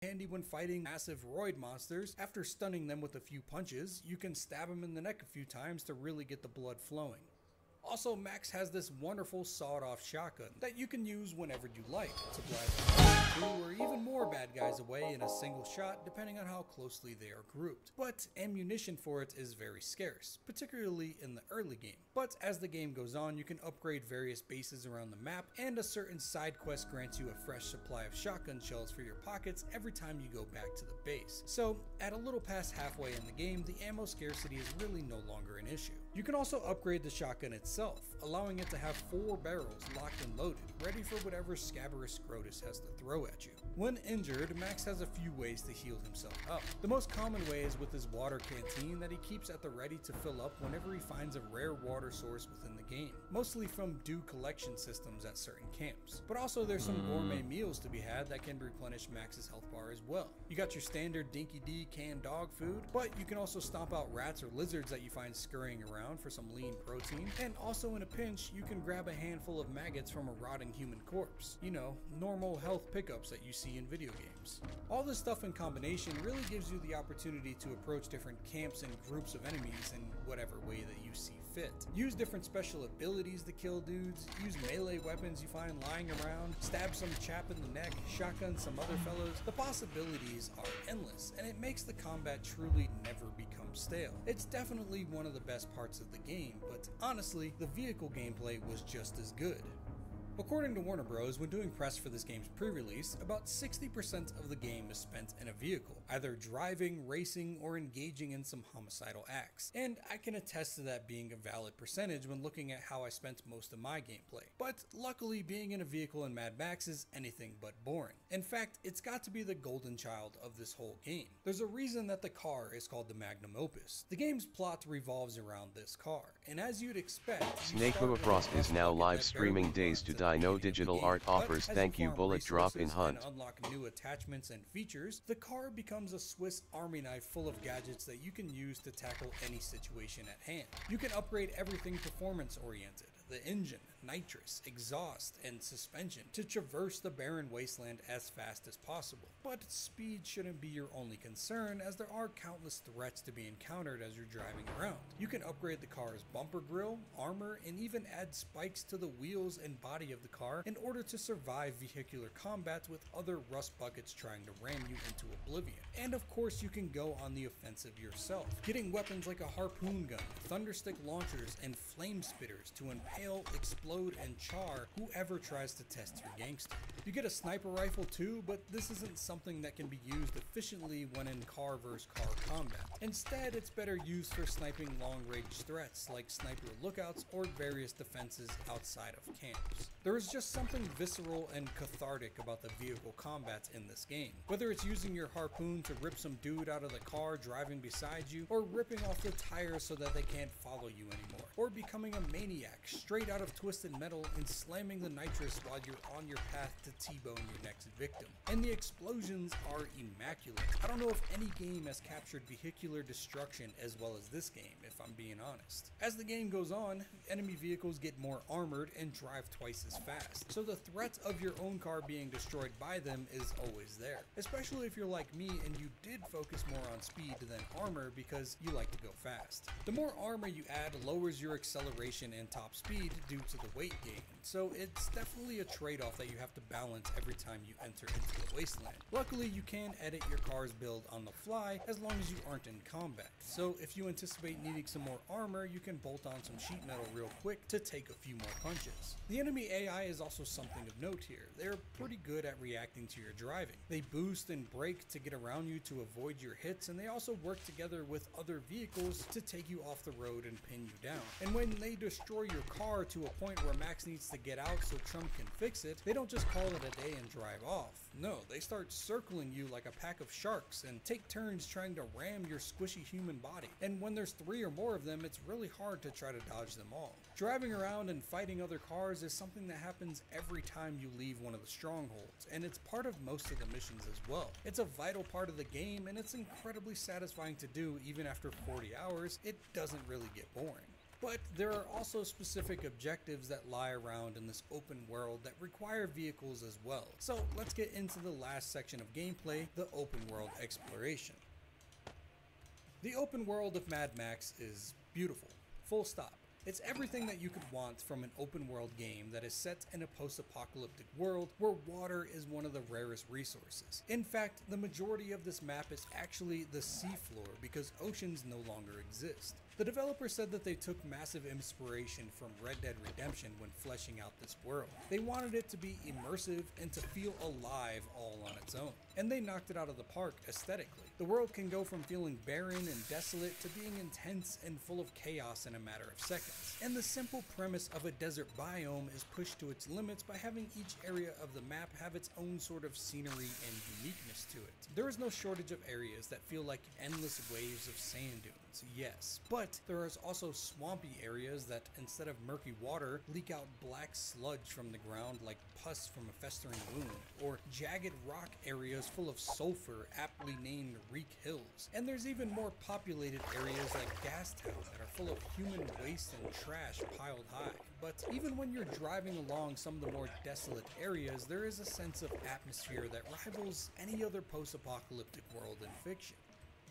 Handy when fighting massive roid monsters. After stunning them with a few punches, you can stab them in the neck a few times to really get the blood flowing. Also, Max has this wonderful sawed-off shotgun that you can use whenever you like to drive 2 or even more bad guys away in a single shot, depending on how closely they are grouped. But ammunition for it is very scarce, particularly in the early game. But as the game goes on, you can upgrade various bases around the map, and a certain side quest grants you a fresh supply of shotgun shells for your pockets every time you go back to the base. So, at a little past halfway in the game, the ammo scarcity is really no longer an issue. You can also upgrade the shotgun itself, allowing it to have 4 barrels locked and loaded, ready for whatever Scabrous Scrotus has to throw at you. When injured, Max has a few ways to heal himself up. The most common way is with his water canteen that he keeps at the ready to fill up whenever he finds a rare water source within the game, mostly from dew collection systems at certain camps. But also there's some gourmet meals to be had that can replenish Max's health bar as well. You got your standard Dinky D canned dog food, but you can also stomp out rats or lizards that you find scurrying around for some lean protein, and also in a pinch, you can grab a handful of maggots from a rotting human corpse. You know, normal health pickups that you see in video games. All this stuff in combination really gives you the opportunity to approach different camps and groups of enemies in whatever way that you see fit. Use different special abilities to kill dudes, use melee weapons you find lying around, stab some chap in the neck, shotgun some other fellows. The possibilities are endless, and it makes the combat truly never become stale. It's definitely one of the best parts of the game, but honestly, the vehicle gameplay was just as good. According to Warner Bros., when doing press for this game's pre-release, about 60% of the game is spent in a vehicle, either driving, racing, or engaging in some homicidal acts. And I can attest to that being a valid percentage when looking at how I spent most of my gameplay. But luckily, being in a vehicle in Mad Max is anything but boring. In fact, it's got to be the golden child of this whole game. There's a reason that the car is called the Magnum Opus. The game's plot revolves around this car, and as you'd expect, S.W.Frost is now live streaming Days to Die. No digital art offers. Thank you. Bullet drop in hunt. Unlock new attachments and features. The car becomes a Swiss Army knife full of gadgets that you can use to tackle any situation at hand. You can upgrade everything performance oriented, the engine, nitrous, exhaust, and suspension to traverse the barren wasteland as fast as possible. But speed shouldn't be your only concern, as there are countless threats to be encountered as you're driving around. You can upgrade the car's bumper grille, armor, and even add spikes to the wheels and body of the car in order to survive vehicular combat with other rust buckets trying to ram you into oblivion. And of course, you can go on the offensive yourself, getting weapons like a harpoon gun, thunderstick launchers, and flame spitters to impale, explode, and char whoever tries to test your gangster. You get a sniper rifle too, but this isn't something that can be used efficiently when in car vs car combat. Instead, it's better used for sniping long-range threats like sniper lookouts or various defenses outside of camps. There is just something visceral and cathartic about the vehicle combat in this game. Whether it's using your harpoon to rip some dude out of the car driving beside you, or ripping off the tires so that they can't follow you anymore, or becoming a maniac straight out of Twisted Metal and slamming the nitrous while you're on your path to T-bone your next victim. And the explosions are immaculate. I don't know if any game has captured vehicular destruction as well as this game, if I'm being honest. As the game goes on, enemy vehicles get more armored and drive twice as fast, so the threat of your own car being destroyed by them is always there, especially if you're like me and you did focus more on speed than armor because you like to go fast. The more armor you add lowers your acceleration and top speed due to the weight gain, so it's definitely a trade-off that you have to balance every time you enter into the wasteland. Luckily, you can edit your car's build on the fly as long as you aren't in combat, so if you anticipate needing some more armor, you can bolt on some sheet metal real quick to take a few more punches. The enemy AI is also something of note here. They're pretty good at reacting to your driving. They boost and brake to get around you to avoid your hits, and they also work together with other vehicles to take you off the road and pin you down. And when they destroy your car to a point where Max needs to get out so Trump can fix it, they don't just call it a day and drive off. No, they start circling you like a pack of sharks and take turns trying to ram your squishy human body. And when there's 3 or more of them, it's really hard to try to dodge them all. Driving around and fighting other cars is something that happens every time you leave one of the strongholds, and it's part of most of the missions as well. It's a vital part of the game, and it's incredibly satisfying to do. Even after 40 hours, it doesn't really get boring. But there are also specific objectives that lie around in this open world that require vehicles as well. So let's get into the last section of gameplay, the open world exploration. The open world of Mad Max is beautiful, full stop. It's everything that you could want from an open world game that is set in a post-apocalyptic world where water is one of the rarest resources. In fact, the majority of this map is actually the seafloor because oceans no longer exist. The developer said that they took massive inspiration from Red Dead Redemption when fleshing out this world. They wanted it to be immersive and to feel alive all on its own. And they knocked it out of the park aesthetically. The world can go from feeling barren and desolate to being intense and full of chaos in a matter of seconds. And the simple premise of a desert biome is pushed to its limits by having each area of the map have its own sort of scenery and uniqueness to it. There is no shortage of areas that feel like endless waves of sand dunes, yes, but there is also swampy areas that, instead of murky water, leak out black sludge from the ground like pus from a festering wound, or jagged rock areas full of sulfur aptly named Reek Hills. And there's even more populated areas like Gastown that are full of human waste and trash piled high. But even when you're driving along some of the more desolate areas, there is a sense of atmosphere that rivals any other post-apocalyptic world in fiction.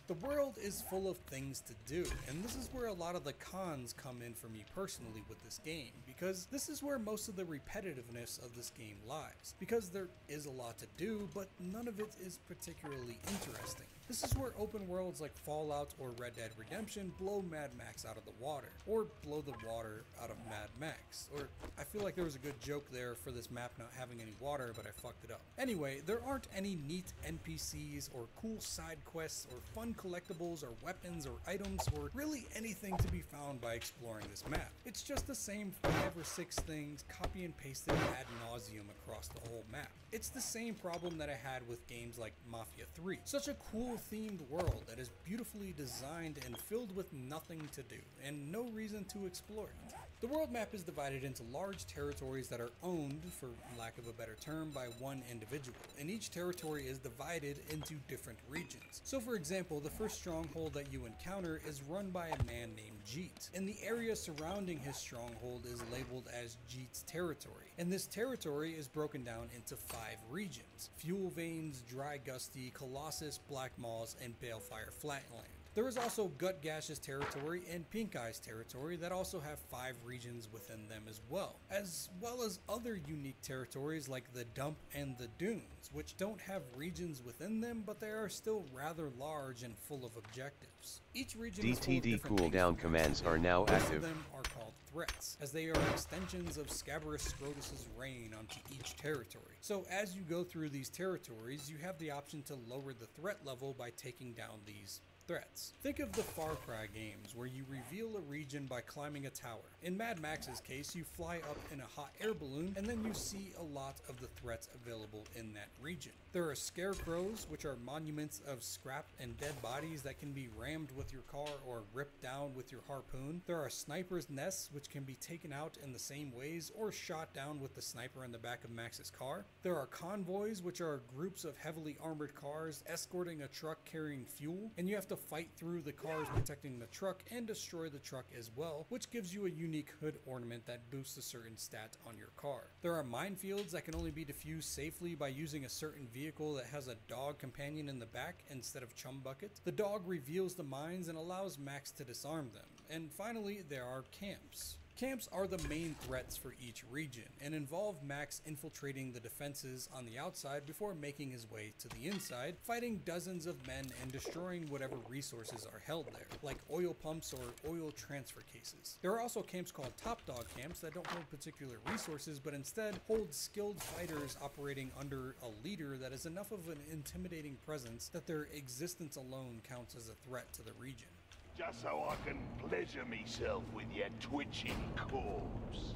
The world is full of things to do, and this is where a lot of the cons come in for me personally with this game, because this is where most of the repetitiveness of this game lies. Because there is a lot to do, but none of it is particularly interesting. This is where open worlds like Fallout or Red Dead Redemption blow Mad Max out of the water, or blow the water out of Mad Max, or I feel like there was a good joke there for this map not having any water, but I fucked it up. Anyway, there aren't any neat NPCs or cool side quests or fun collectibles or weapons or items or really anything to be found by exploring this map. It's just the same 5 or 6 things copy and pasted ad nauseum across the whole map. It's the same problem that I had with games like Mafia 3. Such a cool themed world that is beautifully designed and filled with nothing to do and no reason to explore it. The world map is divided into large territories that are owned, for lack of a better term, by one individual, and each territory is divided into different regions. So for example, the first stronghold that you encounter is run by a man named Jeet, and the area surrounding his stronghold is labeled as Jeet's territory, and this territory is broken down into 5 regions: Fuel Veins, Dry Gusty, Colossus, Black Moss, and Balefire Flatland. There is also Gut Gash's territory and Pink Eye's territory that also have 5 regions within them as well as other unique territories like the Dump and the Dunes, which don't have regions within them, but they are still rather large and full of objectives. Each region is full of different cooldown commands are now active. Most of them are called threats, as they are extensions of Scabrous Scrotus's reign onto each territory. So as you go through these territories, you have the option to lower the threat level by taking down these threats. Think of the Far Cry games where you reveal a region by climbing a tower. In Mad Max's case, you fly up in a hot air balloon and then you see a lot of the threats available in that region. There are scarecrows, which are monuments of scrap and dead bodies that can be rammed with your car or ripped down with your harpoon. There are snipers' nests, which can be taken out in the same ways or shot down with the sniper in the back of Max's car. There are convoys, which are groups of heavily armored cars escorting a truck carrying fuel, and you have to fight through the cars protecting the truck and destroy the truck as well, which gives you a unique hood ornament that boosts a certain stat on your car. There are minefields that can only be defused safely by using a certain vehicle that has a dog companion in the back instead of Chum Bucket. The dog reveals the mines and allows Max to disarm them. And finally, there are camps. Camps are the main threats for each region and involve Max infiltrating the defenses on the outside before making his way to the inside, fighting dozens of men and destroying whatever resources are held there, like oil pumps or oil transfer cases. There are also camps called Top Dog camps that don't hold particular resources but instead hold skilled fighters operating under a leader that is enough of an intimidating presence that their existence alone counts as a threat to the region. Just so I can pleasure myself with your twitching corpse.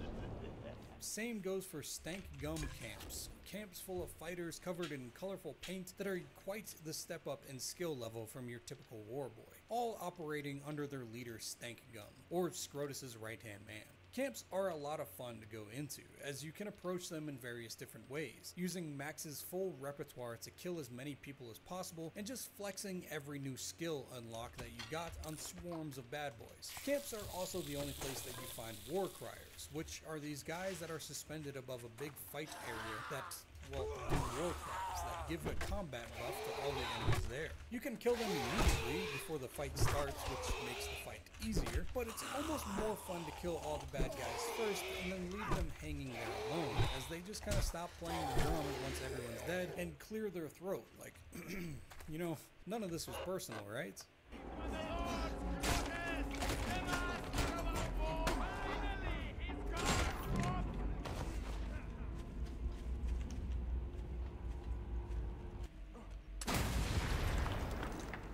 Same goes for Stank Gum camps. Camps full of fighters covered in colorful paint that are quite the step up in skill level from your typical war boy, all operating under their leader Stank Gum, or Scrotus's right-hand man. Camps are a lot of fun to go into, as you can approach them in various different ways, using Max's full repertoire to kill as many people as possible, and just flexing every new skill unlock that you got on swarms of bad boys. Camps are also the only place that you find war criers, which are these guys that are suspended above a big fight area that, well, do war cries that give a combat buff to all the enemies there. You can kill them immediately before the fight starts, which makes the fight easier, but it's almost more fun to kill all the bad guys first and then leave them hanging there alone, as they just kind of stop playing the drums once everyone's dead and clear their throat. Like, you know, none of this was personal, right?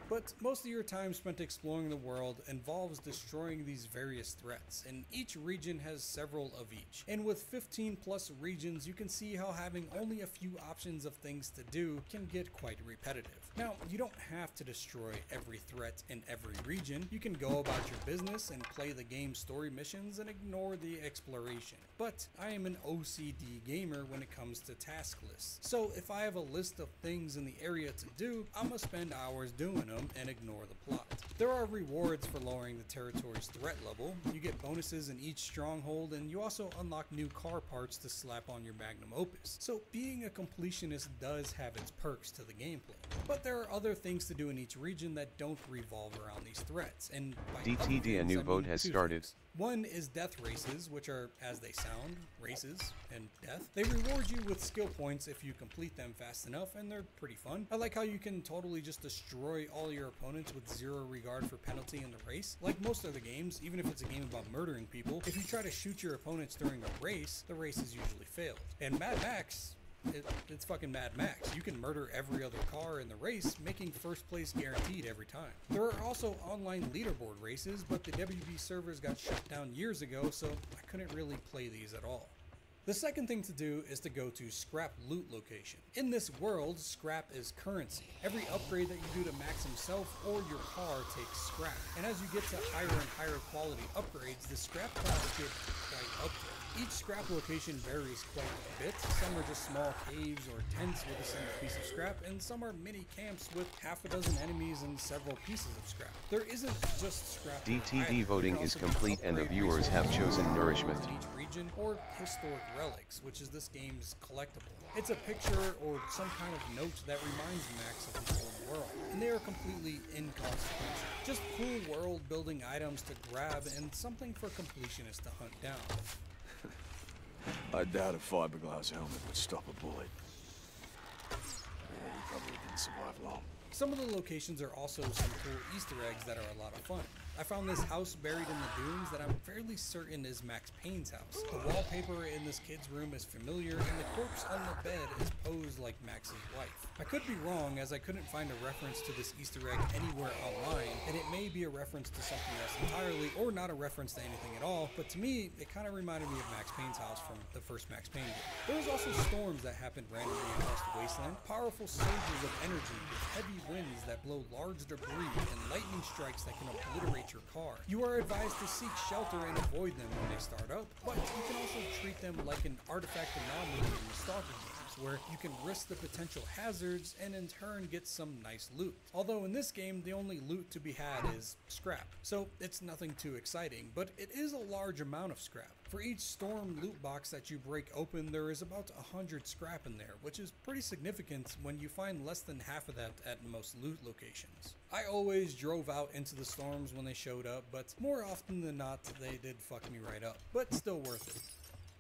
But most of your time spent exploring the world involves destroying these various threats, and each region has several of each. And with 15 plus regions, you can see how having only a few options of things to do can get quite repetitive. Now, you don't have to destroy every threat in every region. You can go about your business and play the game's story missions and ignore the exploration. But I am an OCD gamer when it comes to task lists. So if I have a list of things in the area to do, I'm gonna spend hours doing them and ignore the plot. There are rewards for lowering the territory's threat level. You get bonuses in each stronghold, and you also unlock new car parts to slap on your magnum opus. So being a completionist does have its perks to the gameplay. But there are other things to do in each region that don't revolve around these threats, and by DTD, a new vote has started. Things. One is death races, which are, as they sound, races and death. They reward you with skill points if you complete them fast enough, and they're pretty fun. I like how you can totally just destroy all your opponents with zero regard for penalty in the race. Like most other games, even if it's a game about murdering people, if you try to shoot your opponents during a race, the race is usually failed. And Mad Max, it's fucking Mad Max. You can murder every other car in the race, making first place guaranteed every time. There are also online leaderboard races, but the WB servers got shut down years ago, so I couldn't really play these at all. The second thing to do is to go to Scrap Loot Location. In this world, scrap is currency. Every upgrade that you do to Max himself or your car takes scrap. And as you get to higher and higher quality upgrades, the scrap costs get quite up there. Each scrap location varies quite a bit. Some are just small caves or tents with a single piece of scrap, and some are mini camps with half a dozen enemies and several pieces of scrap. There isn't just scrap. DTD voting is complete and the viewers have chosen Nourishment. Each region or historic relics, which is this game's collectible. It's a picture or some kind of note that reminds Max of his own world, and they are completely inconsequential. Just cool world building items to grab and something for completionists to hunt down. I doubt a fiberglass helmet would stop a bullet. Yeah, you probably didn't survive long. Some of the locations are also some cool Easter eggs that are a lot of fun. I found this house buried in the dunes that I'm fairly certain is Max Payne's house. The wallpaper in this kid's room is familiar, and the corpse on the bed is posed like Max's wife. I could be wrong, as I couldn't find a reference to this Easter egg anywhere online, and it may be a reference to something else entirely, or not a reference to anything at all, but to me, it kind of reminded me of Max Payne's house from the first Max Payne game. There was also storms that happened randomly across the wasteland, powerful surges of energy with heavy winds that blow large debris, and lightning strikes that can obliterate your car. You are advised to seek shelter and avoid them when they start up, but you can also treat them like an artifact anomaly in the Stalker games, where you can risk the potential hazards and in turn get some nice loot. Although in this game, the only loot to be had is scrap, so it's nothing too exciting, but it is a large amount of scrap. For each storm loot box that you break open, there is about 100 scrap in there, which is pretty significant when you find less than half of that at most loot locations. I always drove out into the storms when they showed up, but more often than not, they did fuck me right up, but still worth it.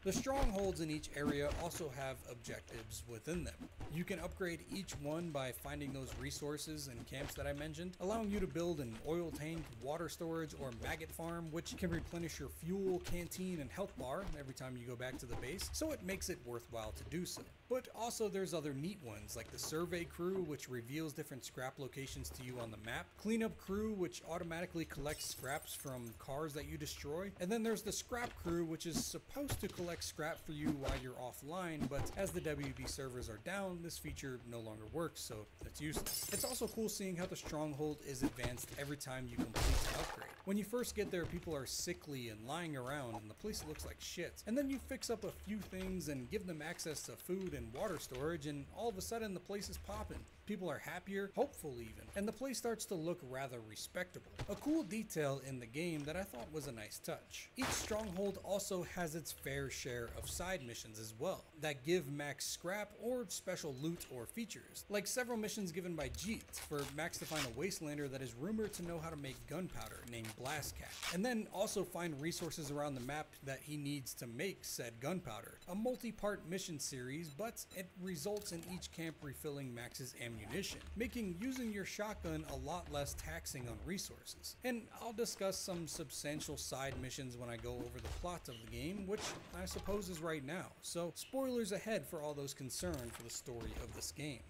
The strongholds in each area also have objectives within them. You can upgrade each one by finding those resources and camps that I mentioned, allowing you to build an oil tank, water storage, or maggot farm, which can replenish your fuel, canteen, and health bar every time you go back to the base, so it makes it worthwhile to do so. But also there's other neat ones like the survey crew, which reveals different scrap locations to you on the map, cleanup crew, which automatically collects scraps from cars that you destroy, and then there's the scrap crew, which is supposed to collect scrap for you while you're offline, but as the WB servers are down, this feature no longer works, so it's useless. It's also cool seeing how the stronghold is advanced every time you complete an upgrade. When you first get there, people are sickly and lying around and the place looks like shit, and then you fix up a few things and give them access to food and water storage, and all of a sudden the place is popping. People are happier, hopeful even, and the place starts to look rather respectable. A cool detail in the game that I thought was a nice touch. Each stronghold also has its fair share of side missions as well, that give Max scrap or special loot or features, like several missions given by Jeet for Max to find a wastelander that is rumored to know how to make gunpowder named Blast Cat, and then also find resources around the map that he needs to make said gunpowder. A multi-part mission series, but it results in each camp refilling Max's ammunition, making using your shotgun a lot less taxing on resources. And I'll discuss some substantial side missions when I go over the plot of the game, which I suppose is right now, so spoilers ahead for all those concerned for the story of this game.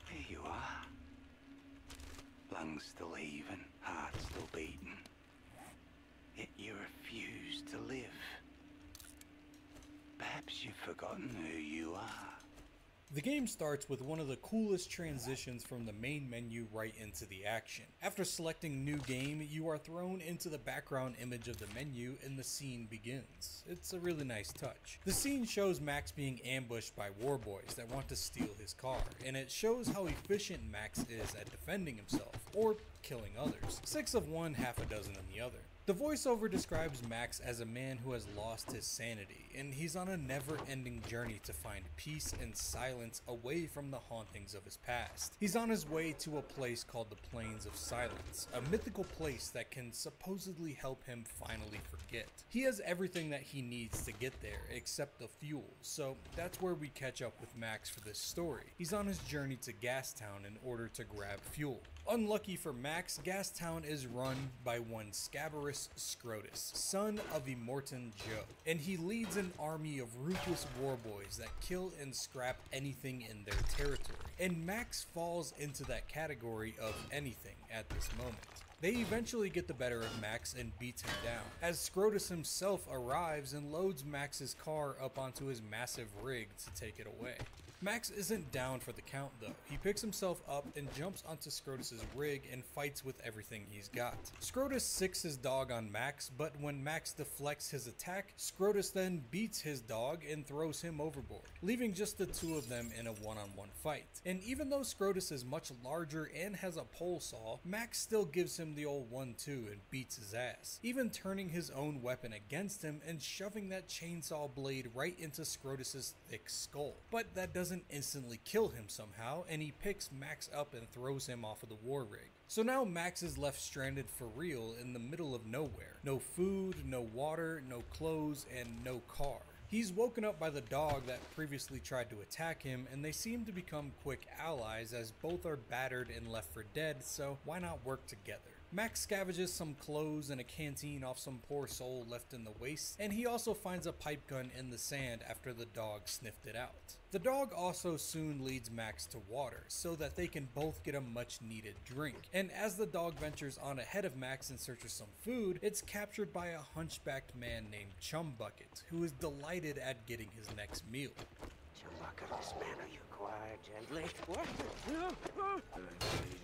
Here you are. Lungs still heaving, heart still beating. Yet you refuse to live. Perhaps you've forgotten who you are. The game starts with one of the coolest transitions from the main menu right into the action. After selecting New Game, you are thrown into the background image of the menu and the scene begins. It's a really nice touch. The scene shows Max being ambushed by warboys that want to steal his car, and it shows how efficient Max is at defending himself, or killing others. 6 of one, half a dozen in the other. The voiceover describes Max as a man who has lost his sanity, and he's on a never-ending journey to find peace and silence away from the hauntings of his past. He's on his way to a place called the Plains of Silence, a mythical place that can supposedly help him finally forget. He has everything that he needs to get there, except the fuel, so that's where we catch up with Max for this story. He's on his journey to Gastown in order to grab fuel. Unlucky for Max, Gastown is run by one Scabarus Scrotus, son of Immortan Joe, and he leads an army of ruthless warboys that kill and scrap anything in their territory, and Max falls into that category of anything at this moment. They eventually get the better of Max and beats him down, as Scrotus himself arrives and loads Max's car up onto his massive rig to take it away. Max isn't down for the count though. He picks himself up and jumps onto Scrotus's rig and fights with everything he's got. Scrotus sicks his dog on Max, but when Max deflects his attack, Scrotus then beats his dog and throws him overboard, leaving just the two of them in a one-on-one fight. And even though Scrotus is much larger and has a pole saw, Max still gives him the old 1-2 and beats his ass, even turning his own weapon against him and shoving that chainsaw blade right into Scrotus's thick skull. But that doesn't instantly kill him somehow, and he picks Max up and throws him off of the war rig. So now Max is left stranded for real in the middle of nowhere. No food, no water, no clothes, and no car. He's woken up by the dog that previously tried to attack him, and they seem to become quick allies as both are battered and left for dead, so why not work together? Max scavenges some clothes and a canteen off some poor soul left in the waste, and he also finds a pipe gun in the sand after the dog sniffed it out. The dog also soon leads Max to water, so that they can both get a much needed drink, and as the dog ventures on ahead of Max in search of some food, it's captured by a hunchbacked man named Chum Bucket, who is delighted at getting his next meal. Chumbucket, this man, are you quiet, gently? What?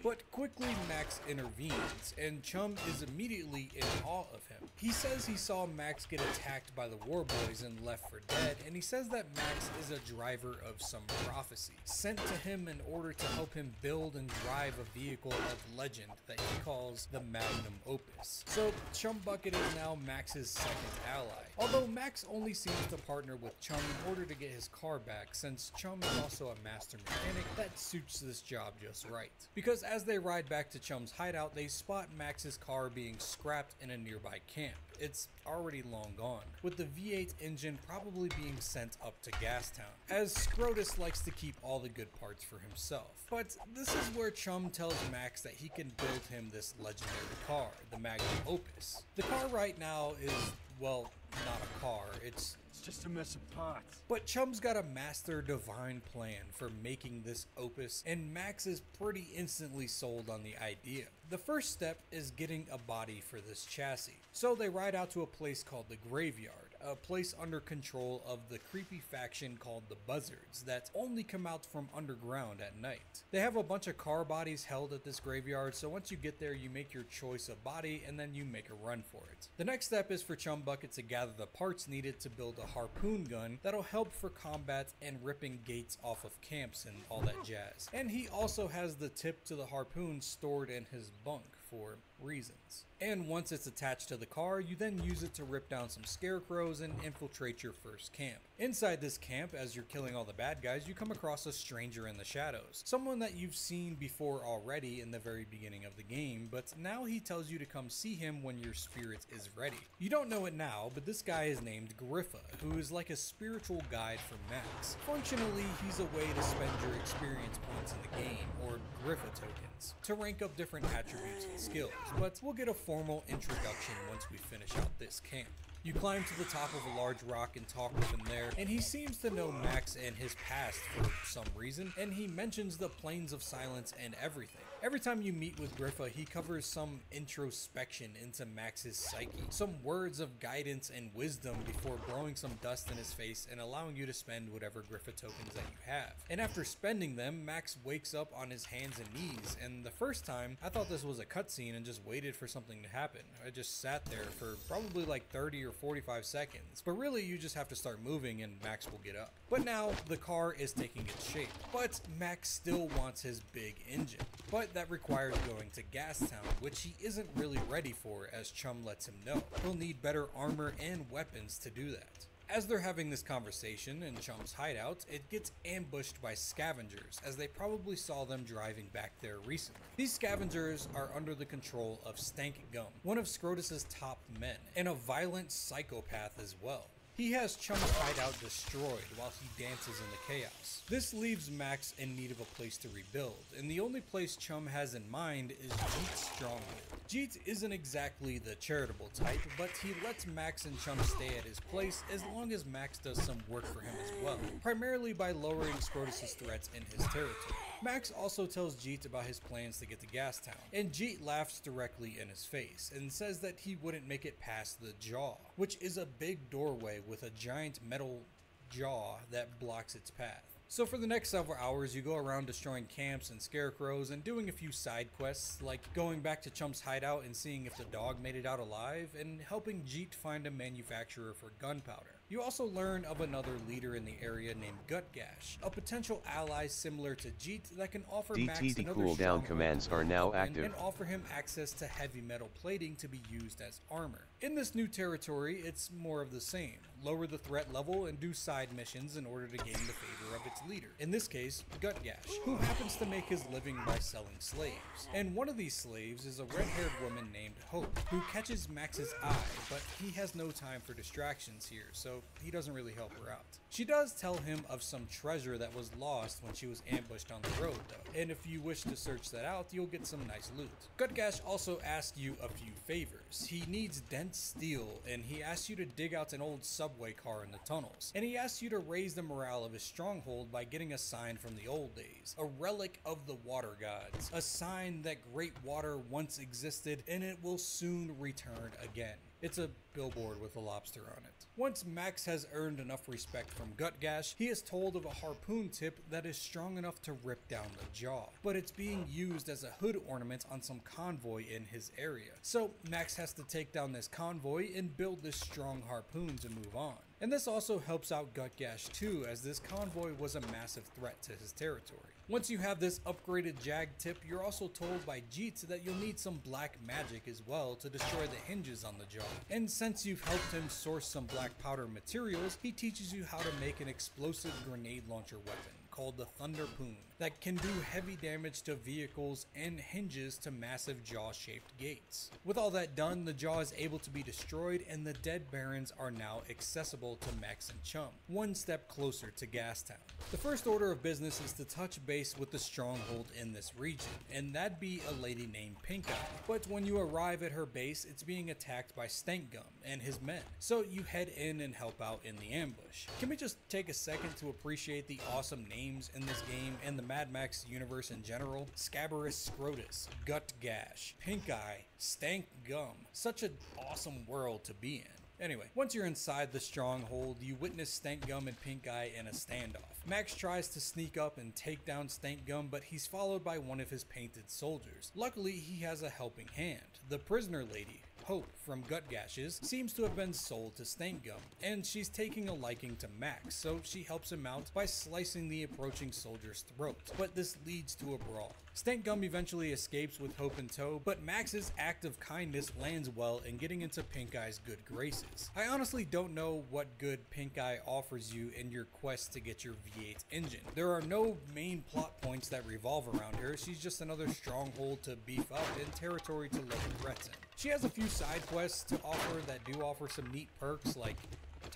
But quickly Max intervenes, and Chum is immediately in awe of him. He says he saw Max get attacked by the warboys and left for dead, and he says that Max is a driver of some prophecy, sent to him in order to help him build and drive a vehicle of legend that he calls the Magnum Opus. So Chum Bucket is now Max's second ally, although Max only seems to partner with Chum in order to get his car back, since Chum is also a master mechanic that suits this job just right. Because as they ride back to Chum's hideout, they spot Max's car being scrapped in a nearby camp. It's already long gone, with the V8 engine probably being sent up to Gastown, as Scrotus likes to keep all the good parts for himself. But this is where Chum tells Max that he can build him this legendary car, the Magnum Opus. The car right now is well, not a car, it's just a mess of parts. But Chum's got a master divine plan for making this opus, and Max is pretty instantly sold on the idea. The first step is getting a body for this chassis. So they ride out to a place called the Graveyard, a place under control of the creepy faction called the Buzzards that only come out from underground at night. They have a bunch of car bodies held at this graveyard, so once you get there you make your choice of body and then you make a run for it. The next step is for Chum Bucket to gather the parts needed to build a harpoon gun that'll help for combat and ripping gates off of camps and all that jazz. And he also has the tip to the harpoon stored in his bunk for reasons. And once it's attached to the car, you then use it to rip down some scarecrows and infiltrate your first camp. Inside this camp, as you're killing all the bad guys, you come across a stranger in the shadows. Someone that you've seen before already in the very beginning of the game, but now he tells you to come see him when your spirit is ready. You don't know it now, but this guy is named Griffa, who is like a spiritual guide for Max. Functionally, he's a way to spend your experience points in the game, or Griffa tokens, to rank up different attributes and skills, but we'll get a formal introduction once we finish out this camp. You climb to the top of a large rock and talk with him there, and he seems to know Max and his past for some reason, and he mentions the Plains of Silence and everything. Every time you meet with Griffa, he covers some introspection into Max's psyche, some words of guidance and wisdom before blowing some dust in his face and allowing you to spend whatever Griffa tokens that you have. And after spending them, Max wakes up on his hands and knees, and the first time, I thought this was a cutscene and just waited for something to happen. I just sat there for probably like 30 or 45 seconds, but really you just have to start moving and Max will get up. But now, the car is taking its shape, but Max still wants his big engine. But that requires going to Gastown, which he isn't really ready for, as Chum lets him know. He'll need better armor and weapons to do that. As they're having this conversation in Chum's hideout, it gets ambushed by scavengers, as they probably saw them driving back there recently. These scavengers are under the control of Stank Gum, one of Scrotus's top men, and a violent psychopath as well. He has Chum's hideout destroyed while he dances in the chaos. This leaves Max in need of a place to rebuild, and the only place Chum has in mind is Jeet's stronghold. Jeet isn't exactly the charitable type, but he lets Max and Chum stay at his place as long as Max does some work for him as well, primarily by lowering Scrotus's threats in his territory. Max also tells Jeet about his plans to get to Gastown, and Jeet laughs directly in his face and says that he wouldn't make it past the jaw, which is a big doorway with a giant metal jaw that blocks its path. So for the next several hours, you go around destroying camps and scarecrows and doing a few side quests, like going back to Chum's hideout and seeing if the dog made it out alive, and helping Jeet find a manufacturer for gunpowder. You also learn of another leader in the area named Gutgash, a potential ally similar to Jeet that can offer Max DTD another cooldown commands are now active and offer him access to heavy metal plating to be used as armor. In this new territory, it's more of the same. Lower the threat level and do side missions in order to gain the favor of its leader. In this case, Gutgash, who happens to make his living by selling slaves. And one of these slaves is a red-haired woman named Hope, who catches Max's eye, but he has no time for distractions here, so he doesn't really help her out. She does tell him of some treasure that was lost when she was ambushed on the road though, and if you wish to search that out, you'll get some nice loot. Gutgash also asks you a few favors. He needs dense steel, and he asks you to dig out an old subway car in the tunnels, and he asks you to raise the morale of his stronghold by getting a sign from the old days, a relic of the water gods, a sign that great water once existed and it will soon return again. It's a billboard with a lobster on it. Once Max has earned enough respect from Gutgash, he is told of a harpoon tip that is strong enough to rip down the jaw, but it's being used as a hood ornament on some convoy in his area. So Max has to take down this convoy and build this strong harpoon to move on. And this also helps out Gutgash too, as this convoy was a massive threat to his territory. Once you have this upgraded jag tip, you're also told by Jeet that you'll need some black magic as well to destroy the hinges on the jaw. And since you've helped him source some black powder materials, he teaches you how to make an explosive grenade launcher weapon called the Thunderpoon. that can do heavy damage to vehicles and hinges to massive jaw-shaped gates. With all that done, the jaw is able to be destroyed and the dead barons are now accessible to Max and Chum, one step closer to Gastown. The first order of business is to touch base with the stronghold in this region, and that'd be a lady named Pink Eye. But when you arrive at her base, it's being attacked by Stank Gum and his men, so you head in and help out in the ambush. Can we just take a second to appreciate the awesome names in this game and the Mad Max universe in general? Scabrous Scrotus, Gut Gash, Pink Eye, Stank Gum. Such an awesome world to be in. Anyway, once you're inside the stronghold, you witness Stank Gum and Pink Eye in a standoff. Max tries to sneak up and take down Stank Gum, but he's followed by one of his painted soldiers. Luckily, he has a helping hand. The prisoner lady, Hope from Gut Gashes, seems to have been sold to Stank Gum, and she's taking a liking to Max, so she helps him out by slicing the approaching soldier's throat. But this leads to a brawl. Stank Gum eventually escapes with Hope in tow, but Max's act of kindness lands well in getting into Pink Eye's good graces. I honestly don't know what good Pink Eye offers you in your quest to get your V8 engine. There are no main plot points that revolve around her. She's just another stronghold to beef up and territory to lay threats in. She has a few side quests to offer that do offer some neat perks like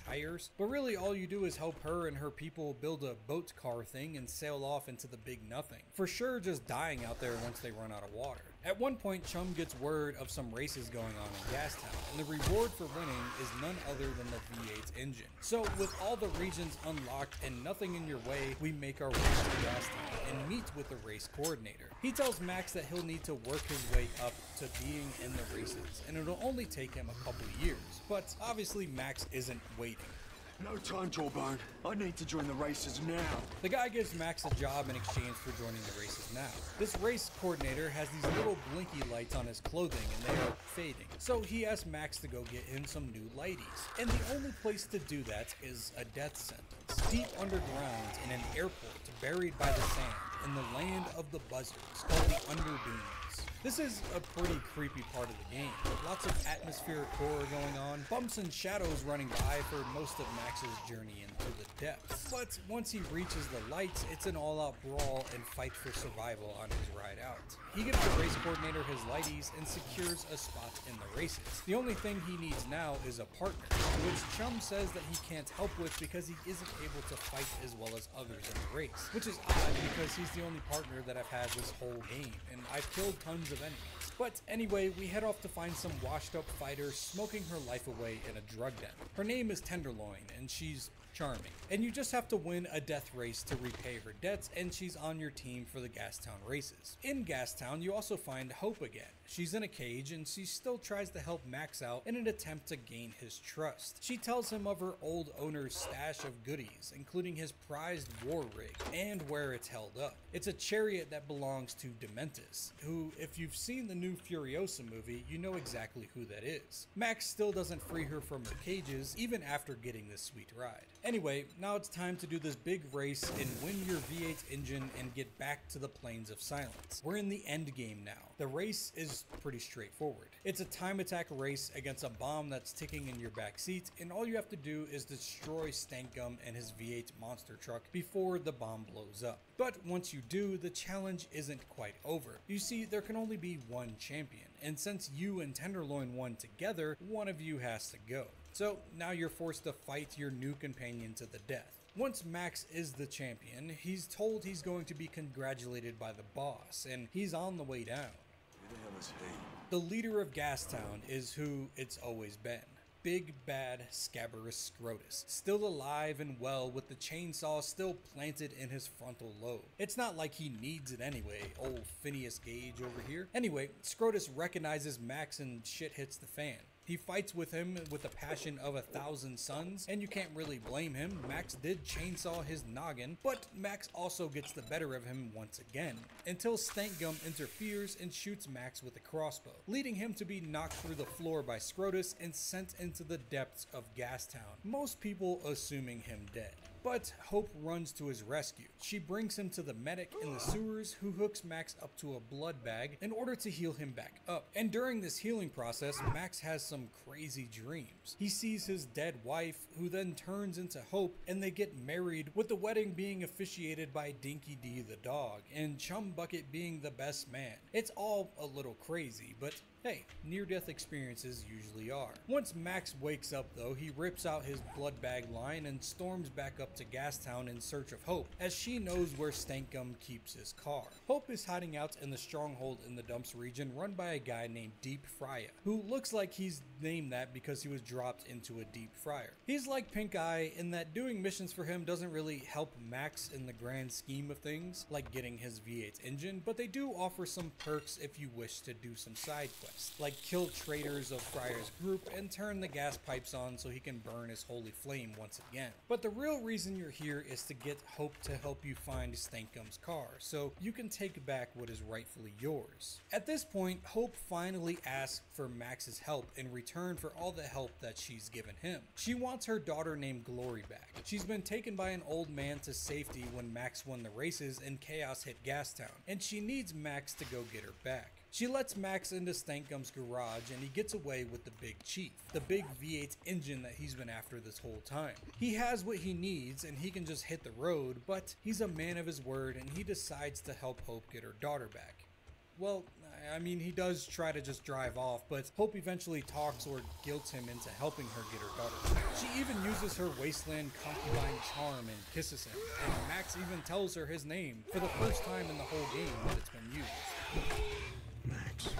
tires, but really all you do is help her and her people build a boat car thing and sail off into the big nothing. For sure just dying out there once they run out of water. At one point, Chum gets word of some races going on in Gastown, and the reward for winning is none other than the V8 engine. So with all the regions unlocked and nothing in your way, we make our way to Gastown and meet with the race coordinator. He tells Max that he'll need to work his way up to being in the races, and it'll only take him a couple years. But obviously Max isn't waiting. No time, Jawbone. I need to join the races now. The guy gives Max a job in exchange for joining the races now. This race coordinator has these little blinky lights on his clothing and they are fading. So he asks Max to go get him some new lighties. And the only place to do that is a death sentence. Deep underground in an airport buried by the sand in the land of the buzzards called the Underdunes. This is a pretty creepy part of the game, with lots of atmospheric horror going on, bumps and shadows running by for most of Max's journey into the depths. But once he reaches the lights, it's an all-out brawl and fight for survival on his ride out. He gives the race coordinator his lighties and secures a spot in the races. The only thing he needs now is a partner, which Chum says that he can't help with because he isn't able to fight as well as others in the race, which is odd because he's the only partner that I've had this whole game, and I've killed tons of enemies. But anyway, we head off to find some washed up fighter smoking her life away in a drug den. Her name is Tenderloin, and she's charming. And you just have to win a death race to repay her debts, and she's on your team for the Gastown races. In Gastown, you also find Hope again. She's in a cage, and she still tries to help Max out in an attempt to gain his trust. She tells him of her old owner's stash of goodies, including his prized war rig, and where it's held up. It's a chariot that belongs to Dementus, who, if you've seen the new Furiosa movie, you know exactly who that is. Max still doesn't free her from her cages, even after getting this sweet ride. Anyway, now it's time to do this big race and win your V8 engine and get back to the Plains of Silence. We're in the end game now. The race is pretty straightforward. It's a time attack race against a bomb that's ticking in your back seat, and all you have to do is destroy Stank Gum and his V8 monster truck before the bomb blows up. But once you do, the challenge isn't quite over. You see, there can only be one champion, and since you and Tenderloin won together, one of you has to go. So now you're forced to fight your new companion to the death. Once Max is the champion, he's told he's going to be congratulated by the boss, and he's on the way down. Who the hell is he? The leader of Gastown is who it's always been. Big Bad Scabrous Scrotus, still alive and well with the chainsaw still planted in his frontal lobe. It's not like he needs it anyway, old Phineas Gage over here. Anyway, Scrotus recognizes Max and shit hits the fan. He fights with him with the passion of 1,000 suns, and you can't really blame him. Max did chainsaw his noggin, but Max also gets the better of him once again, until Stank Gum interferes and shoots Max with a crossbow, leading him to be knocked through the floor by Scrotus and sent into the depths of Gastown, most people assuming him dead. but Hope runs to his rescue. She brings him to the medic in the sewers, who hooks Max up to a blood bag in order to heal him back up. And during this healing process, Max has some crazy dreams. He sees his dead wife, who then turns into Hope, and they get married, with the wedding being officiated by Dinky D the dog, and Chum Bucket being the best man. It's all a little crazy, but hey, near-death experiences usually are. Once Max wakes up though, he rips out his blood bag line and storms back up to Gastown in search of Hope, as she knows where Stankum keeps his car. Hope is hiding out in the stronghold in the dumps region run by a guy named Deep Frya, who looks like he's named that because he was dropped into a deep fryer. He's like Pink Eye in that doing missions for him doesn't really help Max in the grand scheme of things, like getting his V8 engine, but they do offer some perks if you wish to do some side quests, like kill traitors of Fryer's group and turn the gas pipes on so he can burn his holy flame once again. But the real reason you're here is to get Hope to help you find Stankum's car, so you can take back what is rightfully yours. At this point, Hope finally asks for Max's help in return for all the help that she's given him. She wants her daughter named Glory back. She's been taken by an old man to safety when Max won the races and chaos hit Gastown, and she needs Max to go get her back. She lets Max into Stankum's garage and he gets away with the Big Chief, the big V8 engine that he's been after this whole time. He has what he needs and he can just hit the road, but he's a man of his word and he decides to help Hope get her daughter back. Well, I mean, he does try to just drive off, but Hope eventually talks or guilts him into helping her get her daughter back. She even uses her wasteland concubine charm and kisses him, and Max even tells her his name for the first time in the whole game that it's been used. Max.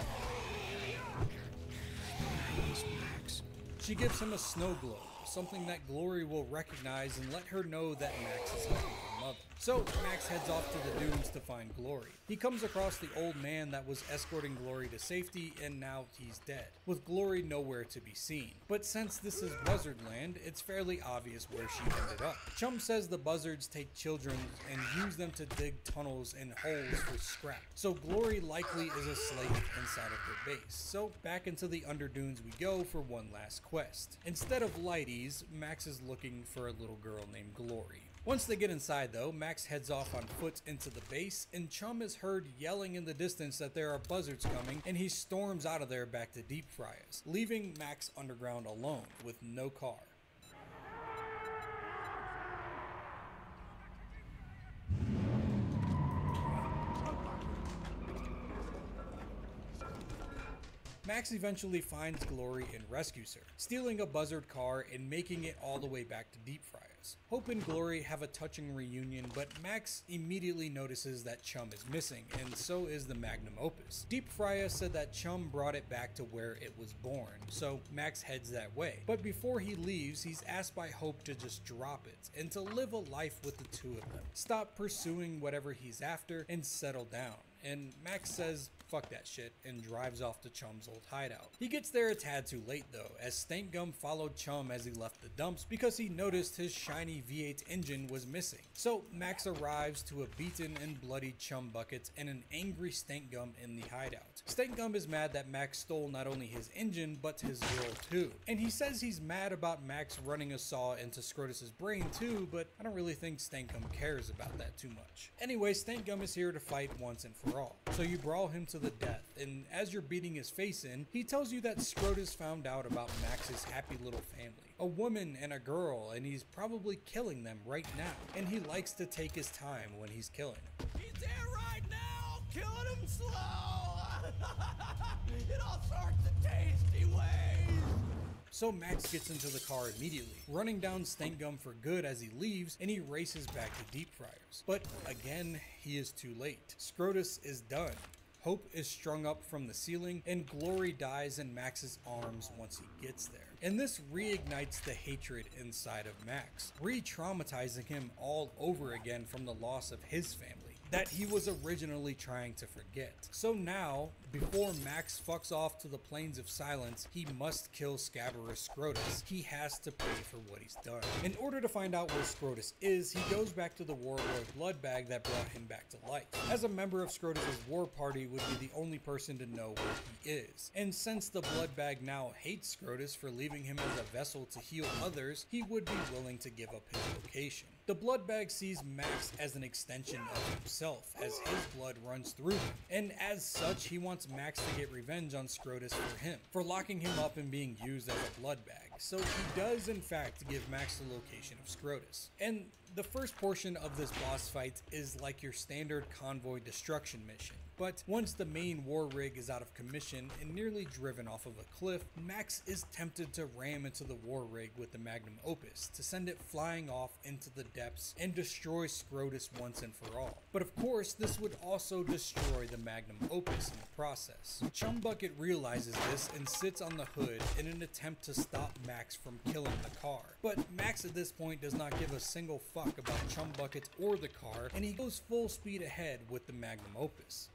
Max. She gives him a snow globe, something that Glory will recognize and let her know that Max is helping her mother. So Max heads off to the dunes to find Glory. He comes across the old man that was escorting Glory to safety, and now he's dead, with Glory nowhere to be seen. But since this is Buzzard Land, it's fairly obvious where she ended up. Chum says the buzzards take children and use them to dig tunnels and holes for scrap, so Glory likely is a slave inside of their base. So back into the Underdunes we go for one last quest. Instead of lighties, Max is looking for a little girl named Glory. Once they get inside though, Max heads off on foot into the base, and Chum is heard yelling in the distance that there are buzzards coming, and he storms out of there back to Deep Fryers, leaving Max underground alone with no car. Max eventually finds Glory and rescues her, stealing a buzzard car and making it all the way back to Deep Fryers. Hope and Glory have a touching reunion, but Max immediately notices that Chum is missing, and so is the magnum opus. Deep Frya said that Chum brought it back to where it was born, so Max heads that way. But before he leaves, he's asked by Hope to just drop it, and to live a life with the two of them. Stop pursuing whatever he's after, and settle down. And Max says, fuck that shit, and drives off to Chum's old hideout. He gets there a tad too late though, as Stankgum followed Chum as he left the dumps because he noticed his shiny V8 engine was missing. So Max arrives to a beaten and bloody Chum Bucket and an angry Stankgum in the hideout. Stankgum is mad that Max stole not only his engine, but his girl too. And he says he's mad about Max running a saw into Scrotus's brain too, but I don't really think Stankgum cares about that too much. Anyway, Stankgum is here to fight once and for all. So you brawl him to the death, and as you're beating his face in, he tells you that Scrotus found out about Max's happy little family. A woman and a girl, and he's probably killing them right now. And he likes to take his time when he's killing them. He's there right now, killing him slow, in all sorts of tasty ways. So Max gets into the car immediately, running down Stankgum for good as he leaves, and he races back to Deep Fryers. But again, he is too late. Scrotus is done. Hope is strung up from the ceiling, and Glory dies in Max's arms once he gets there. And this reignites the hatred inside of Max, re-traumatizing him all over again from the loss of his family that he was originally trying to forget. So now, Before Max fucks off to the Plains of Silence, he must kill Scabrous Scrotus. He has to pay for what he's done. In order to find out where Scrotus is, he goes back to the Warlord blood bag that brought him back to life. As a member of Scrotus's war party would be the only person to know where he is. And since the blood bag now hates Scrotus for leaving him as a vessel to heal others, he would be willing to give up his location. The blood bag sees Max as an extension of himself, as his blood runs through him, and as such he wants Max to get revenge on Scrotus for locking him up and being used as a blood bag. So he does in fact give Max the location of Scrotus. And the first portion of this boss fight is like your standard convoy destruction mission. But once the main war rig is out of commission and nearly driven off of a cliff, Max is tempted to ram into the war rig with the magnum opus to send it flying off into the depths and destroy Scrotus once and for all. But of course, this would also destroy the magnum opus in the process. Chumbucket realizes this and sits on the hood in an attempt to stop Max from killing the car. But Max at this point does not give a single fuck about Chumbucket or the car, and he goes full speed ahead with the magnum opus.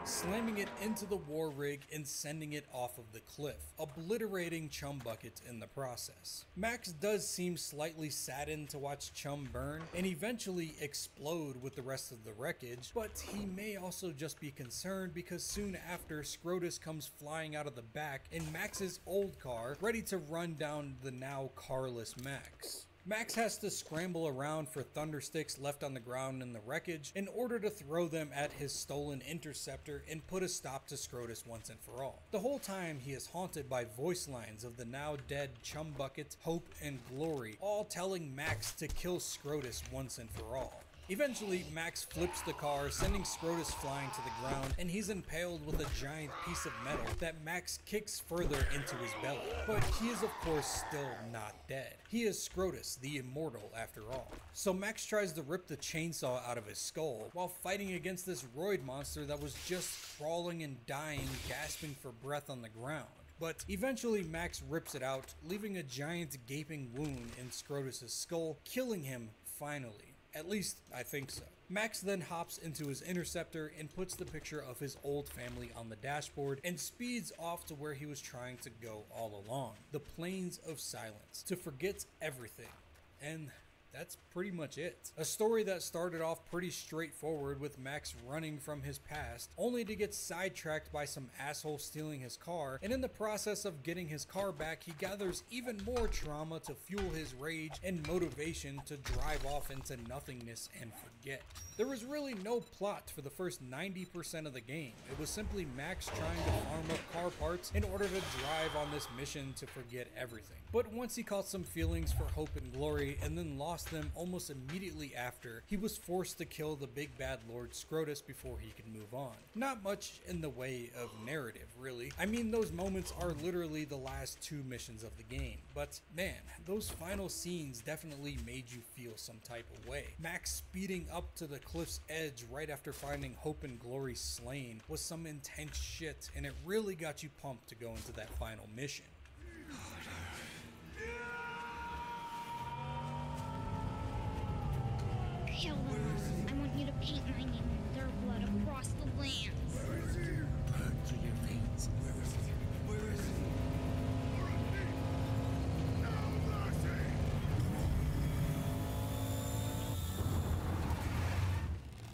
Slamming it into the war rig and sending it off of the cliff, obliterating Chumbucket in the process. Max does seem slightly saddened to watch Chum burn and eventually explode with the rest of the wreckage, but he may also just be concerned because soon after Scrotus comes flying out of the back in Max's old car, ready to run down the now carless Max. Max has to scramble around for thundersticks left on the ground in the wreckage in order to throw them at his stolen interceptor and put a stop to Scrotus once and for all. The whole time he is haunted by voice lines of the now dead Chumbucket, Hope, and Glory, all telling Max to kill Scrotus once and for all. Eventually, Max flips the car, sending Scrotus flying to the ground, and he's impaled with a giant piece of metal that Max kicks further into his belly. But he is of course still not dead. He is Scrotus, the immortal after all. So Max tries to rip the chainsaw out of his skull, while fighting against this roid monster that was just crawling and dying, gasping for breath on the ground. But eventually Max rips it out, leaving a giant gaping wound in Scrotus's skull, killing him finally. At least, I think so. Max then hops into his interceptor and puts the picture of his old family on the dashboard and speeds off to where he was trying to go all along, the Plains of Silence, to forget everything. And that's pretty much it. A story that started off pretty straightforward with Max running from his past, only to get sidetracked by some asshole stealing his car, and in the process of getting his car back, he gathers even more trauma to fuel his rage and motivation to drive off into nothingness and forget. There was really no plot for the first 90% of the game. It was simply Max trying to farm up car parts in order to drive on this mission to forget everything. But once he caught some feelings for Hope and Glory and then lost them almost immediately after, he was forced to kill the big bad Lord Scrotus before he could move on. Not much in the way of narrative, really. I mean, those moments are literally the last 2 missions of the game, but man, those final scenes definitely made you feel some type of way. Max speeding up to the cliff's edge right after finding Hope and Glory slain was some intense shit, and it really got you pumped to go into that final mission. Kill them. I want you to paint my name in their blood across the land. Where is he? Through your veins. Where is he? Where is he?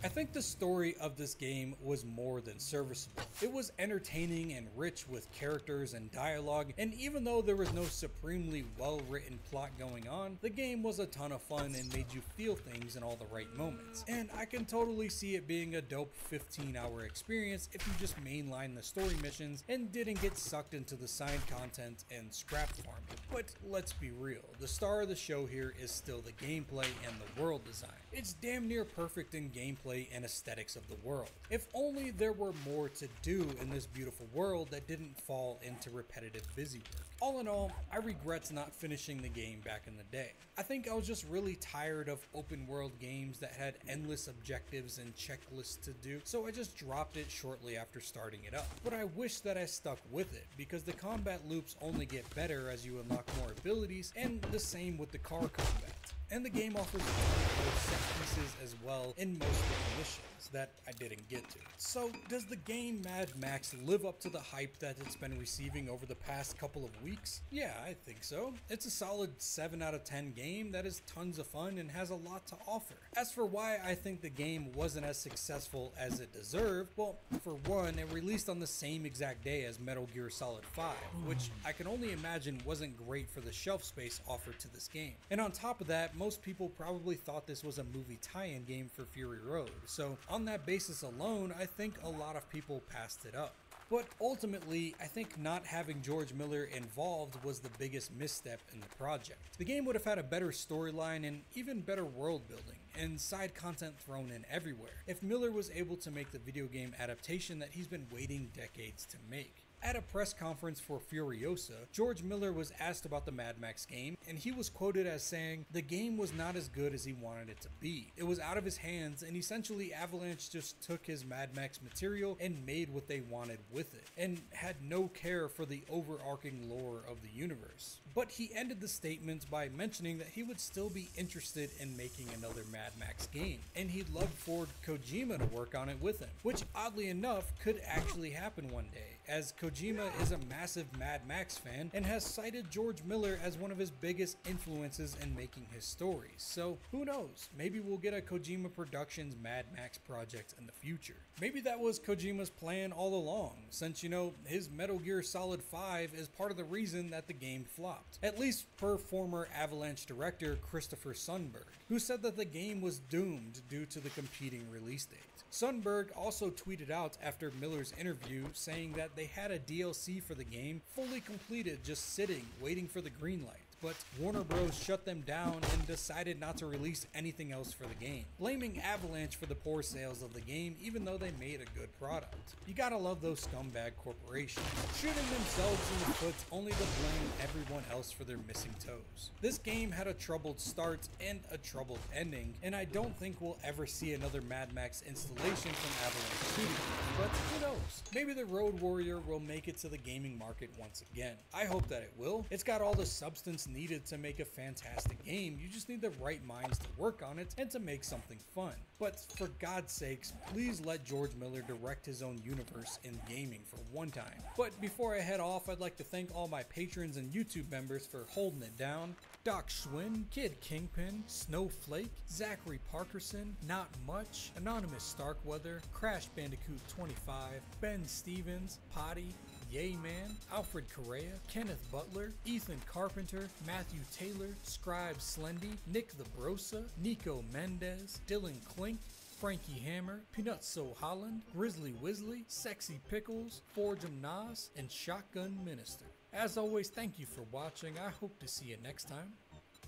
I think the story of this game was more than serviceable. It was entertaining and rich with characters and dialogue, and even though there was no supremely well-written plot going on, the game was a ton of fun and made you feel things in all the right moments. And I can totally see it being a dope 15-hour experience if you just mainline the story missions and didn't get sucked into the side content and scrap farming. But let's be real, the star of the show here is still the gameplay and the world design. It's damn near perfect in gameplay and aesthetics of the world. If only there were more to do in this beautiful world that didn't fall into repetitive busy work. All in all, I regret not finishing the game back in the day. I think I was just really tired of open world games that had endless objectives and checklists to do, so I just dropped it shortly after starting it up. But I wish that I stuck with it, because the combat loops only get better as you unlock more abilities, and the same with the car combat. and the game offers a ton of those set pieces as well in most of the missions that I didn't get to. So does the game Mad Max live up to the hype that it's been receiving over the past couple of weeks? Yeah, I think so. It's a solid 7 out of 10 game that is tons of fun and has a lot to offer. As for why I think the game wasn't as successful as it deserved, well, for one, it released on the same exact day as Metal Gear Solid 5, which I can only imagine wasn't great for the shelf space offered to this game. And on top of that, most people probably thought this was a movie tie-in game for Fury Road, so on that basis alone, I think a lot of people passed it up. But ultimately, I think not having George Miller involved was the biggest misstep in the project. The game would have had a better storyline and even better world building, and side content thrown in everywhere, if Miller was able to make the video game adaptation that he's been waiting decades to make. At a press conference for Furiosa, George Miller was asked about the Mad Max game, and he was quoted as saying, "The game was not as good as he wanted it to be. It was out of his hands, and essentially Avalanche just took his Mad Max material and made what they wanted with it, and had no care for the overarching lore of the universe." But he ended the statement by mentioning that he would still be interested in making another Mad Max game, and he'd love for Kojima to work on it with him, which oddly enough could actually happen one day, as Kojima is a massive Mad Max fan and has cited George Miller as one of his biggest influences in making his stories. So who knows, maybe we'll get a Kojima Productions Mad Max project in the future. Maybe that was Kojima's plan all along, since his Metal Gear Solid 5 is part of the reason that the game flopped. At least per former Avalanche director Christopher Sundberg, who said that the game was doomed due to the competing release date. Sundberg also tweeted out after Miller's interview saying that they had a DLC for the game fully completed, just sitting, waiting for the green light. But Warner Bros. Shut them down and decided not to release anything else for the game, blaming Avalanche for the poor sales of the game even though they made a good product. You gotta love those scumbag corporations, shooting themselves in the foot only to blame everyone else for their missing toes. This game had a troubled start and a troubled ending, and I don't think we'll ever see another Mad Max installation from Avalanche Studios, but who knows, maybe the Road Warrior will make it to the gaming market once again. I hope that it will. It's got all the substance needed to make a fantastic game. You just need the right minds to work on it and to make something fun. But for God's sakes, please let George Miller direct his own universe in gaming for one time. But before I head off, I'd like to thank all my patrons and YouTube members for holding it down. Doc Schwinn, Kid Kingpin, Snowflake, Zachary Parkerson, Not Much, Anonymous Starkweather, Crash Bandicoot 25, Ben Stevens, Potty, Yay Man, Alfred Correa, Kenneth Butler, Ethan Carpenter, Matthew Taylor, Scribe Slendy, Nick the Brosa, Nico Mendez, Dylan Klink, Frankie Hammer, Peanutso Holland, Grizzly Wisley, Sexy Pickles, Forgem Nas, and Shotgun Minister. As always, thank you for watching. I hope to see you next time.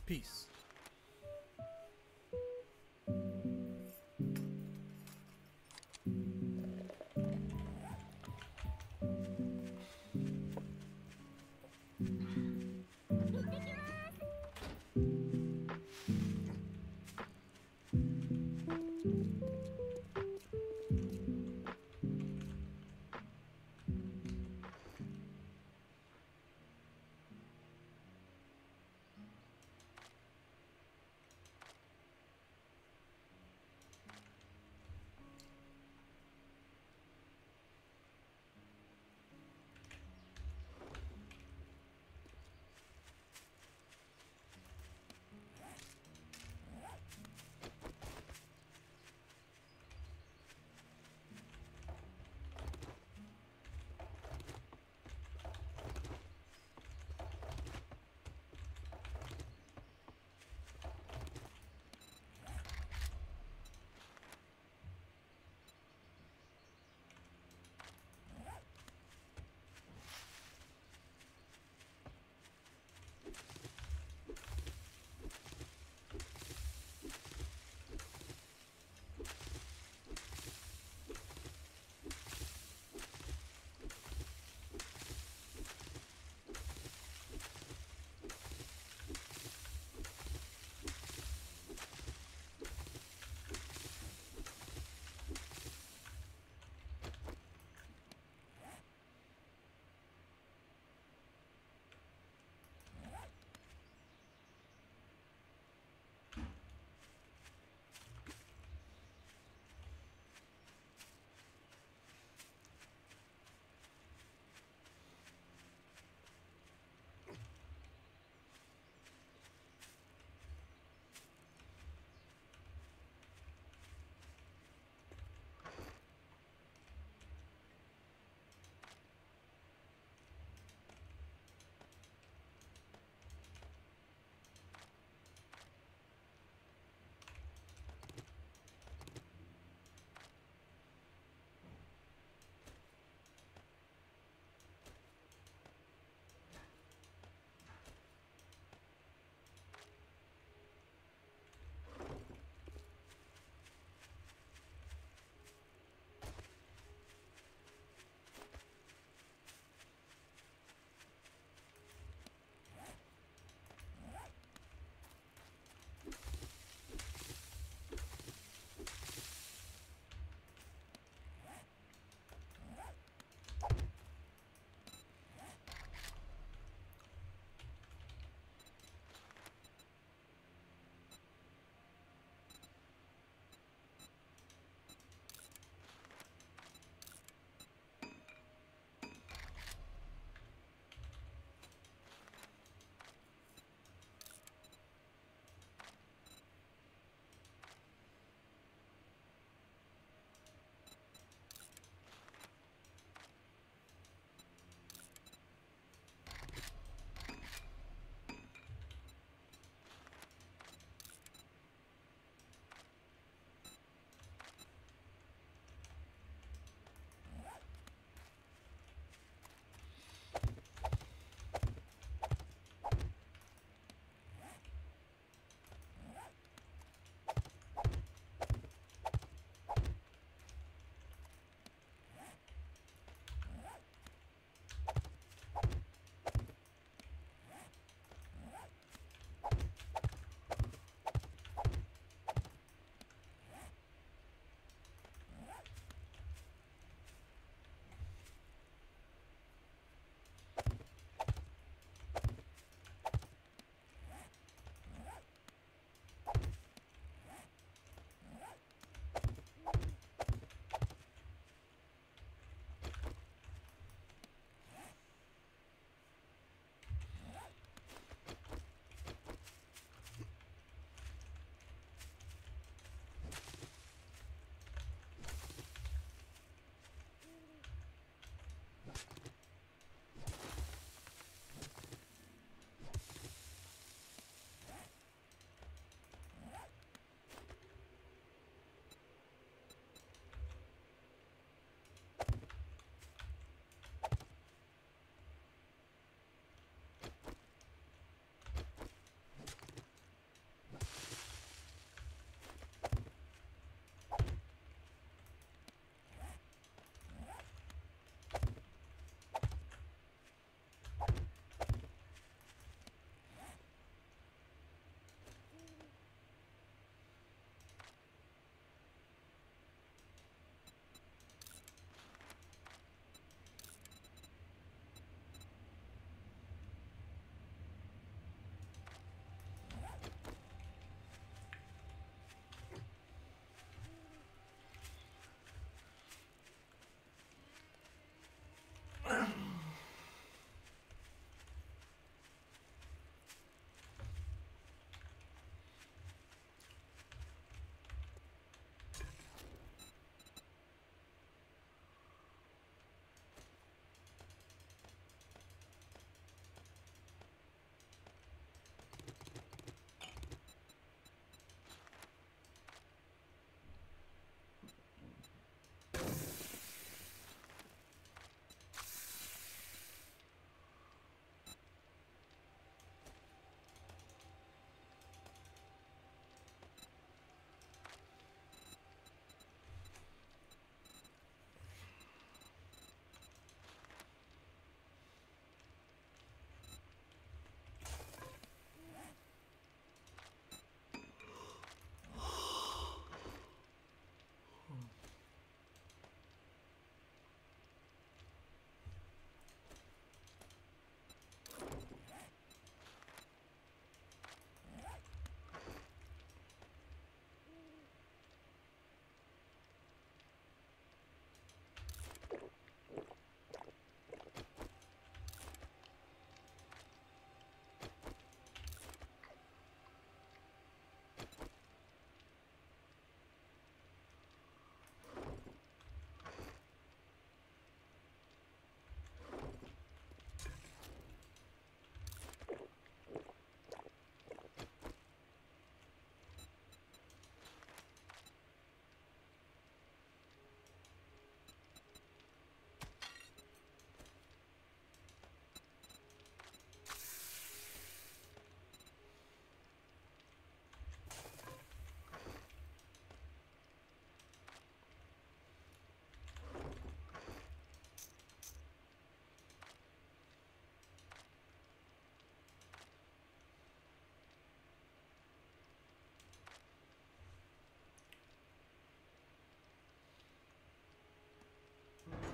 Peace.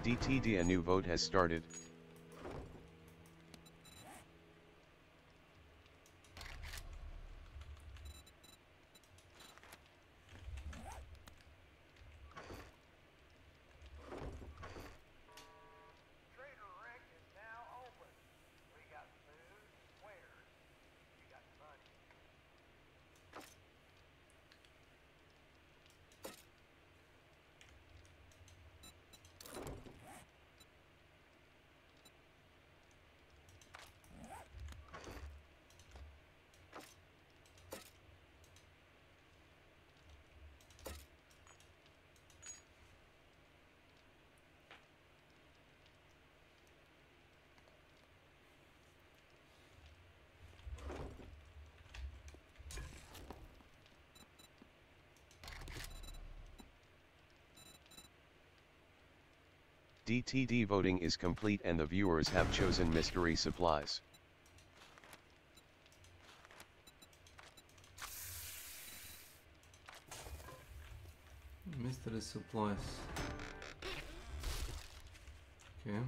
DTD, a new vote has started. DTD voting is complete and the viewers have chosen mystery supplies. Mystery supplies. Okay.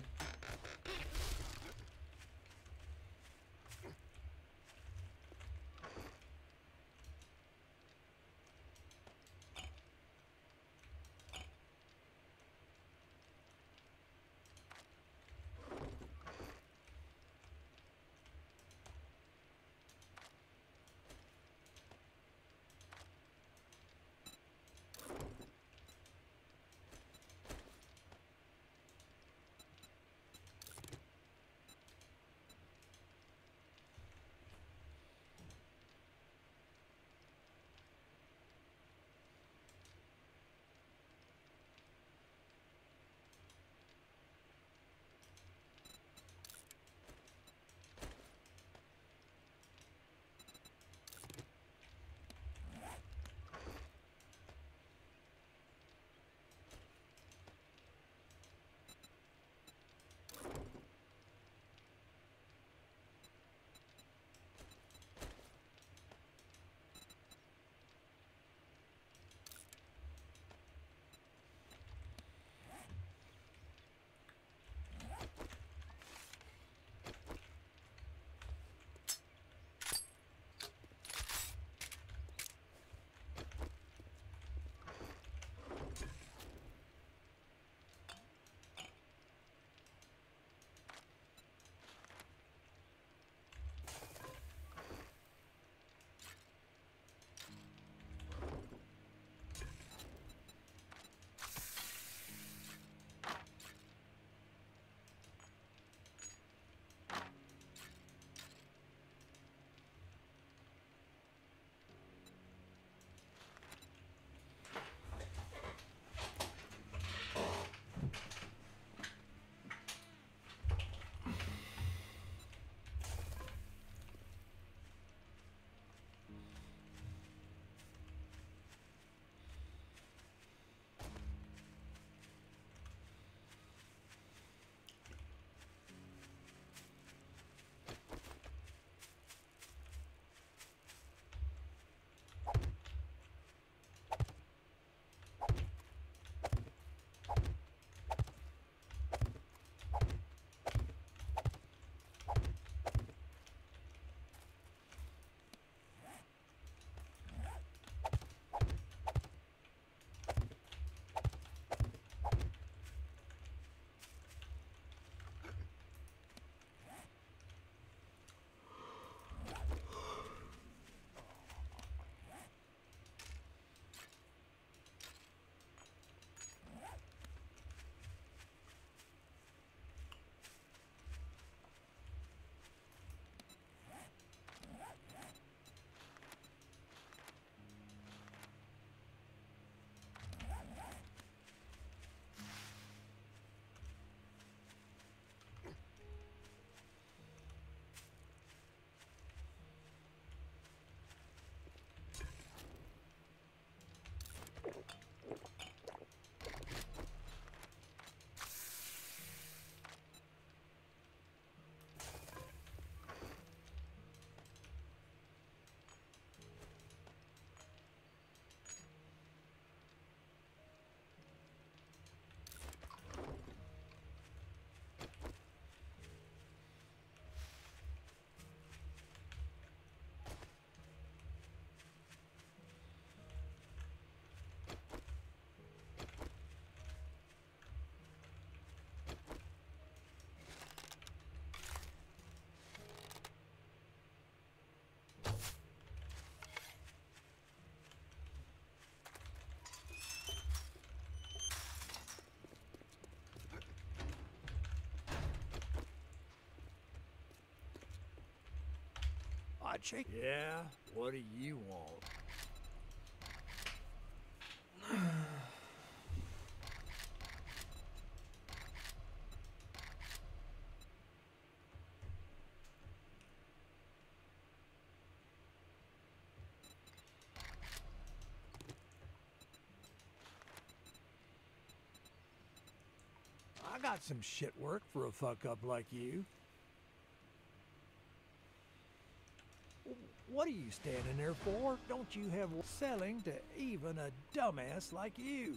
shake? Yeah, what do you want? I got some shit work for a fuck-up like you. What are you standing there for? Don't you have selling to even a dumbass like you?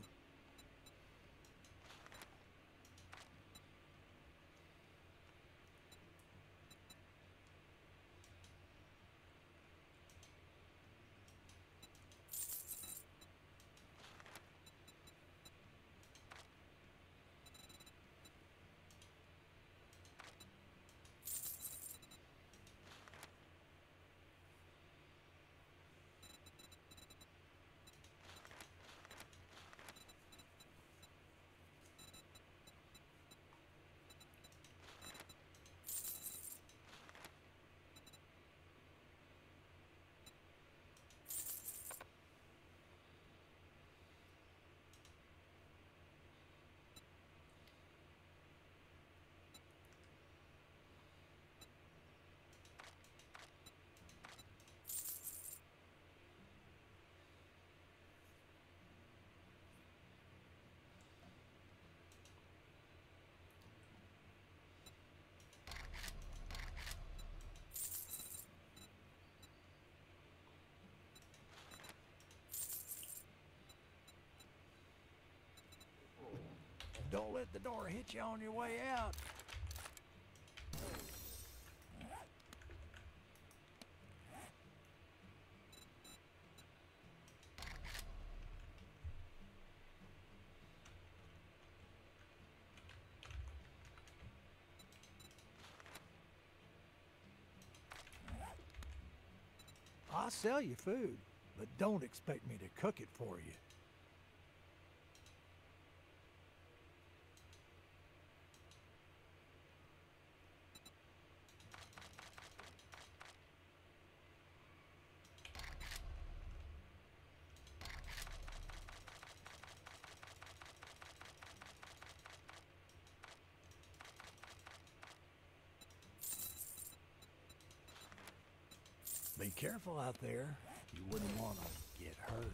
Don't let the door hit you on your way out. I'll sell you food, but don't expect me to cook it for you. Be careful out there. You wouldn't want to get hurt.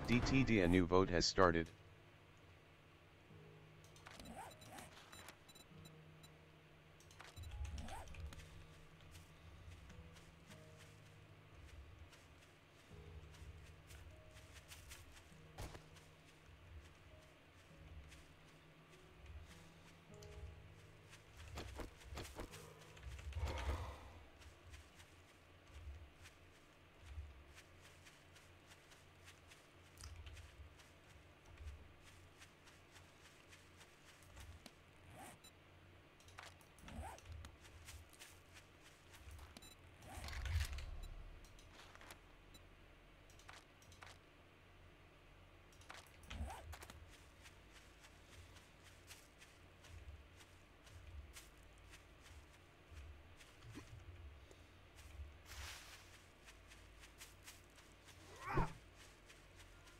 DTD, a new vote has started.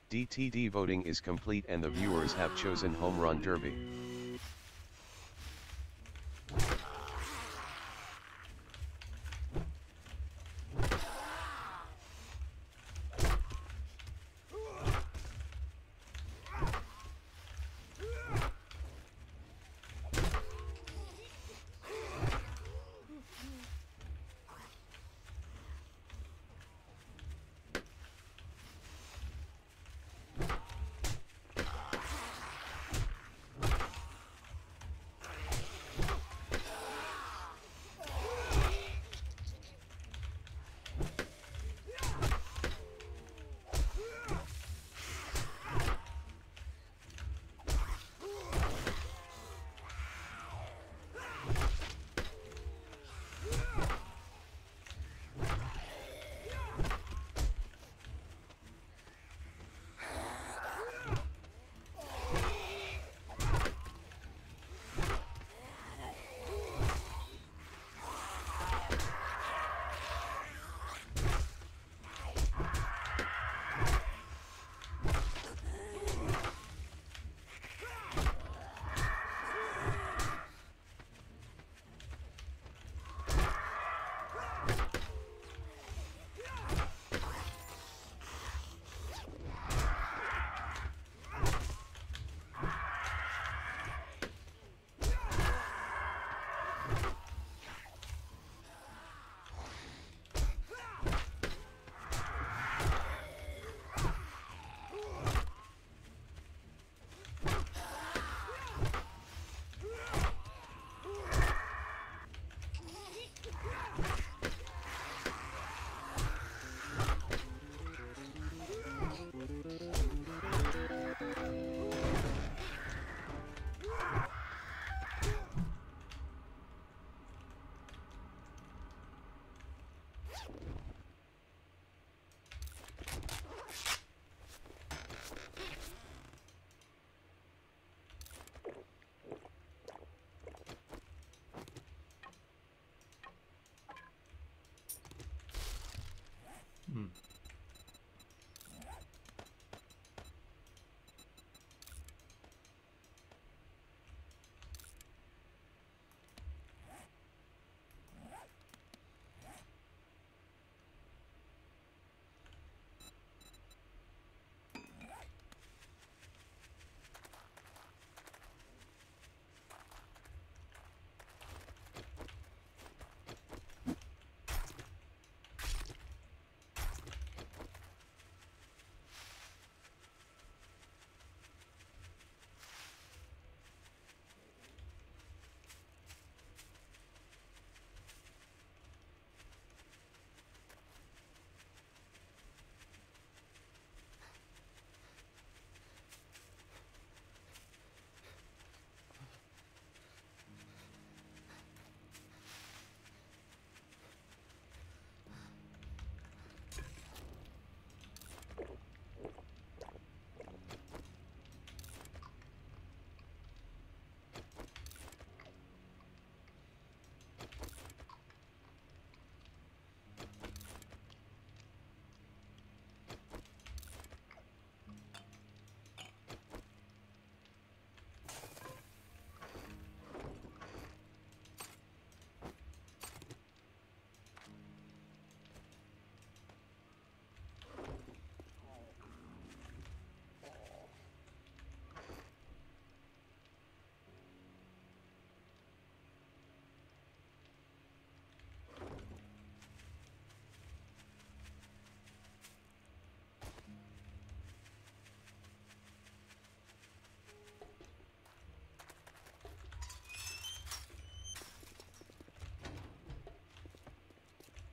DTD voting is complete and the viewers have chosen Home Run Derby.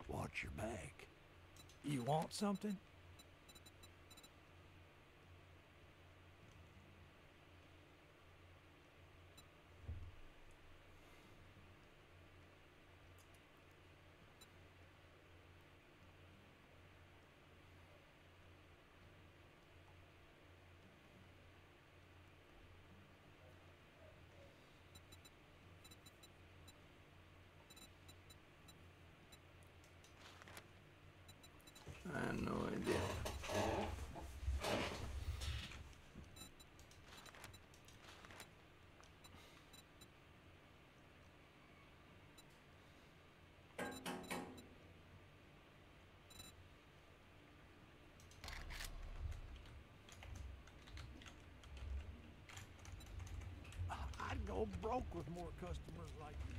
Watch your back. You want something? I have no idea. go broke with more customers like you.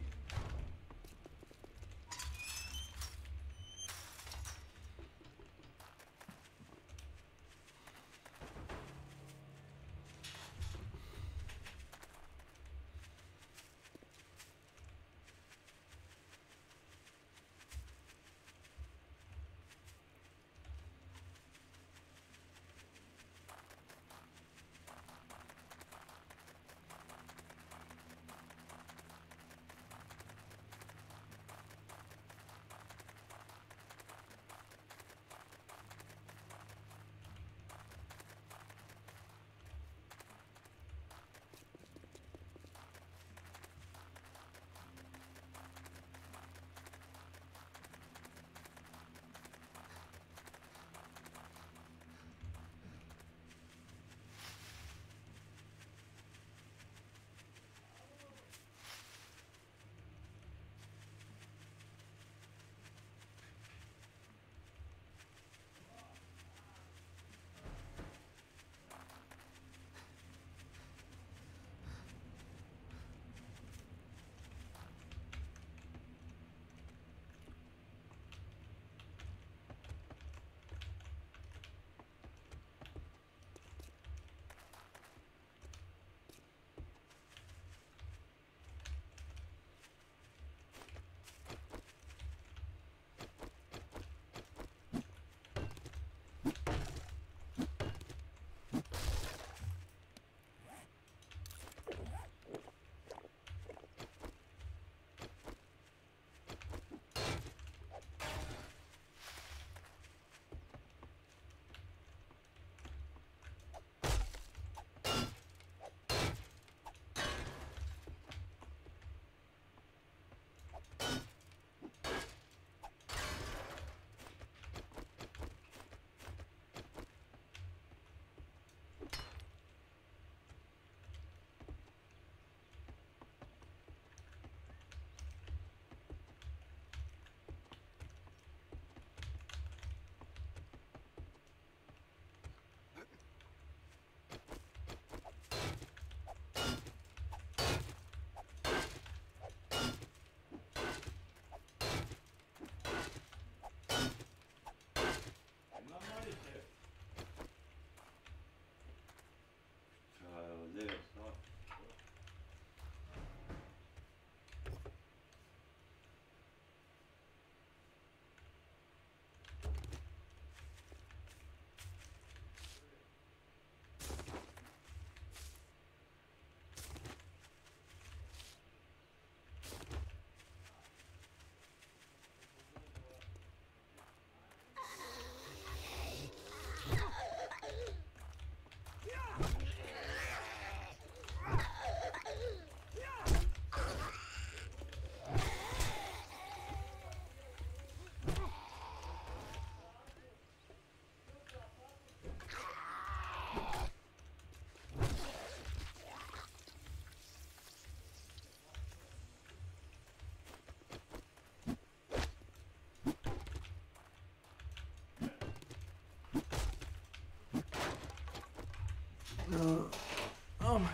Oh my.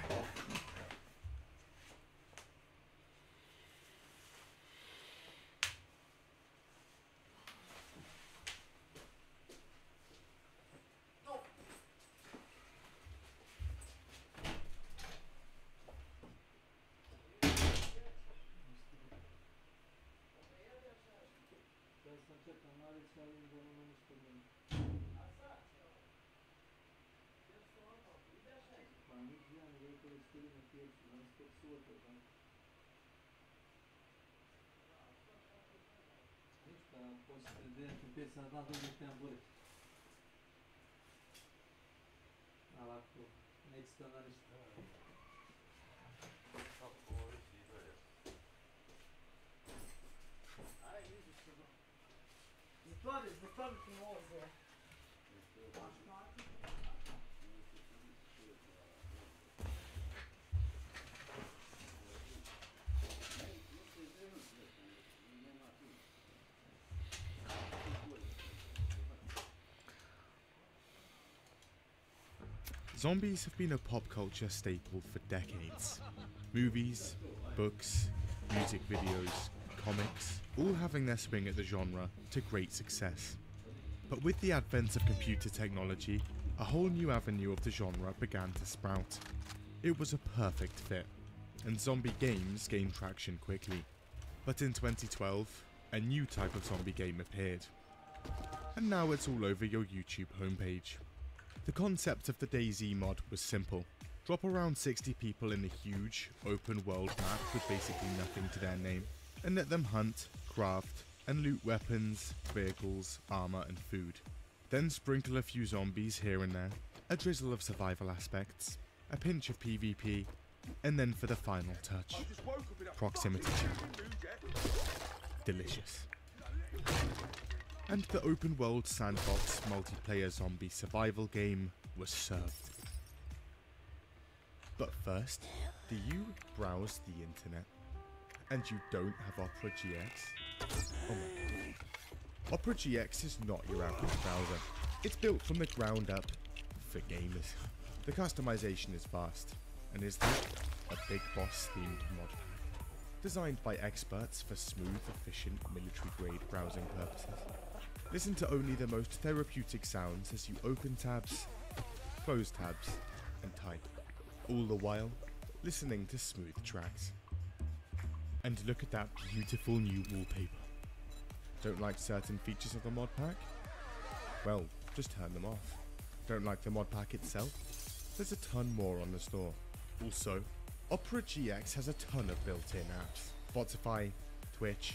Zombies have been a pop culture staple for decades. Movies, books, music videos, comics, all having their swing at the genre to great success. But with the advent of computer technology, a whole new avenue of the genre began to sprout. It was a perfect fit, and zombie games gained traction quickly. But in 2012, a new type of zombie game appeared. And now it's all over your YouTube homepage. The concept of the DayZ mod was simple. Drop around 60 people in a huge, open world map with basically nothing to their name, and let them hunt, craft, and loot weapons, vehicles, armor, and food. Then sprinkle a few zombies here and there, a drizzle of survival aspects, a pinch of PvP, and then for the final touch, proximity chat. Delicious. And the open world sandbox multiplayer zombie survival game was served. But first, do you browse the internet and you don't have Opera GX? Oh my god. Opera GX is not your average browser. It's built from the ground up for gamers. The customization is vast, and is that a Big Boss themed mod pack. Designed by experts for smooth, efficient, military-grade browsing purposes. Listen to only the most therapeutic sounds as you open tabs, close tabs, and type. All the while, listening to smooth tracks. And look at that beautiful new wallpaper. Don't like certain features of the mod pack? Well, just turn them off. Don't like the mod pack itself? There's a ton more on the store. Also, Opera GX has a ton of built-in apps. Spotify, Twitch,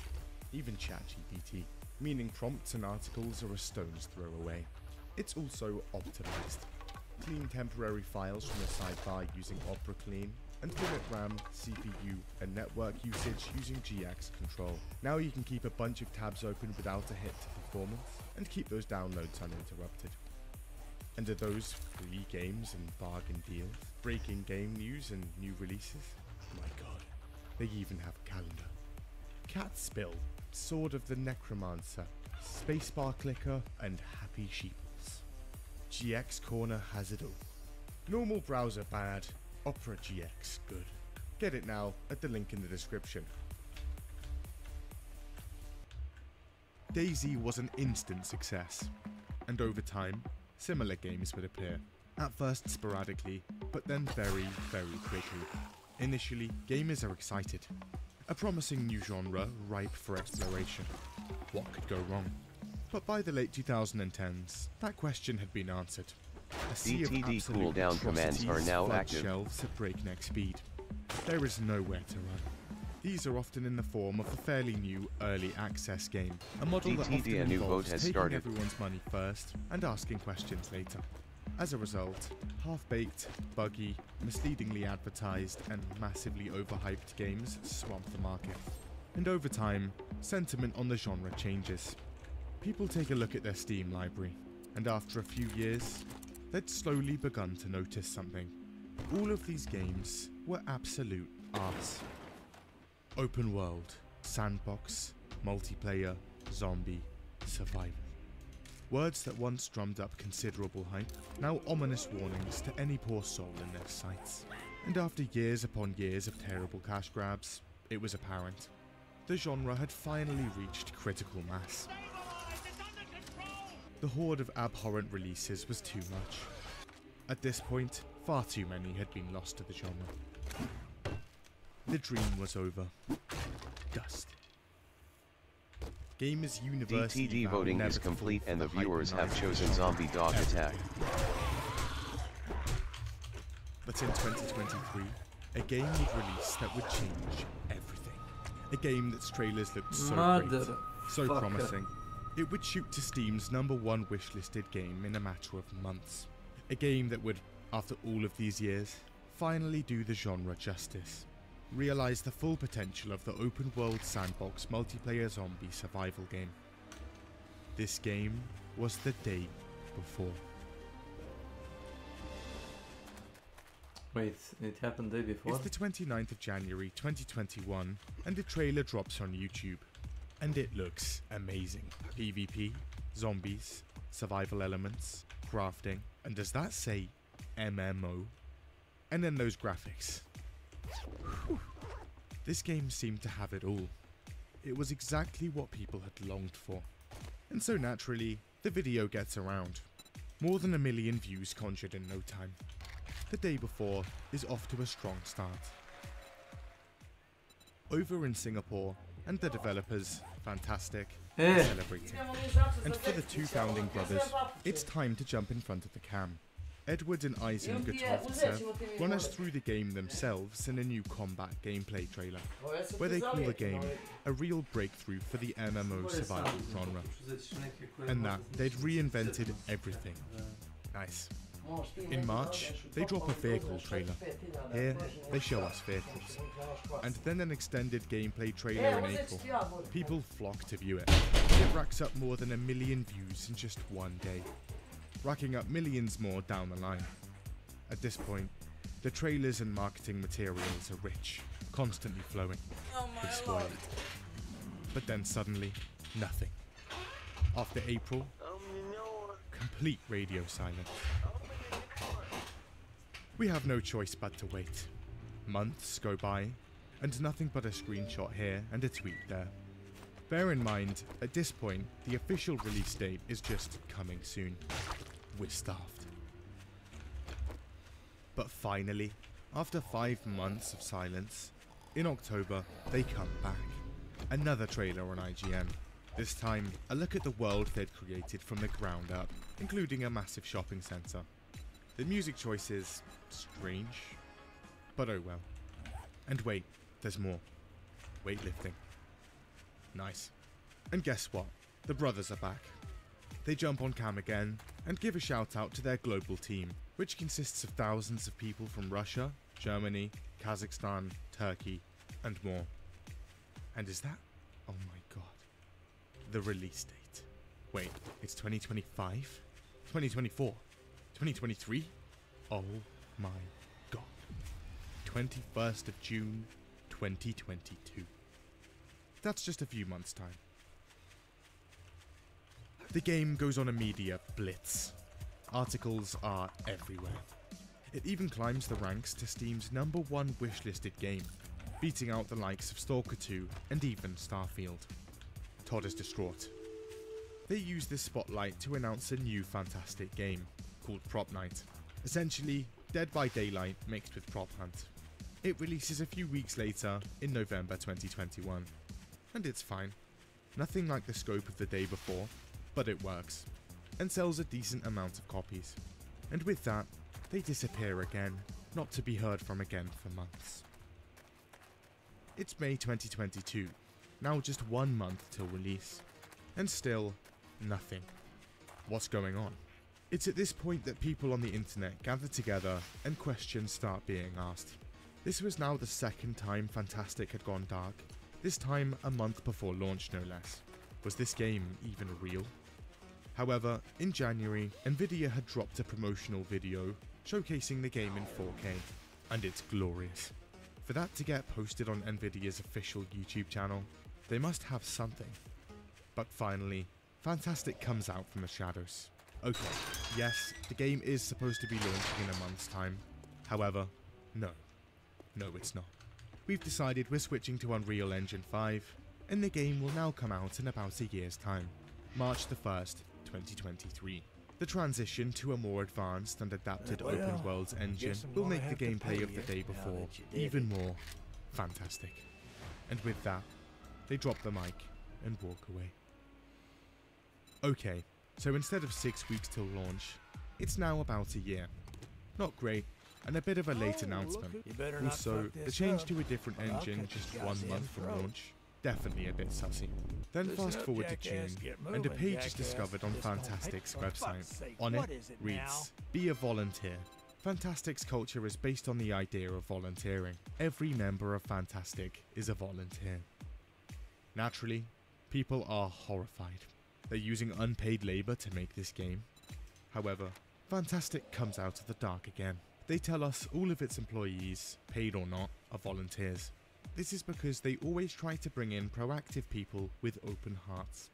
even ChatGPT, meaning prompts and articles are a stone's throw away. It's also optimized. Clean temporary files from the sidebar using Opera Clean, and limit RAM, CPU, and network usage using GX Control. Now you can keep a bunch of tabs open without a hit to performance, and keep those downloads uninterrupted. And are those free games and bargain deals, breaking game news and new releases? My god, they even have a calendar. Catspill, Sword of the Necromancer, Spacebar Clicker, and Happy Sheeples. GX Corner has it all. Normal browser bad, Opera GX good. Get it now at the link in the description. DayZ was an instant success, and over time, similar games would appear. At first sporadically, but then very, very quickly. Initially, gamers are excited. A promising new genre ripe for exploration. What could go wrong? But by the late 2010s, that question had been answered. A sea of DTD absolute cooldown commands are now flood active. shelves at breakneck speed. There is nowhere to run. These are often in the form of a fairly new early access game, a model that often DTD, a new vote involves has taking started. everyone's money first and asking questions later. As a result, half-baked, buggy, misleadingly advertised, and massively overhyped games swamp the market. And over time, sentiment on the genre changes. People take a look at their Steam library, and after a few years, they'd slowly begun to notice something. All of these games were absolute arse. Open world, sandbox, multiplayer, zombie, survival. Words that once drummed up considerable hype, now ominous warnings to any poor soul in their sights. And after years upon years of terrible cash grabs, it was apparent. The genre had finally reached critical mass. The horde of abhorrent releases was too much. At this point, far too many had been lost to the genre. The dream was over. Dust. Gamers universally DTD vowed voting never is to complete fall and for the hype viewers have night chosen genre Zombie Dog ever Attack. again. But in 2023, a game would release that would change everything. A game that's trailers looked so great, so Motherfucker. promising. It would shoot to Steam's #1 wishlisted game in a matter of months. A game that would, after all of these years, finally do the genre justice. Realize the full potential of the open world sandbox multiplayer zombie survival game. This game was the day before. Wait, it happened the day before? It's the 29th of January 2021 and the trailer drops on YouTube. And it looks amazing. PvP, zombies, survival elements, crafting, and does that say MMO? And then those graphics. Whew. This game seemed to have it all. It was exactly what people had longed for. And so naturally, the video gets around. More than 1 million views conjured in no time. The day before is off to a strong start. Over in Singapore, and the developers, fantastic, are celebrating. And for the two founding brothers, it's time to jump in front of the cam. Edward and Eisen Gutovtsev run us through the game themselves in a new combat gameplay trailer, where they call the game a real breakthrough for the MMO survival genre, and that they'd reinvented everything. Nice. In March, they drop a vehicle trailer. Here, they show us vehicles. And then an extended gameplay trailer in April. People flock to view it. It racks up more than 1 million views in just one day, racking up millions more down the line. At this point, the trailers and marketing materials are rich, constantly flowing. They spoil it. But then suddenly, nothing. After April, complete radio silence. We have no choice but to wait. Months go by, and nothing but a screenshot here and a tweet there. Bear in mind, at this point, the official release date is just coming soon. We're starved. But finally, after 5 months of silence, in October, they come back. Another trailer on IGN. This time, a look at the world they'd created from the ground up, including a massive shopping centre. The music choice is strange, but oh well. And wait, there's more. Weightlifting. Nice. And guess what? The brothers are back. They jump on cam again and give a shout out to their global team, which consists of thousands of people from Russia, Germany, Kazakhstan, Turkey, and more. And is that? Oh my god. The release date. Wait, it's 2025? 2024? 2023? Oh my god. 21st of June, 2022. That's just a few months' time. The game goes on a media blitz. Articles are everywhere. It even climbs the ranks to Steam's #1 wishlisted game, beating out the likes of Stalker 2 and even Starfield. Todd is distraught. They use this spotlight to announce a new fantastic game, called Prop Night. Essentially, Dead by Daylight mixed with Prop Hunt. It releases a few weeks later, in November 2021. And it's fine. Nothing like the scope of the day before, but it works, and sells a decent amount of copies. And with that, they disappear again, not to be heard from again for months. It's May 2022, now just 1 month till release, and still, nothing. What's going on? It's at this point that people on the internet gather together and questions start being asked. This was now the second time Fantastic had gone dark, this time a month before launch no less. Was this game even real? However, in January, Nvidia had dropped a promotional video showcasing the game in 4K, and it's glorious. For that to get posted on Nvidia's official YouTube channel, they must have something. But finally, Fantastic comes out from the shadows. Okay, yes, the game is supposed to be launching in a month's time. However, no, it's not. We've decided we're switching to Unreal Engine 5, and the game will now come out in about a year's time, March the 1st, 2023. The transition to a more advanced and adapted open world engine will make the gameplay of the day before even more fantastic. And with that, they drop the mic and walk away. Okay, so instead of 6 weeks till launch, it's now about a year. Not great, and a bit of a late announcement. Also, the change to a different engine just 1 month from launch, definitely a bit sussy. Then fast forward to June, and a page is discovered on Fantastic's website. On it reads, "Be a volunteer." Fantastic's culture is based on the idea of volunteering. Every member of Fantastic is a volunteer. Naturally, people are horrified. They're using unpaid labor to make this game. However, Fantastic comes out of the dark again. They tell us all of its employees, paid or not, are volunteers. This is because they always try to bring in proactive people with open hearts.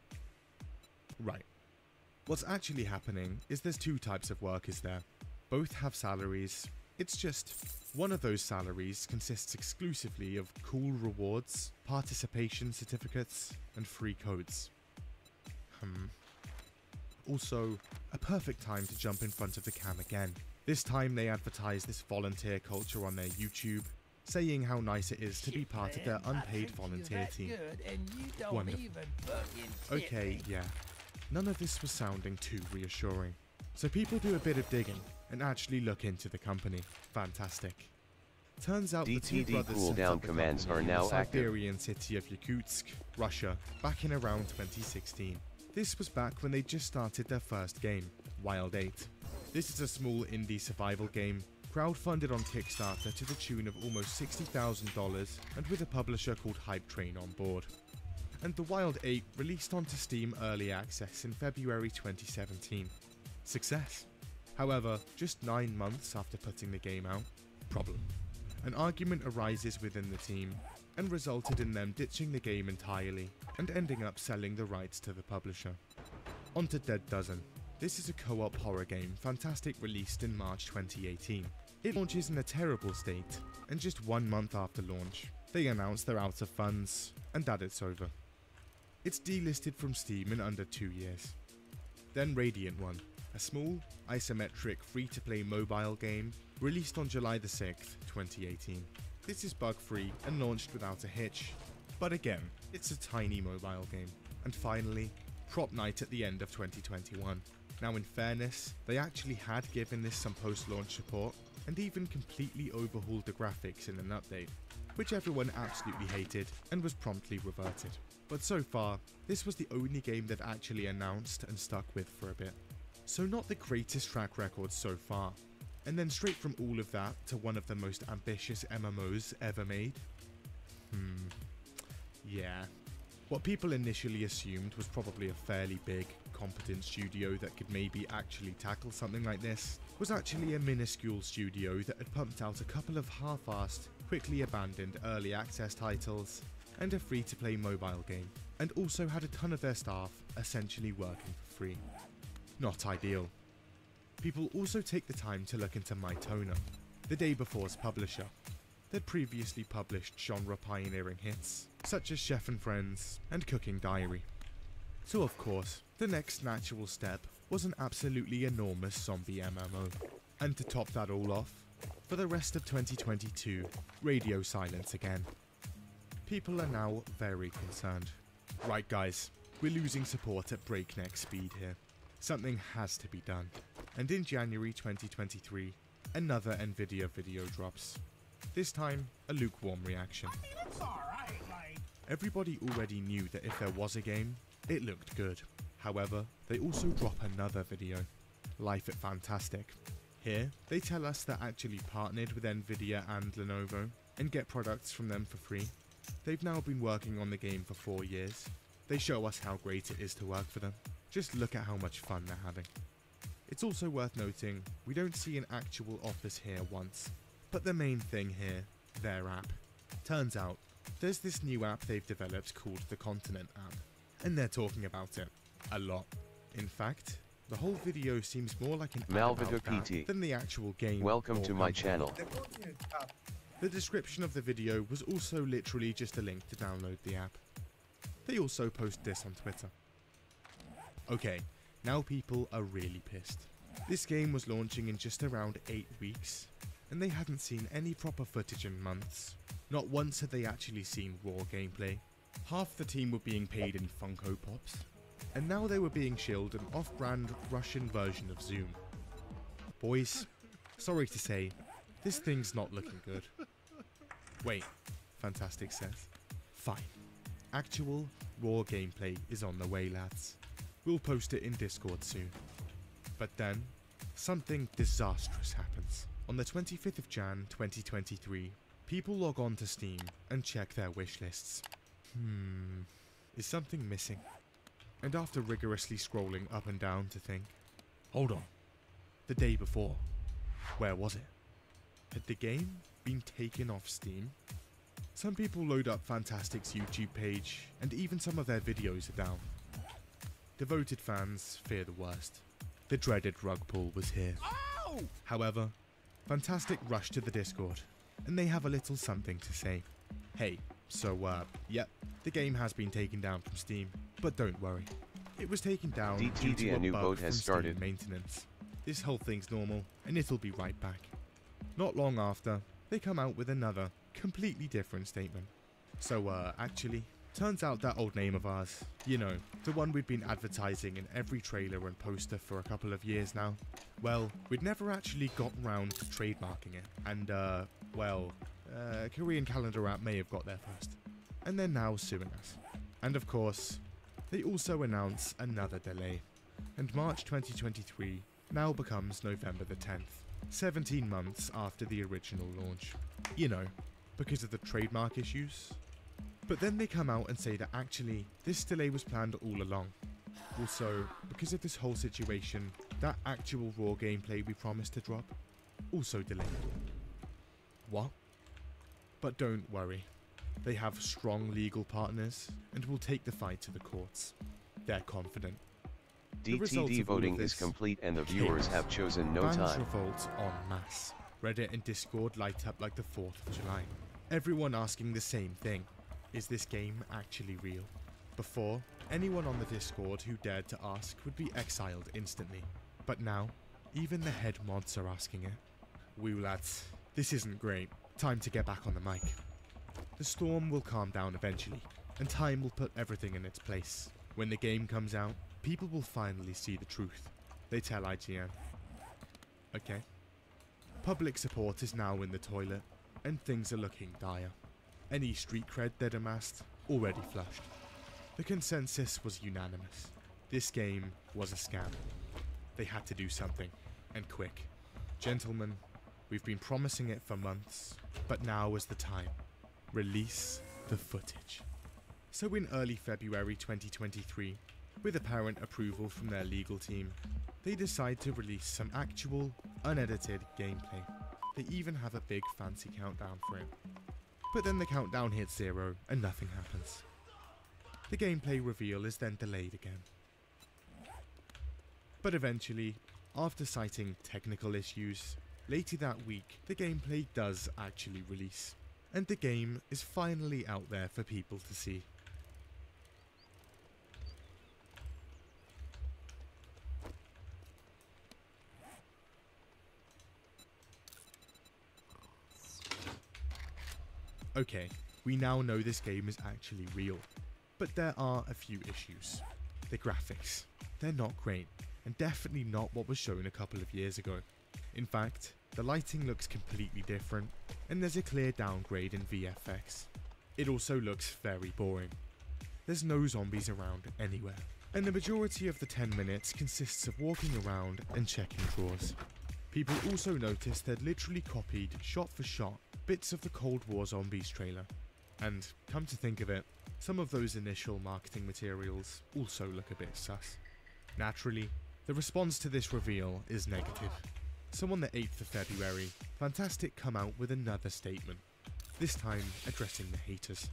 Right. What's actually happening is there's 2 types of workers there. Both have salaries, It's just one of those salaries consists exclusively of cool rewards, participation certificates, and free codes. Also, a perfect time to jump in front of the cam again. This time they advertise this volunteer culture on their YouTube, saying how nice it is to be part of their unpaid volunteer team. Wonderful. Okay, yeah. None of this was sounding too reassuring. So people do a bit of digging and actually look into the company. Fantastic. Turns out the two brothers set cooldown up the commands company are in now the active. Siberian city of Yakutsk, Russia, back in around 2016. This was back when they just started their first game, Wild 8. This is a small indie survival game, crowdfunded on Kickstarter to the tune of almost $60,000 and with a publisher called Hype Train on board. And the Wild 8 released onto Steam Early Access in February 2017. Success. However, just 9 months after putting the game out, problem. An argument arises within the team and resulted in them ditching the game entirely and ending up selling the rights to the publisher. On to Dead Dozen. This is a co-op horror game Fantastic released in March 2018. It launches in a terrible state, and just 1 month after launch, they announce they're out of funds and that it's over. It's delisted from Steam in under 2 years. Then Radiant One, a small, isometric, free-to-play mobile game released on July the 6th, 2018. This is bug-free and launched without a hitch, but again, it's a tiny mobile game. And finally, Prop Night at the end of 2021. Now in fairness, they actually had given this some post-launch support and even completely overhauled the graphics in an update, which everyone absolutely hated and was promptly reverted. But so far, this was the only game they've actually announced and stuck with for a bit. So not the greatest track record so far. And then straight from all of that to one of the most ambitious MMOs ever made? Yeah. What people initially assumed was probably a fairly big, competent studio that could maybe actually tackle something like this was actually a minuscule studio that had pumped out a couple of half-assed, quickly abandoned early access titles and a free-to-play mobile game, and also had a ton of their staff essentially working for free. Not ideal. People also take the time to look into Mytona, the day before's publisher. They'd previously published genre-pioneering hits, such as Chef and Friends and Cooking Diary. So of course, the next natural step was an absolutely enormous zombie MMO. And to top that all off, for the rest of 2022, radio silence again. People are now very concerned. Right guys, we're losing support at breakneck speed here. Something has to be done. And in January 2023, another Nvidia video drops. This time, a lukewarm reaction. Everybody already knew that if there was a game, it looked good. However, they also drop another video, Life at Fantastic. Here, they tell us they're actually partnered with Nvidia and Lenovo and get products from them for free. They've now been working on the game for 4 years. They show us how great it is to work for them. Just look at how much fun they're having. It's also worth noting, we don't see an actual office here once, but the main thing here, their app. Turns out, there's this new app they've developed called the Continent app, and they're talking about it a lot. In fact, the whole video seems more like an ad Malvika about PT. that than the actual game. Welcome or to my company. channel. The description of the video was also literally just a link to download the app. They also post this on Twitter. Okay, now people are really pissed. This game was launching in just around 8 weeks, and they hadn't seen any proper footage in months. Not once had they actually seen raw gameplay. Half the team were being paid in Funko Pops, and now they were being shilled an off-brand Russian version of Zoom. Boys, sorry to say, this thing's not looking good. Wait, Fantastic says. Fine. Actual, raw gameplay is on the way, lads. We'll post it in Discord soon. But then, something disastrous happens. On the 25th of Jan 2023, people log on to Steam and check their wish lists. Is something missing? And after rigorously scrolling up and down to think, hold on, the day before, where was it? Had the game been taken off Steam? Some people load up Fantastic's YouTube page, and even some of their videos are down. Devoted fans fear the worst. The dreaded rug pull was here. However, Fantastic rush to the Discord, and they have a little something to say. Hey, so yep, the game has been taken down from Steam, but don't worry. It was taken down due to a new bug boat from has Steam started. maintenance. This whole thing's normal, and it'll be right back. Not long after, they come out with another, completely different statement. So actually, turns out that old name of ours, you know, the one we've been advertising in every trailer and poster for a couple of years now, well, we'd never actually got round to trademarking it, and Korean Calendar app may have got there first, and they're now suing us. And of course, they also announce another delay, and March 2023 now becomes November the 10th, 17 months after the original launch. You know, because of the trademark issues. But then they come out and say that actually, this delay was planned all along. Also, because of this whole situation, that actual raw gameplay we promised to drop, also delayed. What? But don't worry, they have strong legal partners and will take the fight to the courts. They're confident. DTD voting is complete and the viewers have chosen no Fans time. revolt en masse. Reddit and Discord light up like the 4th of July. Everyone asking the same thing. Is this game actually real? Before, anyone on the Discord who dared to ask would be exiled instantly. But now, even the head mods are asking it. Woo lads, this isn't great. Time to get back on the mic. The storm will calm down eventually, and time will put everything in its place. When the game comes out, people will finally see the truth, they tell IGN. Okay. Public support is now in the toilet, and things are looking dire. Any street cred they'd amassed, already flushed. The consensus was unanimous. This game was a scam. They had to do something, and quick. Gentlemen, we've been promising it for months, but now is the time. Release the footage. So in early February 2023, with apparent approval from their legal team, they decide to release some actual, unedited gameplay. They even have a big fancy countdown for it. But then the countdown hits 0 and nothing happens. The gameplay reveal is then delayed again. But eventually, after citing technical issues, later that week the gameplay does actually release, and the game is finally out there for people to see. Okay, we now know this game is actually real, but there are a few issues. The graphics, they're not great, and definitely not what was shown a couple of years ago. In fact, the lighting looks completely different, and there's a clear downgrade in VFX. It also looks very boring. There's no zombies around anywhere, and the majority of the 10 minutes consists of walking around and checking drawers. People also noticed they'd literally copied, shot for shot, bits of the Cold War Zombies trailer. And, come to think of it, some of those initial marketing materials also look a bit sus. Naturally, the response to this reveal is negative. So on the 8th of February, Fantastic come out with another statement, this time addressing the haters.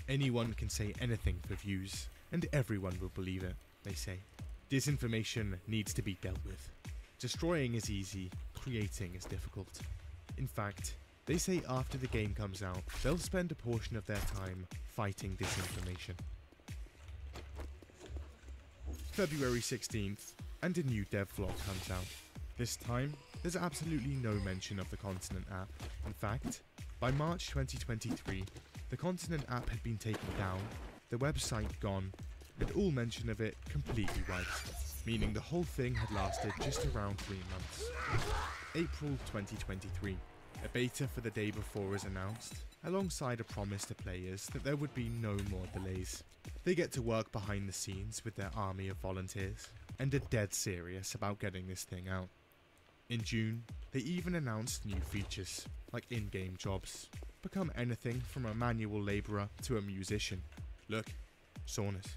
Anyone can say anything for views, and everyone will believe it, they say. Disinformation needs to be dealt with. Destroying is easy, creating is difficult. In fact, they say after the game comes out, they'll spend a portion of their time fighting disinformation. February 16th, and a new devlog comes out. This time, there's absolutely no mention of the Continent app. In fact, by March 2023, the Continent app had been taken down, the website gone, and all mention of it completely wiped, meaning the whole thing had lasted just around 3 months. April 2023. A beta for the day before is announced, alongside a promise to players that there would be no more delays. They get to work behind the scenes with their army of volunteers, and are dead serious about getting this thing out. In June, they even announced new features, like in-game jobs. Become anything from a manual labourer to a musician. Look, saunas.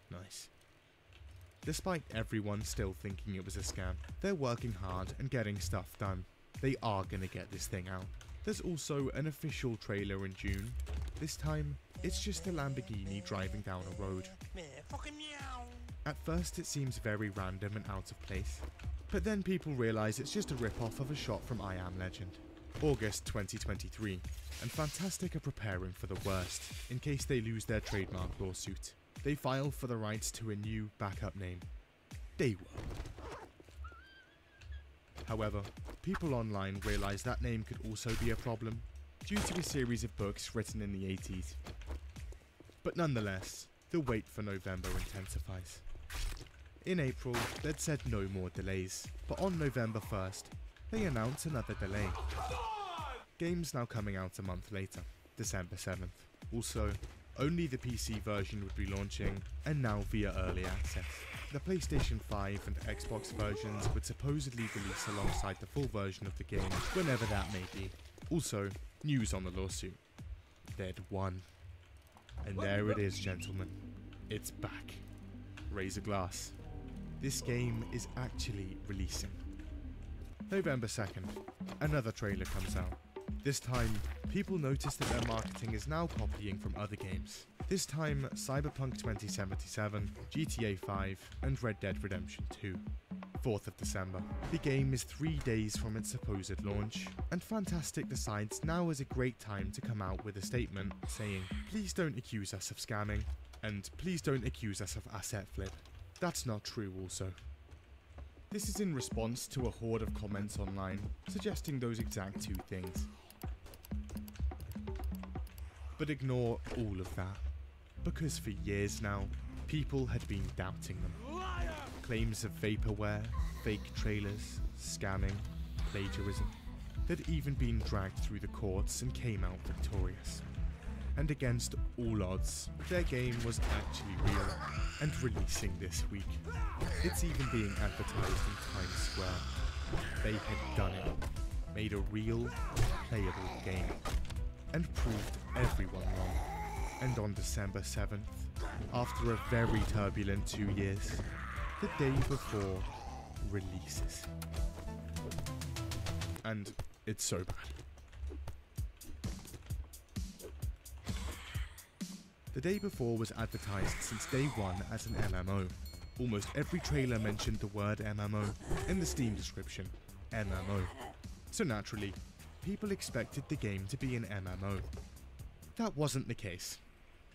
Nice. Despite everyone still thinking it was a scam, they're working hard and getting stuff done. They are gonna get this thing out. There's also an official trailer in June. This time, it's just a Lamborghini driving down a road. At first it seems very random and out of place, But then people realise it's just a rip-off of a shot from I Am Legend. August 2023, and Fantastic are preparing for the worst, in case they lose their trademark lawsuit. They file for the rights to a new backup name, Dayworld. However, people online realise that name could also be a problem, due to a series of books written in the 80s. But nonetheless, the wait for November intensifies. In April, they'd said no more delays, but on November 1st, they announced another delay. Games now coming out a month later, December 7th. Also, only the PC version would be launching, and now via early access. The PlayStation 5 and Xbox versions would supposedly release alongside the full version of the game, whenever that may be. Also, news on the lawsuit. They'd won. And there it is, gentlemen. It's back. Raise a glass. This game is actually releasing. November 2nd, another trailer comes out. This time, people notice that their marketing is now copying from other games. This time, Cyberpunk 2077, GTA 5, and Red Dead Redemption 2. 4th of December. The game is 3 days from its supposed launch, and Fantastic decides now is a great time to come out with a statement saying, "Please don't accuse us of scamming, and please don't accuse us of asset flip." That's not true also. This is in response to a horde of comments online suggesting those exact two things. But ignore all of that, because for years now, people had been doubting them. Claims of vaporware, fake trailers, scamming, plagiarism. They'd even been dragged through the courts and came out victorious. And against all odds, their game was actually real and releasing this week. It's even being advertised in Times Square. They had done it, made a real, playable game, and proved everyone wrong. And on December 7th, after a very turbulent 2 years, the day before releases. And it's so bad. The day before was advertised since day one as an MMO. Almost every trailer mentioned the word MMO in the Steam description, MMO. So naturally, people expected the game to be an MMO. That wasn't the case.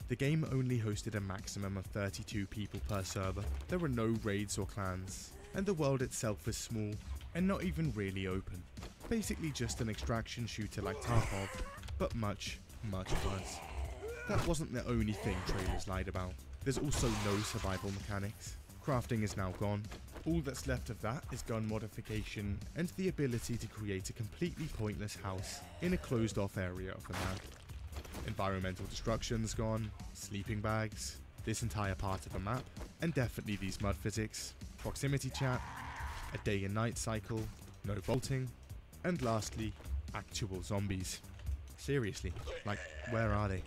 The game only hosted a maximum of 32 people per server, there were no raids or clans, and the world itself was small and not even really open. Basically just an extraction shooter like Tarkov, but much, much worse. That wasn't the only thing trailers lied about. There's also no survival mechanics. Crafting is now gone. All that's left of that is gun modification and the ability to create a completely pointless house in a closed off area of the map. Environmental destruction's gone, sleeping bags, this entire part of the map, and definitely these mud physics, proximity chat, a day and night cycle, no vaulting, and lastly, actual zombies. Seriously, like, where are they?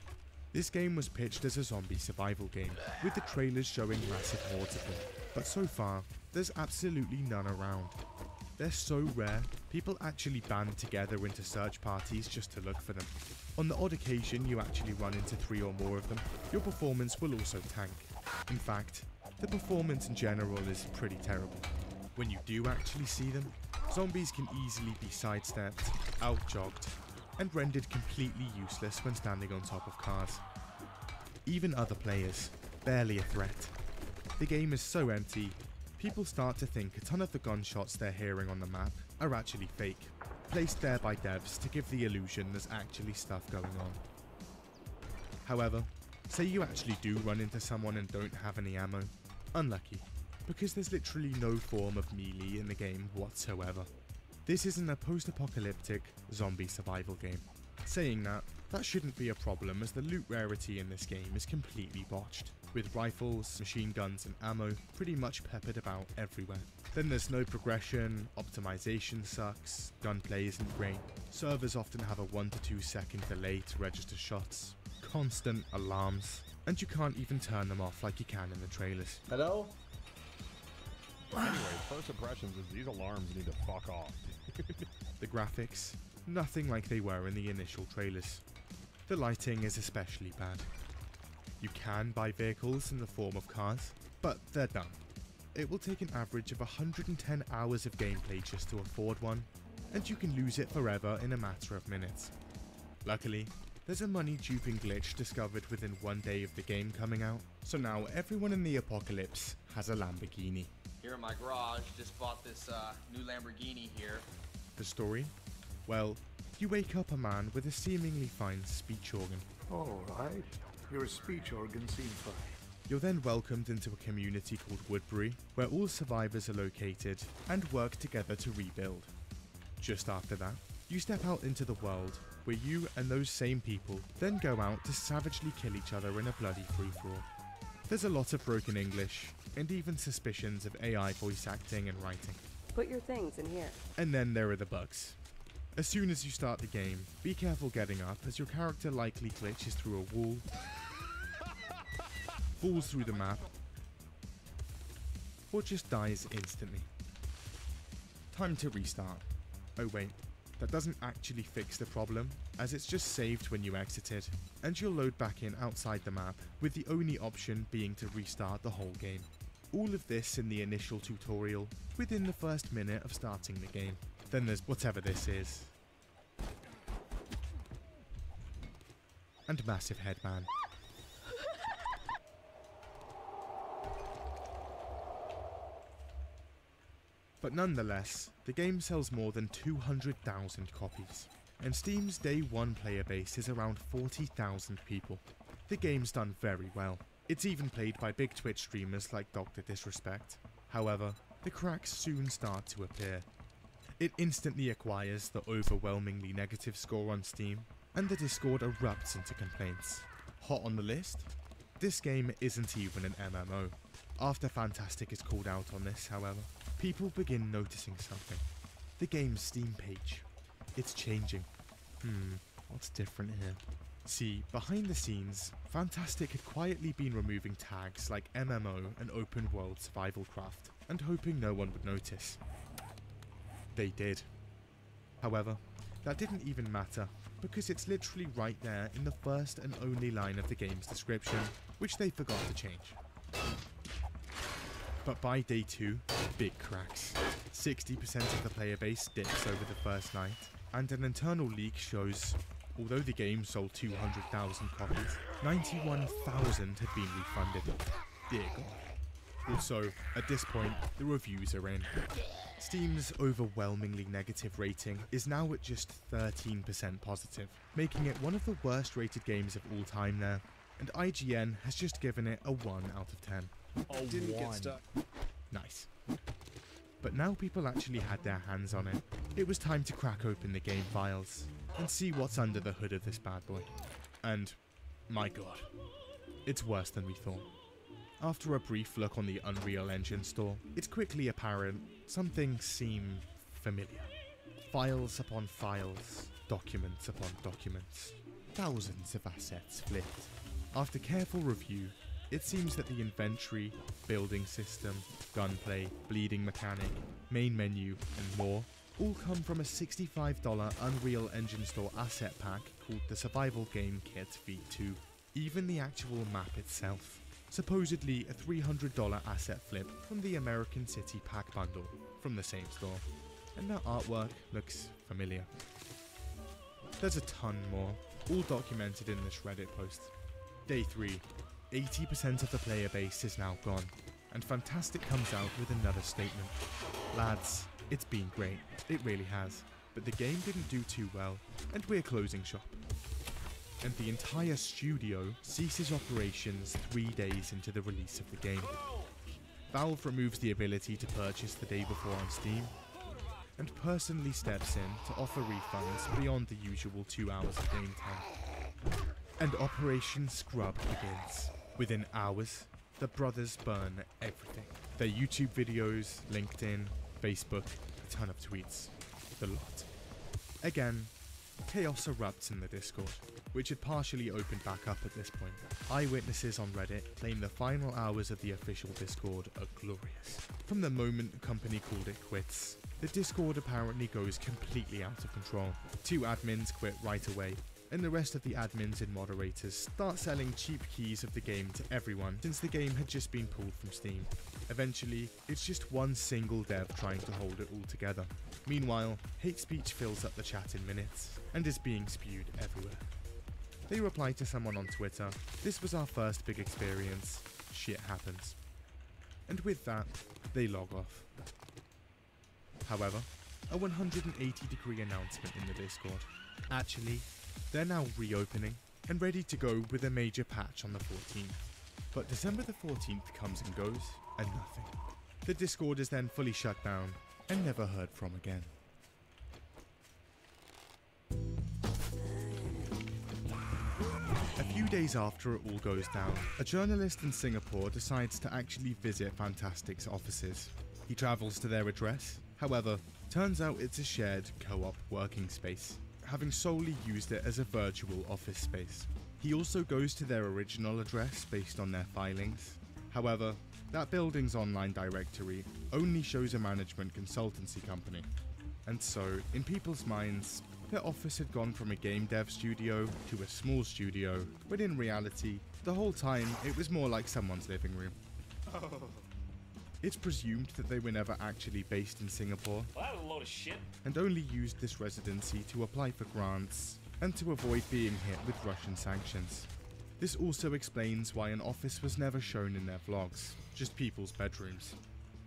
This game was pitched as a zombie survival game, with the trailers showing massive hordes of them, but so far, there's absolutely none around. They're so rare, people actually band together into search parties just to look for them. On the odd occasion you actually run into 3 or more of them, your performance will also tank. In fact, the performance in general is pretty terrible. When you do actually see them, zombies can easily be sidestepped, outjogged, and rendered completely useless when standing on top of cars. Even other players, barely a threat. The game is so empty, people start to think a ton of the gunshots they're hearing on the map are actually fake, placed there by devs to give the illusion there's actually stuff going on. However, say you actually do run into someone and don't have any ammo, unlucky, because there's literally no form of melee in the game whatsoever. This isn't a post-apocalyptic zombie survival game. Saying that, that shouldn't be a problem as the loot rarity in this game is completely botched, with rifles, machine guns and ammo pretty much peppered about everywhere. Then there's no progression, optimization sucks, gunplay isn't great, servers often have a 1 to 2 second delay to register shots, constant alarms, and you can't even turn them off like you can in the trailers. Hello? Anyway, first impressions is these alarms need to fuck off. The graphics, nothing like they were in the initial trailers. The lighting is especially bad. You can buy vehicles in the form of cars, but they're dumb. it will take an average of 110 hours of gameplay just to afford one, and you can lose it forever in a matter of minutes. Luckily, there's a money duping glitch discovered within 1 day of the game coming out, so now everyone in the apocalypse has a Lamborghini. Here in my garage, just bought this new Lamborghini here. The story? Well, you wake up a man with a seemingly fine speech organ. All right, your speech organ seems fine. You're then welcomed into a community called Woodbury, where all survivors are located and work together to rebuild. Just after that, you step out into the world, where you and those same people then go out to savagely kill each other in a bloody free-for-all. There's a lot of broken English, and even suspicions of AI voice acting and writing. Put your things in here. And then there are the bugs. As soon as you start the game, be careful getting up, as your character likely glitches through a wall, falls through the map, or just dies instantly. Time to restart. Oh wait, that doesn't actually fix the problem, as it's just saved when you exited, and you'll load back in outside the map, with the only option being to restart the whole game. All of this in the initial tutorial, within the first minute of starting the game. Then there's whatever this is. And massive headband. But nonetheless, the game sells more than 200,000 copies, and Steam's day one player base is around 40,000 people. The game's done very well. It's even played by big Twitch streamers like Dr. Disrespect. However, the cracks soon start to appear. It instantly acquires the overwhelmingly negative score on Steam, and the Discord erupts into complaints. Hot on the list? This game isn't even an MMO. After Fantastic is called out on this, however, people begin noticing something. The game's Steam page. It's changing. What's different here? See, behind the scenes, Fantastic had quietly been removing tags like MMO and open world survival craft, and hoping no one would notice. They did. However, that didn't even matter, because it's literally right there in the first and only line of the game's description, which they forgot to change. But by day 2, big cracks. 60% of the player base dips over the first night, and an internal leak shows, although the game sold 200,000 copies, 91,000 had been refunded. Dear God. Also, at this point, the reviews are in. Steam's overwhelmingly negative rating is now at just 13% positive, making it one of the worst rated games of all time there, and IGN has just given it a 1 out of 10. Didn't get stuck. Nice. But now people actually had their hands on it, it was time to crack open the game files and see what's under the hood of this bad boy. And, my God, it's worse than we thought. After a brief look on the Unreal Engine store, it's quickly apparent something seemed familiar. Files upon files, documents upon documents, thousands of assets flipped. After careful review, it seems that the inventory, building system, gunplay, bleeding mechanic, main menu, and more all come from a $65 Unreal Engine Store asset pack called the Survival Game Kit V2. Even the actual map itself. Supposedly a $300 asset flip from the American City pack bundle from the same store. And that artwork looks familiar. There's a ton more, all documented in this Reddit post. Day 3. 80% of the player base is now gone, and Fantastic comes out with another statement. Lads, it's been great, it really has, but the game didn't do too well, and we're closing shop. And the entire studio ceases operations 3 days into the release of the game. Valve removes the ability to purchase the day before on Steam, and personally steps in to offer refunds beyond the usual 2 hours of game time. And Operation Scrub begins. Within hours, the brothers burn everything. Their YouTube videos, LinkedIn, Facebook, a ton of tweets. The lot. Again, chaos erupts in the Discord, which had partially opened back up at this point. Eyewitnesses on Reddit claim the final hours of the official Discord are glorious. From the moment the company called it quits, the Discord apparently goes completely out of control. 2 admins quit right away, and the rest of the admins and moderators start selling cheap keys of the game to everyone since the game had just been pulled from Steam. Eventually, it's just one single dev trying to hold it all together. Meanwhile, hate speech fills up the chat in minutes and is being spewed everywhere. They reply to someone on Twitter, "This was our first big experience, shit happens." And with that, they log off. However, a 180-degree announcement in the Discord. Actually, they're now reopening and ready to go with a major patch on the 14th. But December the 14th comes and goes, and nothing. The Discord is then fully shut down and never heard from again. A few days after it all goes down, a journalist in Singapore decides to actually visit Fantastic's offices. He travels to their address, however, turns out it's a shared co-op working space, having solely used it as a virtual office space. He also goes to their original address based on their filings. However, that building's online directory only shows a management consultancy company. And so, in people's minds, their office had gone from a game dev studio to a small studio, but in reality, the whole time it was more like someone's living room. It's presumed that they were never actually based in Singapore, Well, that was a load of shit. and only used this residency to apply for grants and to avoid being hit with Russian sanctions. This also explains why an office was never shown in their vlogs, just people's bedrooms.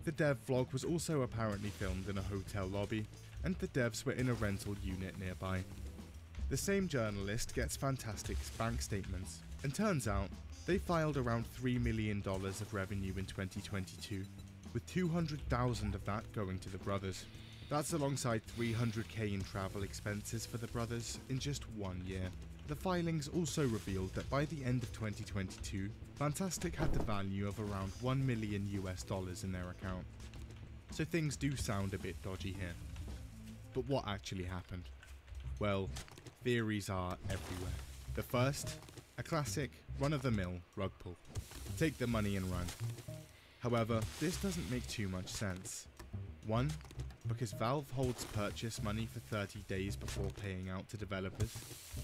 The dev vlog was also apparently filmed in a hotel lobby, and the devs were in a rental unit nearby. The same journalist gets Fantastic's bank statements, and turns out they filed around $3 million of revenue in 2022, with $200,000 of that going to the brothers. That's alongside $300K in travel expenses for the brothers in just 1 year. The filings also revealed that by the end of 2022, Fantastic had the value of around $1 million in their account. So things do sound a bit dodgy here. But what actually happened? Well, theories are everywhere. The first, a classic, run-of-the-mill rug pull. Take the money and run. However, this doesn't make too much sense. One, because Valve holds purchase money for 30 days before paying out to developers,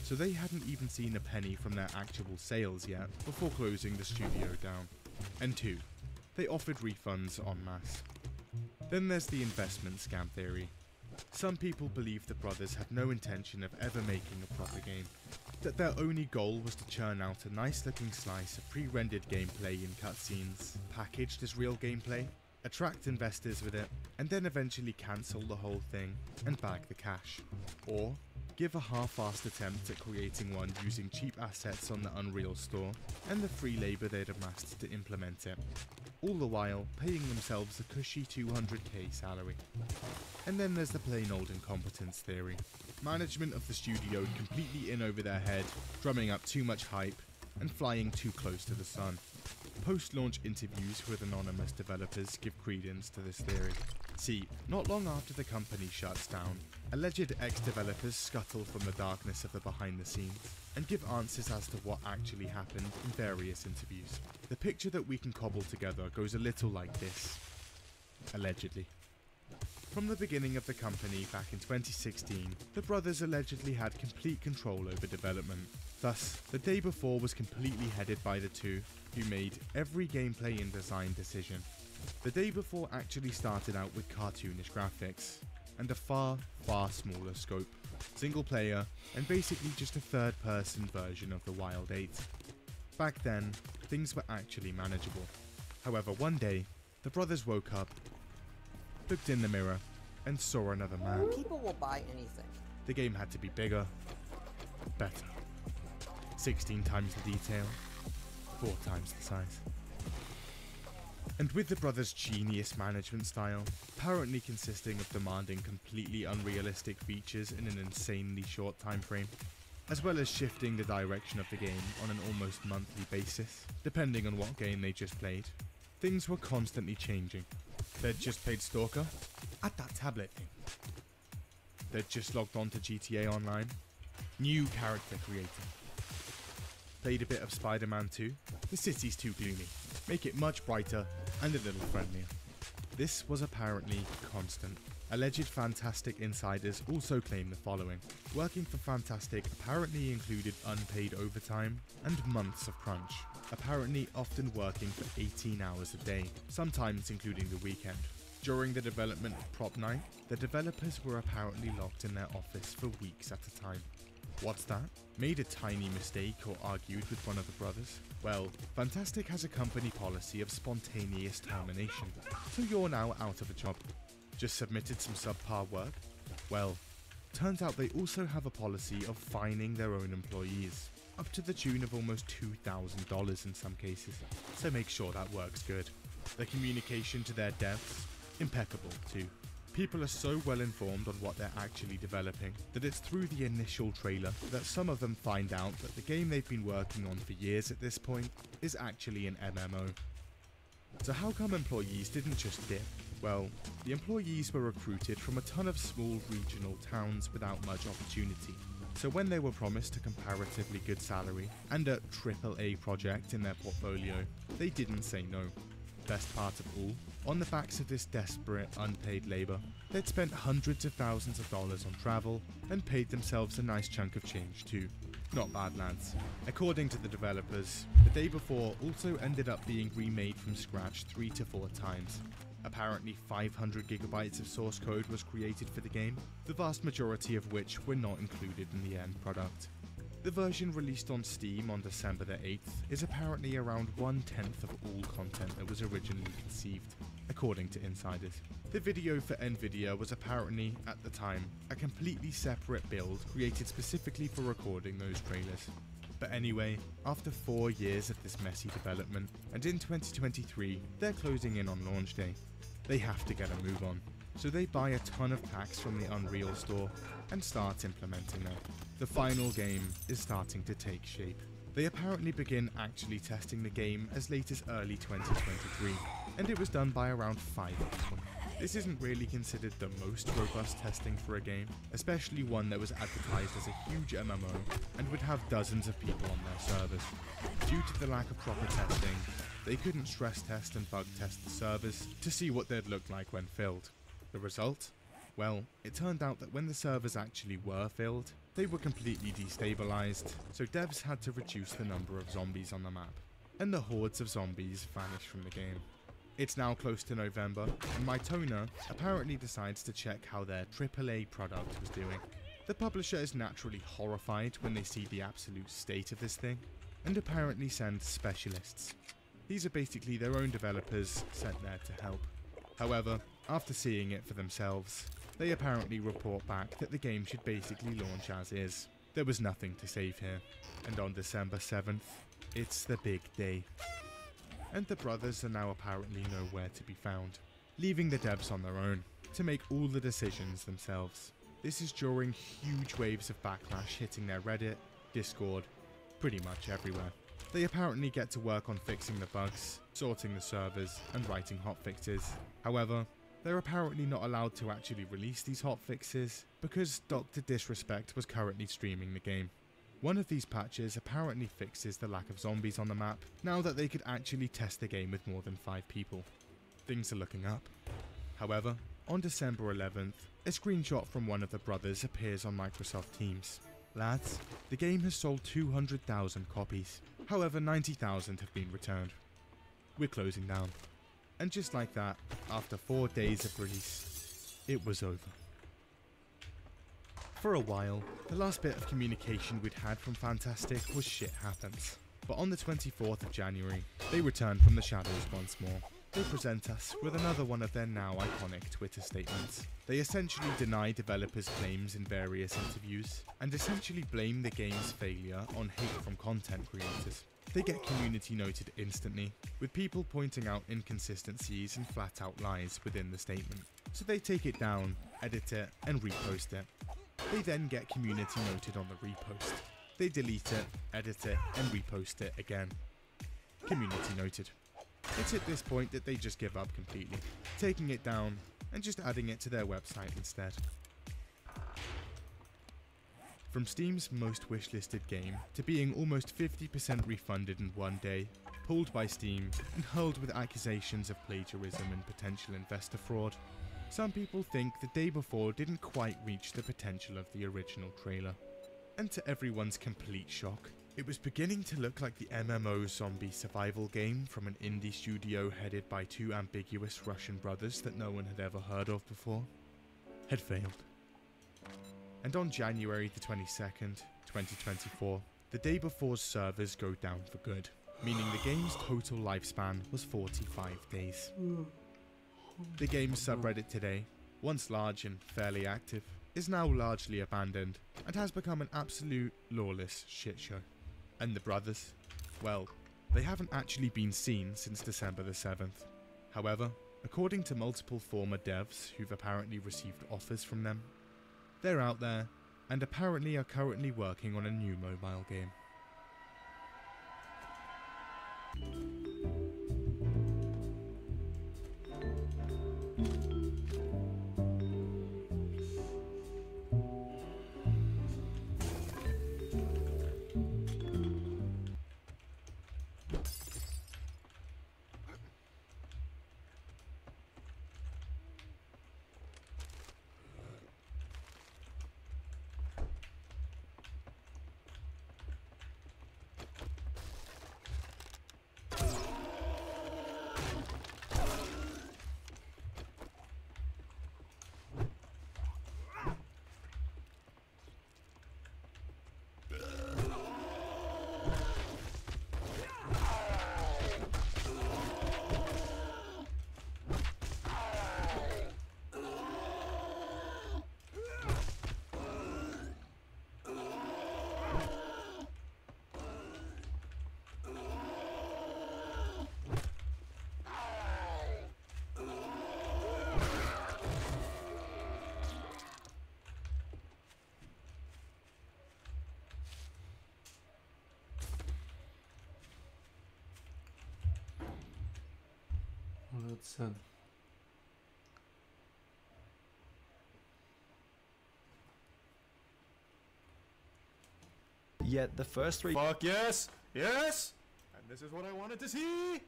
so they hadn't even seen a penny from their actual sales yet before closing the studio down. And two, they offered refunds en masse. Then there's the investment scam theory. Some people believe the brothers had no intention of ever making a proper game, that their only goal was to churn out a nice looking slice of pre-rendered gameplay in cutscenes, packaged as real gameplay, attract investors with it, and then eventually cancel the whole thing and bag the cash. Or give a half-assed attempt at creating one using cheap assets on the Unreal store and the free labour they'd amassed to implement it, all the while paying themselves a cushy $200K salary. And then there's the plain old incompetence theory. Management of the studio completely in over their head, drumming up too much hype, and flying too close to the sun. Post-launch interviews with anonymous developers give credence to this theory. See, not long after the company shuts down, alleged ex-developers scuttle from the darkness of the behind the scenes and give answers as to what actually happened in various interviews. The picture that we can cobble together goes a little like this. Allegedly. From the beginning of the company back in 2016, the brothers allegedly had complete control over development. Thus, the day before was completely headed by the two, who made every gameplay and design decision. The day before actually started out with cartoonish graphics, and a far, far smaller scope, single player, and basically just a third-person version of the Wild 8. Back then, things were actually manageable. However, one day, the brothers woke up, looked in the mirror, and saw another man. People will buy anything. The game had to be bigger, better. 16 times the detail, 4 times the size. And with the brothers' genius management style, apparently consisting of demanding completely unrealistic features in an insanely short time frame, as well as shifting the direction of the game on an almost monthly basis, depending on what game they just played, things were constantly changing. They'd just played Stalker, at that tablet thing. They'd just logged on to GTA Online, new character creator. Played a bit of Spider-Man 2, the city's too gloomy, make it much brighter and a little friendlier. This was apparently constant. Alleged Fantastic insiders also claim the following. Working for Fantastic apparently included unpaid overtime and months of crunch, apparently often working for 18 hours a day, sometimes including the weekend. During the development of Prop 9, the developers were apparently locked in their office for weeks at a time. What's that? Made a tiny mistake or argued with one of the brothers? Well, Fantastic has a company policy of spontaneous termination, so you're now out of a job. Just submitted some subpar work? Well, turns out they also have a policy of fining their own employees, up to the tune of almost $2,000 in some cases, so make sure that works good. The communication to their devs? Impeccable too. People are so well informed on what they're actually developing that it's through the initial trailer that some of them find out that the game they've been working on for years at this point is actually an MMO. So how come employees didn't just dip? Well, the employees were recruited from a ton of small regional towns without much opportunity. So when they were promised a comparatively good salary and a AAA project in their portfolio, they didn't say no. Best part of all, on the backs of this desperate, unpaid labour, they'd spent hundreds of thousands of dollars on travel and paid themselves a nice chunk of change too. Not bad, lads. According to the developers, the day before also ended up being remade from scratch 3 to 4 times. Apparently 500 gigabytes of source code was created for the game, the vast majority of which were not included in the end product. The version released on Steam on December the 8th is apparently around 1/10 of all content that was originally conceived, according to insiders. The video for Nvidia was apparently, at the time, a completely separate build created specifically for recording those trailers. But anyway, after 4 years of this messy development, and in 2023, they're closing in on launch day. They have to get a move on. So they buy a ton of packs from the Unreal store and start implementing them. The final game is starting to take shape. They apparently begin actually testing the game as late as early 2023, and it was done by around 5 people. This isn't really considered the most robust testing for a game, especially one that was advertised as a huge MMO and would have dozens of people on their servers. Due to the lack of proper testing, they couldn't stress test and bug test the servers to see what they'd look like when filled. The result? Well, it turned out that when the servers actually were filled, they were completely destabilized, so devs had to reduce the number of zombies on the map, and the hordes of zombies vanished from the game. It's now close to November, and Mytona apparently decides to check how their AAA product was doing. The publisher is naturally horrified when they see the absolute state of this thing, and apparently send specialists. These are basically their own developers sent there to help. However, after seeing it for themselves, they apparently report back that the game should basically launch as is. There was nothing to save here, and on December 7th, it's the big day. And the brothers are now apparently nowhere to be found, leaving the devs on their own to make all the decisions themselves. This is during huge waves of backlash hitting their Reddit, Discord, pretty much everywhere. They apparently get to work on fixing the bugs, sorting the servers, and writing hotfixes. However, they're apparently not allowed to actually release these hotfixes because Dr. Disrespect was currently streaming the game. One of these patches apparently fixes the lack of zombies on the map now that they could actually test the game with more than 5 people. Things are looking up. However, on December 11th, a screenshot from one of the brothers appears on Microsoft Teams. Lads, the game has sold 200,000 copies. However, 90,000 have been returned. We're closing down. And just like that, after 4 days of release, it was over. For a while, the last bit of communication we'd had from Fantastic was shit happens. But on the 24th of January, they returned from the shadows once more. They present us with another one of their now iconic Twitter statements. They essentially deny developers' claims in various interviews, and essentially blame the game's failure on hate from content creators. They get community noted instantly, with people pointing out inconsistencies and flat out lies within the statement. So they take it down, edit it, and repost it. They then get community noted on the repost. They delete it, edit it, and repost it again. Community noted. It's at this point that they just give up completely, taking it down and just adding it to their website instead. From Steam's most wishlisted game to being almost 50% refunded in one day, pulled by Steam and hurled with accusations of plagiarism and potential investor fraud, Some people think the day before didn't quite reach the potential of the original trailer. And to everyone's complete shock, it was beginning to look like the MMO zombie survival game from an indie studio headed by two ambiguous Russian brothers that no one had ever heard of before had failed. And on January the 22nd, 2024, the day before's servers go down for good, meaning the game's total lifespan was 45 days. The game's subreddit today, once large and fairly active, is now largely abandoned and has become an absolute lawless shitshow. And the brothers, well, they haven't actually been seen since December the 7th. However, according to multiple former devs who've apparently received offers from them, they're out there and apparently are currently working on a new mobile game. Well, that's sad. Yet the first three— Fuck yes! Yes! And this is what I wanted to see!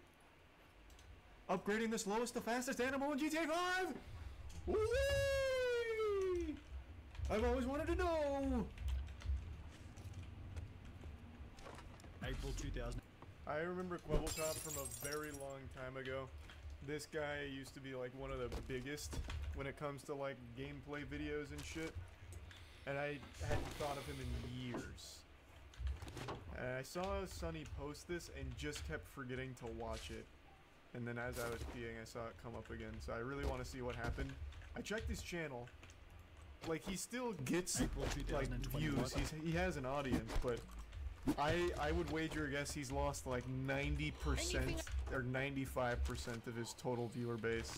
Upgrading the slowest to fastest animal in GTA 5! Whee! I've always wanted to know! April 2000. I remember Quibbletop from a very long time ago. This guy used to be like one of the biggest when it comes to like gameplay videos and shit. And I hadn't thought of him in years. And I saw Sonny post this and just kept forgetting to watch it. And then as I was peeing, I saw it come up again. So I really want to see what happened. I checked his channel. Like, he still gets like views. He has an audience, but I would wager a guess he's lost like 90% or 95% of his total viewer base.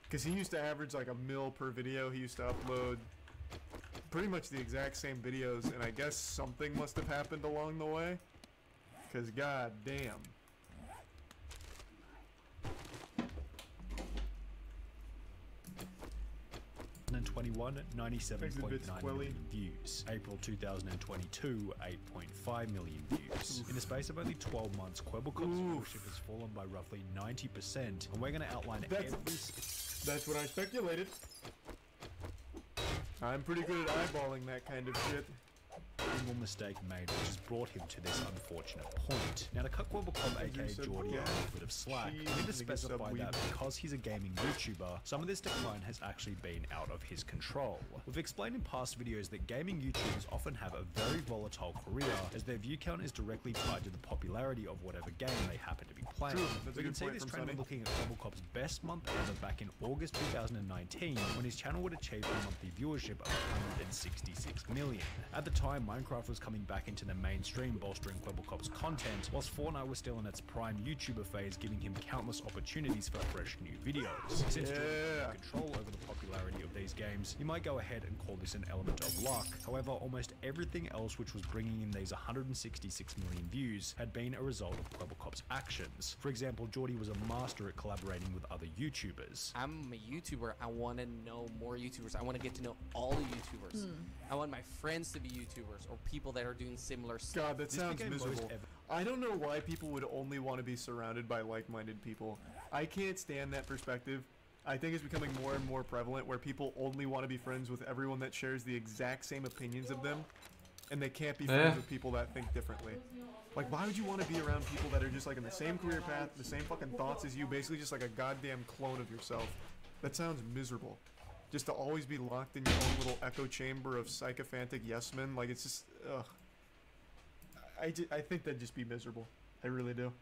Because he used to average like 1 mil per video. He used to upload pretty much the exact same videos, and I guess something must have happened along the way. Because god damn. ...2021, 97.9 million views. April 2022, 8.5 million views. In the space of only 12 months, Quibblecop's viewership has fallen by roughly 90%, and we're going to outline That's what I speculated. I'm pretty good at eyeballing that kind of shit. Single mistake made, which has brought him to this unfortunate point. Now, to cut Quibblecop, aka Geordie, a bit of slack, I need to specify that because he's a gaming YouTuber, some of this decline has actually been out of his control. We've explained in past videos that gaming YouTubers often have a very volatile career, as their view count is directly tied to the popularity of whatever game they happen to be playing. We can see this trend when looking at Quibblecop's best month ever back in August 2019, when his channel would achieve a monthly viewership of 166 million. At the time, Minecraft was coming back into the mainstream, bolstering Quibblecop's content, whilst Fortnite was still in its prime YouTuber phase, giving him countless opportunities for fresh new videos. Since Geordie had control over the popularity of these games, you might go ahead and call this an element of luck. However, almost everything else which was bringing in these 166 million views had been a result of Quibblecop's actions. For example, Geordie was a master at collaborating with other YouTubers. I'm a YouTuber. I want to know more YouTubers. I want to get to know all the YouTubers. I want my friends to be YouTubers or people that are doing similar stuff. God, that sounds miserable. I don't know why people would only want to be surrounded by like-minded people. I can't stand that perspective. I think it's becoming more and more prevalent where people only want to be friends with everyone that shares the exact same opinions of them, and they can't be friends with people that think differently. Like, why would you want to be around people that are just like in the same career path, the same fucking thoughts as you, basically just like a goddamn clone of yourself? That sounds miserable. Just to always be locked in your own little echo chamber of sycophantic yes men, like it's just, ugh. I think that'd just be miserable. I really do.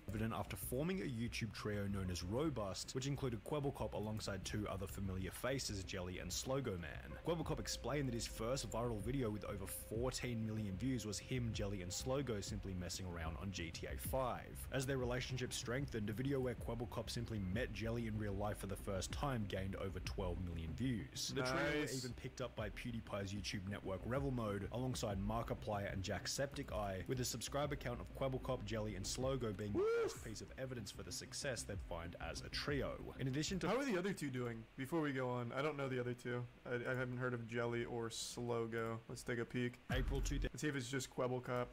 Evident after forming a YouTube trio known as Robust, which included Quebblecop alongside two other familiar faces, Jelly and Slogo Man. Quebblecop explained that his first viral video with over 14 million views was him, Jelly and Slogo simply messing around on GTA 5. As their relationship strengthened, a video where Quebblecop simply met Jelly in real life for the first time gained over 12 million views. The trio were even picked up by PewDiePie's YouTube network Revel Mode alongside Markiplier and Jacksepticeye, with a subscriber count of Quebblecop, Jelly and Slogo being the first piece of evidence for the success they'd find as a trio. In addition to— How are the other two doing? Before we go on, I don't know the other two. I haven't heard of Jelly or Slogo. Let's take a peek. April 2000. Let's see if it's just Quebblecop.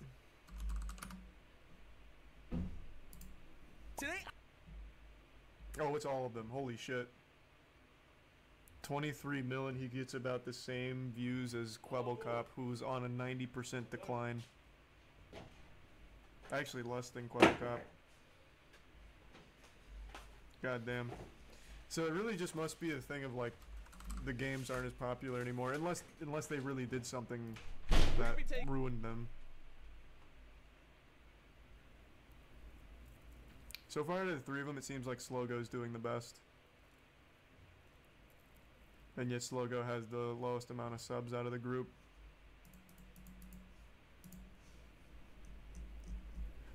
Today. Oh, it's all of them. Holy shit. 23 million. He gets about the same views as Quebblecop, who's on a 90% decline. Actually, less than Quebblecop. God damn. So it really just must be a thing of like the games aren't as popular anymore, unless they really did something that ruined them. So far, out of the three of them, it seems like Slogo's doing the best. And yet Slogo has the lowest amount of subs out of the group.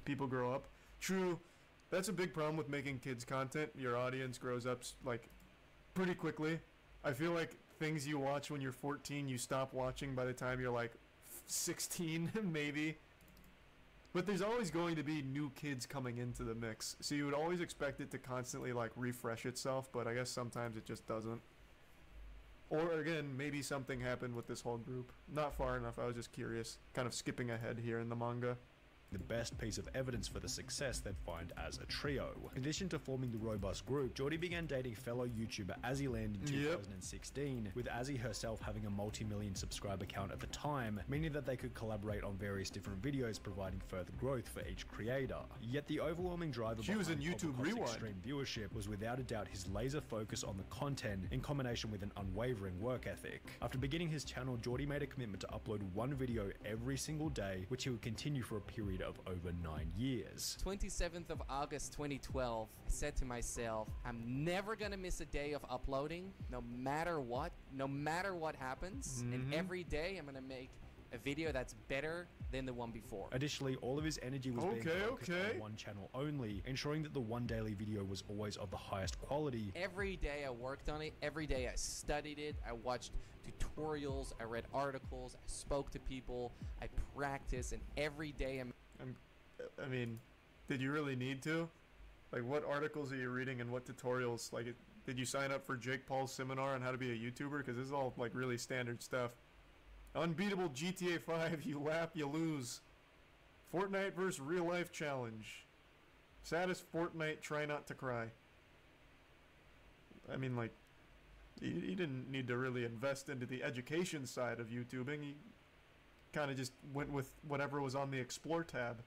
People grow up. True. That's a big problem with making kids content. Your audience grows up like pretty quickly. I feel like things you watch when you're 14, you stop watching by the time you're like 16, maybe. But there's always going to be new kids coming into the mix. So you would always expect it to constantly like refresh itself, but I guess sometimes it just doesn't. Or again, maybe something happened with this whole group. Not far enough, I was just curious. Kind of skipping ahead here in the manga. The best piece of evidence for the success they'd find as a trio. In addition to forming the Robust group, Geordie began dating fellow YouTuber Azzyland in 2016, with Azzy herself having a multi-million subscriber count at the time, meaning that they could collaborate on various different videos, providing further growth for each creator. Yet the overwhelming driver behind Quebblecop's extreme viewership was without a doubt his laser focus on the content in combination with an unwavering work ethic. After beginning his channel, Geordie made a commitment to upload one video every single day, which he would continue for a period of over 9 years. 27th of August 2012, I said to myself, I'm never gonna miss a day of uploading, no matter what happens, and every day I'm gonna make a video that's better than the one before. Additionally, all of his energy was being focused on one channel only, ensuring that the one daily video was always of the highest quality. Every day I worked on it, every day I studied it, I watched tutorials, I read articles, I spoke to people, I practiced, and every day I mean, did you really need to? Like, what articles are you reading and what tutorials? Like, did you sign up for Jake Paul's seminar on how to be a YouTuber? Because this is all, like, really standard stuff. Unbeatable GTA 5, you lap, you lose. Fortnite versus real life challenge. Saddest Fortnite, try not to cry. I mean, like, he didn't need to really invest into the education side of YouTubing. He kind of just went with whatever was on the Explore tab.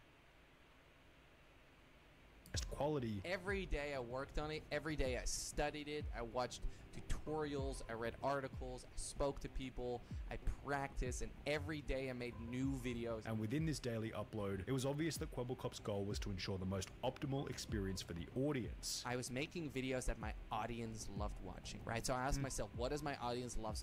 Quality. Every day I worked on it, every day I studied it, I watched tutorials, I read articles, I spoke to people, I practiced, and every day I made new videos. And within this daily upload, it was obvious that Quebblecop's goal was to ensure the most optimal experience for the audience. I was making videos that my audience loved watching, right? So I asked myself, what does my audience love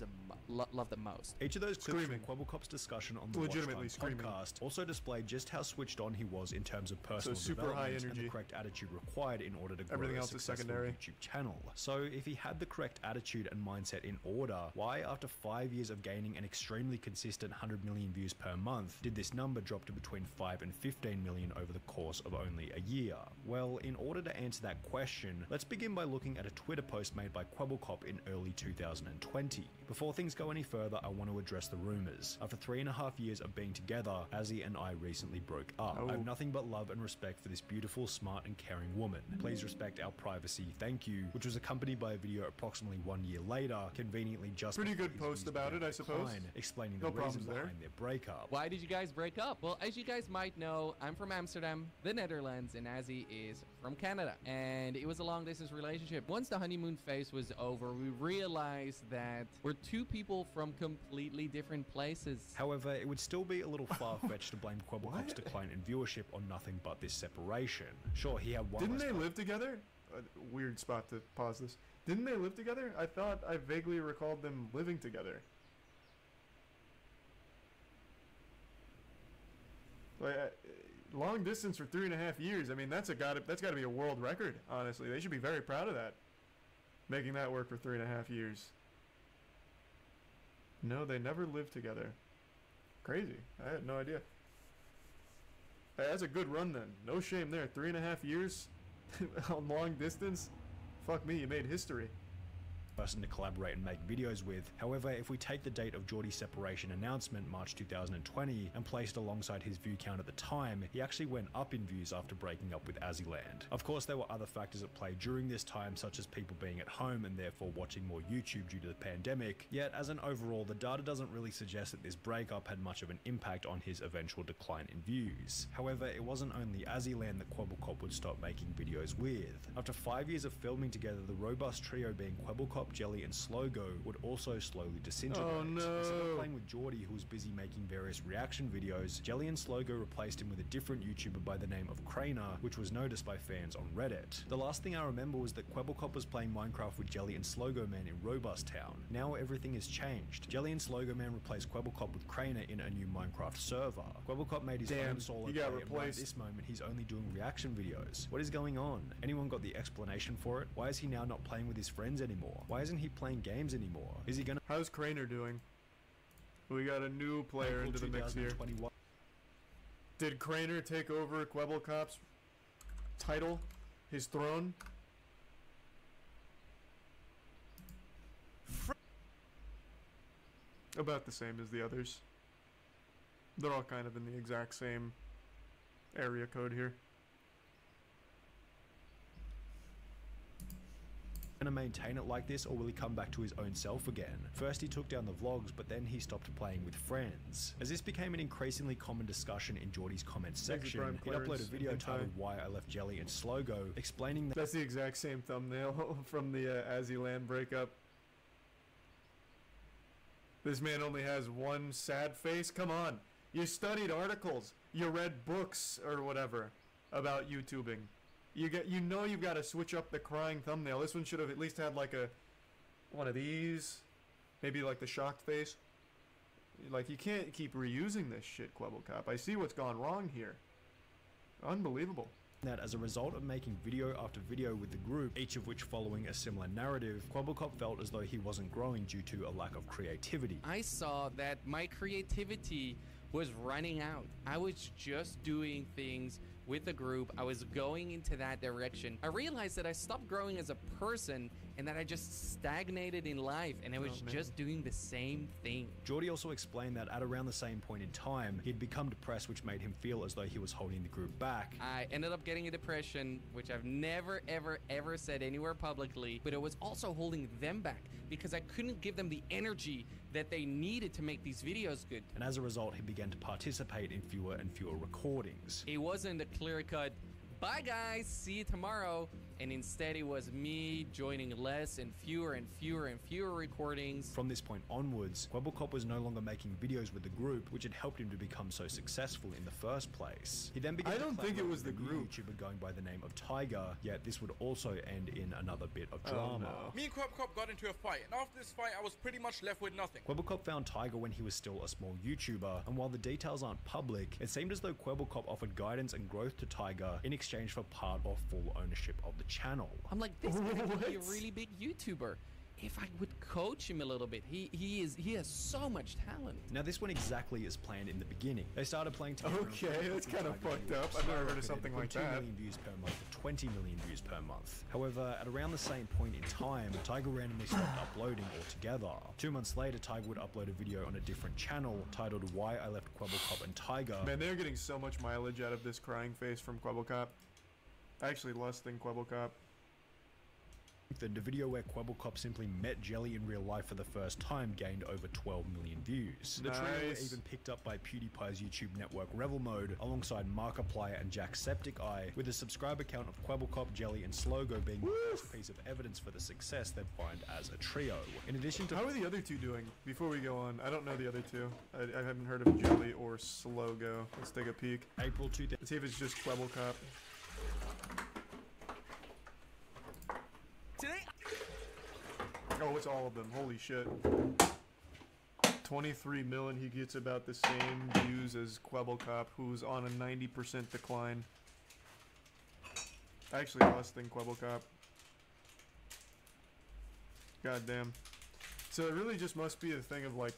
the most? Each of those clips from Quebblecop's discussion on the Legitimately podcast also displayed just how switched on he was in terms of personal development and the correct attitude required in order to grow a successful YouTube channel. So if he had the correct attitude and mindset in order, why after 5 years of gaining an extremely consistent 100 million views per month, did this number drop to between 5 and 15 million over the course of only a year? Well, in order to answer that question, let's begin by looking at a Twitter post made by Quebblecop in early 2020. Before things go any further, I want to address the rumors. After 3.5 years of being together, Azzy and I recently broke up. I have nothing but love and respect for this beautiful, smart and caring woman. Please respect our privacy, thank you, which was accompanied by a video approximately 1 year later, conveniently just pretty good post about it, I suppose. Explaining the reason behind their breakup. Why did you guys break up? Well, as you guys might know, I'm from Amsterdam, the Netherlands, and Azzy is from Canada. And it was a long distance relationship. Once the honeymoon phase was over, we realized that we're two people from completely different places. However, it would still be a little far-fetched to blame Quebblecop's decline in viewership on nothing but this separation. Sure, he had one. Didn't they live together? Weird spot to pause this. Didn't they live together? I thought I vaguely recalled them living together. Like, long distance for 3.5 years. I mean, that's got to be a world record. Honestly, they should be very proud of that. Making that work for 3.5 years. No, they never lived together. Crazy. I had no idea. Hey, that's a good run then. No shame there. 3.5 years on long distance. Fuck me, you made history. Person to collaborate and make videos with. However, if we take the date of Geordie's separation announcement, March 2020, and placed alongside his view count at the time, he actually went up in views after breaking up with Azzyland. Of course, there were other factors at play during this time, such as people being at home and therefore watching more YouTube due to the pandemic, yet as an overall, the data doesn't really suggest that this breakup had much of an impact on his eventual decline in views. However, it wasn't only Azzyland that Quebblecop would stop making videos with. After 5 years of filming together, the robust trio being Quebblecop, Jelly and Slogo would also slowly disintegrate. Oh no! Instead of playing with Geordie, who was busy making various reaction videos, Jelly and Slogo replaced him with a different YouTuber by the name of Craner, which was noticed by fans on Reddit. The last thing I remember was that Quebblecop was playing Minecraft with Jelly and Slogo Man in Robust Town. Now everything has changed. Jelly and Slogo Man replaced Quebblecop with Craner in a new Minecraft server. Quebblecop made his own solo play, and right at this moment he's only doing reaction videos. What is going on? Anyone got the explanation for it? Why is he now not playing with his friends anymore? Why isn't he playing games anymore? Is he gonna— How's Craner doing? We got a new player into the mix here. Did Craner take over Quebblecop's title? His throne? About the same as the others. They're all kind of in the exact same area code here. Gonna maintain it like this, or will he come back to his own self again? First he took down the vlogs, but then he stopped playing with friends. As this became an increasingly common discussion in Geordie's comments section, he uploaded a video titled Why I Left Jelly and Slogo, explaining that— That's the exact same thumbnail from the Azzyland breakup. This man only has one sad face? Come on. You studied articles. You read books or whatever about YouTubing. You know you've got to switch up the crying thumbnail. This one should have at least had like one of these. Maybe like the shocked face. Like, you can't keep reusing this shit, Quebblecop. I see what's gone wrong here. Unbelievable. That as a result of making video after video with the group, each of which following a similar narrative, Quebblecop felt as though he wasn't growing due to a lack of creativity. I saw that my creativity was running out. I was just doing things with the group. I was going into that direction. I realized that I stopped growing as a person and that I just stagnated in life, and I was just doing the same thing. Geordie also explained that at around the same point in time, he'd become depressed, which made him feel as though he was holding the group back. I ended up getting a depression, which I've never, ever said anywhere publicly, but it was also holding them back because I couldn't give them the energy that they needed to make these videos good. And as a result, he began to participate in fewer and fewer recordings. It wasn't a clear-cut, bye guys, see you tomorrow. And instead it was me joining less and fewer recordings. From this point onwards, Quebblecop was no longer making videos with the group, which had helped him to become so successful in the first place. He then began I don't think it was the group. YouTuber going by the name of Tiger, yet this would also end in another bit of drama. Oh, no. Me and Quebblecop got into a fight, and after this fight I was pretty much left with nothing. Quebblecop found Tiger when he was still a small YouTuber, and while the details aren't public, it seemed as though Quebblecop offered guidance and growth to Tiger in exchange for part or full ownership of the channel. I'm like, this guy could be a really big YouTuber. if I would coach him a little bit. He has so much talent. Now this went exactly as planned in the beginning. They started playing together. Okay, that's kind of fucked up. I've never heard of something like 2 that. million views per month to 20 million views per month. However, at around the same point in time, Tiger randomly stopped uploading altogether. 2 months later, Tiger would upload a video on a different channel titled Why I Left Quebblecop and Tiger. Man, they're getting so much mileage out of this crying face from Quebblecop. Actually, less than Quebblecop. The video where Quebblecop simply met Jelly in real life for the first time gained over 12 million views. The trio were even picked up by PewDiePie's YouTube network Revel Mode, alongside Markiplier and Jacksepticeye, with a subscriber count of Quebblecop, Jelly, and Slogo being the first piece of evidence for the success they'd find as a trio. In addition to— How are the other two doing? Before we go on, I don't know the other two. I haven't heard of Jelly or Slogo. Let's take a peek. April 2000. Let's see if it's just Quebblecop. Oh, it's all of them. Holy shit. 23 million. He gets about the same views as Quebblecop, who's on a 90% decline. Actually, less than Quebblecop. God damn. So it really just must be a thing of like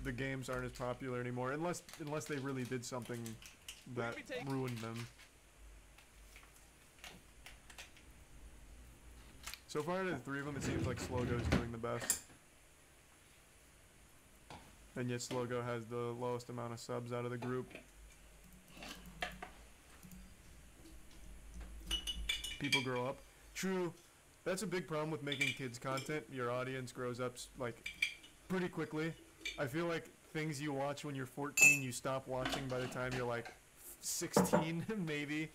the games aren't as popular anymore, unless they really did something that ruined them. So far, out of the three of them, it seems like Slogo's doing the best. And yet Slogo has the lowest amount of subs out of the group. People grow up. True. That's a big problem with making kids content. Your audience grows up, like, pretty quickly. I feel like things you watch when you're 14, you stop watching by the time you're, like, 16, maybe.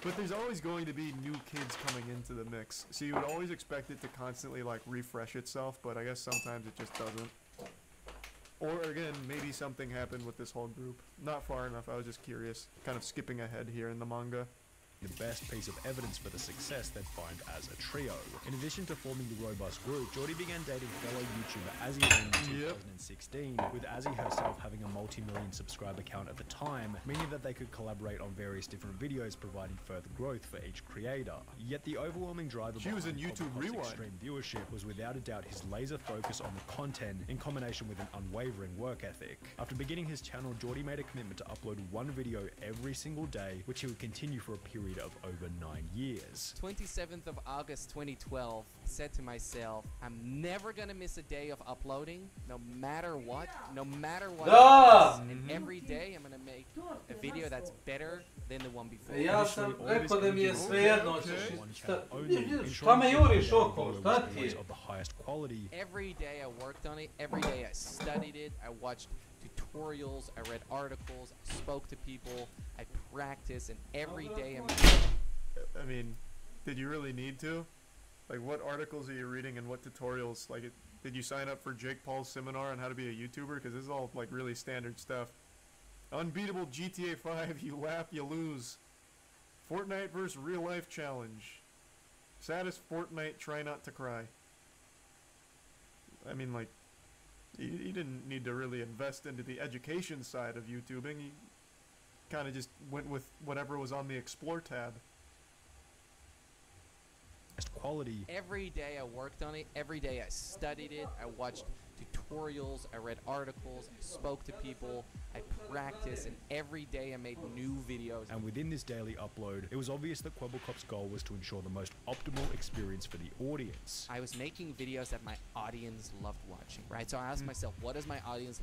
But there's always going to be new kids coming into the mix. So you would always expect it to constantly, like, refresh itself, but I guess sometimes it just doesn't. Or, again, maybe something happened with this whole group. Not far enough, I was just curious. Kind of skipping ahead here in the manga. The best piece of evidence for the success they'd find as a trio. In addition to forming the robust group, Geordie began dating fellow YouTuber Azzy in 2016, with Azzy herself having a multi-million subscriber count at the time, meaning that they could collaborate on various different videos, providing further growth for each creator. Yet the overwhelming driver behind YouTube Rewind extreme viewership was without a doubt his laser focus on the content, in combination with an unwavering work ethic. After beginning his channel, Geordie made a commitment to upload one video every single day, which he would continue for a period of over 9 years. 27th of August 2012, I said to myself, I'm never gonna miss a day of uploading, no matter what happens. And every day I'm gonna make a video that's better than the one before. Ja sam rekao da mi je svejedno, šta me juriš okolo, šta ti je? Every day I worked on it, every day I studied it, I watched tutorials, I read articles, I spoke to people, I practiced, and every day I mean, did you really need to? Like, what articles are you reading and what tutorials? Like, did you sign up for Jake Paul's seminar on how to be a YouTuber? Because this is all, like, really standard stuff. Unbeatable GTA 5, you laugh, you lose. Fortnite vs. Real Life Challenge. Saddest Fortnite, try not to cry. I mean, like, you didn't need to really invest into the education side of YouTubing. You kind of just went with whatever was on the Explore tab. Quality. Every day I worked on it, every day I studied it, I watched tutorials, I read articles, I spoke to people, I practiced, and every day I made new videos. And within this daily upload, it was obvious that Quebblecop's goal was to ensure the most optimal experience for the audience. I was making videos that my audience loved watching, right? So I asked myself, what does my audience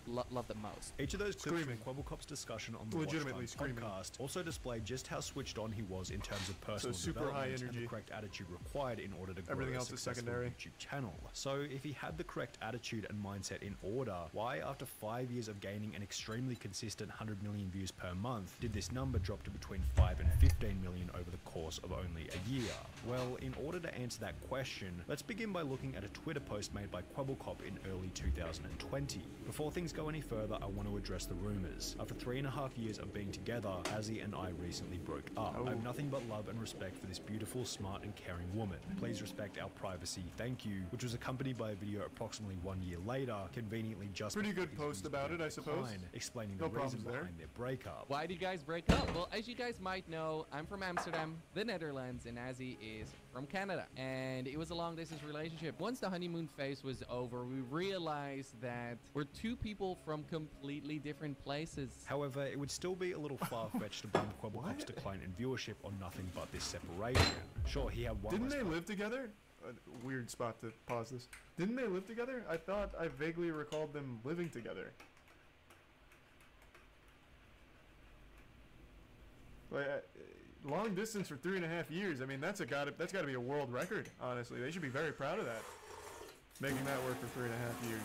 love the most? Each of those clips from Quebblecop's discussion on the Legitimately podcast also displayed just how switched on he was in terms of personal development and the correct attitude required in order to grow a successful YouTube channel. So if he had the correct attitude and mindset in order, why after 5 years of gaining an extremely consistent 100 million views per month did this number drop to between 5 and 15 million over the course of only a year? Well, in order to answer that question, let's begin by looking at a Twitter post made by Quebblecop in early 2020. Before things go any further, I want to address the rumors. After 3.5 years of being together, Azzy and I recently broke up. I have nothing but love and respect for this beautiful, smart and caring woman. Please respect our privacy, thank you, which was accompanied by a video approximately unfortunately 1 year later, conveniently just pretty good post about it, I suppose. Explaining No the reason problems there. behind their breakup. Why did you guys break up? Well, as you guys might know, I'm from Amsterdam, the Netherlands, and Azzy is from Canada. And it was a long distance relationship. Once the honeymoon phase was over, we realized that we're two people from completely different places. However, it would still be a little far-fetched to blame Quebblecop's decline in viewership on nothing but this separation. Sure, he had one. Didn't they live together? A weird spot to pause this. Didn't they live together? I thought I vaguely recalled them living together. Like, long distance for 3.5 years. I mean, that's gotta be a world record. Honestly, they should be very proud of that. Making that work for 3.5 years.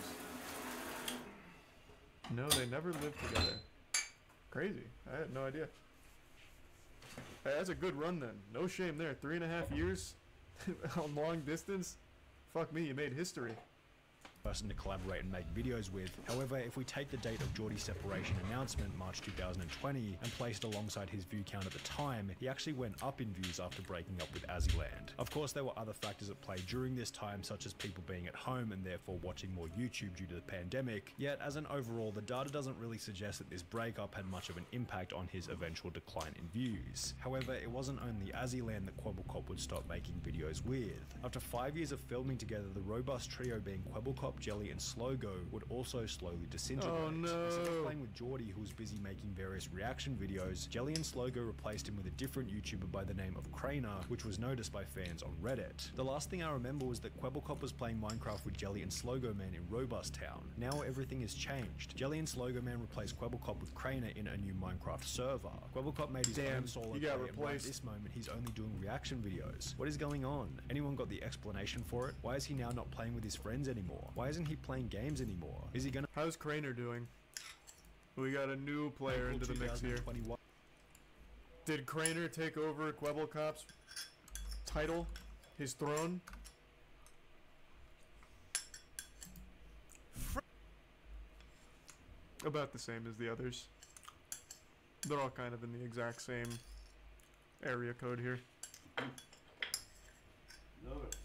No, they never lived together. Crazy. I had no idea. Hey, that's a good run then. No shame there. 3.5 years on long distance. Fuck me, you made history. Person to collaborate and make videos with. However, if we take the date of Geordie's separation announcement, March 2020, and placed alongside his view count at the time, he actually went up in views after breaking up with Azzyland. Of course, there were other factors at play during this time, such as people being at home and therefore watching more YouTube due to the pandemic, yet as an overall, the data doesn't really suggest that this breakup had much of an impact on his eventual decline in views. However, it wasn't only Azzyland that Quebblecop would stop making videos with. After 5 years of filming together, the robust trio being Quebblecop, Jelly, and Slogo would also slowly disintegrate. Oh no! Instead of playing with Geordie, who was busy making various reaction videos, Jelly and Slogo replaced him with a different YouTuber by the name of Craner, which was noticed by fans on Reddit. The last thing I remember was that Quebblecop was playing Minecraft with Jelly and Slogo Man in Robust Town. Now everything has changed. Jelly and Slogo Man replaced Quebblecop with Craner in a new Minecraft server. Quebblecop made his own solo play, and right at this moment he's only doing reaction videos. What is going on? Anyone got the explanation for it? Why is he now not playing with his friends anymore? Why isn't he playing games anymore? Is he gonna— How's Craner doing? We got a new player into the mix here. Did Craner take over Quebblecop's title? His throne? About the same as the others. They're all kind of in the exact same area code here. Love it.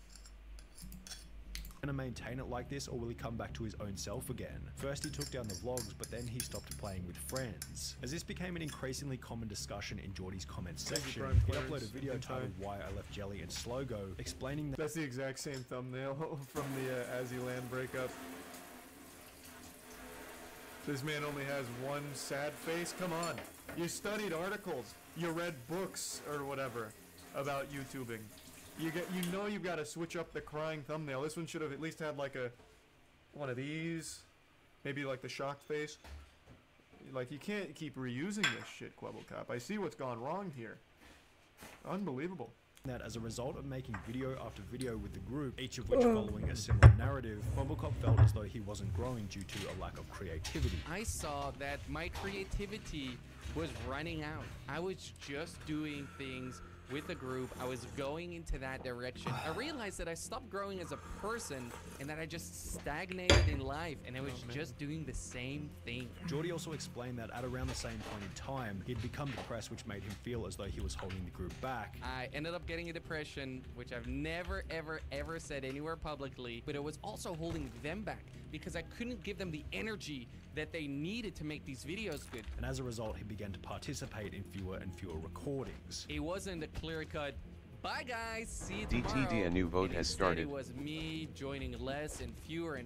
Gonna maintain it like this, or will he come back to his own self again? First he took down the vlogs, but then he stopped playing with friends. As this became an increasingly common discussion in Geordie's comments section, he uploaded a video titled Why I Left Jelly and Slogo, explaining that— That's the exact same thumbnail from the Azzyland breakup. This man only has one sad face. Come on. You studied articles. You read books or whatever about YouTubing. You know you've got to switch up the crying thumbnail. This one should have at least had like one of these. Maybe like the shocked face. Like, you can't keep reusing this shit, Quebblecop. I see what's gone wrong here. Unbelievable. That as a result of making video after video with the group, each of which following a similar narrative, Quebblecop felt as though he wasn't growing due to a lack of creativity. I saw that my creativity was running out. I was just doing things with the group. I was going into that direction. I realized that I stopped growing as a person and that I just stagnated in life and I was just doing the same thing. Geordie also explained that at around the same point in time, he'd become depressed, which made him feel as though he was holding the group back. I ended up getting a depression, which I've never, ever said anywhere publicly, but it was also holding them back because I couldn't give them the energy that they needed to make these videos good. And as a result, he began to participate in fewer and fewer recordings. It wasn't a clear-cut, bye guys, see you tomorrow. DTD, a new vote has started. It was me joining less and fewer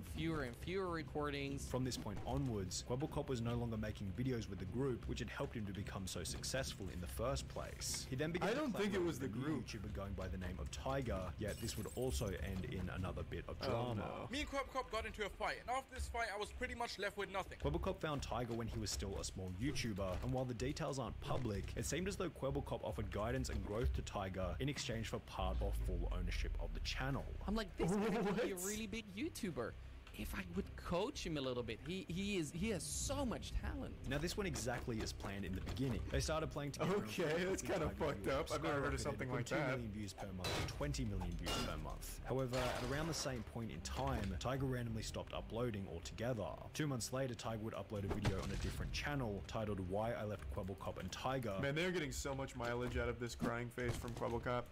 recordings. From this point onwards, Quebblecop was no longer making videos with the group, which had helped him to become so successful in the first place. He then began to collaborate with a new YouTuber going by the name of Tiger, yet this would also end in another bit of drama. Me and Quebblecop got into a fight, and after this fight, I was pretty much left with nothing. Quebblecop found Tiger when he was still a small YouTuber, and while the details aren't public, it seemed as though Quebblecop offered guidance and growth to Tiger in exchange for part or full ownership of the channel. I'm like, this guy could be a really big YouTuber. If I would coach him a little bit. He has so much talent. Now this went exactly as planned in the beginning. They started playing together. Okay, that's kind of fucked up. I've never heard of something like that. 2 million views per month, 20 million views per month. However, at around the same point in time, Tiger randomly stopped uploading altogether. 2 months later, Tiger would upload a video on a different channel titled Why I Left Quebblecop and Tiger. Man, they're getting so much mileage out of this crying face from Quebblecop.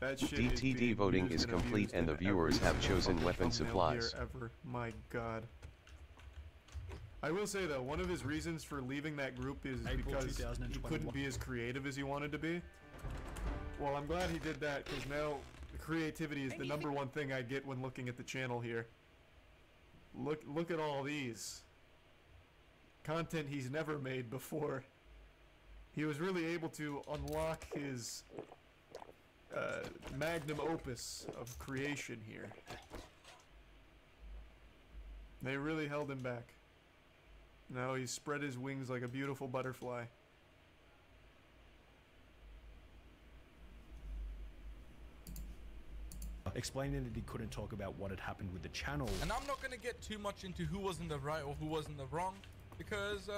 That shit is DTD being voting used is and complete abused and the in viewers every have chosen fucking weapon thumbnail here supplies. ever. My God. I will say though, one of his reasons for leaving that group is April because he 2021. couldn't be as creative as he wanted to be. Well, I'm glad he did that, because now creativity is the number one thing I get when looking at the channel here. Look at all these. Content he's never made before. He was really able to unlock his magnum opus of creation here. They really held him back. Now he's spread his wings like a beautiful butterfly. Explaining that he couldn't talk about what had happened with the channel. And I'm not gonna get too much into who was in the right or who was in the wrong, because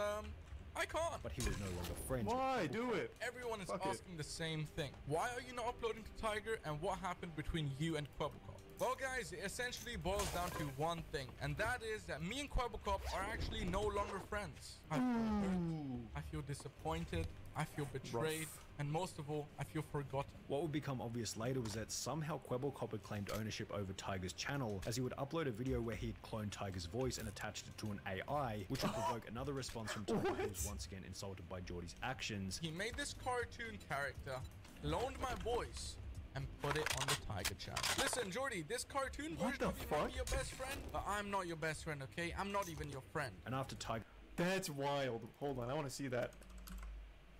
I can't. But he was no longer friends. Why? Do it. Everyone is asking the same thing. Why are you not uploading to Tiger, and what happened between you and Quebblecop? Well guys, it essentially boils down to one thing, and that is that me and Quebblecop are actually no longer friends. I feel hurt, I feel disappointed, I feel betrayed, and most of all, I feel forgotten. What would become obvious later was that somehow Quebblecop had claimed ownership over Tiger's channel, as he would upload a video where he had cloned Tiger's voice and attached it to an AI, which would provoke another response from Tiger, who was once again insulted by Geordie's actions. He made this cartoon character, loaned my voice, and put it on the Tiger channel. Listen, Geordie, this cartoon version of you might be your best friend, but I'm not your best friend, okay? I'm not even your friend. And after Tiger... That's wild. Hold on, I want to see that.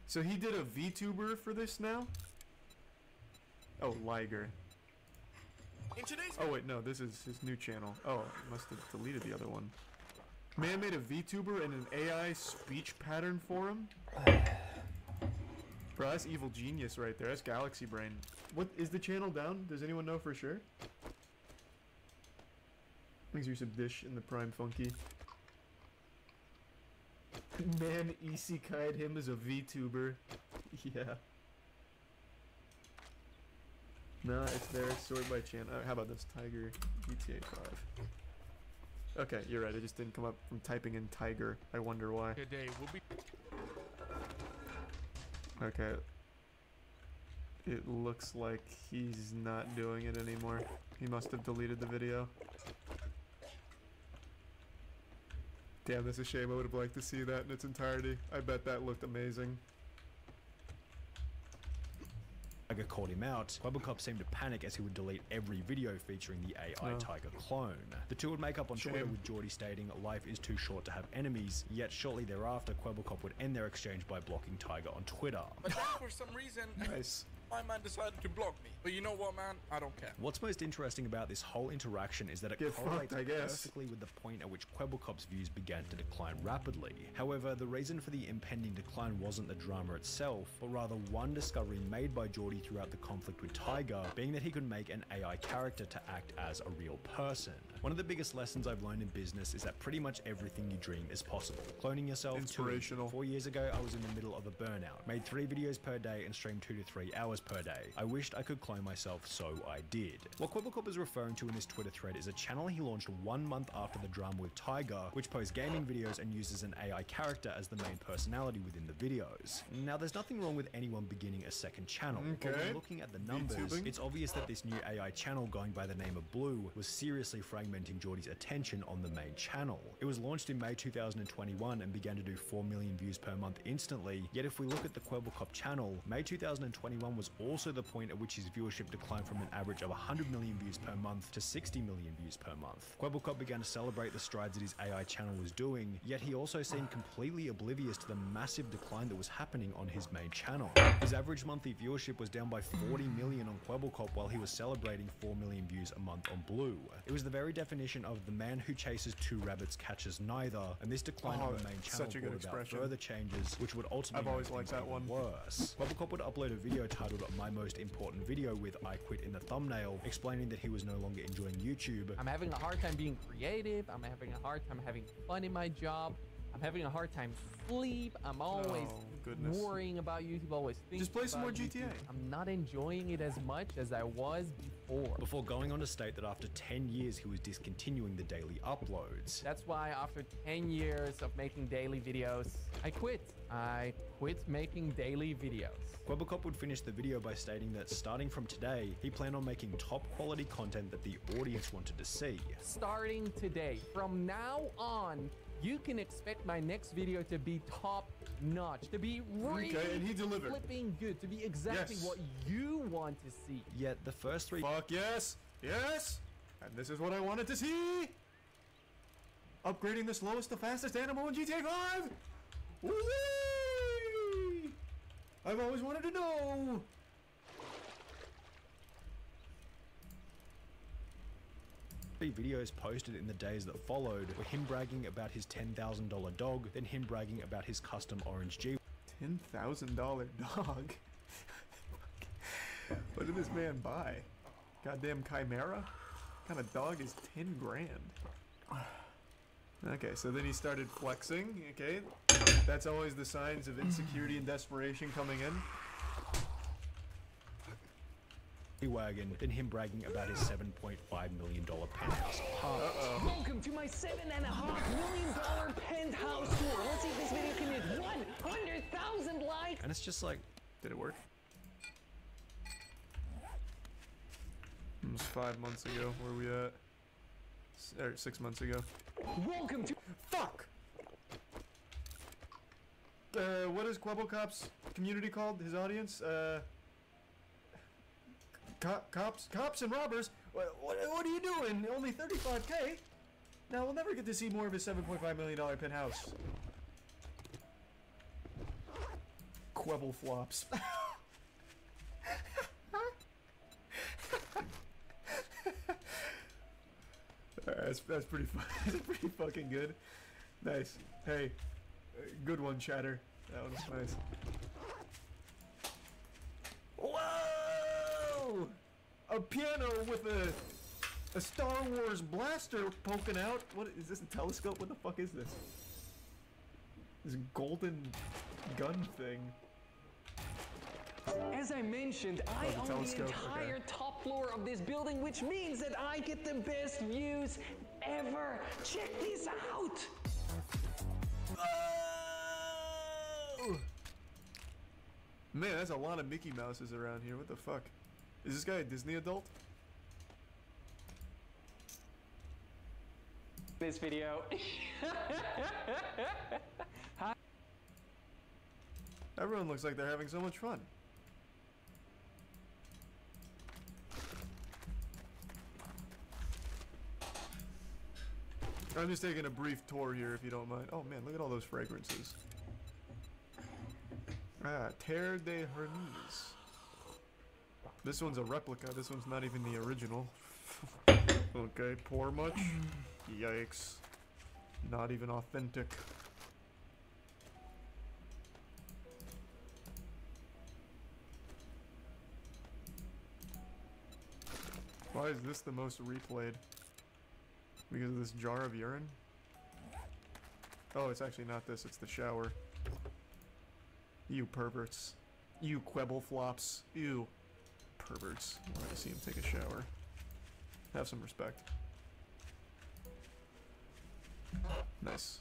So he did a VTuber for this now? Oh, Liger. Oh wait, no, this is his new channel. Oh, I must have deleted the other one. Man made a VTuber and an AI speech pattern for him? Bro, that's evil genius right there. That's Galaxy Brain. What is the channel down? Does anyone know for sure? Thanks for your dish in the Prime Funky. Man isekai'd him as a VTuber. Yeah. Nah, it's there. Sort by channel. How about this? Tiger GTA 5. Okay, you're right. It just didn't come up from typing in Tiger. I wonder why. Today will be... Okay. It looks like he's not doing it anymore. He must have deleted the video. Damn, that's a shame. I would have liked to see that in its entirety. I bet that looked amazing. Tiger called him out, Quebblecop seemed to panic as he would delete every video featuring the AI Tiger clone. The two would make up on Twitter, with Geordie stating, "Life is too short to have enemies," yet shortly thereafter Quebblecop would end their exchange by blocking Tiger on Twitter. But then for some reason, my man decided to block me. But you know what, man? I don't care. What's most interesting about this whole interaction is that it correlates perfectly with the point at which Quebblecop's views began to decline rapidly. However, the reason for the impending decline wasn't the drama itself, but rather one discovery made by Geordie throughout the conflict with Tiger, being that he could make an AI character to act as a real person. One of the biggest lessons I've learned in business is that pretty much everything you dream is possible. Cloning yourself, inspirational. 4 years ago, I was in the middle of a burnout, made 3 videos per day and streamed 2 to 3 hours per day. I wished I could clone myself, so I did. What Quebblecop is referring to in this Twitter thread is a channel he launched 1 month after the drama with Tiger, which posts gaming videos and uses an AI character as the main personality within the videos. Now, there's nothing wrong with anyone beginning a second channel, but when looking at the numbers, it's obvious that this new AI channel going by the name of Blue was seriously fragmenting Geordie's attention on the main channel. It was launched in May 2021 and began to do 4 million views per month instantly, yet if we look at the Quebblecop channel, May 2021 was also the point at which his viewership declined from an average of 100 million views per month to 60 million views per month. Quebblecop began to celebrate the strides that his AI channel was doing, yet he also seemed completely oblivious to the massive decline that was happening on his main channel. His average monthly viewership was down by 40 million on Quebblecop while he was celebrating 4 million views a month on Blue. It was the very definition of the man who chases 2 rabbits catches neither, and this decline on the main channel brought about further changes, which would ultimately make things even worse. Quebblecop would upload a video titled "My Most Important Video" with "I Quit" in the thumbnail, explaining that he was no longer enjoying YouTube. I'm having a hard time being creative. I'm having a hard time having fun in my job. I'm having a hard time sleep. I'm always worrying about YouTube, always thinking Just play some more about GTA. YouTube. I'm not enjoying it as much as I was before. Before going on to state that after 10 years he was discontinuing the daily uploads. That's why after 10 years of making daily videos, I quit. I quit making daily videos. Quebblecop would finish the video by stating that starting from today, he planned on making top quality content that the audience wanted to see. Starting today, from now on, you can expect my next video to be top notch, to be really and he delivered. flipping good, to be exactly what you want to see. Yet the first 3... Fuck yes! Yes! And this is what I wanted to see! Upgrading the slowest to fastest animal in GTA 5! Whee! I've always wanted to know! Videos posted in the days that followed were him bragging about his $10,000 dog, then him bragging about his custom orange G. $10,000 dog? What did this man buy? Goddamn Chimera? What kind of dog is 10 grand? Okay, so then he started flexing, okay? That's always the signs of insecurity and desperation coming in. Wagon, then him bragging about his $7.5 million penthouse apartment. Welcome to my $7.5 million penthouse tour. Let's see if this video can hit 100,000 likes. And it's just like, did it work? It was 5 months ago. Where are we at? Or 6 months ago. Welcome to... Fuck! What is Quebblecop's community called? His audience? Cops and robbers? What are you doing? Only 35K? Now we'll never get to see more of his $7.5 million penthouse. Quebble flops. That's pretty fun. That's pretty fucking good. Nice. Hey, good one, Chatter. That one was nice. Whoa! A piano with a Star Wars blaster poking out. What is this? A telescope? What the fuck is this? This golden gun thing. As I mentioned, I own the entire top floor of this building, which means that I get the best views ever. Check this out. Oh! Man, there's a lot of Mickey Mouses around here. What the fuck? Is this guy a Disney adult? This video. Everyone looks like they're having so much fun. I'm just taking a brief tour here, if you don't mind. Oh man, look at all those fragrances. Ah, Terre de Hermes. This one's a replica. This one's not even the original. Okay, pour much? Yikes. Not even authentic. Why is this the most replayed? Because of this jar of urine? Oh, it's actually not this, it's the shower. You perverts. You Quebble flops. You perverts. I want to see him take a shower. Have some respect. Nice.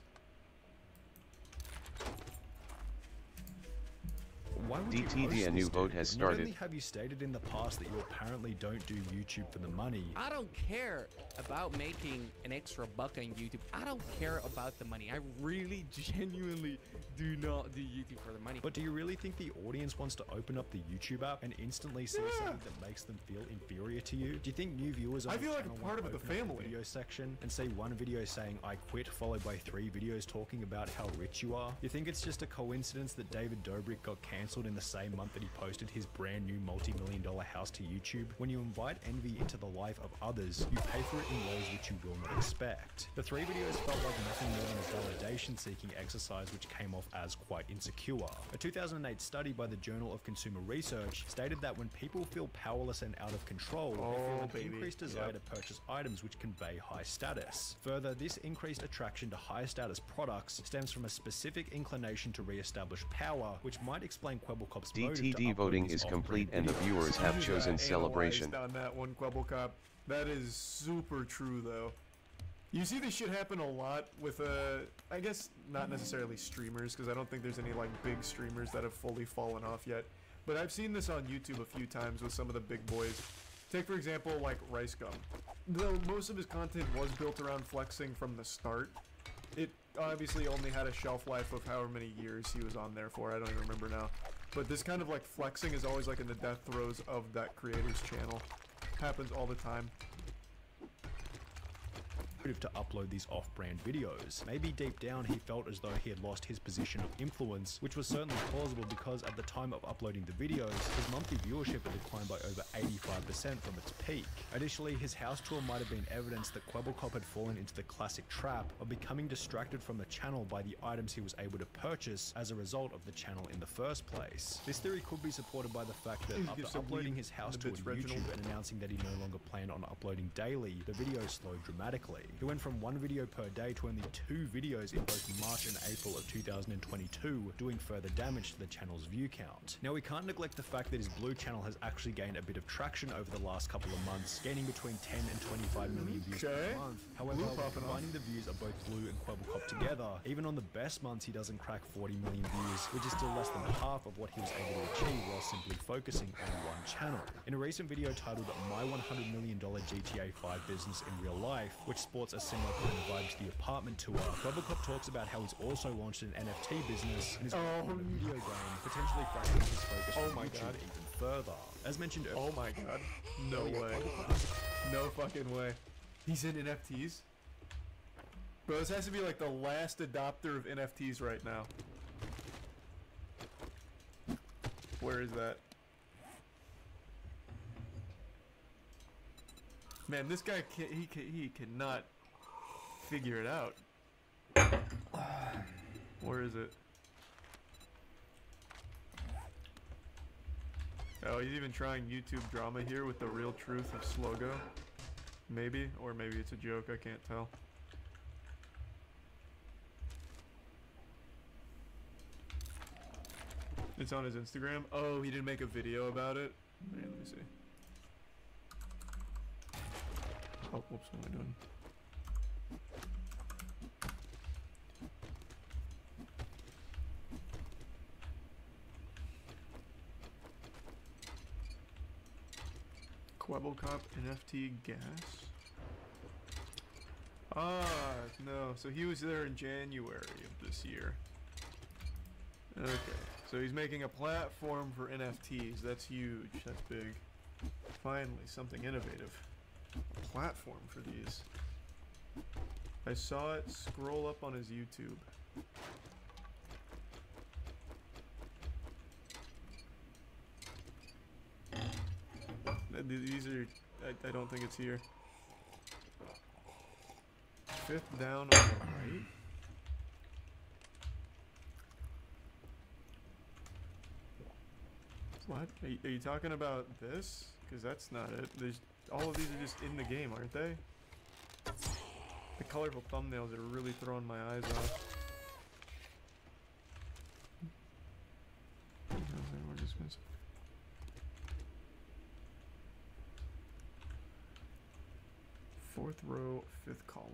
Why would DTD, a new vote has started. Not only have you stated in the past that you apparently don't do YouTube for the money. I don't care about making an extra buck on YouTube. I don't care about the money. I really genuinely do not do YouTube for the money. But do you really think the audience wants to open up the YouTube app and instantly see something that makes them feel inferior to you? Do you think new viewers I feel like a part of the family video section and say one video saying I quit followed by 3 videos talking about how rich you are? You think it's just a coincidence that David Dobrik got cancelled cancelled in the same month that he posted his brand new multi-million-dollar house to YouTube? When you invite envy into the life of others, you pay for it in ways which you will not expect. The 3 videos felt like nothing more than a validation-seeking exercise which came off as quite insecure. A 2008 study by the Journal of Consumer Research stated that when people feel powerless and out of control, they feel an increased desire to purchase items which convey high status. Further, this increased attraction to high status products stems from a specific inclination to re-establish power, which might explain Kwebbelkop's motive to DTD upload voting these is complete and the videos. viewers have chosen celebration. On that one, Kwebbelkop. That is super true, though. You see this shit happen a lot with, I guess not necessarily streamers, because I don't think there's any, like, big streamers that have fully fallen off yet. But I've seen this on YouTube a few times with some of the big boys. Take, for example, like Rice Gum. Though most of his content was built around flexing from the start, it obviously only had a shelf life of however many years he was on there for. I don't even remember now. But this kind of, like, flexing is always, like, in the death throes of that creator's channel. Happens all the time. To upload these off-brand videos. Maybe deep down he felt as though he had lost his position of influence, which was certainly plausible because at the time of uploading the videos, his monthly viewership had declined by over 85% from its peak. Additionally, his house tour might have been evidence that Kwebbelkop had fallen into the classic trap of becoming distracted from the channel by the items he was able to purchase as a result of the channel in the first place. This theory could be supported by the fact that after uploading his house tour to YouTube and announcing that he no longer planned on uploading daily, the videos slowed dramatically. He went from 1 video per day to only 2 videos in both March and April of 2022, doing further damage to the channel's view count. Now we can't neglect the fact that his blue channel has actually gained a bit of traction over the last couple of months, gaining between 10 and 25 million views per month. However, combining the views of both Blue and Kwebbelkop together, even on the best months he doesn't crack 40 million views, which is still less than half of what he was able to achieve while simply focusing on one channel. In a recent video titled My $100 Million GTA 5 Business in Real Life, which sports a similar kind of vibe to the apartment tour, Kwebbelkop talks about how he's also launched an NFT business and is working on a video game, potentially fracturing his focus from YouTube even further. As mentioned earlier. Oh my god. No way. No fucking way. He's in NFTs? Bro, this has to be like the last adopter of NFTs right now. Where is that? Man, this guy he cannot figure it out. Where is it? Oh, he's even trying YouTube drama here with the real truth of Slogo. Maybe, or maybe it's a joke, I can't tell. It's on his Instagram. Oh, he didn't make a video about it? Hey, let me see. Oh, whoops, what am I doing? Kwebbelkop NFT gas. Ah, no. So he was there in January of this year. Okay. So he's making a platform for NFTs. That's huge. That's big. Finally, something innovative. A platform for these. I saw it scroll up on his YouTube. These are... I don't think it's here. 5th down on the right. What? Are you talking about this? Because that's not it. There's all of these are just in the game, aren't they? The colorful thumbnails are really throwing my eyes off. We're just missing. Fourth row, 5th column.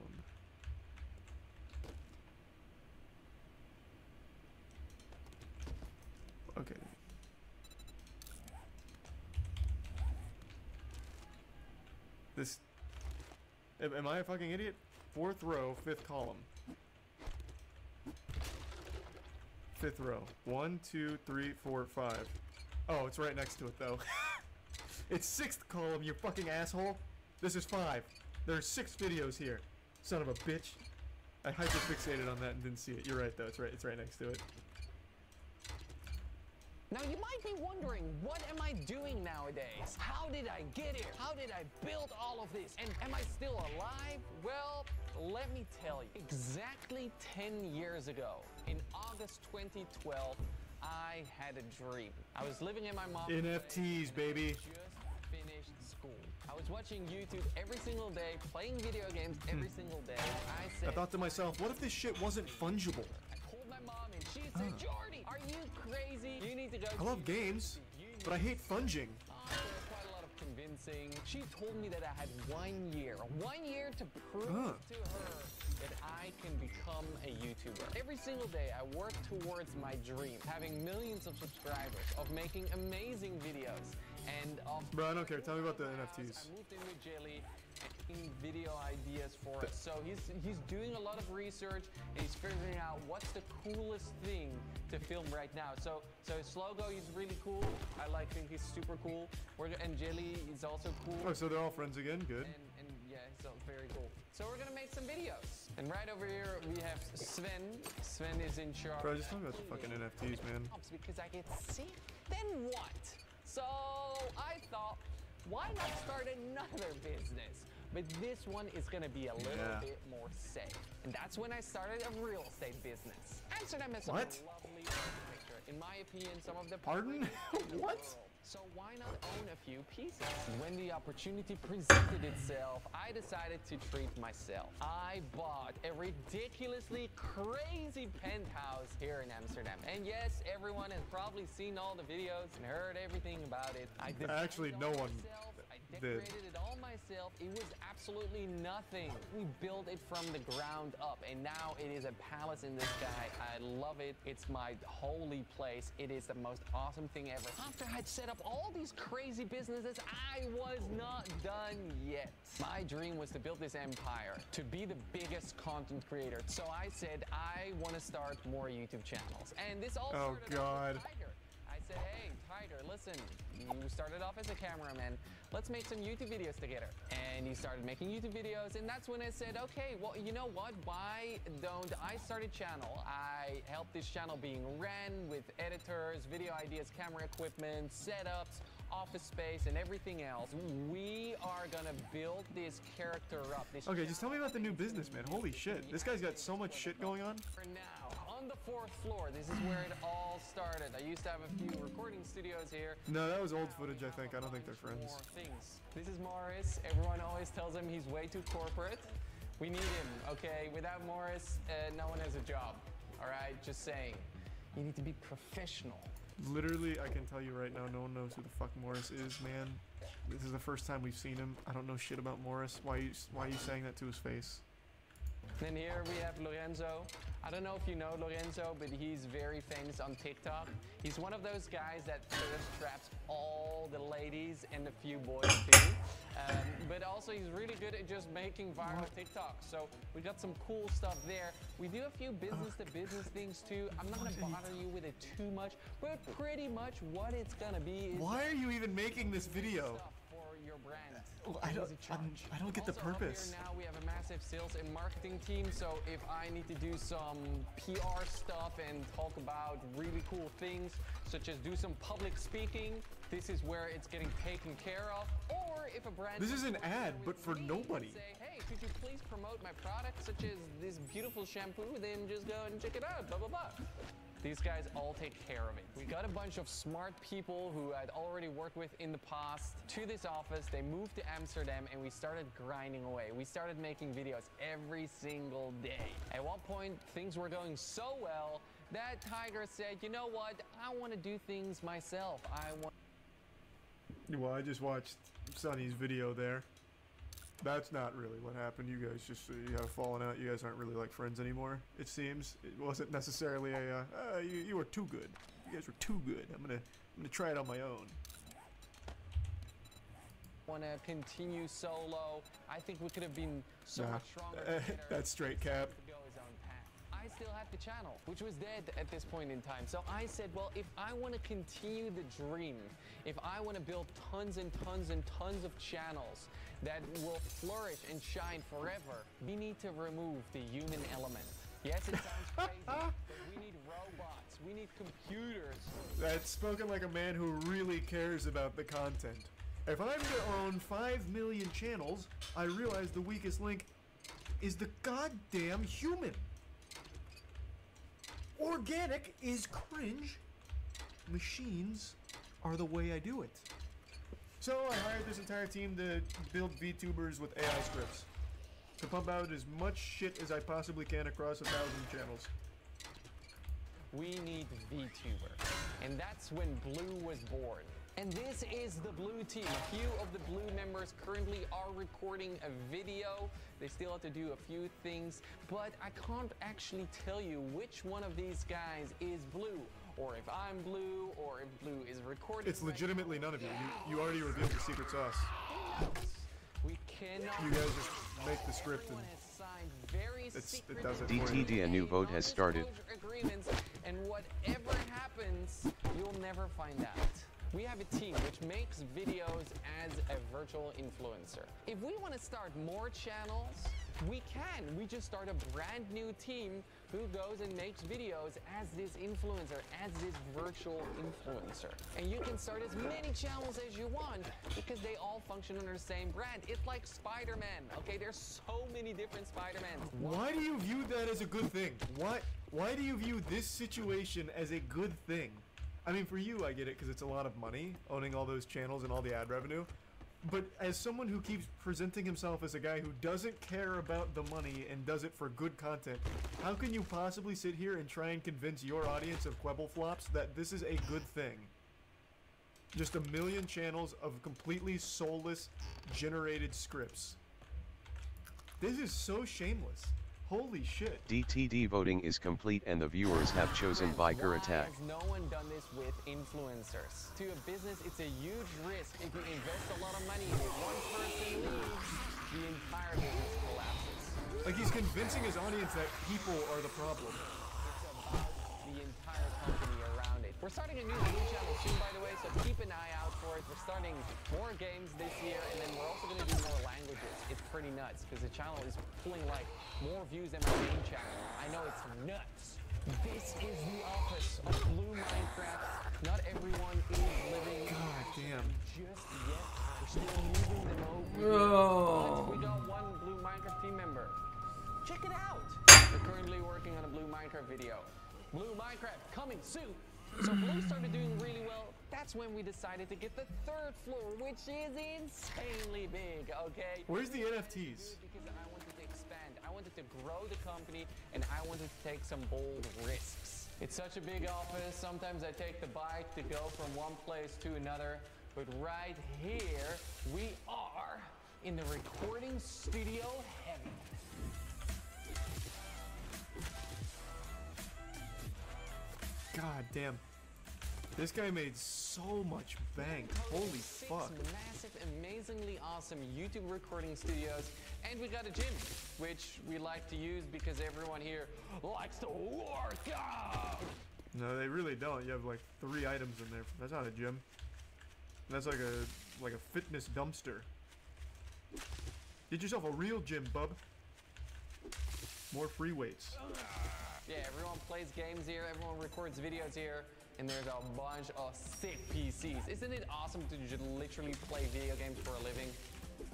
Okay. This... Am I a fucking idiot? 4th row, 5th column. 5th row. 1, 2, 3, 4, 5. Oh, it's right next to it though. It's 6th column, you fucking asshole. This is 5. There are 6 videos here. Son of a bitch. I hyperfixated on that and didn't see it. You're right though, it's right next to it. Now you might be wondering, what am I doing nowadays? How did I get here? How did I build all of this? And am I still alive? Well, let me tell you. Exactly 10 years ago, in August 2012, I had a dream. I was living in my mom's NFTs, baby. Just finished school. I was watching YouTube every single day, playing video games every single day. I thought to myself, what if this shit wasn't fungible? I called my mom and she said, Jordy, are you crazy? You need to go. I love games, but I hate funging. There was quite a lot of convincing. She told me that I had 1 year to prove to her that I can become a YouTuber. Every single day I work towards my dream, having millions of subscribers, of making amazing videos, and of... Bro, I don't care. Tell me about the NFTs. I moved in with Jelly, making video ideas for us. So he's doing a lot of research, and he's figuring out what's the coolest thing to film right now. So his logo is really cool. I think he's super cool. And Jelly is also cool. Oh, so they're all friends again? Good. And yeah, so very cool. So we're gonna make some videos. And right over here we have Sven. Sven is in charge. Bro, just talk about the fucking NFTs, man. Because I get sick. Then what? So I thought, why not start another business? But this one is gonna be a little bit more safe. And that's when I started a real estate business. Amsterdam has some lovely architecture. In my opinion, some of the Pardon? What? So why not own a few pieces? When the opportunity presented itself, I decided to treat myself. I bought a ridiculously crazy penthouse here in Amsterdam. And yes, everyone has probably seen all the videos and heard everything about it. Actually, no one I decorated it all myself. It was absolutely nothing. We built it from the ground up, and now it is a palace in the sky. I love it. It's my holy place. It is the most awesome thing ever. After I'd set up all these crazy businesses, I was not done yet. My dream was to build this empire, to be the biggest content creator. So I said, I want to start more YouTube channels. And this all started off with Tiger. I said, hey, Tiger, listen, you started off as a cameraman. Let's make some YouTube videos together. And he started making YouTube videos, and that's when I said, okay, well, you know what? Why don't I start a channel? I help this channel being ran with editors, video ideas, camera equipment, setups, office space, and everything else. We are gonna build this character up. Okay, just tell me about the new business, man. Holy shit. This guy's got so much shit going on. For now, on the 4th floor, this is where it all started. I used to have a few recording studios here. No, that was old footage, I think. I don't think they're friends. More things. This is Morris. Everyone always tells him he's way too corporate. We need him, okay? Without Morris, no one has a job. All right, just saying. You need to be professional. Literally, I can tell you right now, no one knows who the fuck Morris is, man. This is the first time we've seen him. I don't know shit about Morris. Why are you saying that to his face? Then here we have Lorenzo. I don't know if you know Lorenzo, but he's very famous on TikTok. He's one of those guys that thirst traps all the ladies and a few boys too. But also he's really good at just making viral TikToks. So we got some cool stuff there. We do a few business-to-business things too. I'm not gonna bother you with it too much, but pretty much what it's gonna be is... Why are you even making this video? For your brand. I don't get the purpose. Here now we have a massive sales and marketing team, so if I need to do some PR stuff and talk about really cool things, such as do some public speaking, this is where it's getting taken care of. Or if a brand... This is an ad, but for nobody. Say, hey, could you please promote my product, such as this beautiful shampoo, then just go and check it out, blah, blah, blah. These guys all take care of it. We got a bunch of smart people who I'd already worked with in the past to this office. They moved to Amsterdam and we started grinding away. We started making videos every single day. At one point, things were going so well that Tiger said, you know what? I want to do things myself. Well, I just watched Sonny's video there. That's not really what happened. You guys just you have fallen out. You guys aren't really like friends anymore. It seems it wasn't necessarily a you were too good. You guys were too good. I'm gonna try it on my own. Want to continue solo. I think we could have been so much stronger. That's straight cap. I still have the channel, which was dead at this point in time. So I said, well, if I want to continue the dream, if I want to build tons and tons and tons of channels that will flourish and shine forever, we need to remove the human element. Yes, it sounds crazy, but we need robots. We We need computers. That's spoken like a man who really cares about the content. If I'm to own 5 million channels, I realize the weakest link is the goddamn human. Organic is cringe. Machines are the way I do it. So I hired this entire team to build VTubers with AI scripts, to pump out as much shit as I possibly can across 1,000 channels. We need VTuber. And that's when Blue was born. And this is the Blue team. A few of the Blue members currently are recording a video. They still have to do a few things, but I can't actually tell you which one of these guys is Blue, or if I'm Blue, or if Blue is recording. It's legitimately none of you. You already revealed the secret sauce. We cannot. You guys just make the script and it does it for you. DTD, a new vote has started. Agreements, and whatever happens, you'll never find out. We have a team which makes videos as a virtual influencer. If we want to start more channels, we can. We just start a brand new team who goes and makes videos as this influencer, as this virtual influencer. And you can start as many channels as you want because they all function under the same brand. It's like Spider-Man, okay? There's so many different Spider-Mans. Why do you view that as a good thing? Why do you view this situation as a good thing? I mean, for you, I get it because it's a lot of money, owning all those channels and all the ad revenue. But as someone who keeps presenting himself as a guy who doesn't care about the money and does it for good content, how can you possibly sit here and try and convince your audience of Quebble Flops that this is a good thing? Just 1 million channels of completely soulless, generated scripts. This is so shameless. Holy shit. DTD voting is complete and the viewers have chosen Biker Attack. Has no one done this with influencers? To a business, it's a huge risk. If you invest a lot of money in it, one person leaves, the entire business collapses. Like he's convincing his audience that people are the problem. It's about the entire company around it. We're starting a new Blue channel soon, by the way, so keep an eye out for it. We're starting more games this year, and then we're also going to do more languages. It's pretty nuts, because the channel is pulling like more views than my main channel. I know it's nuts. This is the office of Blue Minecraft. Not everyone is living. God damn. Just yet. We're still moving them over. Oh. But we got one Blue Minecraft team member. Check it out. We're currently working on a Blue Minecraft video. Blue Minecraft coming soon. So Blue started doing really well. That's when we decided to get the 3rd floor, which is insanely big, okay? Where's the NFTs? Because I wanted to expand. I wanted to grow the company, and I wanted to take some bold risks. It's such a big office. Sometimes I take the bike to go from one place to another. But right here, we are in the recording studio heaven. God damn. This guy made so much bank. Holy fuck. 6 massive, amazingly awesome YouTube recording studios. And we got a gym, which we like to use because everyone here likes to work out. No, they really don't. You have like 3 items in there. That's not a gym. That's like a fitness dumpster. Get yourself a real gym, bub. More free weights. Yeah, everyone plays games here, everyone records videos here, and there's a bunch of sick PCs. Isn't it awesome to just literally play video games for a living?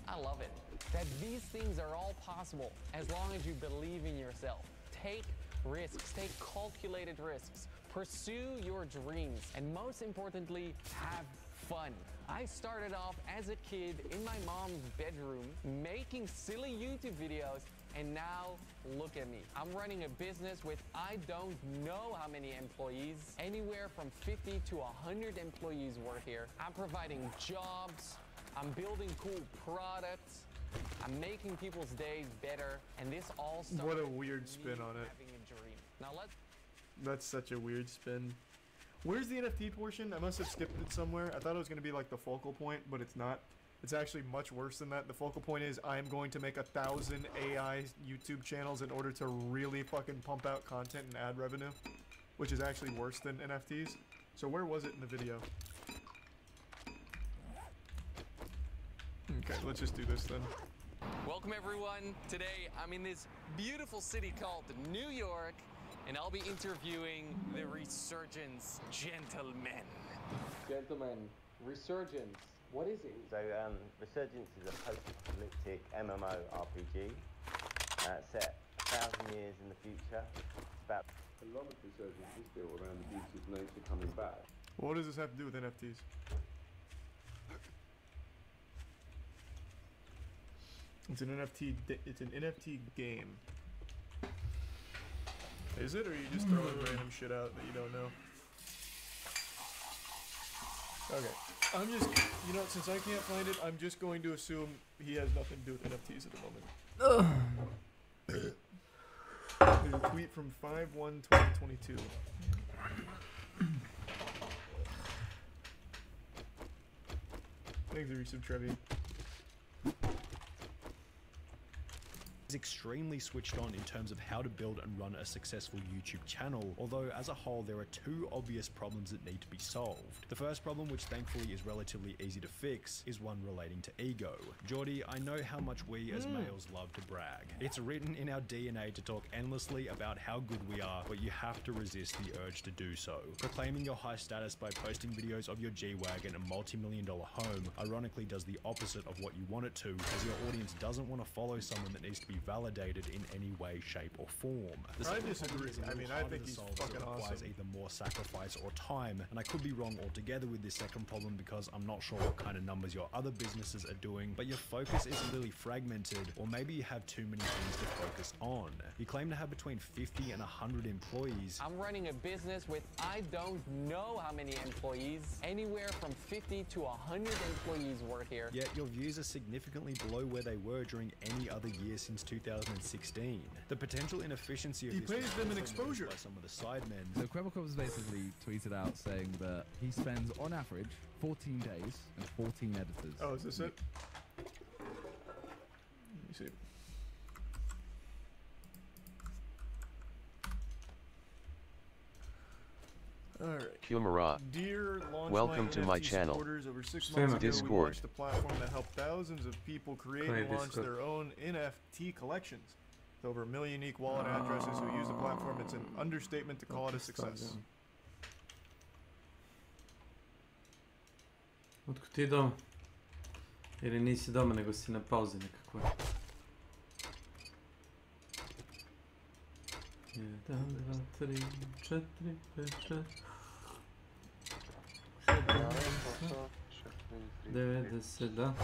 I love it. That these things are all possible as long as you believe in yourself. Take risks, take calculated risks, pursue your dreams, and most importantly, have fun. I started off as a kid in my mom's bedroom making silly YouTube videos, and now look at me. I'm running a business with I don't know how many employees. Anywhere from 50 to 100 employees work here. I'm providing jobs. I'm building cool products. I'm making people's days better. And this all started What a weird spin on it. having a dream. Now let's... That's such a weird spin. Where's the NFT portion? I must have skipped it somewhere. I thought it was going to be like the focal point, but it's not. It's actually much worse than that. The focal point is I'm going to make 1,000 AI YouTube channels in order to really fucking pump out content and ad revenue, which is actually worse than NFTs. So where was it in the video? Okay, let's just do this then. Welcome everyone. Today I'm in this beautiful city called New York, and I'll be interviewing the Resurgence gentlemen. Gentlemen, Resurgence, what is it? So, Resurgence is a post-apocalyptic MMO RPG set 1,000 years in the future. It's about a lot of Resurgence is built around the beauty of nature coming back. What does this have to do with NFTs? It's an NFT. It's an NFT game. Is it, or are you just throwing random shit out that you don't know? Okay, I'm just, you know, since I can't find it, I'm just going to assume he has nothing to do with NFTs at the moment. There's a tweet from 5/1/2022. Thanks, Resub Trevi. Is extremely switched on in terms of how to build and run a successful YouTube channel, although as a whole there are two obvious problems that need to be solved. The first problem, which thankfully is relatively easy to fix, is one relating to ego. Geordie, I know how much we as males love to brag. It's written in our DNA to talk endlessly about how good we are, but you have to resist the urge to do so. Proclaiming your high status by posting videos of your G-Wagon and multi-million-dollar home ironically does the opposite of what you want it to, as your audience doesn't want to follow someone that needs to be validated in any way, shape, or form. I disagree. I mean, I think he's fucking requires awesome. either more sacrifice or time, and I could be wrong altogether with this second problem because I'm not sure what kind of numbers your other businesses are doing, but your focus is really fragmented, or maybe you have too many things to focus on. You claim to have between 50 and 100 employees. I'm running a business with I don't know how many employees. Anywhere from 50 to 100 employees work here. Yet your views are significantly below where they were during any other year since 2016. The potential inefficiency of He this pays was them an also exposure. noticed by some of the sidemen. So Krebelkov basically tweeted out saying that he spends on average 14 days and 14 editors. Oh, is this it? Let me see. Alright. Kumara, Dear Launch welcome to my NFT channel. supporters, over 6 months ago, we Discord. launched a platform that helped thousands of people create and launch their own NFT collections. With over 1 million unique wallet addresses who use the platform, it's an understatement to call it a success. Otkud ti doma? Ili nisi doma, nego si na pauzi nekako. 1, 2, 3, 4, 5, 6, 90, da.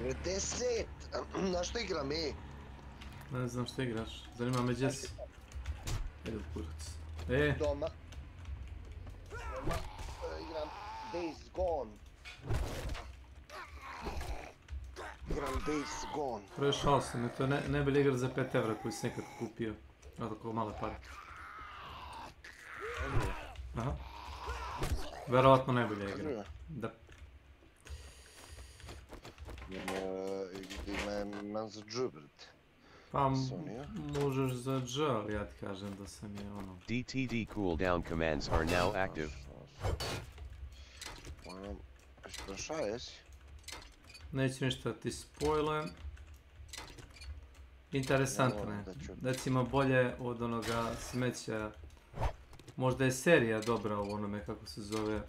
90! Na što igram i? Ne znam što igraš. Zanima me gdje si. Edo kurac. Doma. Igram Days Gone. Igram Days Gone. Prešao sam i to je najbolja igra za 5 evra koju sam nekad kupio. Evo tako male pare. Aha. Verovatno najbolja igra. Da. Imam za džubrt. Pa možeš za dž, ali ja ti kažem da sam je ono... DTD cooldown commands are now active. Šta jesi? Neću ništa ti spojlujem. Interesantno je. Recimo bolje od onoga smeća. Možda je serija dobra u onome kako se zove.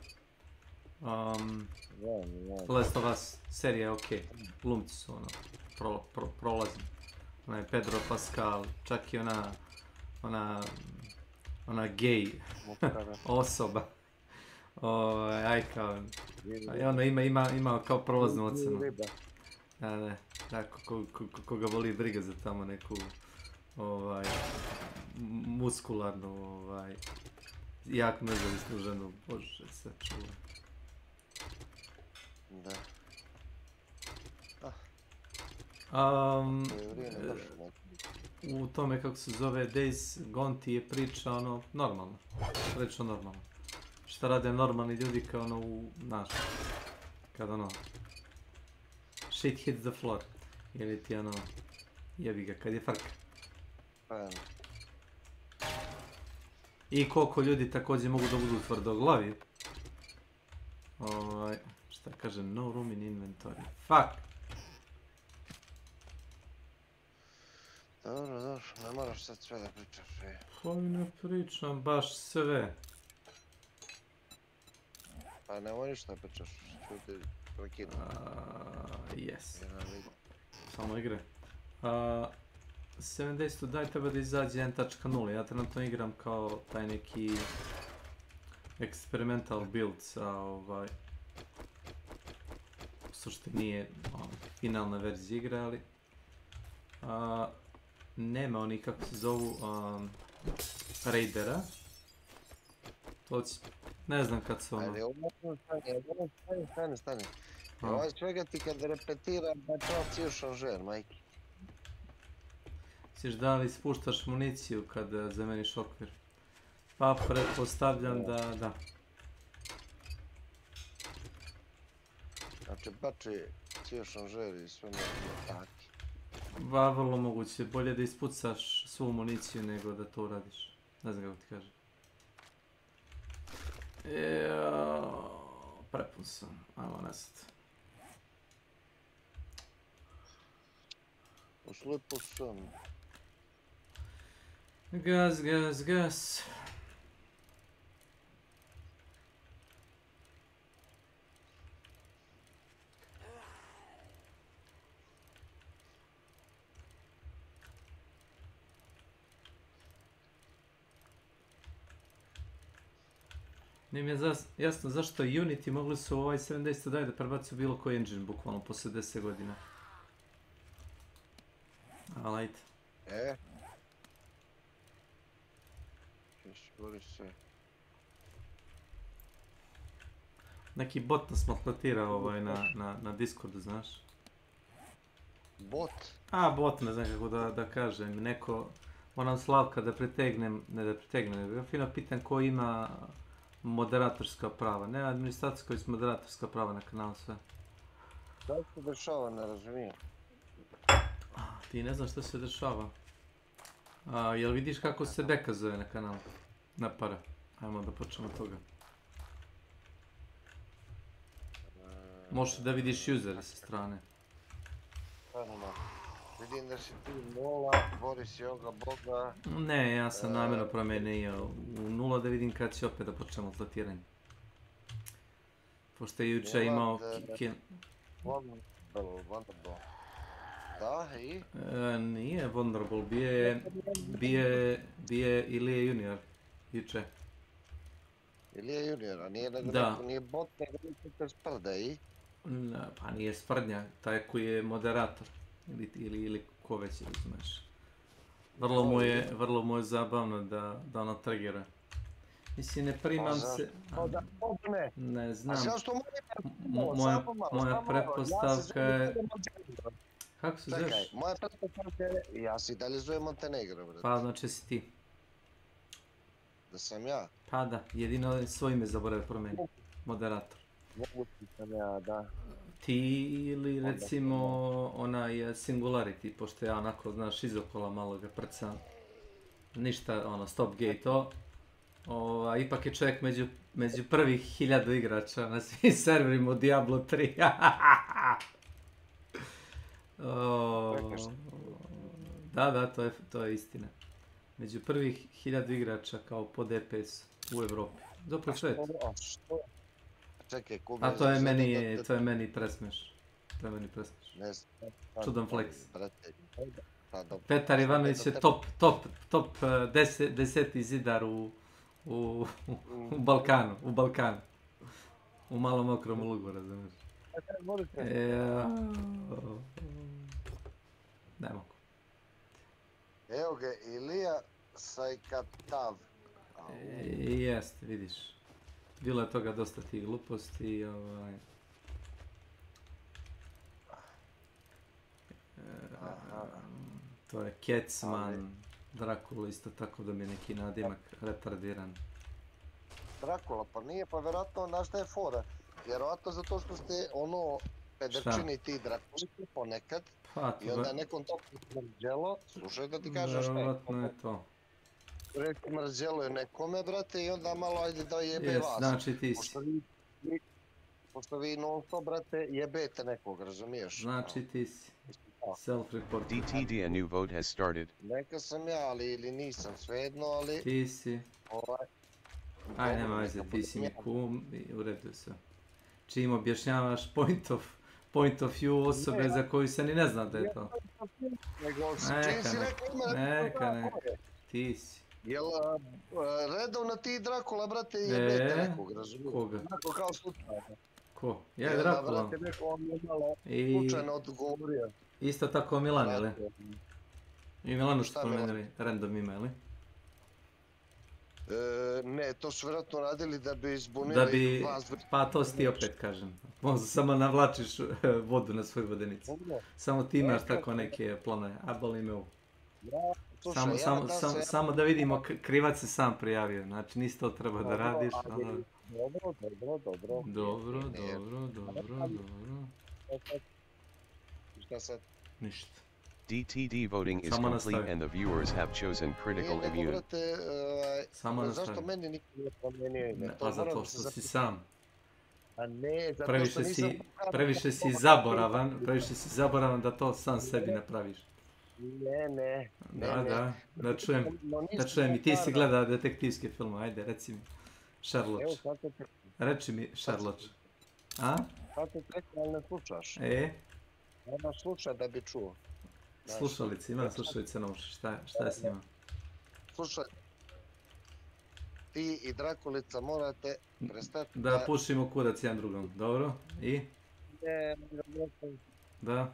Last of Us. Serija je okej. Glumci su ono. Prolazni. Onaj Pedro Pascal. Čak i ona gay osoba. Aj kao, ono ima kao prolaznu ocenu. Da, koga voli briga za tamo neku muskularnu, jako nezavisnu ženu, bože se čuva. Da. U tome kako se zove Days Gone ti je priča ono normalno, prilično normalno. Šta rade normalni ljudi kao ono u našu, kad ono shit hits the floor, ili ti ono jebi ga kad je frka. I koliko ljudi također mogu da budu tvrdoglavi. Šta kaže, no room in inventory, fuck. Dobro. ne moraš sad sve da pričaš. Pa ne pričam baš sve. Pa nemoj ništa pričaš, čuti prekinu. Yes. Samo igre. 7 Days to Die treba da izađe 1.0, ja trenutno igram kao taj neki experimental build sa u suštini nije finalna verzija igre, ali nema oni kako se zovu raidera. To će, ne znam kad su ono... Stani. Ovaj čovjeka ti kad repetira da je to cijel šanžer, majke. Misliš da li spuštaš municiju kad zameniš okvir? Pa pretpostavljam da. Znači bači cijel šanžer i sve nekako taki. Ba, vrlo moguće. Bolje da ispucaš svu municiju nego da to uradiš. Ne znam kako ti kažem. Prepun sam. Ajmo nesat. Uslijepo sam. Gas. Nije mi je jasno zašto Unity mogli su ovaj 7 Days to Die da prebacuju bilo koji engine, bukvalno, posle 10 godina. Ali ajde. Šuri se. Neki bot nas maltretira na Discordu, znaš? Bot? Bot, ne znam kako da kažem. Neko, moram Slavka da pretegnem, ne da pretegnem, nego fino pitan ko ima moderatorska prava. Ne administracija koji su moderatorska prava na kanalu sve. Šta se dešava, ne razumijem. Ti ne znaš što se dešava. Jel vidiš kako se beka zove na kanalu? Na para. Ajmo da počnemo od toga. Možeš da vidiš usere sa strane. Vidim da si ti Mola, Boris Joga, Boga. Ne, ja sam namjerno promenio u 0 da vidim kad će opet da počnemo zlatiranje. Pošto je juče imao... Wonderful. Da, i? Nije Wonderful, bije Ilije Junior, juče. Ilije Junior, a nije bot, nego nije sprda, i? Pa nije sprdnja, taj koji je moderator. Ili ko već, znaš. Vrlo mu je zabavno da ono trigera. Mislim, ne primam se... Ne znam. Moja pretpostavka je... Kako se zoveš? Čekaj, moja pretpostavka je... Ja se i dalje zovem Montenegro, brate. Pa, znači si ti. Da sam ja? Pa da, jedino svoje ime zaboravio promeniti. Moderator. Mogući sam ja, da. Ti ili recimo onaj Singularity, pošto ja onako, znaš, izokola malo ga prcam. Ništa, ono, stop gate to. Ipak je čovjek među prvih 1000 igrača na svim serverima u Diablo 3. Da, to je istina. Među prvih 1000 igrača kao po DPS u Evropi. Dobro čovjek. Čekaj, a to je meni presmeš. Čudan flex. Petar Ivanović je top 10. zidar u Balkanu. U malom okrom lugu, razumiješ. Ne mogu. Evo ga, Ilija Sajkatav. Jeste, vidiš. Bilo je toga dosta tih gluposti i to je Kecman, Dracula isto tako da mi je neki nadimak retardiran. Dracula, pa nije, pa vjerojatno, znaš šta je fora? Vjerojatno zato što ste pederčini ti Draculiti ponekad i onda nekom to mrđelo, slušaj da ti kažeš šta je. Vjerojatno je to. Reki mrđelo je nekome, brate, i onda malo ajde da jebe vas. Znači ti si. Pošto vi non stop, brate, jebete nekog, razumiješ? Znači ti si. Self-report. DTD, a new vote has started. Neka sam ja, ali ili nisam, svejedno, ali... Ti si. Aj, nema veze, ti si mi ja. kum i u redu sve. Čim objašnjavaš point of view osobe za koju se ni ne zna da je to. Neka. Ti si. Jel redovno ti Drakula, brate, jebete nekog, razumiješ? Koga? Onako kao slučajno. Ko? Ja je Drakula. Brate, neko vam je malo slučajno odgovorio. Isto tako Milan, ili? I Milanu su spomenuli random ime, ili? Ne, to su vjerojatno radili da bi zbunili vas. Pa to si ti opet kažem. Možda samo navlačiš vodu na svoj vodenici. Samo ti imaš tako neke planove. A boli me ovo. Samo da vidimo, krivac se sam prijavio. Znači nisi to treba da radiš. Dobro. Šta sad? Ništa. DTD voting is complete and the viewers have chosen critical immune. Zašto meni niko nije promijenio ime? Pa zato što si sam. A ne, zato što nisam... Previše si zaboravan da to sam sebi napraviš. Ne. Da čujem i ti si gleda detektivske filme, ajde reci mi. Sherlock. Reci mi Sherlock. A? Sad te čekam, ali ne slušaš. Nemaš slušaj da bi čuo. Slušalice, imam slušalice na uši, šta je s njima? Slušaj, ti i Drakulica morate prestati da pušimo kurac jedan drugom, dobro? I? Da?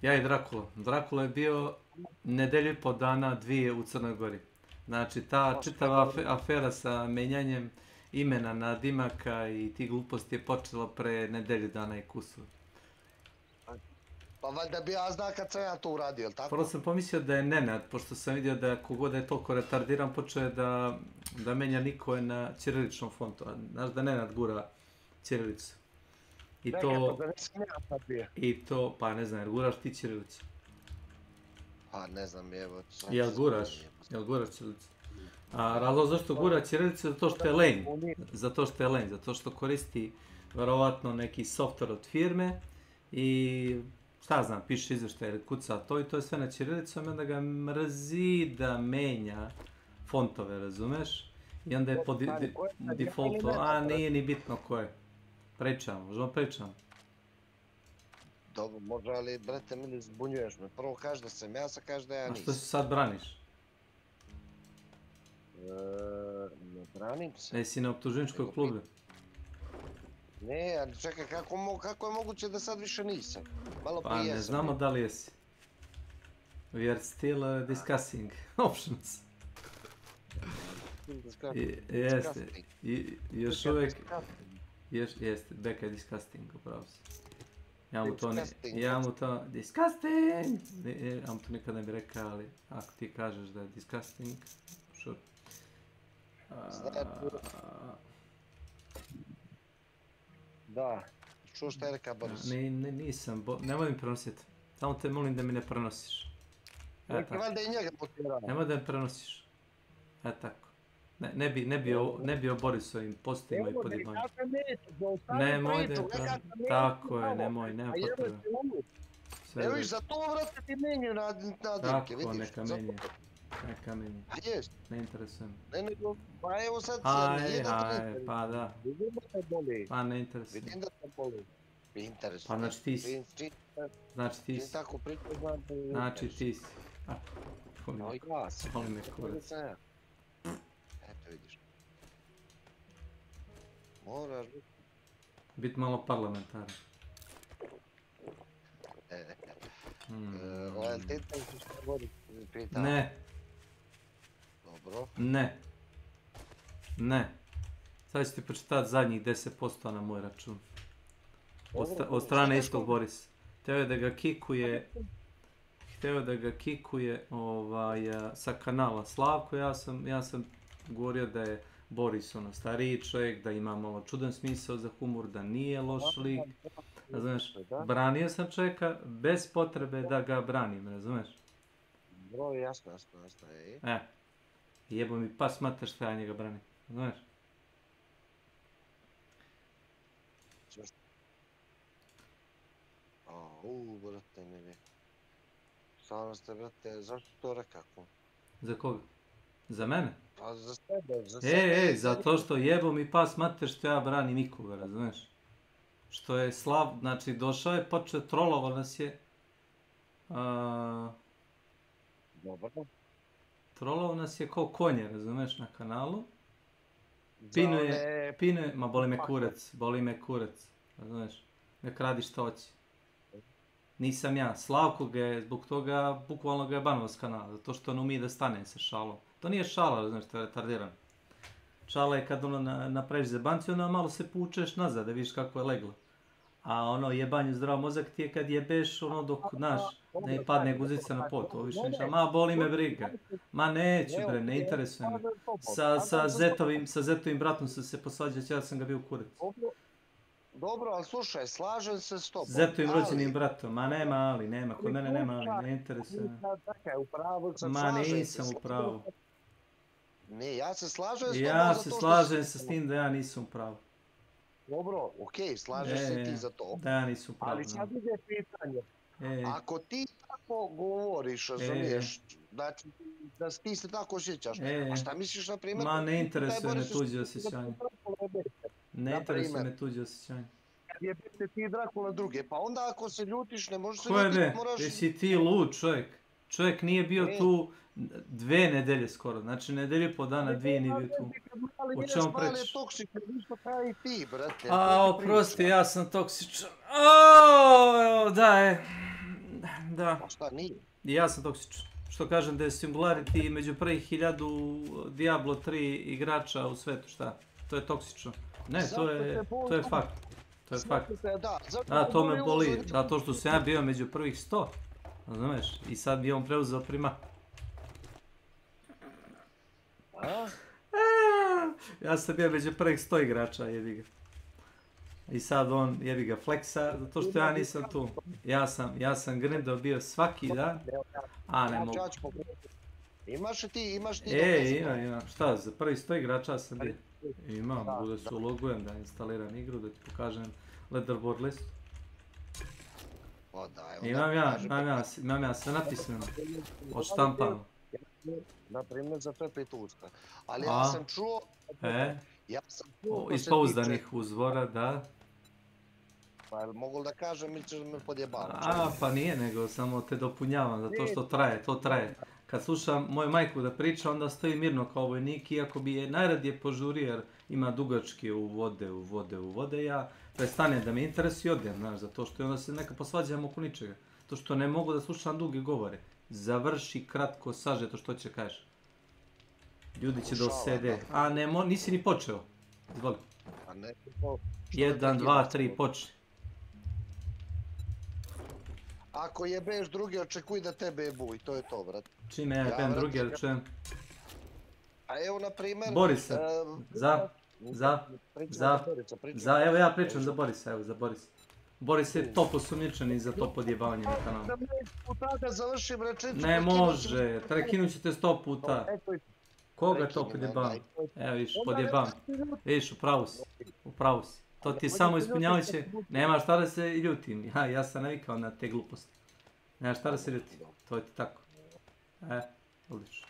Ja i Drakula. Drakula je bio nedelju i po dana, 2 u Crnoj Gori. Znači ta čitava afera sa menjanjem imena nadimaka i ti gluposti je počela pre nedelju dana i kusur. Pa valjda bi ja zna kad sam ja to uradio, jel tako? Prvo sam pomislio da je Nenad, pošto sam vidio da kogod je toliko retardiran, počeo je da menja nikoj na ćiriličnom fontu. Znaš da Nenad gura ćirilicu. I to, pa ne znam, jer guraš ti ćirilicu? Pa ne znam, evo... Jel guraš ćirilicu? A razlog zašto gura ćirilicu je zato što je lenj. Zato što koristi verovatno neki software od firme i šta znam, piše izveštaj ili kuca to i to je sve na ćirilicom i onda ga mrzi da menja fontove, razumeš? I onda je po defaultu, nije ni bitno ko je. Možemo pričamo. Dobro, može, ali brate mili zbunjuješ me. Prvo kaži da sam ja, sad kaži da ja nisam. A što se sad braniš? Ne branim se. Jesi na optuženičkoj klubi? Ne, ali čekaj, kako je moguće da sad više nisam? Pa ne znamo da li jesi. We are still discussing options. Jeste. Još uvijek... Jeste, Beka je disgusting, upravo si. Ja mu to... Disgusting! Ja mu to nikad ne bi rekao, ali ako ti kažeš da je disgusting, sure. Da, čuo šta je rekao Boris? Nisam, nemoj mi prenositi. Samo te molim da mi ne prenosiš. Valjda i njega potirao. Nemoj da mi prenosiš. Tako. Ne bi o Borisovim postima i podjedmanjima. Nemoj da je tako je, nemoj, nema potrebe. Evo i za to vrate ti menju nadimke, vidiš? Tako, neka menju. A jest. Ne interesuje me. Ne, nego, pa evo sad pa da. Vidim da te boli. Pa ne interesuje. Vidim da te boli. Interesuje. Pa znači ti si. Ti tako priča znam da... Znači ti si. No i glas. Voli me kurac. Eto vidiš. Moraš biti malo parlamentaran. Jel ti to što Boris pitao? Ne. Dobro. Ne. Sad ću ti pročitati zadnjih 10% na moj račun. Od strane istog Borisa. Hteo je da ga kikuje sa kanala Slavko. Ja sam govorio da je Boris stariji čovjek, da ima malo čudan smisao za humor, da nije loš lik. Razumeš, branio sam čovjeka bez potrebe da ga branim, razumeš? Bro, jasno. Jebo mi pas mater što ja njega branim, razumeš? Brate, mili. Stvarno ste, brate, zašto to rekao? Za koga? Za mene? Pa za sebe, za sebe. Ej, zato što jebo mi pas mater što ja branim nikoga, razumiješ? Što je slab, znači došao je, počeo trolova nas je. Dobro. Trolova nas je kao konje, razumiješ, na kanalu. Pinuje, ma boli me kurac, razumiješ? Nek radi što hoće. Nisam ja, Slavko ga je, zbog toga, bukvalno ga je banuo s kanala, zato što ne umije da stane sa šalom. To nije šala, razumiješ, to je retardirano. Šala je kad ono napraviš zebanciju, ono malo se pučeš nazad da vidiš kako je leglo. A ono jebanje zdrav mozak ti je kad jebeš ono dok, znaš, ne padne guzica na pot, ovo više ništa. Ma boli me briga. Ma neću bre, ne interesuje me. Sa zetovim bratom sam se posvađao, ja sam ga bio u kurac. Dobro, ali slušaj, slažem se s tobom. Zetovim rođenim bratom, ma nema ali, nema, kod mene nema ali, ne interesuje me. Ma nisam u pravu. Ne, ja se slažem s tobom. Ja se slažem sa tim da ja nisam u pravu. Dobro, okej, slažeš se ti za to. Da ja nisam u pravu. Ali sad ide pitanje. Ako ti tako govoriš, razumiješ, znači da ti se tako osjećaš, a šta misliš na primjer? Ma ne interesuje me tuđe osjećanje. Ne interesuje me tuđe osjećanje. Kad je biste ti Drakula druge, pa onda ako se ljutiš ne možeš se ljutit, moraš... Jesi ti lud čovjek? Čovjek nije bio tu 2 nedelje skoro, znači nedelju po dana, 2 nije bio tu. O čemu prečiš? A, oprosti, ja sam toksičan. Da je. Da. Šta nije? Ja sam toksičan. Što kažem da je Singularity među prvih 1000 Diablo 3 igrača u svetu, šta? To je toksično. Ne, to je fakt. To je fakt. Da, to me boli, zato što sam ja bio među prvih 100. Razumeš? I sad bi on preuzeo prima. Ja sam bio među prvih 100 igrača, jebi ga. I sad on, jebi ga, fleksa, zato što ja nisam tu. Ja sam grindao bio svaki dan, a ne mogu. Imaš ti imam. Šta, za prvih 100 igrača sam bio. Imam, mogu da se ulogujem, da instaliram igru, da ti pokažem leaderboard listu. Imam ja sve napisano, odštampano. Naprimjer za to je Petuska. Ali ja sam čuo... Iz pouzdanih izvora, da. Pa mogu da kažem ili ćeš me podjebavati? Pa nije, nego samo te dopunjavam, zato što to traje. Kad slušam moju majku da priča, onda stoji mirno kao vojnik, iako bi je najradije požurio jer ima dugačke uvode, ja prestanem da me interesuje i odem, znaš, zato što onda se neka posvađam oko ničega. To što ne mogu da slušam duge govore. Završi kratko, sažeto što će kažeš. Ljudi će da osede. A nisi ni počeo. Izvoli. 1, 2, 3, počni. Ako jebeš drugi, očekuj da tebe jebu i to je to, brat. Čime ja jebem drugi, ali čujem? A evo, na primjer... Borisa. Evo ja pričam za Borisa, evo za Borisa. Boris je top osumnjičen i za to podjebavanje na kanalu. Ne može, prekinut ćete 100 puta. Koga to podjebavanje? Evo viš, podjebavanje. Viš, upravo si. To ti je samo ispunjavajuće, nema šta da se ljutim. Ja sam navikao na te gluposti. Nema šta da se ljutim, to je ti tako. Odlično.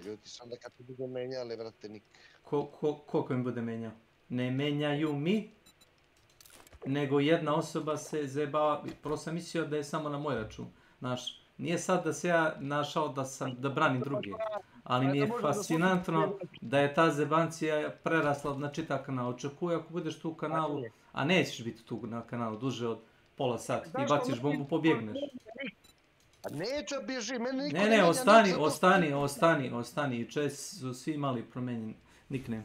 Ljuti sam da kad ti bude menjali, vrate, nik. Koliko mi bude menjao? Ne menjaju mi, nego jedna osoba se zajebava. Prvo sam mislio da je samo na moj račun. Znaš, nije sad da se ja našao da branim druge. Ali mi je fascinantno da je ta zebancija prerasla na čitav kanal. Očekuj ako budeš tu u kanalu, a nećeš biti tu na kanalu duže od pola sata. Ti baciš bombu, pobjegneš. Neću bježi, meni niko ne ostani. Juče su svi imali promenjen nickname.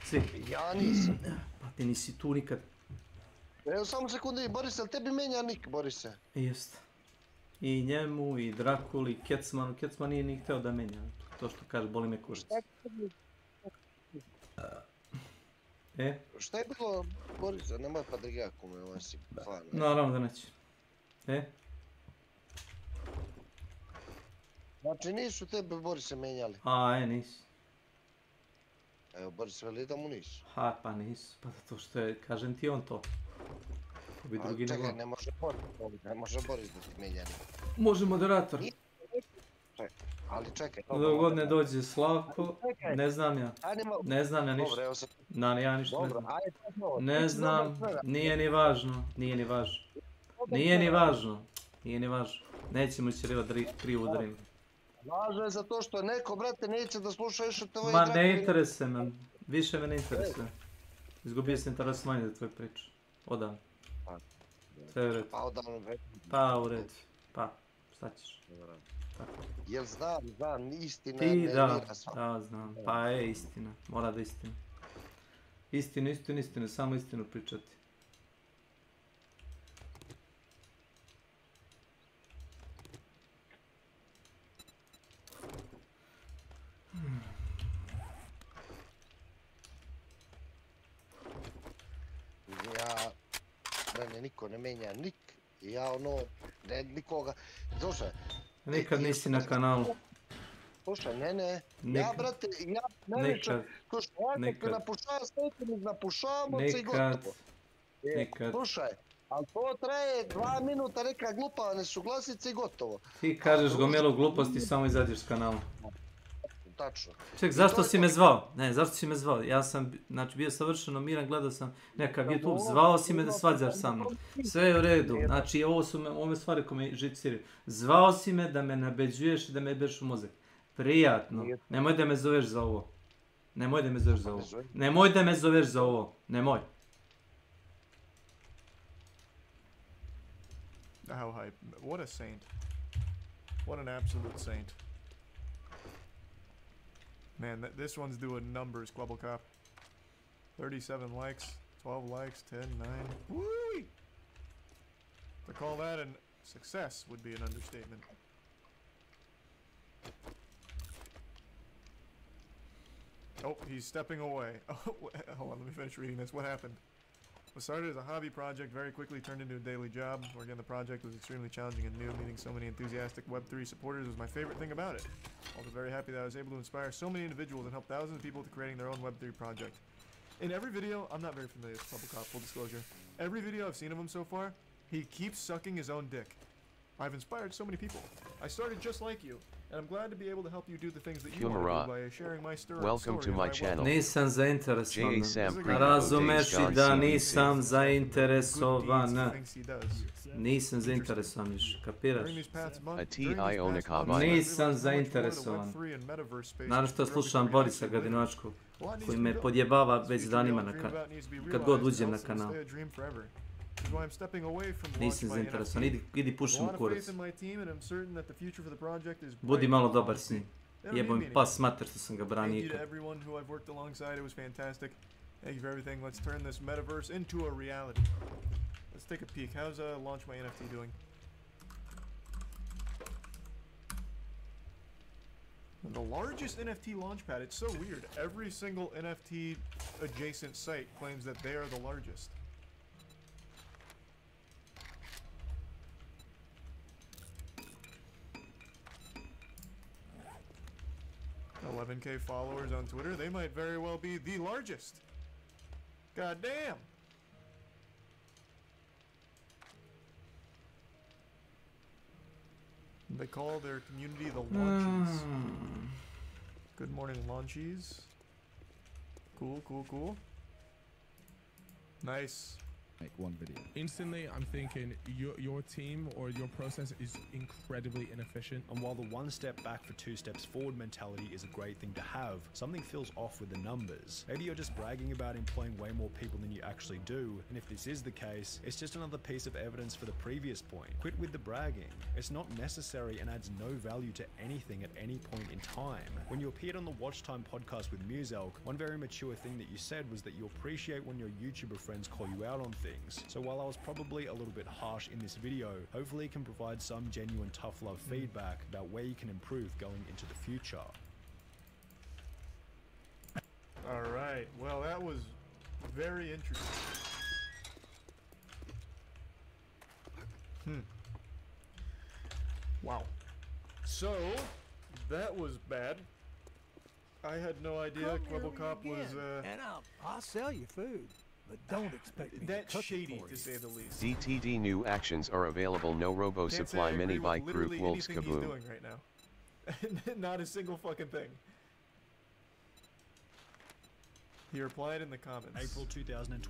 Svi. Ja nisam. Pa ti nisi tu nikad. Evo samo sekunde, Boris, ali tebi menja nick, Borise? Jeste. I njemu, i Drakuli, i Kecmanu. Kecman nije ni hteo da menja. To što kaže, boli me kurac. Šta je bilo, Boris, nemoj pa da ga kome, ovo si fan. Naravno da neće. Znači nisu tebe, Borise, menjali? Nisu. Evo, Boris, veli da mu nisu? Pa nisu, pa zato što je, kažem ti on to. bi drugi nivo. Čekaj, ne može Boris da ti menja nivo. Može moderator. Ali čekaj. Dok god ne dođe Slavko, ne znam ja. Ne znam ja ništa. Ja ništa ne znam. Ne znam, nije ni važno. Nećemo isčerivati krivu drinu. Važno je zato što neko, brate, neće da sluša više tvoje Ma ne interesuje me, više me ne interesuje. Izgubio sam interesovanje za tvoje priče. Odavno. Sve u redu. Pa u redu. Pa, šta ćeš? Jel znam, istina ti ne da, znam. Pa je istina, mora da istina. Istinu, samo istinu pričati. Mene niko ne menja ja nikoga, slušaj. Nikad nisi na kanalu. Slušaj, ne, ja brate, najviše, slušaj, ja napušavam stepenik, napušavamo se i gotovo. Nikad. Slušaj, ali to traje 2 minuta, neka glupa nesuglasica i gotovo. Ti kažeš gomilu gluposti, samo izađeš s kanala. Tačno. Ček, zašto si me zvao? Ne, zašto si me zvao? Ja sam, znači, bio savršeno miran, gledao sam nekakav YouTube, zvao si me da svađaš sa mnom. Sve je u redu, znači, ovo su ove stvari koje me živciraju. Zvao si me da me nabeđuješ i da me jebeš u mozak. Prijatno. Nemoj da me zoveš za ovo. Nemoj. How hype. What a saint. What an absolute saint. Man, this one's doing numbers, Quebblecop. 37 likes, 12 likes, 10, 9. Woo! To call that a success would be an understatement. Oh, he's stepping away. Oh, hold on, let me finish reading this. What happened? What started as a hobby project very quickly turned into a daily job. Where again, the project was extremely challenging and new. Meeting so many enthusiastic Web3 supporters was my favorite thing about it. Also very happy that I was able to inspire so many individuals and help thousands of people to creating their own Web3 project. In every video, I'm not very familiar with Quebblecop, full disclosure. Every video I've seen of him so far, he keeps sucking his own dick. I've inspired so many people. I started just like you. And I'm glad to be able to help you do the things that you want to do by sharing my story. Welcome to my channel. Nisam zainteresovan. Razumeš i da nisam zainteresovan. Nisam zainteresovan više, kapiraš? Nisam zainteresovan. Naravno što slušam Borisa Gadinovačkog, koji me podjebava već danima kad god uđem na kanal. Nisam zainteresovan, idi pušim u kurac. Budi malo dobar s njim. Jebo mi pas mater što sam ga branio ikad. Thank you for everything. Let's turn this metaverse into a reality. Let's take a peek. How's Launch My NFT doing? The largest NFT launchpad. It's so weird. Every single NFT adjacent site claims that they are the largest. $11K followers on Twitter. They might very well be the largest. God damn. They call their community the Launchies. Good morning, Launchies. Cool. Nice. Make one video. Instantly, I'm thinking your team or your process is incredibly inefficient. And while the one step back for 2 steps forward mentality is a great thing to have, something feels off with the numbers. Maybe you're just bragging about employing way more people than you actually do, and if this is the case, it's just another piece of evidence for the previous point. Quit with the bragging. It's not necessary and adds no value to anything at any point in time. When you appeared on the Watch Time podcast with Muselk, one very mature thing that you said was that you appreciate when your YouTuber friends call you out on things. So while I was probably a little bit harsh in this video, hopefully it can provide some genuine tough love feedback about where you can improve going into the future. Alright, well that was very interesting. Wow. So, that was bad. I had no idea Quebblecop was and I'll sell you food. but don't expect me That's to cook shady, it for to you. say the least. DTD new actions are available. No Robo Can't say Supply I agree Mini with Bike Group literally Wolves anything he's Kaboom. doing right now. Not a single fucking thing. He replied in the comments. April 2020.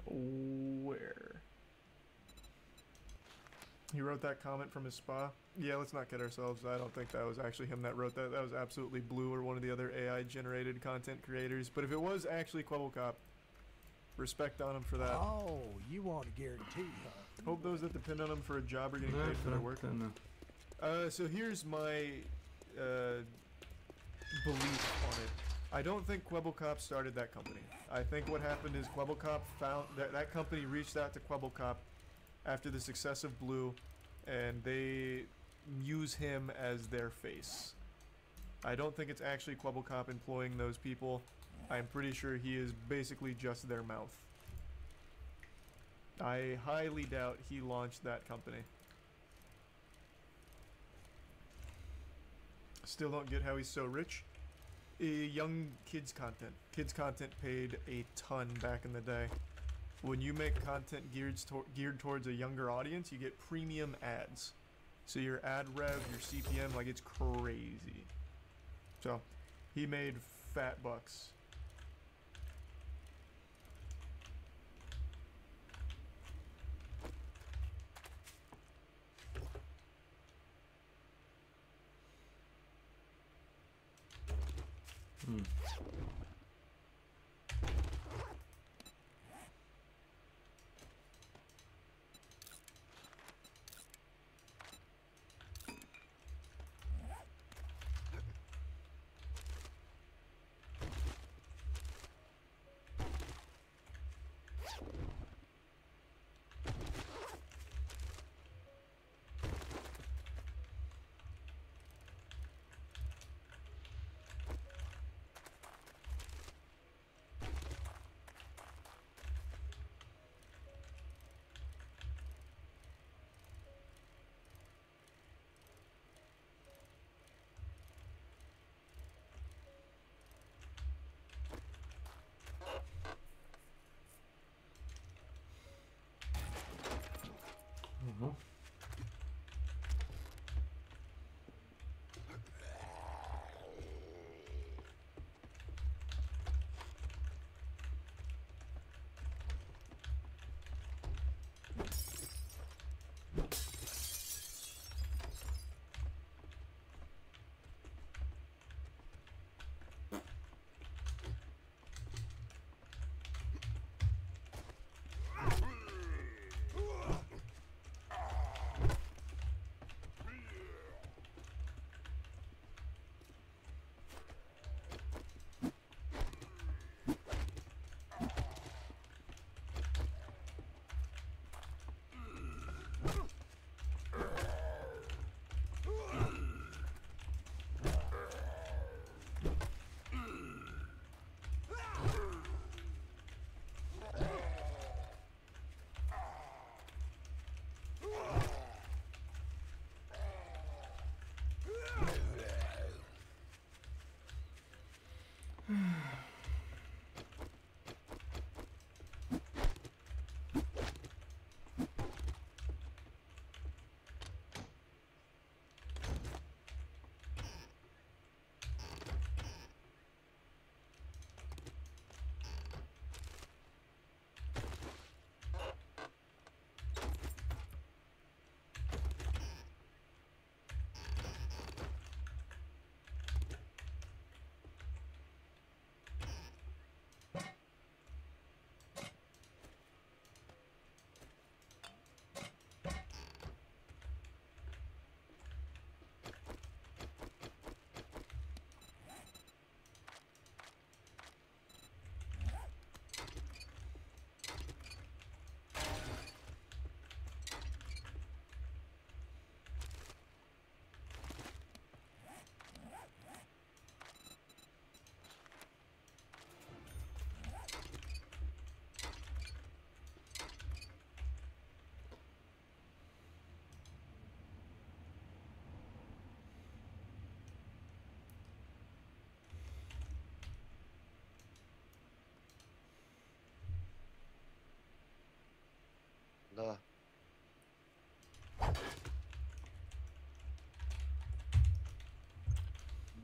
Where? He wrote that comment from his spa. Yeah, let's not kid ourselves. I don't think that was actually him that wrote that. That was absolutely Blue or one of the other AI-generated content creators. But if it was actually Quebblecop, respect on him for that. Oh, you want a guarantee, huh? Hope those that depend on him for a job are getting paid for their work. So here's my belief on it. I don't think Quebblecop started that company. I think what happened is Quebblecop found that company reached out to Quebblecop after the success of Blue, and they use him as their face. I don't think it's actually Quebblecop employing those people. I'm pretty sure he is basically just their mouth. I highly doubt he launched that company. Still don't get how he's so rich. Young kids content. Kids content paid a ton back in the day. When you make content geared towards a younger audience, you get premium ads. So your ad rev, your CPM, like, it's crazy. So he made fat bucks.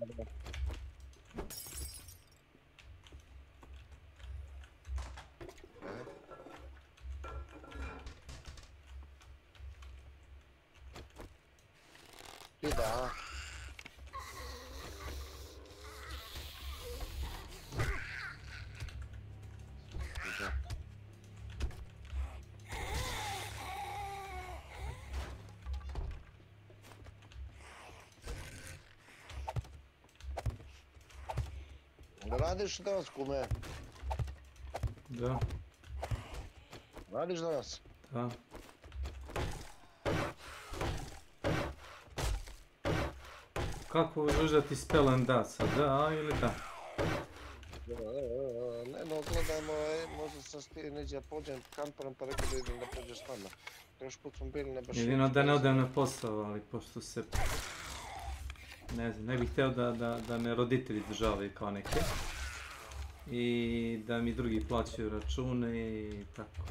Ti da. Radiš danas, kume? Da. Radiš danas? Da. Kako užati spelen da sad, da ili da? Ne, no gledajmo, možda sam stio neđe pođem kamperom pa rekao da idem da pođeš s nama. Još put smo bili ne baš... Jedino da ne odem na posao, ali pošto se... Ne znam, ne bih htio da me roditelji državaju kao neke. I da mi drugi plaćaju račune i tako.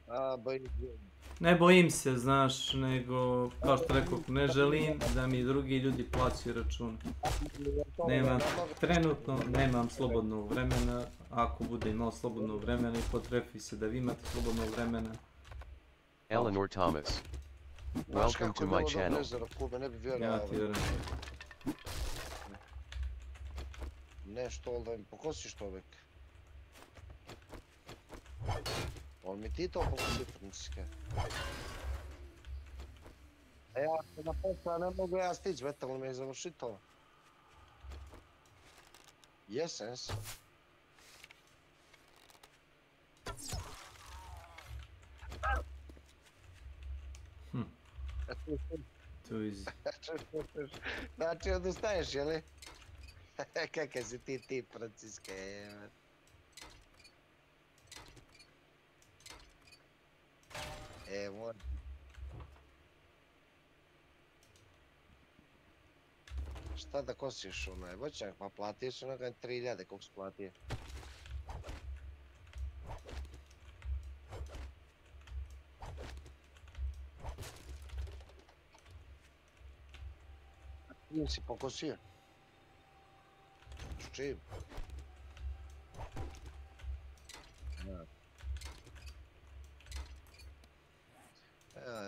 A, bojim se. Ne bojim se, znaš, nego, kao što rekao, ne želim da mi drugi ljudi plaćaju račune. Trenutno nemam slobodnog vremena, ako bude imao slobodnog vremena i potrefi se da vi imate slobodnog vremena. Eleanor Thomas. Welcome to my channel. Ja ti vjerujem. Nešto, ali da mi pokosiš to uvijek. Ali mi ti to pokosi princike. A ja se na posla ne mogu ja stići, vete li mi je završiti to? Jesens. To is... Znači odustaješ, jeli? Kakav si ti, Franciska, moj. Šta da kosiš onaj voćak, pa platio si onoga 3000, koliko si platio? Čim si pokosio? S čim?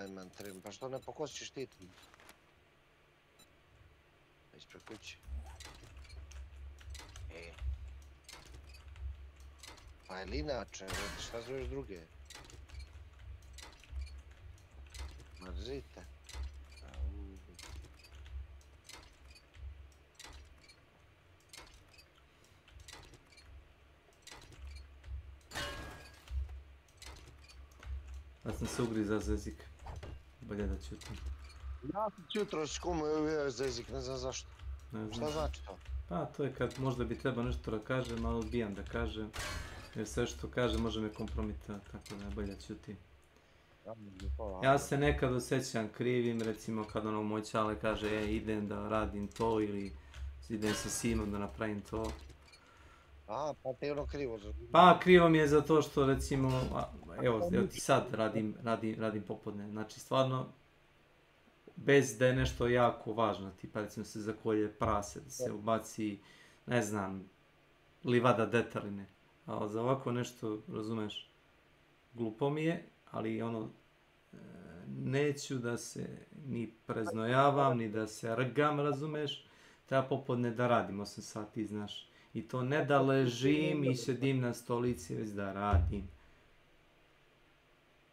Imam trim, pa što ne pokosiš ti? Ispred kući. Pa ili inače, šta zoveš druge? Marzite. Ja sam se ugrizao za jezik. Bolje da ćutim. Ja sam jutro s kumu uvijek za jezik, ne znam zašto. Šta znači to? Pa to je kad možda bi trebao nešto da kažem, ali odbijam da kažem. Jer sve što kažem može me kompromitati, tako da bolje ćutim. Ja se nekad osjećam krivim, recimo kad ono moj čale kaže idem da radim to ili idem sa sinom da napravim to. Aha, pa te je ono krivo za... Pa krivo mi je za to što recimo, evo ti sad radim popodne, znači stvarno bez da je nešto jako važno, tipa recimo se zakolje prase, da se ubaci, ne znam, livada detaline, ali za ovako nešto, razumeš, glupo mi je, ali ono, neću da se ni preznojavam, ni da se rgam, razumeš, treba popodne da radim 8 sati, znaš. I to ne da ležim i sedim na stolici, već da radim.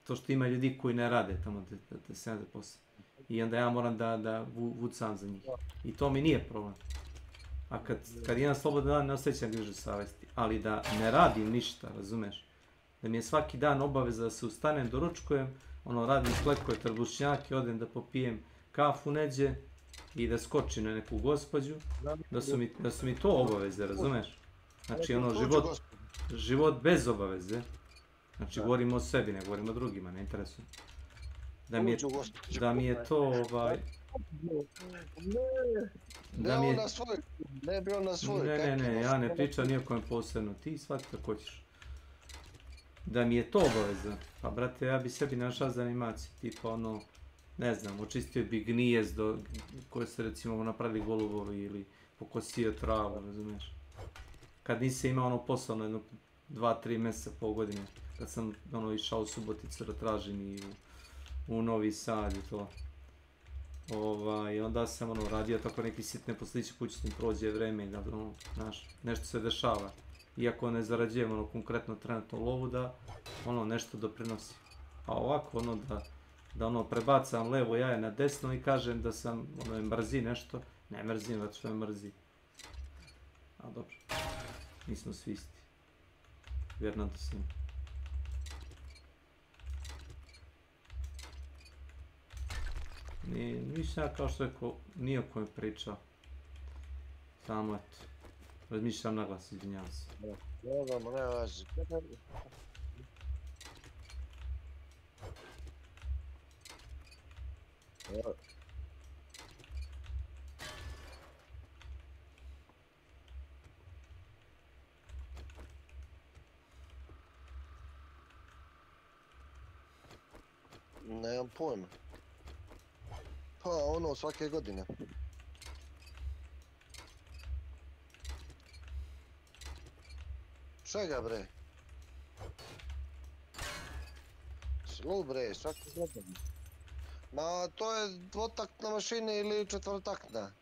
To što ima ljudi koji ne rade tamo da se nade posao. I onda ja moram da vucam za njih. I to mi nije problem. A kad imam slobodan dan, ne osjećam grižu savjesti. Ali da ne radim ništa, razumeš? Da mi je svaki dan obaveza da se ustanem, doručkujem, ono radim klekove, trbušnjake, odem da popijem kafu neđe, i da skočim na neku gospođu, da su mi to obaveze, razumeš? Znači ono život bez obaveze, znači govorimo o sebi, ne govorimo o drugima, ne interesuje. Da mi je to Ne, ja ne pričam nijekom posebno, ti shvati kako hoćeš. Da mi je to obaveza, pa brate ja bi sebi našao za animaciju, tipa ono, ne znam, očistio bi gnijezdo koje se recimo napravili golubovi ili pokosio travu, razumiješ? Kad nisi imao ono posao na jedno 2-3 mjeseca, pol godine, kad sam ono išao u Suboticu da tražim i u Novi Sad i to. Onda sam ono radio tako neki sitne posliće kući s tim prođe vreme i da ono, znaš, nešto se dešava. Iako ne zarađujem ono konkretno trenutno lovu da ono nešto doprinosi. A ovako ono da ono prebacam levo jaje na desno i kažem da sam ono mrzi nešto. Ne mrzim, zato što me mrzi. A dobro, nismo svi isti. Vjerno da sam. Nisam ja kao što rekao, nije o kojem pričao. Samo eto, razmišljam na glas, izvinjavam se. Ne važi. Nemam pojma. Pa ono svake godine. Čega bre? Šlu bre, svake godine. Ma to je dvotaktna mašina ili četvrtaktna.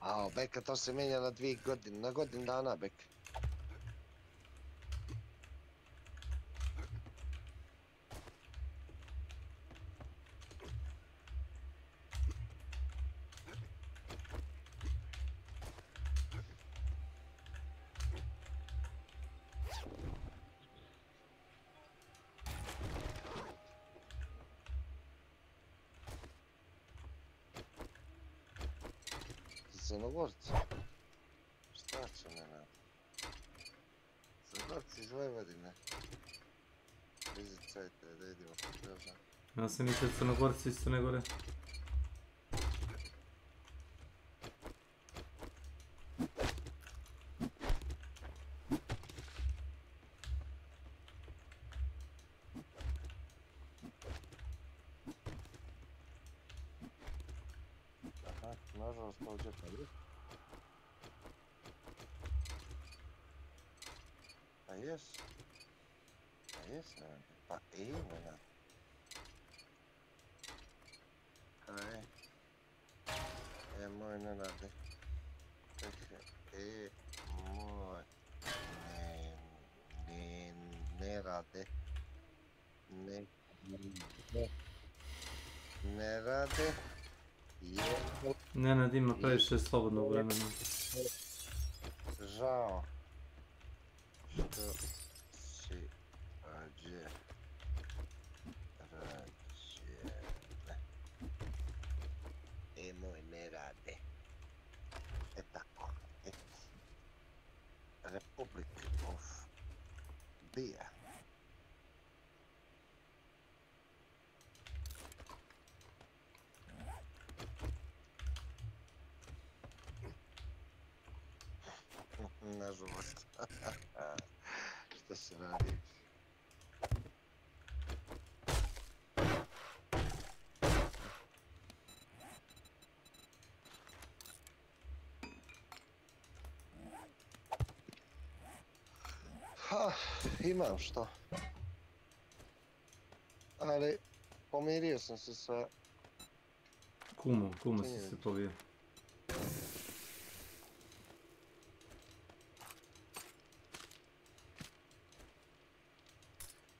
A beka to se mijenja na 2 godine, na godin dana beka. Crnogorci. Šta će me na? Crnogorci iz Vojvodine. Izicajte da vidimo kako drža. Ja sam mislio Crnogorci iz Crne Gore. Nažalost, ovdje pa je. Pa jes. Pa jes, ne znam. Pa ne. Kaj? Moj ne radi. Moj. Ne radi. Ne radi. Nenad ima previše slobodnog vremena. Žao što si rađe. Moj ne rade. Tako. Republic of Beer. Nažalost. Šta se radi? Imam što. Ali pomirio sam se sa... Kumo si se povio.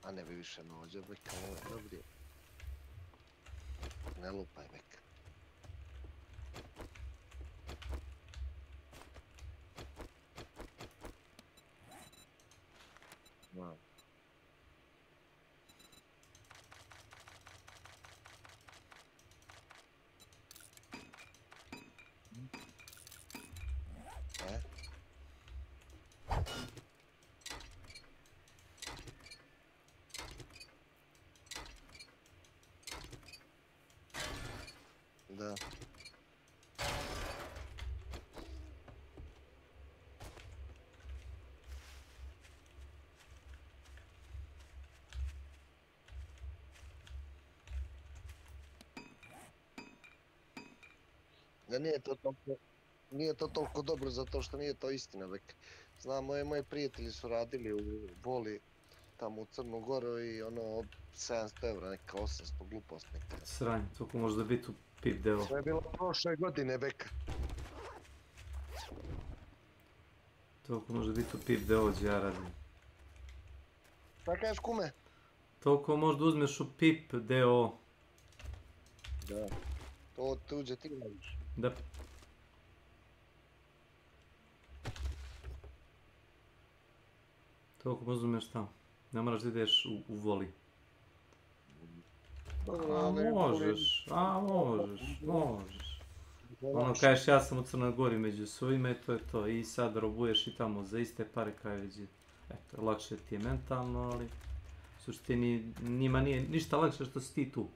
A ne bi više nođa, beka, ovo je dobri. Ne lupaj, beka. No. Da. Da nije to toliko dobro zato što nije to istina, Bek. Znam, moji prijatelji su radili u Boli, tamo u Crnu Goru i ono, 700 evra, neka 800, glupost neka. Sranje, toliko možda biti u pip deo. Sve je bilo prošle godine, Beka. Toliko može biti u pip deo gdje ja radim. Šta kažeš, kume? Toliko možda uzmeš u pip deo. Da. To tuđe ti radiš. Da. Toliko možda uzmeš tamo. Ne moraš da ideš u voli. Možeš. Ono kažeš ja sam u Crnoj Gori među svojima i to je to. I sad robuješ i tamo za iste pare kao je već. Eto, lakše ti je mentalno, ali u suštini njima nije ništa lakše što si ti tu.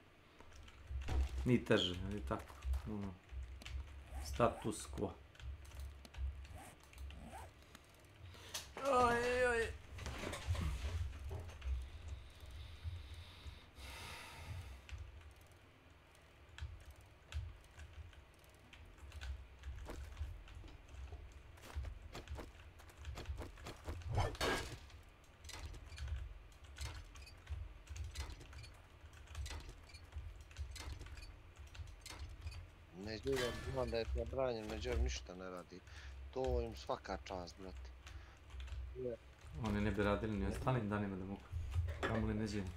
Ni teže, ali tako. Status quo. Oj. Međutim, znam da je zabranjen, međutim ništa ne radi. To im svaka čast, brate. Oni ne bi radili ni ostalim danima da mogu. Kamo li ne živim.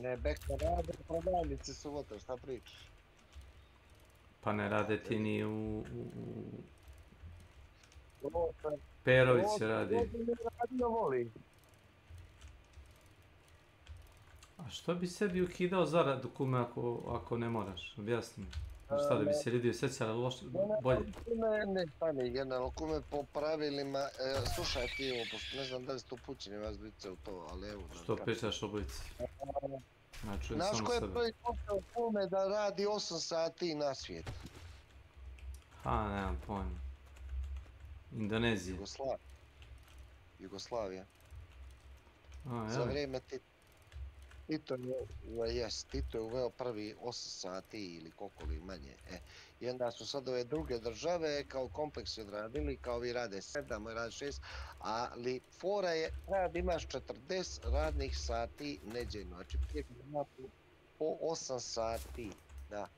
Ne, Beka rade, prodavnice su votra, šta pričaš? Pa ne rade ti ni u... Perović se radi. A što bi sebi ukidao zaradu, kume, ako ne moraš? Objasni mi. Šta da bi se ljudi osjećali loše, bolje? Ne, stani, generalno, kume po pravilima, slušaj ti ovo, pošto ne znam da li ste upućeni vas dvice u to, ali evo... Što pričaš o bojici? Znaš ko je prvi postao kume da radi 8 sati na svijetu? Nemam pojma. Indonezija. Jugoslavija. Za vrijeme Tito je uveo prvi 8 sati ili koliko li manje. I onda su sad ove druge države kao kompleks odradili, kao vi rade 7, moji rade 6, ali fora je, imaš 40 radnih sati neđeno, znači po 8 sati, da.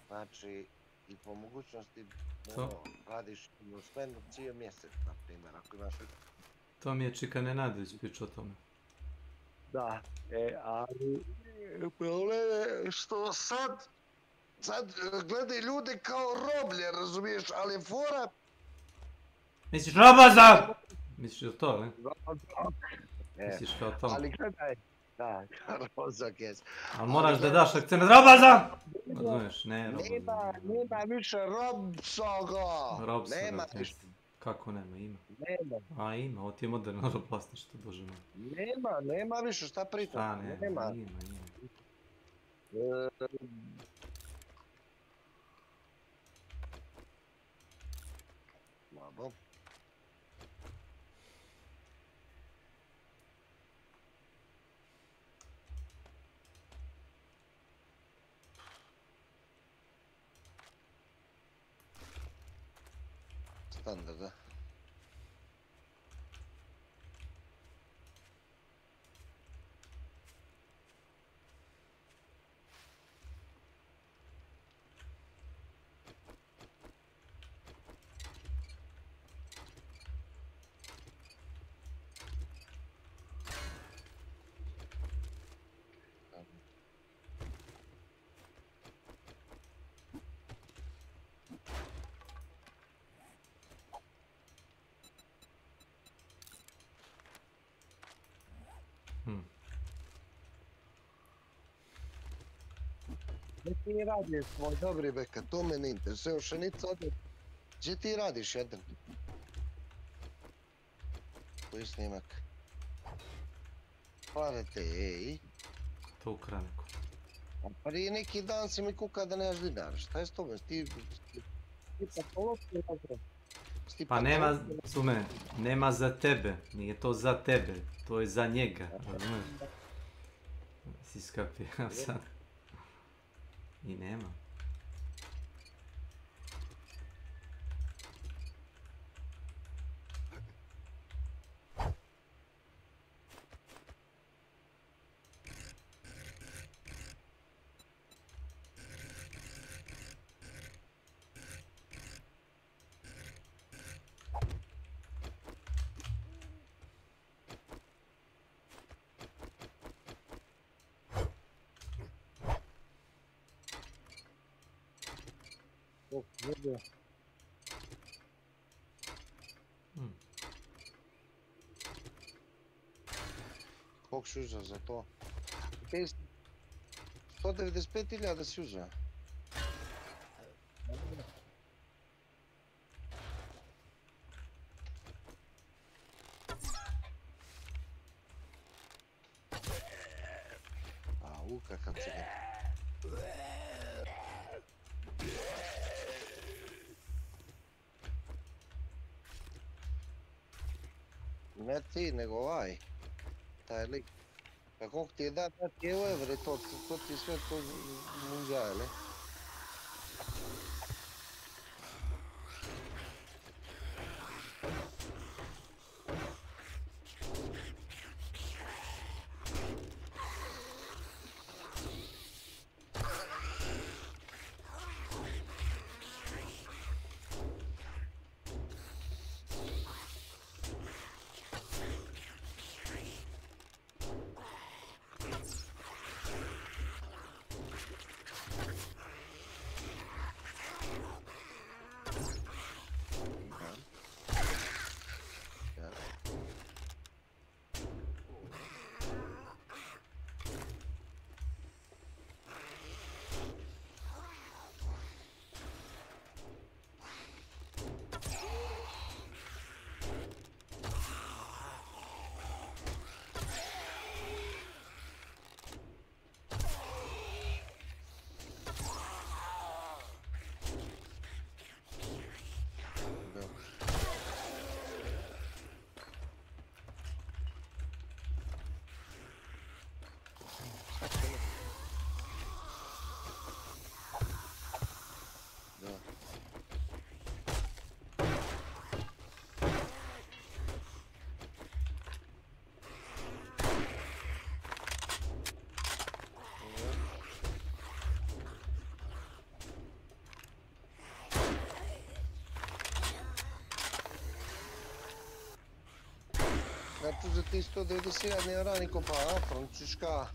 Znači, i po mogućnosti radiš u smenu cijel mjesec, na primjer, ako imaš... To mi je Čika Nenadović pričao o tome. Da, ali problem je što sad gledaju ljude kao roblje, razumiješ, ali je fora... Misliš robazan! Misliš to, ne? Misliš kao to? Ali gledaj, da, robazak jes. Ali moraš da daš akcent, robazan! Razumiješ, ne robazan. Nema više robsoga! Robsoga, kako nema, ima. Nema. Ima, ovo ti je moderno robovlasništvo, bože moj. Nema više, šta pričam? Ima. Slabo. Standarda. Gdje ti radiš svoj dobri Beka, to me ne interesuje, ušenica odmah. Gdje ti radiš jedan? Koji snimak? Hvala te, ej. To ukra neko. A prije neki dan si mi kuka da nemaš dinara, šta je s tome? Ti pa nema, Sume, nema za tebe, nije to za tebe, to je za njega, razumiješ? Si skapio sad. I nema. Koliko si uzeo za to? 195.000 si uzeo. Kakav cigar. Ne ti, nego ovaj. Taj lik. Pa koliko ti je da ti u evre, to ti sve to munđaje, ne? Znači za ti 191 evra niko pa, a? Francuska.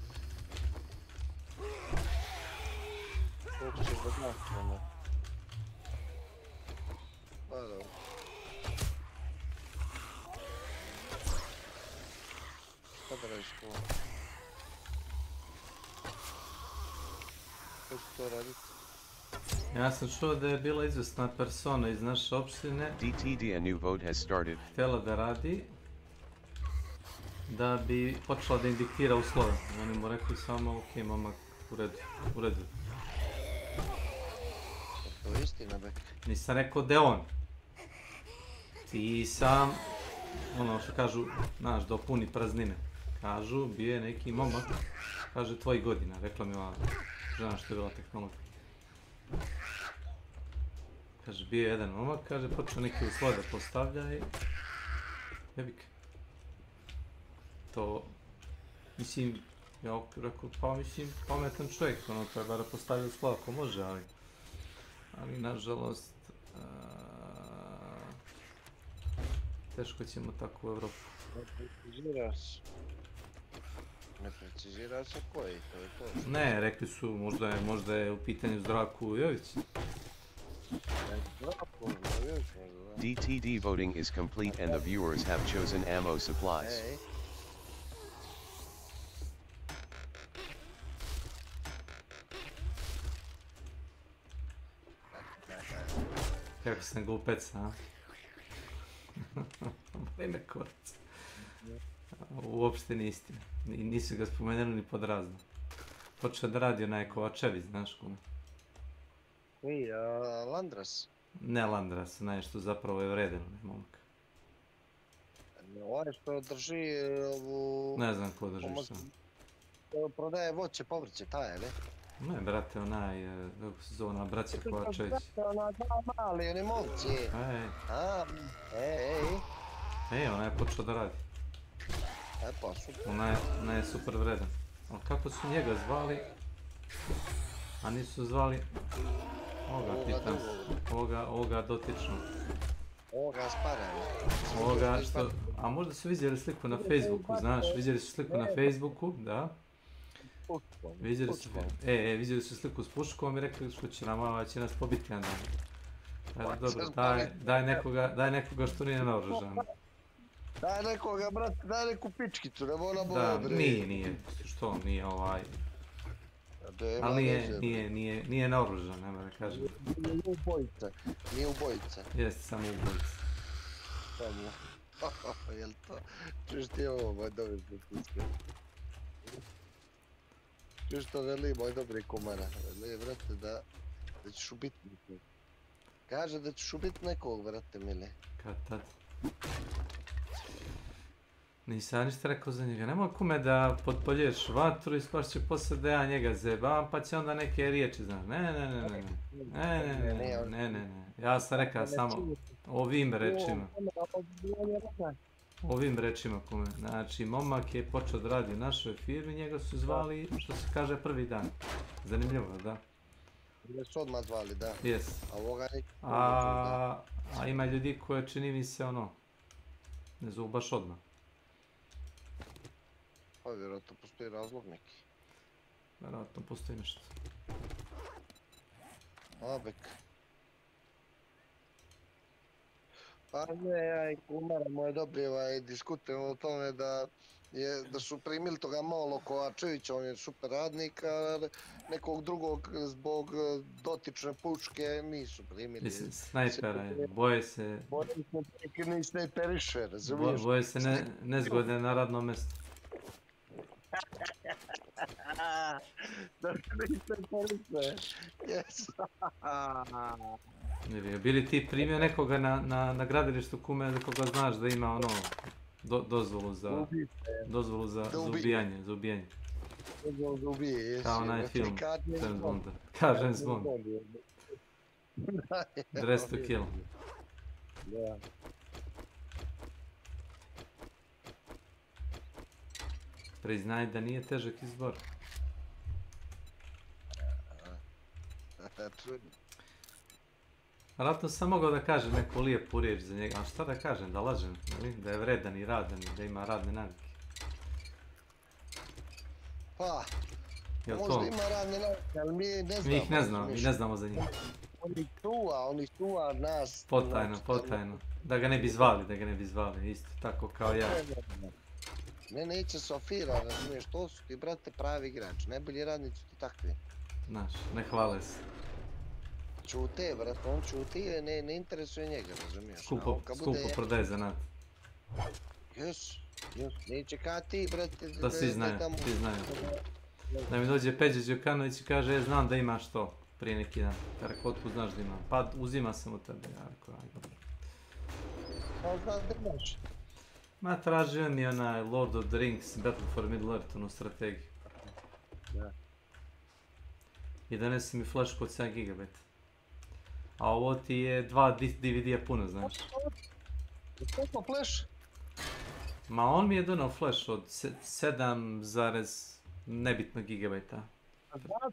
Koliko ćeš da daš, ono? Pa dobro. Kada radiš to? Kako ću to raditi? Ja sam čuo da je bila izvjesna persona iz naše opštine. DTD, a new vote has started. Htjela da radi. Da bi počela da indiktira uslove. Oni mu rekli samo, ok, momak, u redu. To je istina, bek. Nisam rekao da je on. Ti sam, ono što kažu, znaš, dopuni praznine. Kažu, bio je neki momak, kaže tvojih godina. Rekla mi ova žena što je bila tehnologija. Kaže, bio je jedan momak, kaže, počeo neki uslove da postavlja i jebik. To, mislim, ja rekao, pa mislim, pametan čovjek, ono, treba da postavlja uslova ako može, ali nažalost, teško ćemo tako u Evropu. Ne precizira se koji, to je to. Ne, rekli su, možda je u pitanju Zdravko Jović. DTD voting is complete and the viewers have chosen ammo supplies. Hey. Kako sam glupec, a? Ime kurac. Uopšte nije istina. Nisu ga spomenuli ni pod razno. Počeo da radi onaj Kovačević, znaš kome? Koji, Landras? Ne Landras, nešto zapravo je vreden, momak. Ovaj što drži ovu... Ne znam ko drži što. Prodaje voće, povrće, taj, ne? Ne, brate, onaj, kako se zove, ona braća Kovačević. Ona dva mali, oni momci. Ej, ona je počela da radi. Pa super. Ona je super vredan. Ali kako su njega zvali, a nisu zvali ovoga, pitam se, ovoga dotičnog. Ovoga spara, ne? Ovoga što, a možda su vidjeli sliku na Facebooku, znaš, vidjeli su sliku na Facebooku, da. Vidjeli su sliku s puškom i rekli što će nam, će nas pobiti jedan dan. Dobro, daj nekoga što nije naoružan. Daj nekoga, brate, daj neku pičkicu, ne mora Da, nije, što nije ali nije naoružan, nema da kažem. Nije ubojica. Jeste, samo ubojica. Jel to? Čuš ti ovo, moj dobri pičke? Čuš to veli, moj dobri kumara? Veli, brate, da ćeš ubiti nekog. Kaže da ćeš ubiti nekog, brate, mili. Kad tad? Nisam ništa rekao za njega. Nemoj kume da potpoljuješ vatru i skoro će poslije da ja njega zebavam, pa će onda neke riječi, znaš. Ne. Ja sam rekao samo ovim rečima. Ovim rečima, kume. Znači, momak je počeo da radi u našoj firmi, njega su zvali, što se kaže, prvi dan. Zanimljivo, da? Gdje su odmah zvali, da. Jes. A ima ljudi koje čini mi se ne zovu baš odmah. Pa vjerojatno postoji razlog neki. Vjerojatno postoji nešto. Abek. Pa ne, ja i kumara moje dobri diskutujemo o tome da su primili toga Malo Kovačevića, on je super radnik, a nekog drugog zbog dotične puške nisu primili. Mislim, snajpera je, boje se... Boje se ni snajperiše, razumiješ? Boje se nezgodne na radnom mjestu. Da ni snajperiše, jes. Ne bi, bili ti primio nekoga na gradilištu kume za koga znaš da ima dozvolu za ubijanje. Dozvolu za ubijanje, jesi. Kao onaj film, James Bonda. Kao James Bond. Dress to kill. Da. Priznaj da nije težak izbor. Vjerojatno sam mogao da kažem neku lijepu riječ za njega, ali šta da kažem, da lažem, da je vredan i radan i da ima radne navike. Pa, možda ima radne navike, ali mi ne znamo. Mi ih ne znamo, mi ne znamo za njih. Oni čuva nas. Potajno. Da ga ne bi zvali, isto tako kao ja. Ne, neće Sofira, razumiješ, to su ti, brate, pravi igrač, najbolji radnici ti takvi. Znaš, ne hvale se. Čute, brate, on čuti, ne interesuje njega, razumiješ. Skupo prodaje zanat. Jes, neće kao ti, brate. Da svi znaju. Da mi dođe Peđa Đukanović i kaže, znam da imaš to, prije neki dan. Ja rekao, otkud znaš da imam? Pa uzima sam od tebe, ja rekao, aj dobro. Pa znam da imaš. Ma tražio mi onaj Lord of the Rings, Battle for Middle-earth, onu strategiju. Da. I donesi mi flašku od 7 GB. A ovo ti je 2 DVD-a puno, znaš. Koliko flash? Ma on mi je donao flash od 7, nebitno gigabajta.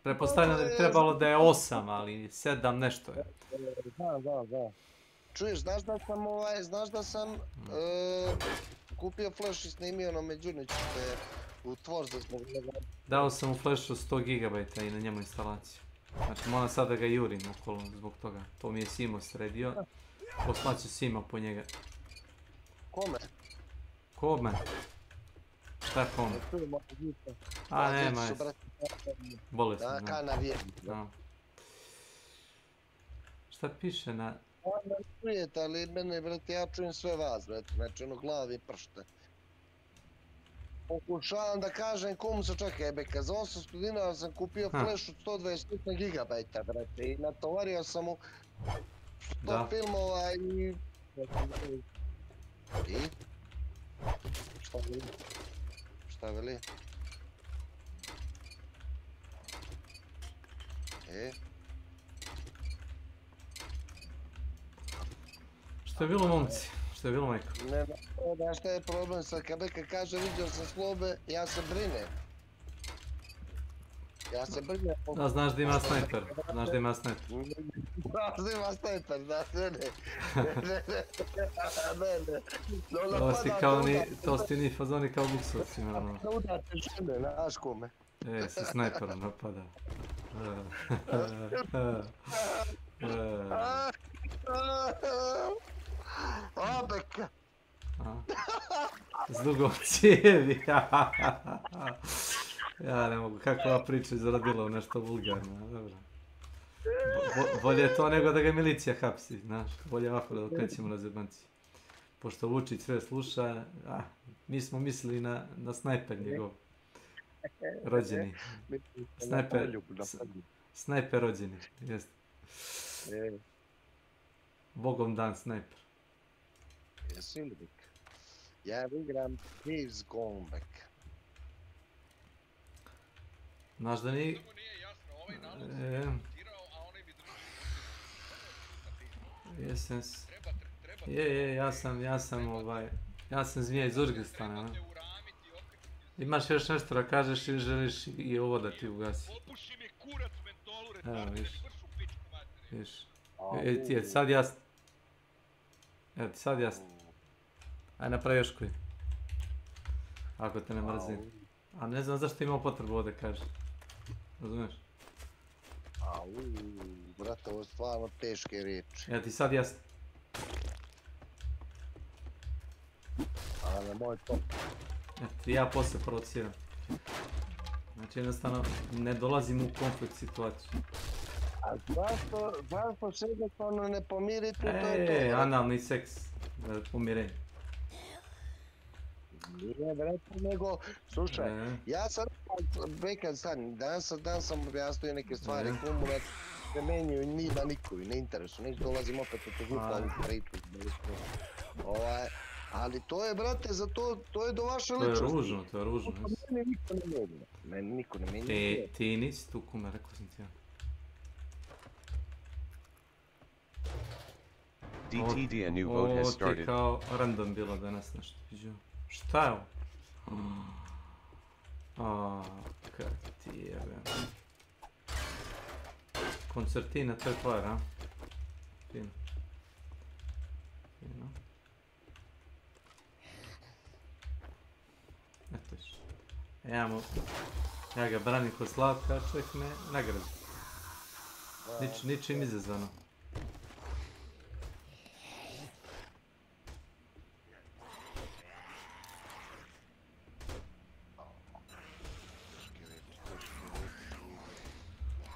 Pretpostavljam da bi trebalo da je 8, ali 7 nešto je. Da. Čuješ, znaš da sam kupio flash i snimio na Međurniću u Tvorze zbog njega. Dao sam mu flash od 100 GB i na njemu instalaciju. Znači moram sad da ga jurim okolo zbog toga. To mi je Simo sredio. Poslaću Sima po njega. Kome? Kome? Šta kome? A nema je. Bolesno. Da, ka navijem. Šta piše na... Onda čujete, ali mene, brate, ja čujem sve vas, brate, znači ono glavi i pršte. Pokušavam da kažem komu se čekaj, beka, za 800 dinara sam kupio flash od 128 GB, brate, i natovario sam mu 100 filmova i... I? Šta veli? Što je bilo, momci? Što je bilo, majko? Ne, da šta je problem sad, kad Beka kaže vidio sam Slobe, ja se brinem. Da, znaš da ima snajper. Znaš da ima snajper, da, ne. To su ti ni fazoni kao buksovci, naravno. Da udate žene, znaš kome. Sa snajperom napada. Abek! S dugom cijevi. Ja ne mogu, kakva priča izrodila u nešto vulgarno, dobro. Bolje je to nego da ga milicija hapsi, znaš. Bolje ovako da okrećemo na zebanci. Pošto Vučić sve sluša, mi smo mislili na snajper njegov. Rođeni. Snajper rođeni, jeste. Bogom dan snajper. Jesi li bik? Ja igram Dave's Gone Back. Znaš da nije... Ja sam zmija iz Urgestana. Imaš još nešto da kažeš ili želiš i ovo da ti ugasi? Evo, viš. Ti je sad jasno. Evo ti sad jasno. Aj napravi još koji. Ako te ne mrzim. A ne znam zašto imao potrebu ovdje kažeš. Razumiješ? Brate, ovo je stvarno teške riječi. Evo ti sad jasno. Ali nemoj to. Eto, ja poslije provociram. Znači jednostavno ne dolazim u konflikt situaciju. A zašto se jednostavno ne pomirite, to je to? Analni seks. Pomirenje. Nije vrati, nego, slušaj, ja sam, bekad sam, danas sam objasnio neke stvari, kumu, ne menjuju njima nikovi, ne interesu, neću dolazim opet u tu glupavu priču, ali to je, brate, za to je do vaše ličnosti. To je ružno. Mene niko ne menja, mene niko ne menja. Ti nisi tu, kume, rekao sam ti ja. DTD, a new vote has started. Ovo ti kao random bilo danas nešto. Šta je ovo? Kak ti jebe. Koncertina, to je tvoje, a? Fino. Eto još. Ja ga branim kod Slavka, čovjek me nagradi. Ničim izazvano.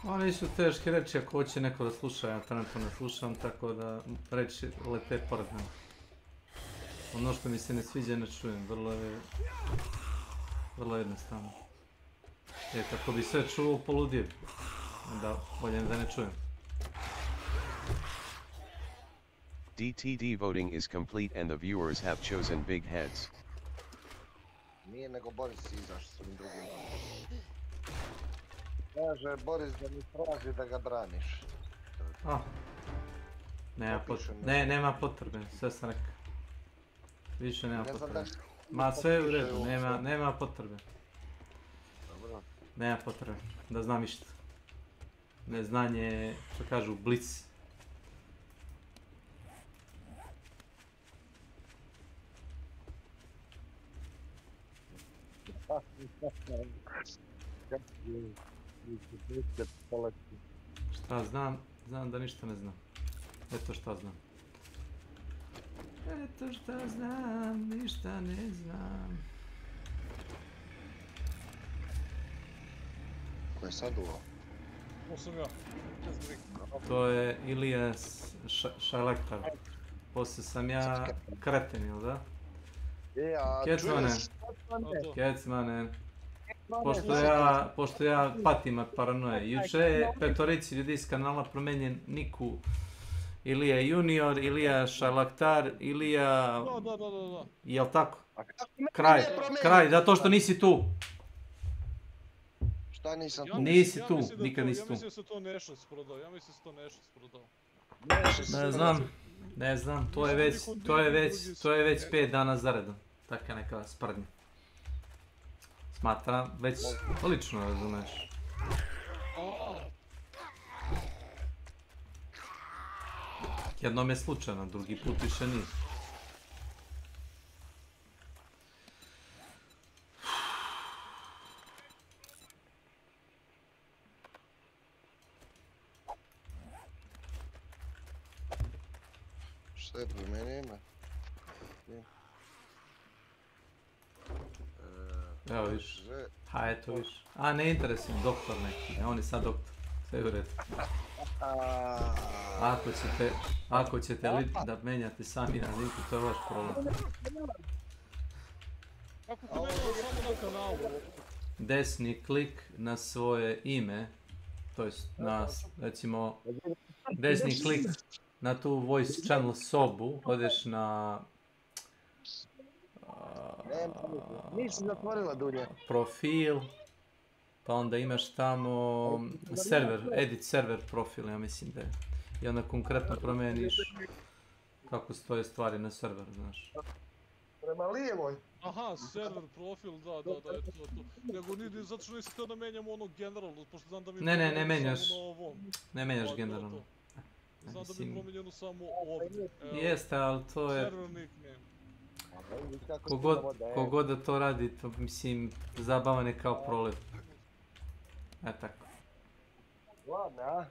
Oni su teške reći ako hoće neko da sluša, ja trenutno ne slušam, tako da reći lete pored mene. Ono što mi se ne sviđa ne čujem, vrlo jednostavno. Jer kako bi sve čuo poludio, onda bolje da ne čujem. DTD voting is complete and the viewers have chosen big heads. Nije nego Boris izaš s ovim drugim. Kaže Boris da mi traži da ga braniš. Nema potrebe, sve sam rekao. Više nema potrebe. Ma sve je u redu, nema potrebe. Nema potrebe, da znam išta. Neznanje je, što kažu, blic. Šta znam? Znam da ništa ne znam. Eto šta znam. Eto šta znam, ništa ne znam. Ko je sad ovo? To sam ja. To je Ilija Šalektar. Poslije sam ja kreten, jel da? Kecmane. Pošto ja patim od paranoje. Juče je petorici ljudi iz kanala promenjen niku Ilija Junior, Ilija Šalaktar, Ilija... Da. Jel tako? Kraj, zato što nisi tu. Šta nisam tu? Nisi tu, nikad nisi tu. Ja mislim da se to Nešac prodao, Ne znam, to je već 5 dana zaredom. Taka neka sprdnja. Smatram već lično, razumeš. Jednom je slučajno, drugi put više nije. Sve promeni ime. Evo viš. Ha, eto viš. A, ne interesujem, doktor neki. On je sad doktor. Sve u redu. Ako ćete da menjate sami na linku, to je vaš problem. Kako ti menjamo samo na kanalu? Desni klik na svoje ime, to jest na, recimo, desni klik na tu voice channel sobu, odeš na Nisi zatvorila Dunja. profil, pa onda imaš tamo server, edit server profil, ja mislim da je. I onda konkretno promeniš kako stoje stvari na serveru, znaš. Prema lijevoj. Aha, server profil, da, je to. Nego nidi, zato što nisi htio da menjamo ono generalno, pošto znam da mi Ne menjaš, samo na ovom. ne menjaš generalno. Znam da mi promijenjeno samo ovdje. Jeste, ali to je... Server nickname. Kogod da to radi, to mislim, zabavan je kao prolet. Tako. Ladne, a?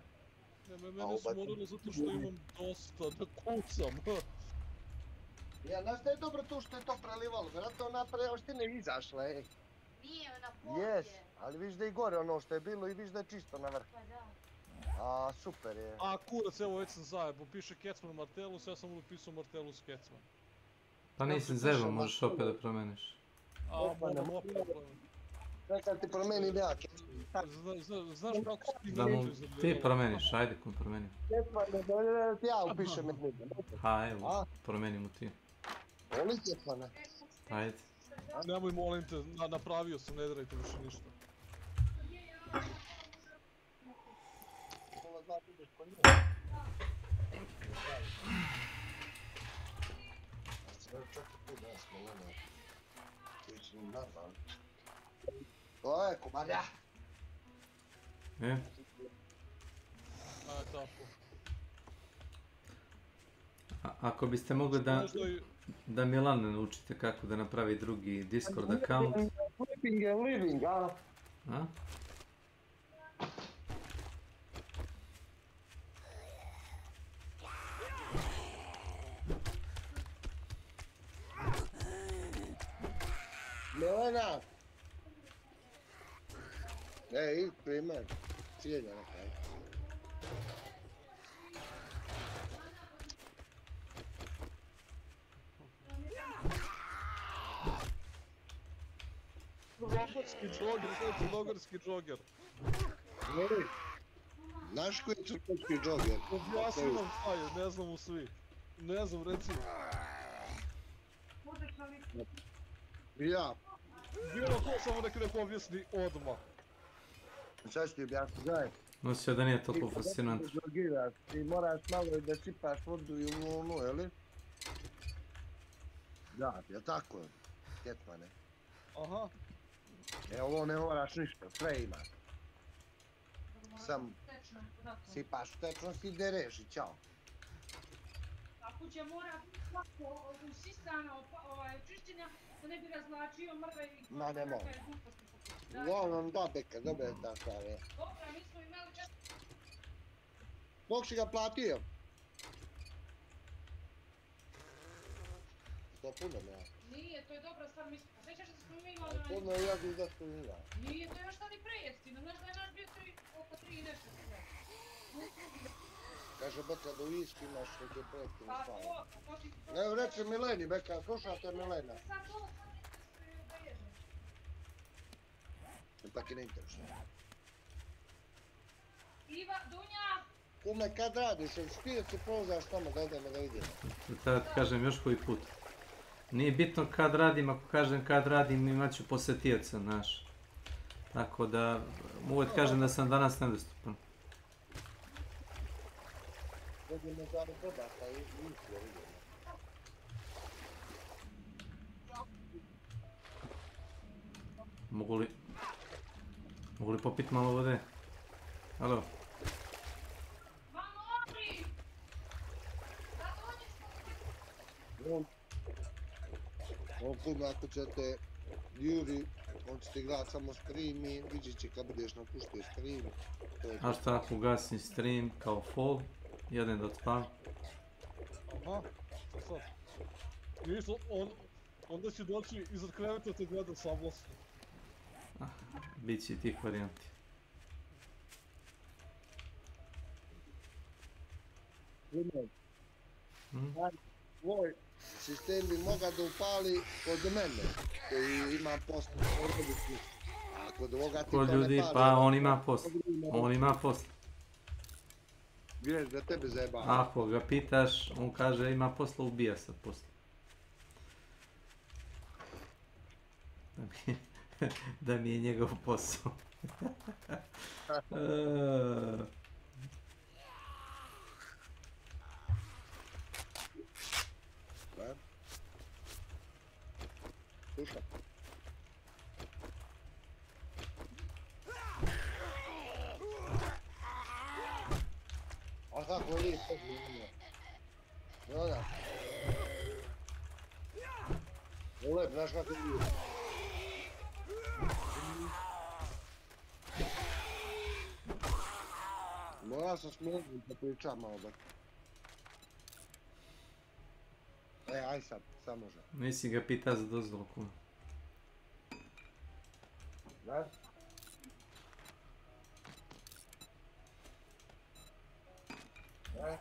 Mene su morilo zato što imam dosta da kucam. Ja, znaš da je dobro tu što je to prelivalo, vjerojatno ona preoština je izašla, ej. Nije ona poslije. Jes, ali viš da je i gore ono što je bilo i viš da je čisto na vrh. Pa da. A, super je. A kurac, evo već sam zajebo, piše Kecman Martellus, ja sam upisao Martellus Kecman. Pa nisam zebao, možeš opet da promeniš. A, moram opet da promenim. Čekaj ti promeni ja Znaš kako si ti Da mu ti promeniš, ajde ko promeni. Ja upišem jednu. Ha, evo, promeni mu ti. Voli Kecmana? Ajde. Nemoj, molim te, napravio sam, ne dirajte više ništa. To je komarja. Tako. Ako biste mogli da Milana naučite kako da napravi drugi Discord account. Sleeping and living, a? A? Milena! Ej, primer. Cijelja nekaj. Crnogorski džoger, to je crnogorski džoger. Znaš koji je crnogorski džoger? Objasni nam šta je, ne znamo svi. Ne znam, reci. Ja. Bilo ko samo neko objasni odmah. Sad ću ti objasni, gledaj. Nosio da nije toliko fascinantno. Ti moraš malo i da sipaš vodu i u onu, jeli? Da, je tako, Kecmane. Aha. Ovo ne moraš ništa, sve ima. Sam sipaš tečnost i dereš i čao. Ako će mora svako usisano čišćenja, da ne bi razvlačio mrve i... Ma ne mogu. Uglavnom da beka, dobra je ta stvar, je. Dobra, mi smo imali čak... Koliko si ga platio? To puno mi ja. Nije, to je dobra stvar, mi smo... Svećaš da smo imali... Puno je ja da smo imali. Nije, to je još sad i prejeftino, znaš da je naš bio oko 3 i nešto sve. Kaže beka da u Isku imaš neke projektine stvari. Pa to ti... Evo reći Mileni, beka, slušate Milena. Sad to da ježem. Ipak je ne interesuje. Iva, Dunja! Kume, kad radiš, jel spio se prozaš tamo da odemo da vidimo? Da ti kažem još koji put. Nije bitno kad radim, ako kažem kad radim imat ću posjetioca, znaš. Tako da, uvijek kažem da sam danas nedostupan. Vidimo zare podaka i mislio vidimo. Mogu li popit malo vode? Alo? On kume, ako ćete Juri, on će ti gledat samo stream i vidjet će kad budeš napuštio stream. A šta ako ugasim stream kao fall, 1.2? Aha. sad. Nisu, onda će doći iznad kreveta te gleda sablasno. Biće i tih varijanti. Tvoj sistem bi mogao da upali kod mene, koji ima posla. A kod ovoga ti to ne Kod ljudi, pali. pa on ima posla. On ima posla. Vidiš da tebe zajebava. Ako ga pitaš, on kaže ima posla, ubija se posla. Da mi je njegov posao. Slušaj. A kako li? Ona. Lep, znaš kako li? Mora sam smijenim da pričam malo da. Aj sad može. Nisi ga pita za dozvolu, kuma. Da? Da?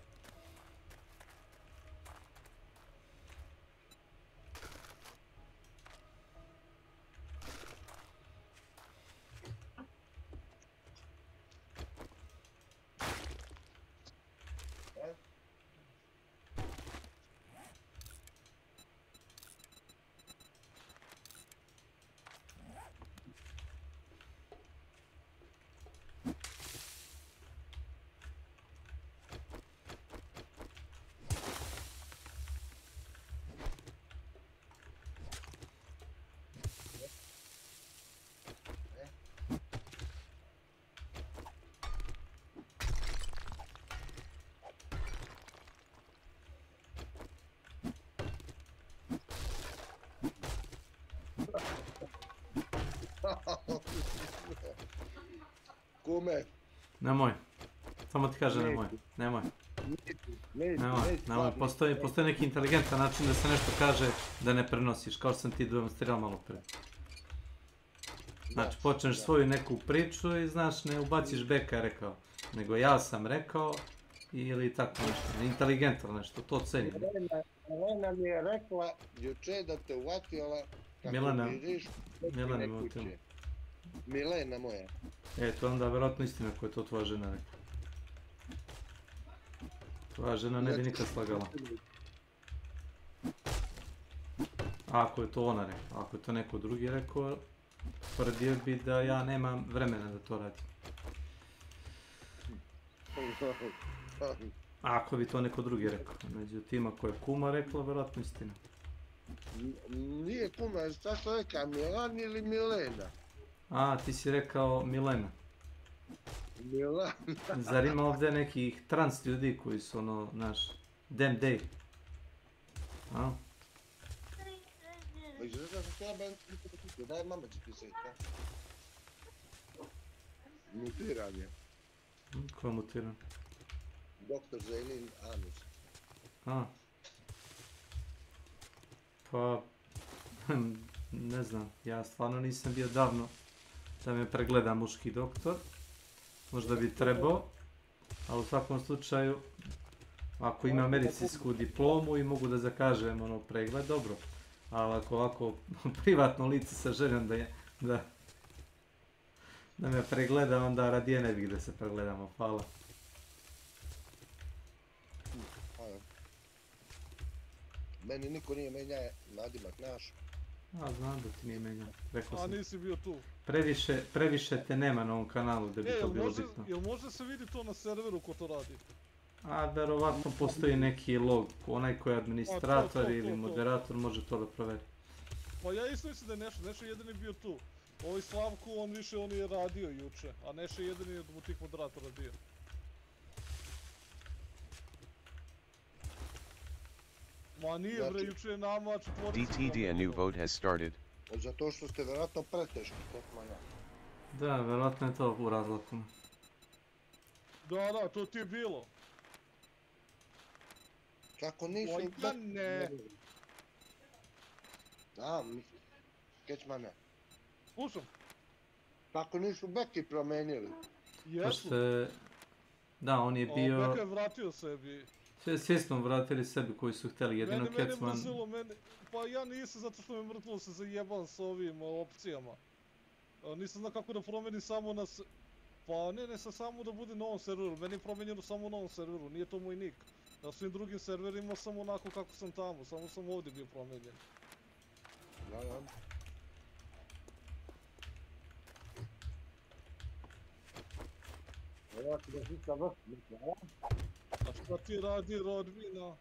Kume. Nemoj. Samo ti kaže nemoj. Nemoj. Nemoj. Postoji neki inteligentan način da se nešto kaže da ne prenosiš, kao što sam ti demonstrirao malo pre. Znači, počneš svoju neku priču i znaš, ne ubaciš Beka rekao, nego ja sam rekao ili tako nešto, inteligentno nešto, to cenim. Milena mi je rekla juče da te uvatila kako vidiš. Milena me uvatila. Milena moja. To onda vjerojatno istina koja je to tvoja žena rekla. Tvoja žena ne bi nikad slagala. Ako je to ona rekla, ako je to neko drugi rekao, tvrdio bi da ja nemam vremena da to radim. Ako bi to neko drugi rekao, međutim ako je kuma rekla, vjerojatno istina. Nije kuma, šta što rekao, Milan ili Milena? A, ti si rekao Milena. Milena. Zar ima ovdje nekih trans ljudi koji su ono, naš, damn day? A? Daj mama će pisati. Mutiran je. Ko je mutiran? Doktor Zelin Anus. A. Pa, ne znam, ja stvarno nisam bio davno da me pregleda muški doktor. Možda bi trebao, ali u svakom slučaju, ako ima medicinsku diplomu i mogu da zakažem ono pregled, dobro. Ali ako ovako privatno lice sa željom da me pregleda, onda radije ne bih da se pregledamo. Hvala. Meni niko nije menjao nadimak naš. A, znam da ti nije menjao. A nisi bio tu. Previše te nema na ovom kanalu da bi to bilo bitno. Jel može se vidi to na serveru ko to radi? A, verovatno postoji neki log. Onaj koji je administrator ili moderator može to da proveri. Pa ja isto mislim da je Neša jedini bio tu. Ovaj Slavko, on je radio juče, a Neša jedini je od tih moderatora bio. Ma nije bre, juče je nama četvorica. DTD, a new vote has started. Zato što ste vjerojatno preteški, kako ja. Da, vjerojatno je to u razloku. Da, to ti je bilo. Kako nisu... Lojane! Da, Kecmane. Slušam. Kako nisu Beki promenili? Jesu. Da, on je bio... Beka je vratio sebi. Svi smo vratili sebi koji su htjeli, jedino Kecman... Mene mrzilo, pa ja nisam zato što me mrtilo se zajebam s ovim opcijama. Nisam znao kako da promenim samo na... Pa ne, samo da bude na ovom serveru, meni je promenjeno samo na ovom serveru, nije to moj nick. Na svim drugim serverima sam onako kako sam tamo, samo sam ovdje bio promenjen. Da. Evo ti da žita vrtnika, a? A šta ti radi rodbina?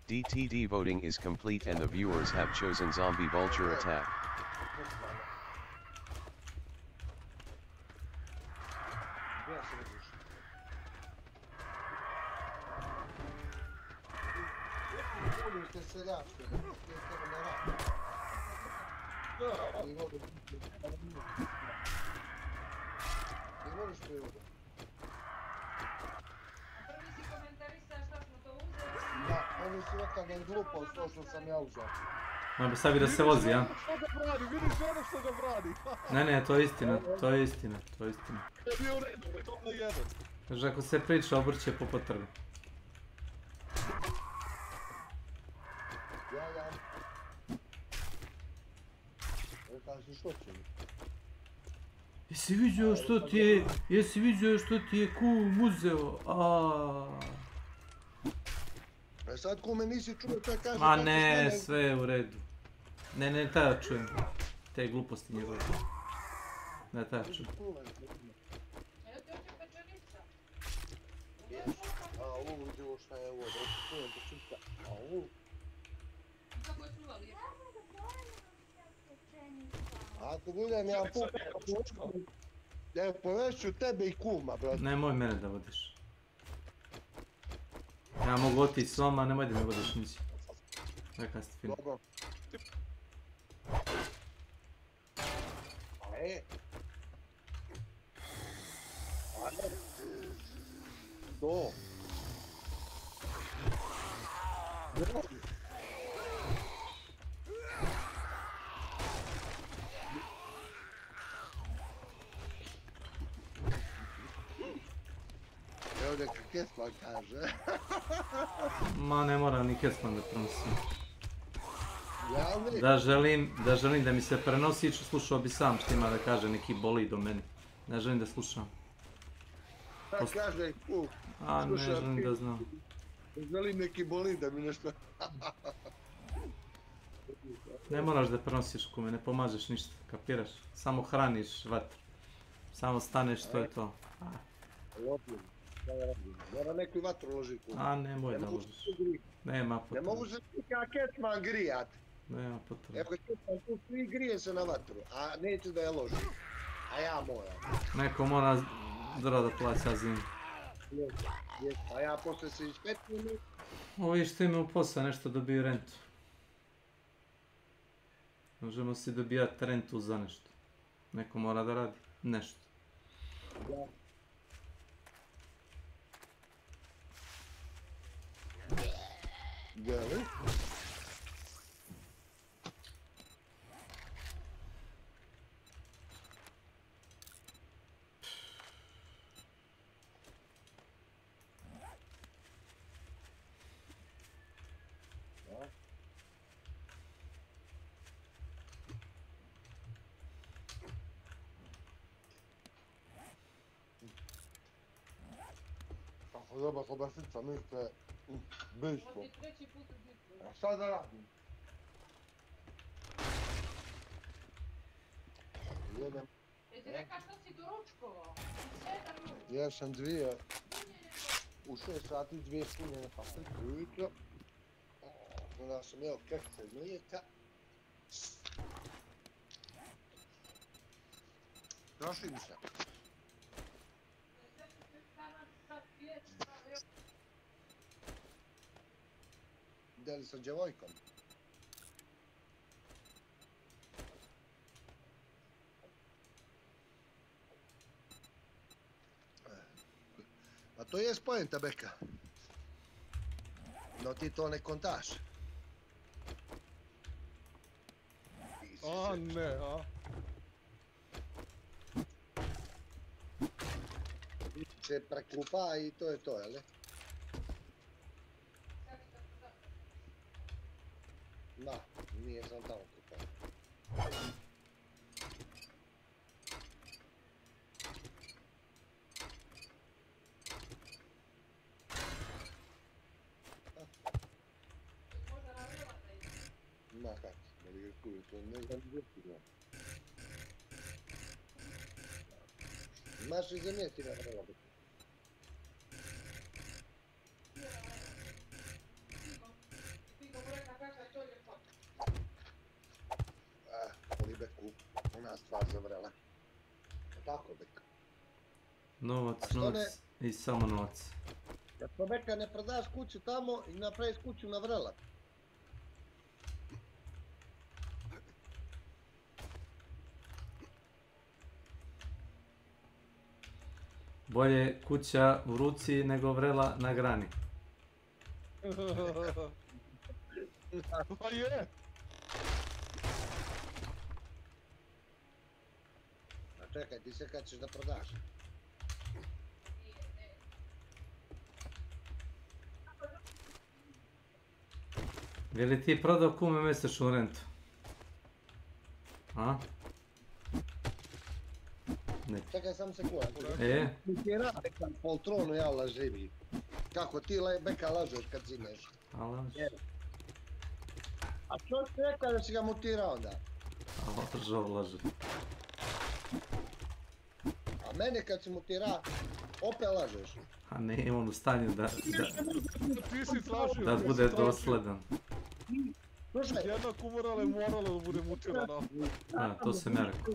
DTD voting is complete and the viewers have chosen Zombie Vulture Attack. Oni su rekao da je glupo to što sam ja uzao. Možda sad bi da se vozi, ja? Vidiš žena što ga brani. Ne, to je istina, to je istina. Bio u redu, to na jedan. Kaže, ako se priča, obrće po potrebi. Ja. Kaži što će mi? Jesi vidio što ti je kum uzeo? Sad kume nisi čuo šta kaže... Ma ne, sve je u redu. Ne, taj ja čujem. Te gluposti njegove. Ne, taj ja čujem. Evo ti ovdje pečenica. A ovo vidimo šta je ovo, da ti čujem pečenica. A ovo... Kako je čuvali? Ako budem ja pukao... Evo, povešću tebe i kuma, brate. Nemoj mene da vodiš. Ja mogu otići s vama, nemoj da me vodiš nici. Neka ste film. Dobro. To. Evo neka Kesman kaže. Ma ne mora ni Kesman da prenosim. Javni? Da želim da mi se prenosi, slušao bi sam što ima da kaže, neki boli do mene. Ne želim da slušam. Da kaže, A ne želim da znam. Želim neki boli da mi nešto... Ne moraš da prenosiš kume, ne pomažeš ništa, kapiraš? Samo hraniš vatru. Samo staneš, to je to. Lopim, šta ja radim? Mora neku vatru ložiti kume. A nemoj da ložiš. Nema potrebe. Ne mogu se nika Kecman grijat. Nema potrebe. Evo Kecman tu svi grije se na vatru, a neće da je loži. A ja moram. Neko mora da plaća zimu. A ja posle se ispetnim. Ovi što imaju posao nešto dobiju rentu. Možemo si dobijati rentu za nešto. Neko mora da radi nešto. Gali? Zobacz, obasica, myślę, byśło. A šta da radim? Jedem. Jesi rekao što si doručkovao? Ja sam dvije, u 6 sati dvije punjene paprike ujutro. Onda sam jeo kekse iz mlijeka. Troši mi se. Ide li sa djevojkom? A to je poenta, Beka. No ti to ne kontaš. A ne, a? Se preklupa i to je to, jel? Da, nije sam tamo kupao. Ma kako, da li ga kuju, to ne znam gdje ti gledam. Imaš i zamijeti na vrlo. Beku, ona stvar zavrela. Tako, Beka. Novac, novac i samo novac. Jer to, Beka, ne prodaš kuću tamo i napraviš kuću na vrela. Bolje kuća u ruci nego vrela na grani. Pa je! Čekaj, ti se kad ćeš da prodaš? Je li ti prodao kume mjesečnu rentu? A? Ne. Čekaj, sam se kuvam. E? Ti rade kad poltronu ja laživi. Kako ti, Beka, lažeš kad zineš? A lažeš. A što ti rekao da si ga mutirao onda? A lažo, laže. A mene kad si mutirao, opet lažeš. A ne, on u stanju da da bude dosledan. Jedna kumorala je morala da bude mutirana. A, to sam ja rekao.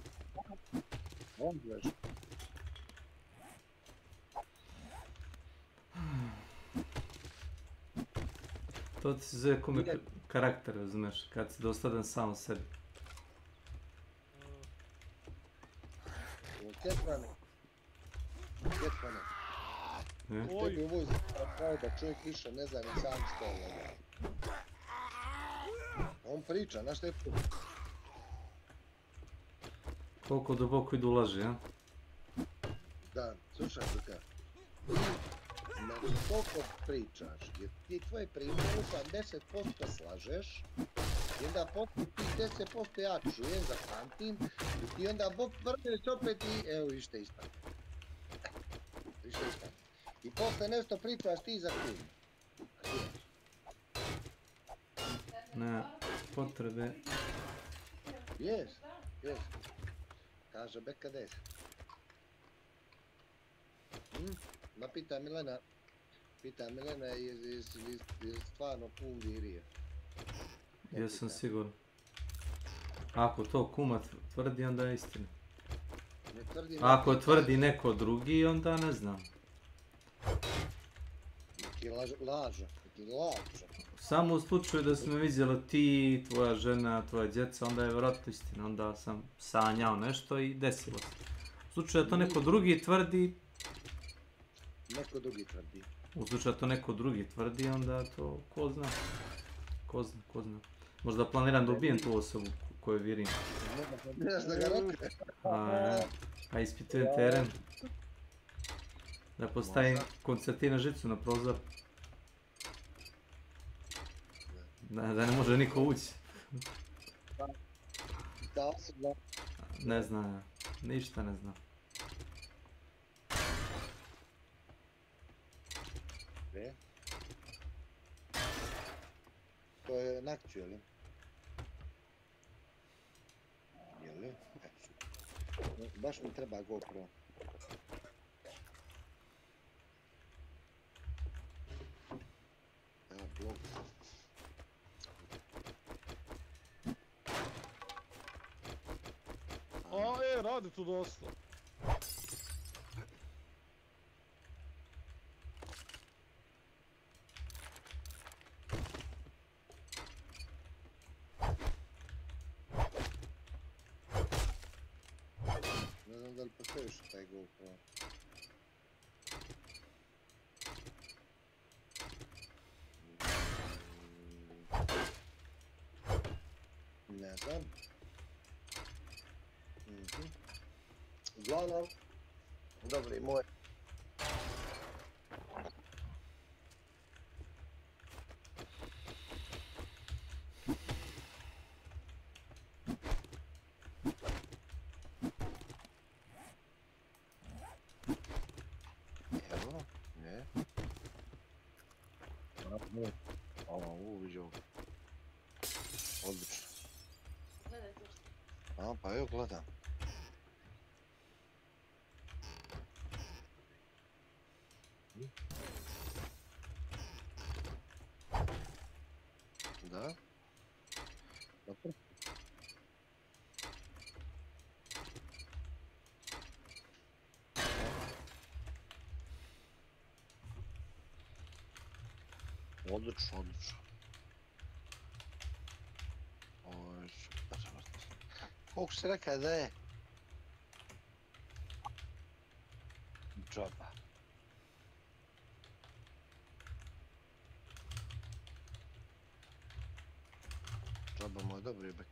To ti se zove kume karakter, razumiješ, kad si dosadan sam sebi. Ketvane. Tebi u vojzi pravo da čovjek više ne zna ni sam što je. On priča, znaš šta je to? Koliko duboko idu laži, ja? Da, slušaj, Luka. Znači, koliko pričaš, jer ti tvoje primjeru pa 10% slažeš, i onda poslije ti 10% ja čujem, zapamtim, i ti onda vrneš opet i evo vište ispane. I posle nešto pričaš ti za kum. Ne, potrebe. Jes. Kaže Beka 10. Ma pita Milena, je stvarno kum virije. Jesam siguran. Ako to kuma tvrdi, onda je istina. Ako tvrdi neko drugi, onda ne znam. Neki laža. Samo u slučaju da smo vidjeli ti, tvoja žena, tvoja djeca, onda je vjerojatno istina. Onda sam sanjao nešto i desilo se. U slučaju da to neko drugi tvrdi... U slučaju da to neko drugi tvrdi, onda to ko zna. Ko zna. Možda planiram da ubijem tu osobu koju vjerim. A ispitujem teren. Da postavim koncertina žicu na prozor. Da ne može niko ući. Ne znam, ništa ne znam. To je nakću, jel? Baš mi treba GoPro. Evo, blok. Radi tu dosta. Ne znam da li postojiš taj GoPro. Ne znam. Uglavnom, dobri moj. Evo, ne. Ovo, vidio. Odlično. A, pa evo gledam. Da. Dobro. Odlično, odlično. Ovo je super. Koliko si rekao da je? Džaba. Džaba moj dobri bek.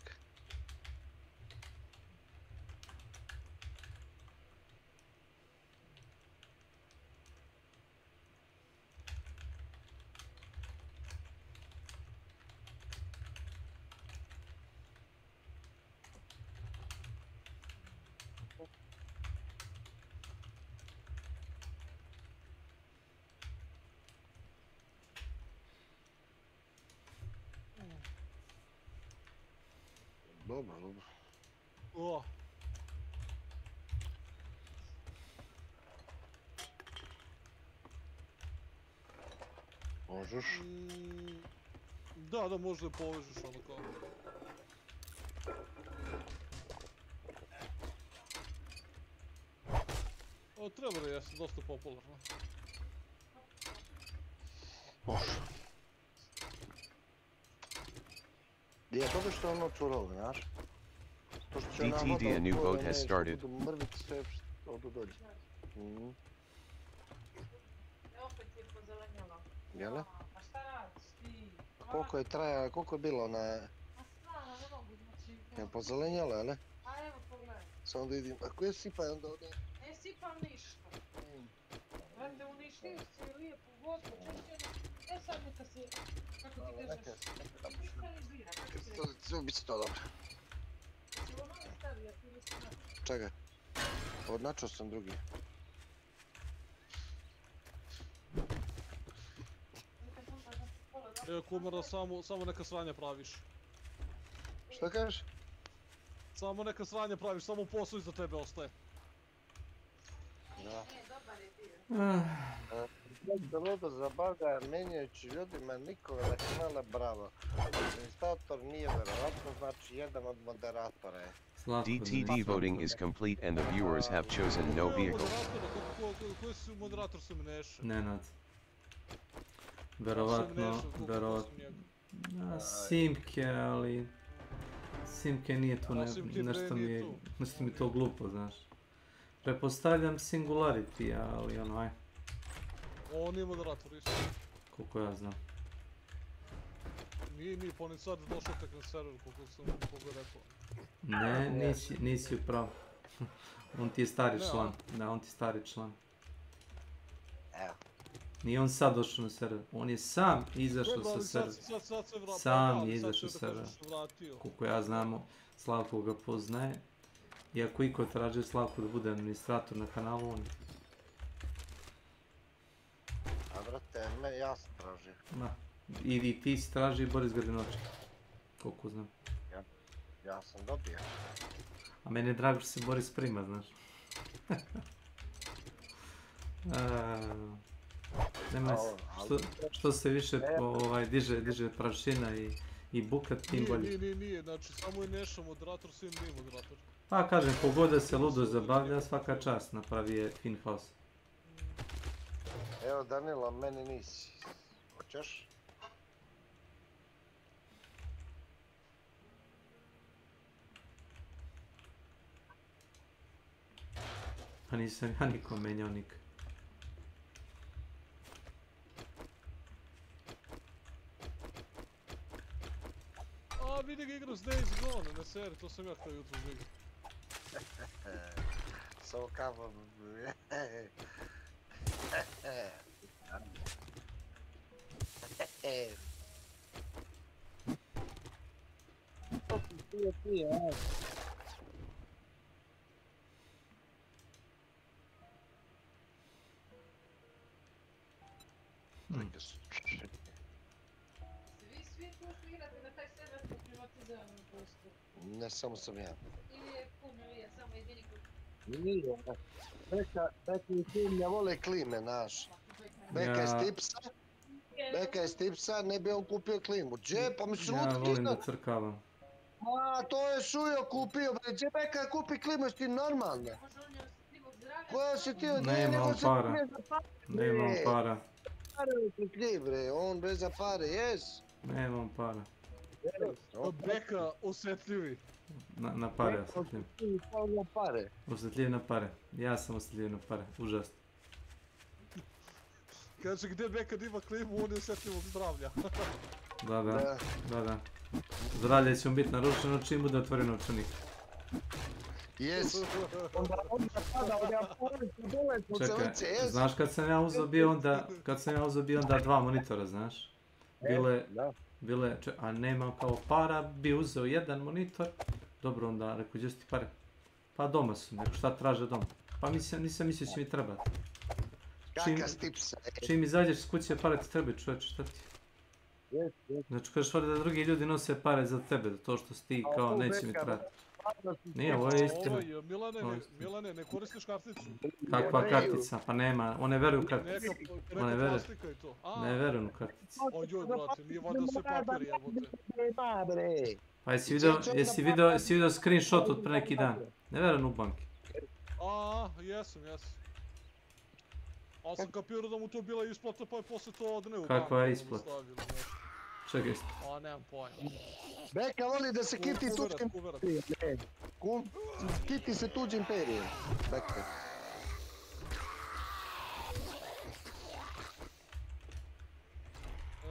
Dobro, dobro. O. Možeš? Da, možda je povežeš ono kao. O, treba da jeste dosta popularno. Može. Je to što ono curovo, znaš? DTD, a new boat has started. Mrvici sve što dođe. Jele? Pa šta radiš ti? Koliko je bilo na... Stvarno, ne mogu, znači... Je pozelenjalo, jele? A evo, pogledaj. Samo da vidim, a koje sipaj onda ovdje? Ne sipam ništa. Brate, uništio si lijepu vodu, čišćenu. Sad neka se, kako ti kažeš, kristalizira. Sve bit će to dobro. Si ovo novi stavio, ili si načo? Čekaj, odnačao sam drugi. Evo kumara, samo neka sranja praviš. Što kažeš? Samo neka sranja praviš, samo posao iza tebe ostaje. Da. Ludo zabavlja menjajući ljudima nikoga na kanale, bravo. Administrator nije verovatno, znači jedan od moderatora je. DTD voting is complete and the viewers have chosen no vehicle. Koji su moderator se mneše? Nenad. Verovatno... Simke, ali... Simke nije tu, nešto mi to glupo, znaš. Prepostavljam Singularity, ali ono, aj. On nije moderator isto. Koliko ja znam. Nije, pa on je sad došao tek na server, koliko je rekao. Ne, nisi upravo. On ti je stari član. Da, on ti je stari član. Evo. Nije on sad došao na server, on je sam izašao sa servera. Sam je izašao sa servera. Koliko ja znamo, Slavko ga poznaje. I ako iko traži Slavko da bude administrator na kanalu, on je. A brate, ja sam tražio. I ti si traži Boris Grdinočki. Koliko znam. Ja sam dobio. A meni je drago što se Boris prima, znaš. Nema što se više diže prašina i buka, tim bolje. Nije, znači samo je Neša moderator, svim nije moderator. Pa kažem, pogoda se ludo zabavlja, svaka čast napravi je fin house. Evo Danila, meni nisi. Hoćeš? Pa nisam ja nikom menjao nikad. A vidi ga igra s Days Gone, seri, to sam ja htio jutro živjeti. So kavom. Vi svi tu svirate na taj server po privatiziranom prostoru. Ne samo sam ja. Ili je puno je samo jedini koji... Nije. Beka i tim ne vole klime, naš. Beka je stipsa, ne bi on kupio klimu. Dže, pa mi se Ja volim da crkavam. A, to je Šujo kupio, bre. Dže, Beka kupi klimu, jesi ti normalna? Koja si ti od nje, nego se para. klije za pare. Nemam para. Pare si klije, bre. On bez za pare, jes? Nemam para. Beka osjetljivi. Na pare osjetljiv. Na pare. Osjetljiv na pare. Ja sam osjetljiv na pare. Užasno. Kaže, gdje Beka ima klimu, on je osjetljivog zdravlja. Da. Zdravlje će mu biti narušeno čim bude otvoren novčanik. Jes. Onda pada od Japonice dole po celice, jes. Znaš kad sam ja uzeo bio onda 2 monitora, znaš? Bile, a nema kao para, bi uzeo jedan monitor. Dobro, onda rekao, gdje su ti pare? Pa doma su, neko šta traže doma. Pa nisam mislio će mi trebati. Čim izađeš s kuće, pare ti trebaju, čovječe, šta ti? Znači, kažeš ovdje da drugi ljudi nose pare za tebe, to što si ti kao neće mi trebati. Nije, ovo je istina. Milane, ne koristiš karticu. Kakva kartica? Pa nema, one veruju u karticu. Neka plastika i to. Ne veruju u karticu. Ojoj, brate, nije valjda sve papir jebote. Pa jesi vidio screenshot od pre neki dan? Ne verujem u banke. Jesam. Ali sam kapirao da mu to bila isplata, pa je posle to odne u banku. Kakva je isplata? Čekaj. Nemam pojma. Beka voli da se kiti tuđim imperijem. Kiti se tuđim imperijem. Beka.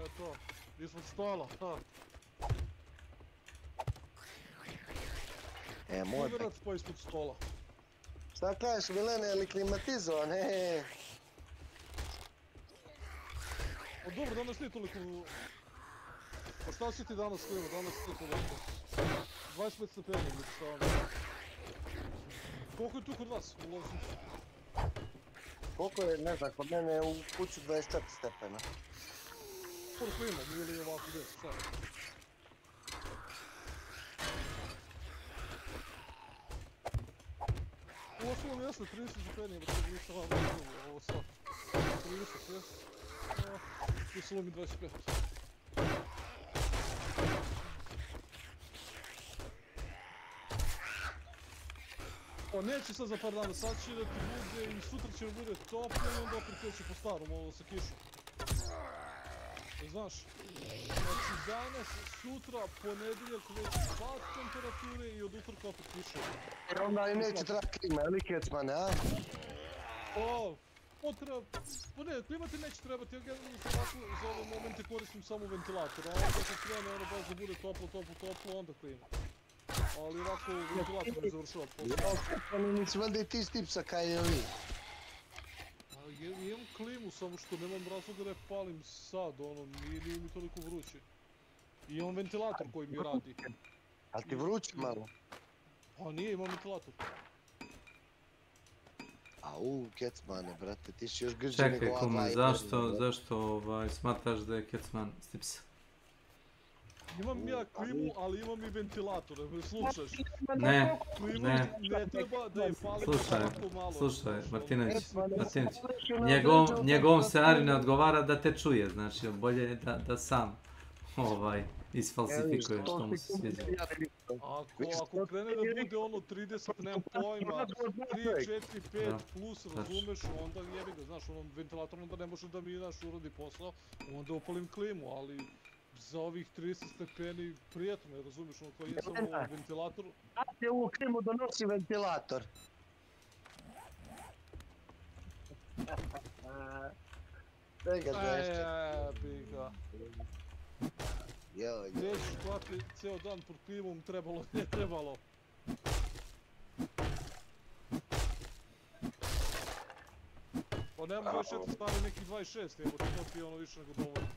Eto, ispod stola. Moj Beka. Uverac pa ispod stola. Šta kažeš, Milene, je li klimatizovan? Dobro, danas nije toliko... Pa šta si ti danas klima? Danas nije toliko. 25 stepeni, šta vam je? Koliko je tu kod vas u Loznicu? Koliko je, ne znam, kod mene je u kuću 24 stepena. Skoro klima, ili ovako gdje, šta? U osnovom jesli 30 stepeni, jer to nisam vam uzelo, ovo sad. 30, jes? Mislilo mi 25. Neće sad za par dana, sad će da ti bude i sutra će da bude toplo i onda opet kreće po starom, ovo sa kišom. Znaš, znači danas, sutra, ponedeljak već pad temperature i od utorka opet kiše. Onda i neće treba klima, ili kecmane, a? Ne, klima ti neće trebati, ja generalno se ovako za ove momente koristim samo ventilator, a onda kad krene ono baš da bude toplo, onda klima. Ali ovako ventilator ne završava posao. Nisi valjda i ti stipsa kaj je li? Imam klimu, samo što nemam razloga da je palim sad, nije mi toliko vruće. I imam ventilator koji mi radi. Ali ti vruće malo? Pa nije, imam ventilator. Kecmane, brate, ti si još grđe nego Čekaj, kume, zašto smatraš da je Kecman stipsa? Imam ja klimu, ali imam i ventilator, me slušaš? Ne. Ne treba da je palim tako malo. Slušaj, Martinović, njegovom scenariju ne odgovara da te čuje, znači bolje je da sam isfalsifikuje što mu se sviđa. Ako krene da bude ono 30, nemam pojma, 3, 4, 5 plus, razumeš, onda jebi ga, znaš, ventilator onda ne može da mi uradi posao, onda upalim klimu, ali za ovih 30 stepeni prijatno je, razumiješ, koji je samo ventilator. Kad je u klimu donosi ventilator? Čega dešće? Biga. Neću plati cijel dan pod klimom, trebalo, ne trebalo. Pa nema 24, stavi neki 26, evo to ti je ono više nego dovoljno.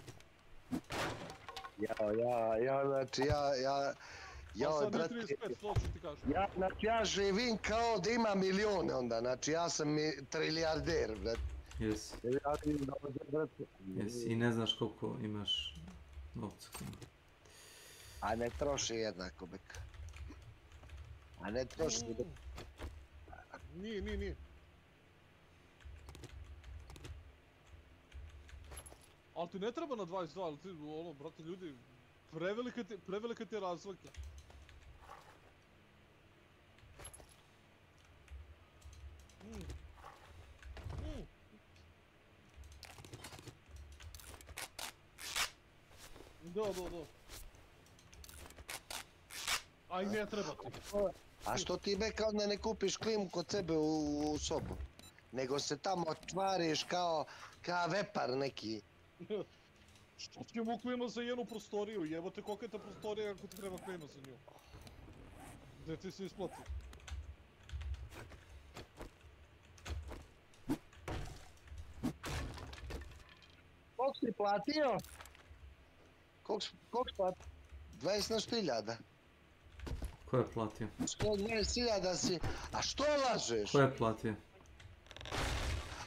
Ja, sad brate, nije 35, to ću ti kažem. ja živim kao da ima milijone onda, znači ja sam trilijarder, brate. Jesi. Jesi i ne znaš koliko imaš novca. A ne troši jednako, bek. A ne troši. Nije. Ali ti ne treba na 22, ali ti, ono, brate, ljudi, prevelike ti razlike. Da. Aj, ne treba ti. A što ti, beka, onda ne kupiš klimu kod sebe u sobu? Nego se tamo otvariš kao vepar neki. Što ćemo klima za jednu prostoriju? Jebote, kolika je ta prostorija ako ti treba klima za nju? Gde ti se isplati? Koliko si platio? Koliko si platio? 20 nešto hiljada. Ko je platio? 120.000 si... A što lažeš? Ko je platio?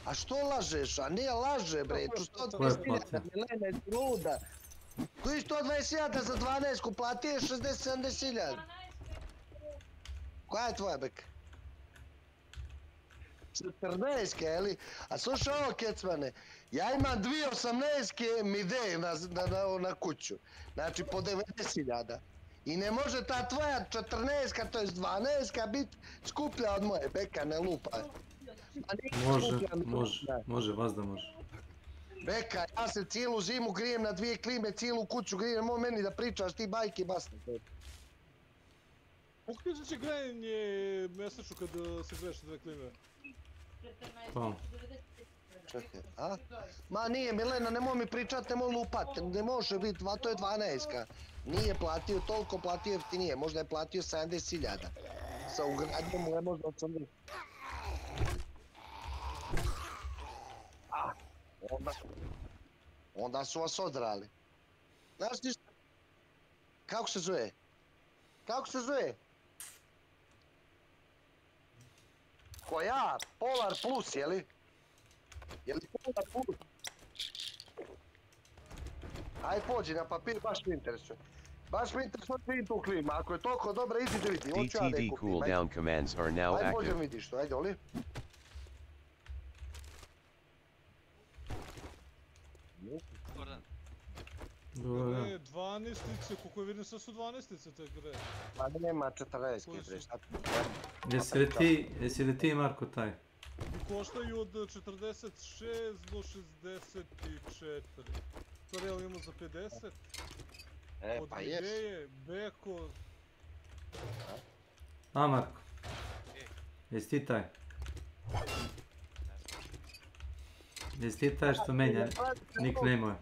A što lažeš? A nije laže, bre. 120.000, Milene, luda. Koji 120.000 za 12-ku platio je 60-70.000. Koja je tvoja, bek? 14-ke, jeli? A slušaj ovo, kecmane. Ja imam 2.18-ke mide na kuću. Znači po 90.000. I ne može ta tvoja 14-ka, to je 12-ka, biti skuplja od moje, beka, ne lupa. Može, vas da može. Beka, ja se cijelu zimu grijem na 2 klime, cijelu kuću grijem, nemoj meni da pričaš ti bajke basne. Koliko će grejanje mjesečno kad se greješ na 2 klime? Pa. Čekaj, a? Ma nije, Milena, nemoj mi pričat, nemoj lupat, ne može biti, to je 12-ka. Nije platio toliko, platio jeftinije, možda je platio 70.000. Sa ugradnjom mu je možda 80. Onda su vas odrali. Znaš ti šta? Kako se zove? Kako se zove? Ko ja? Polar Plus, jeli? Jeli Polar Plus? Aj pođi na papir, baš mi interesuje. Baš mi interesuje da vidim tu klimu. Ako je toliko dobra, idite vidi. DTD cooldown commands are now active. Aj pođem active. vidiš to, ajde, oli? Bre, 12-ice, koliko je vidim sad su 12-ice te gre. Pa nema 40-ke, bre, šta ti? Jesi li ti, Marko, taj? I koštaju od 46 do 64. To real imamo za 50. Od pa jes. ideje, beko... A, Marko? Jesi ti taj? Jesi ti taj što menja nickname-ove?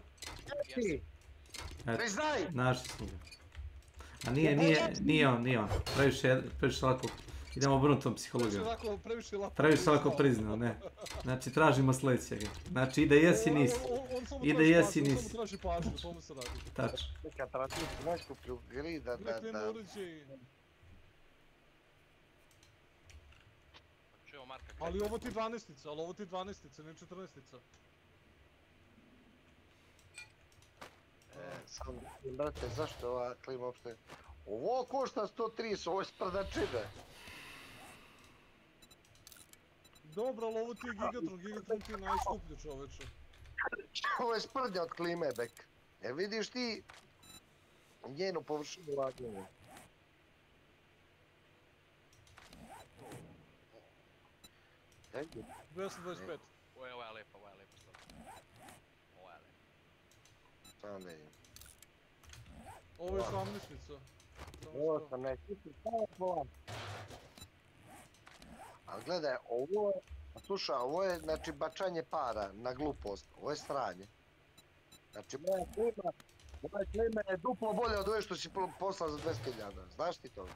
Priznaj! Našli smo ga. A nije on. Previše lako. Idemo obrnutom psihologijom. Previše lako priznao, ne. Znači, tražimo sljedećega. Znači, ide jesi, nisi. Ide jesi, nisi. On samo traži pažnju, o tome se radi. Tačno. Neka traži najskuplju gri da... Ali ovo ti 12-ica, ali ovo ti 12-ica, ne 14-ica. Sam, brate, zašto ova klima uopšte... Ovo košta 130, ovo je sprdačina. Dobro, ali ovo ti je Gigatron ti je najskuplji, čoveče. Ovo je sprdnja od klime, bek. Vidiš ti njenu površinu laganja. Ajde. 225. Ovo je lepo, ovo je lepo. Ovo je lepo. Samo da vidim. Ovo je 18-ica. Ovo sam nekako, samo pola. Ali gledaj, ovo je, slušaj, ovo je, znači, bačanje para na glupost. Ovo je sranje. Znači, moja klima Moja klima je duplo bolja od ove što si poslao za 200.000. Znaš ti to?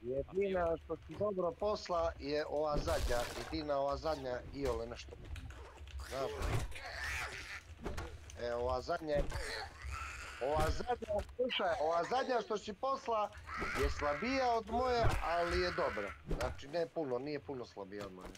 Jedina što si dobro posla je ova zadnja, jedina ova zadnja iole nešto. Znaš? Ova zadnja, slušaj, ova zadnja što si posla je slabija od moje, ali je dobra. Znači ne puno, nije puno slabija od moje.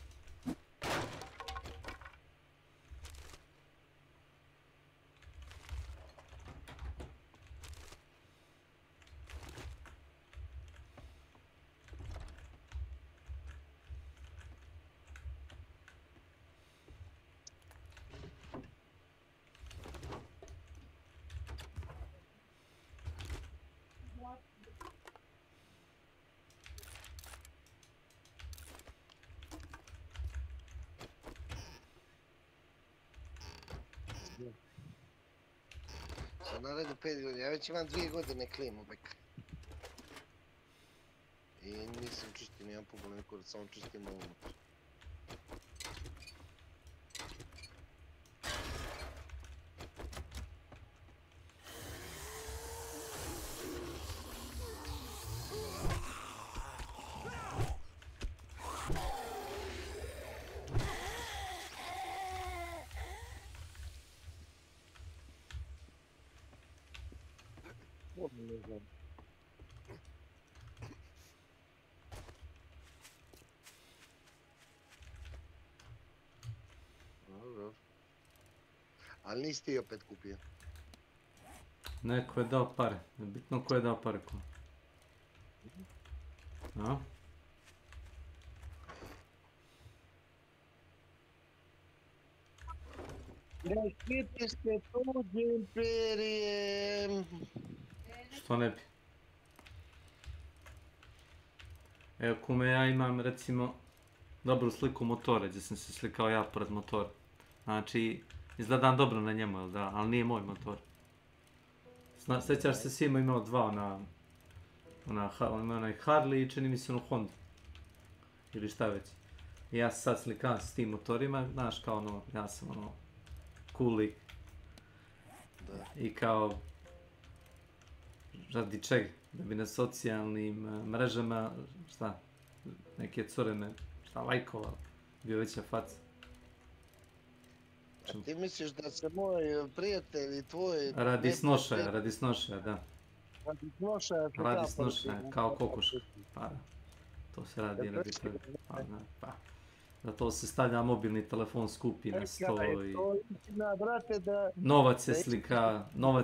Sad naredu 5 godina, ja već imam 2 godine klimu bek. I nisam čistio, nijem poboljen kurac, samo čistim unutra. Ne znam. Dobro. Ali nisi ti opet kupio? Neko je dao pare, nebitno ko je dao pare ko. A? Rašiti se tuđim perjem. Što ne bi? Evo kume, ja imam recimo dobru sliku motora, gdje sam se slikao ja pored motora. Znači, izgledam dobro na njemu, jel da? Ali nije moj motor. Sjećaš se, Simo imao dva, onaj Harley i čini mi se onu Honda. Ili šta već. I ja se sad slikam s tim motorima, znaš, kao ono, ja sam ono, cool lik. I kao, radi čega? Da bi na socijalnim mrežama, šta, neke cure me, šta, lajkovali, bio veća faca. A ti misliš da se moj prijatelj i tvoj... Radi snošaja, da. Radi snošaja. Radi snošaja, kao kokoš. Pa da. To se radi radi toga. Pa. Zato se stavlja mobilni telefon skupi na sto i... Novac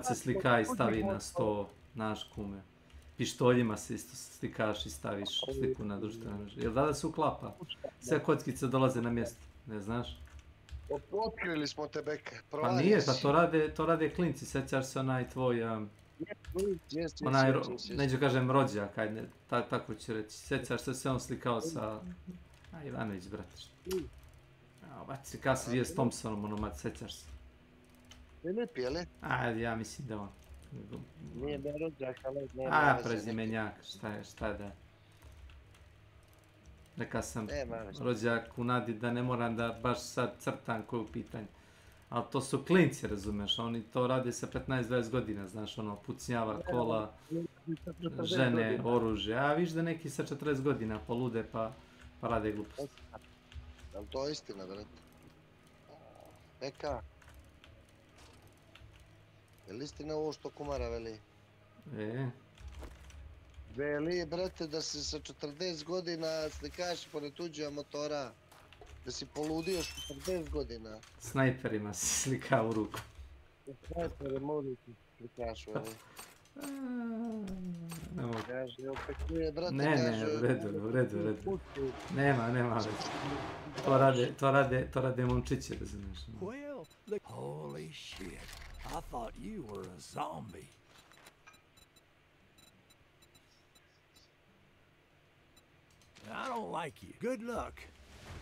se slika i stavi na sto, naš kume. Pištoljima se isto slikaš i staviš sliku na društvene mreže. Jel da se uklapa? Sve kockice dolaze na mjesto, ne znaš? Otkrili smo te, Beke. Pa nije, pa to rade klinci, sjećaš se onaj tvoj... onaj, neću kažem rođak, ajde, tako ću reći. Sjećaš se on slikao sa... Ivanović, brate. Slikao se s Thompsonom, ono mati, sjećaš se. Filip, je li? Ajde, ja mislim da on. Nije da rođak, ali nema veze. Prezimenjak, šta je da je. Neka sam rođak u nadi da ne moram da baš sad crtam koju u pitanju. Ali to su klinci, razumeš, oni to rade sa 15-20 godina, znaš, ono, pucnjava kola, žene, oružje. A viš da neki sa 40 godina polude pa rade gluposti. Ali to je istina, brate. Eka. Je li istina ovo što kumara veli? Veli, brate, da si sa 40 godina slikaš pored tuđa motora. Da si poludio 40 godina. Snajperima si slikao u ruku. Snajperima u ruku slikaš, veli. Ne mogu. Kaže, opet nije, brate, Ne, u redu. Nema. To rade momčiće, razumiješ. Well, holy shit. I thought you were a zombie. I don't like you. Good luck.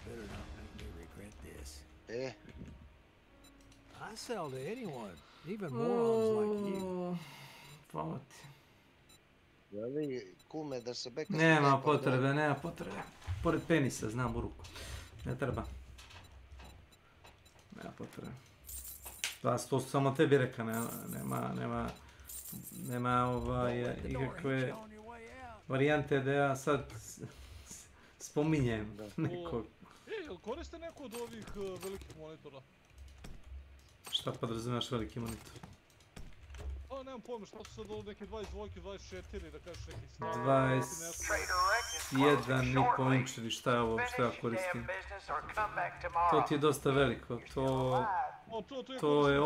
better not make me regret this. Eh? I sell to anyone, even morons like you. Hvala ti. Veli, kume, da se beka... Nema potrebe, nema potrebe. Pored penisa, znam u ruku. Ne treba. Nema potrebe. To su samo tebi reka, nema ikakve varijante da ja sad spominjem nekog. Jel koriste neko od ovih velikih monitora? Šta podrazumijevaš veliki monitor? Pa nemam pojma, šta su sad ovo neke 22, 24, da kažeš neki stav. 21,5 inčevi, šta je ovo, što ja koristim? To ti je dosta veliko, to je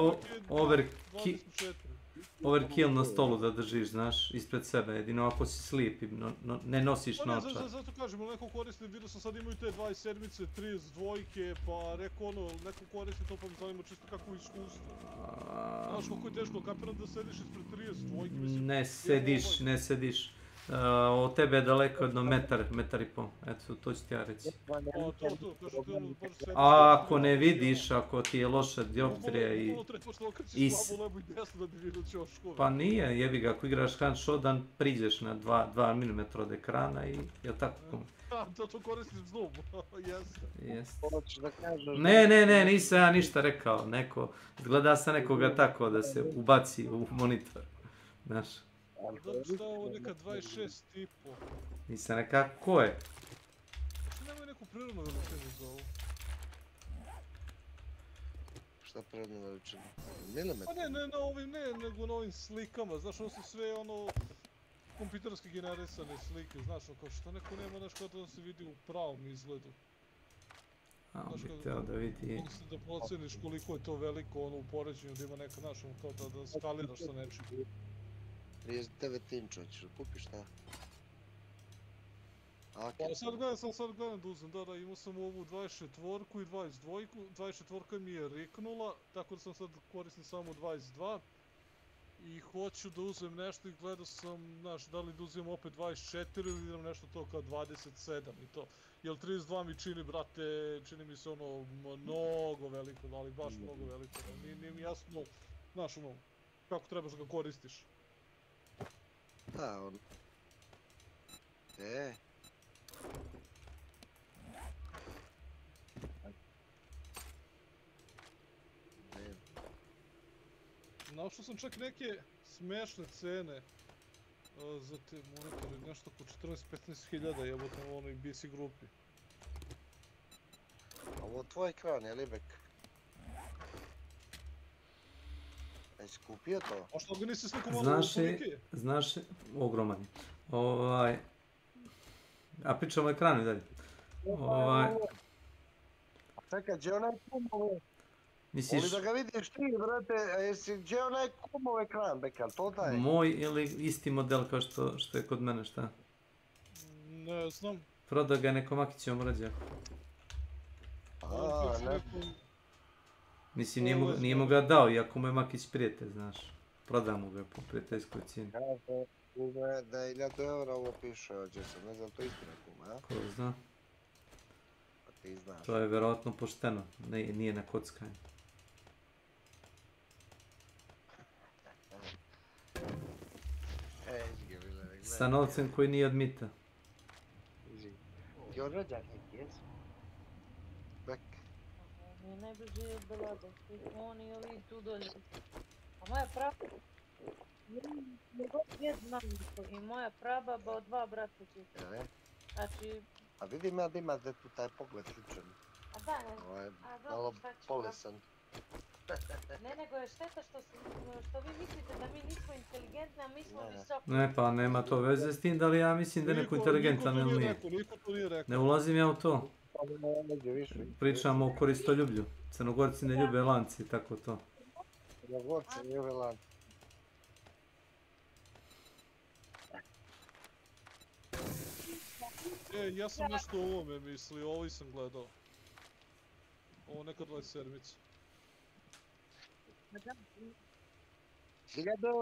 overkill na stolu da držiš, znaš, ispred sebe, jedino ako si slijep i ne nosiš naočar. Zato kažem, neko koristi, vidio sam sad imaju te 27-ice, 32-ke, pa rekao neko koristi to pa mi zanima čisto kako iskustvo. Znaš kako je teško, kapiram da sediš ispred 32-ke, mislim... Ne sediš. Od tebe je daleko jedno metar i pol, eto, to ću ti ja reći. A ako ne vidiš, ako ti je loša dioptrija i... Pa nije, jebi ga, ako igraš handshot, priđeš na 2 mm od ekrana i je tako kom. To koristiš zoom, jeste. Ne, nisam ja ništa rekao, gleda se nekoga tako da se ubaci u monitor, znaš. Zato što je ovo neka 26,5. Nisam neka, ko je? Što nemaju neku prirodnu veličinu za ovo? Šta prirodnu veličinu? Milimetar? Pa ne na ovim, nego na ovim slikama, znaš, ono su sve kompjuterski generisane slike, znaš, kao što neko nema, znaš, kao da se vidi u pravom izgledu. On bi htio da vidi... Da proceniš koliko je to veliko, u poređenju, da ima neka, znaš, kao da skaliraš sa nečim. 39 inča, ćeš da kupiš šta? Pa sad gledam da uzem, da, imao sam ovu 24-ku i 22-ku, 24-ka mi je riknula, tako da sam sad koristim samo 22. I hoću da uzem nešto i gledao sam, znaš, da li da uzem opet 24 ili idem nešto to kao 27 i to. Jer 32 mi čini, brate, čini mi se mnogo veliko, ali baš mnogo veliko, nije mi jasno, znaš, kako trebaš da ga koristiš. Da, Našao sam čak neke smešne cene za te monitore, nešto oko 14-15 hiljada jebote u onoj BC grupi. Ovo tvoj ekran, je li Bek? Jesi kupio to? A što ga nisi sliku malo kolike? Znaš, ogroman je. A pričamo o ekranu i dalje. A čekaj, gdje onaj kumove? Voli da ga vidiš ti, brate, a jesi gdje onaj kumov ekran, Bekal, to daje? Moj ili isti model kao što je kod mene, šta? Ne znam. Prodao ga je neko Makićevom rođaku. Ne. Mislim, nije mu ga dao, iako mu je Makić prijatelj, znaš. Prodao mu ga po prijateljskoj cijeni. Kaže da je 1000 € ovo piše ovdje, sam ne znam, to istina kuma, a? Ko zna? Pa ti znaš. To je vjerojatno pošteno, nije na kockanju. Sa novcem koji nije od mita. Ti od rođak neki, jes? Bek. Mi je najbliže je Belada, oni i ovi tu dolje. A moja prava... I moja prababa od 2 brata tu. Znači... A vidim ja da ima da tu taj pogled sličan. A da, ne. Malo polesan. Ne, nego je šteta što vi mislite da mi nismo inteligentni, a mi smo visoki. Ne, pa nema to veze s tim da li ja mislim da je neko inteligentan ili nije. Ne ulazim ja u to. Pričamo o koristoljublju. Crnogorci ne ljube lanci i tako to. Crnogorci ne ljube lanci. Ja sam nešto o ovome mislio, ovo sam gledao. Ovo neka 27-ica.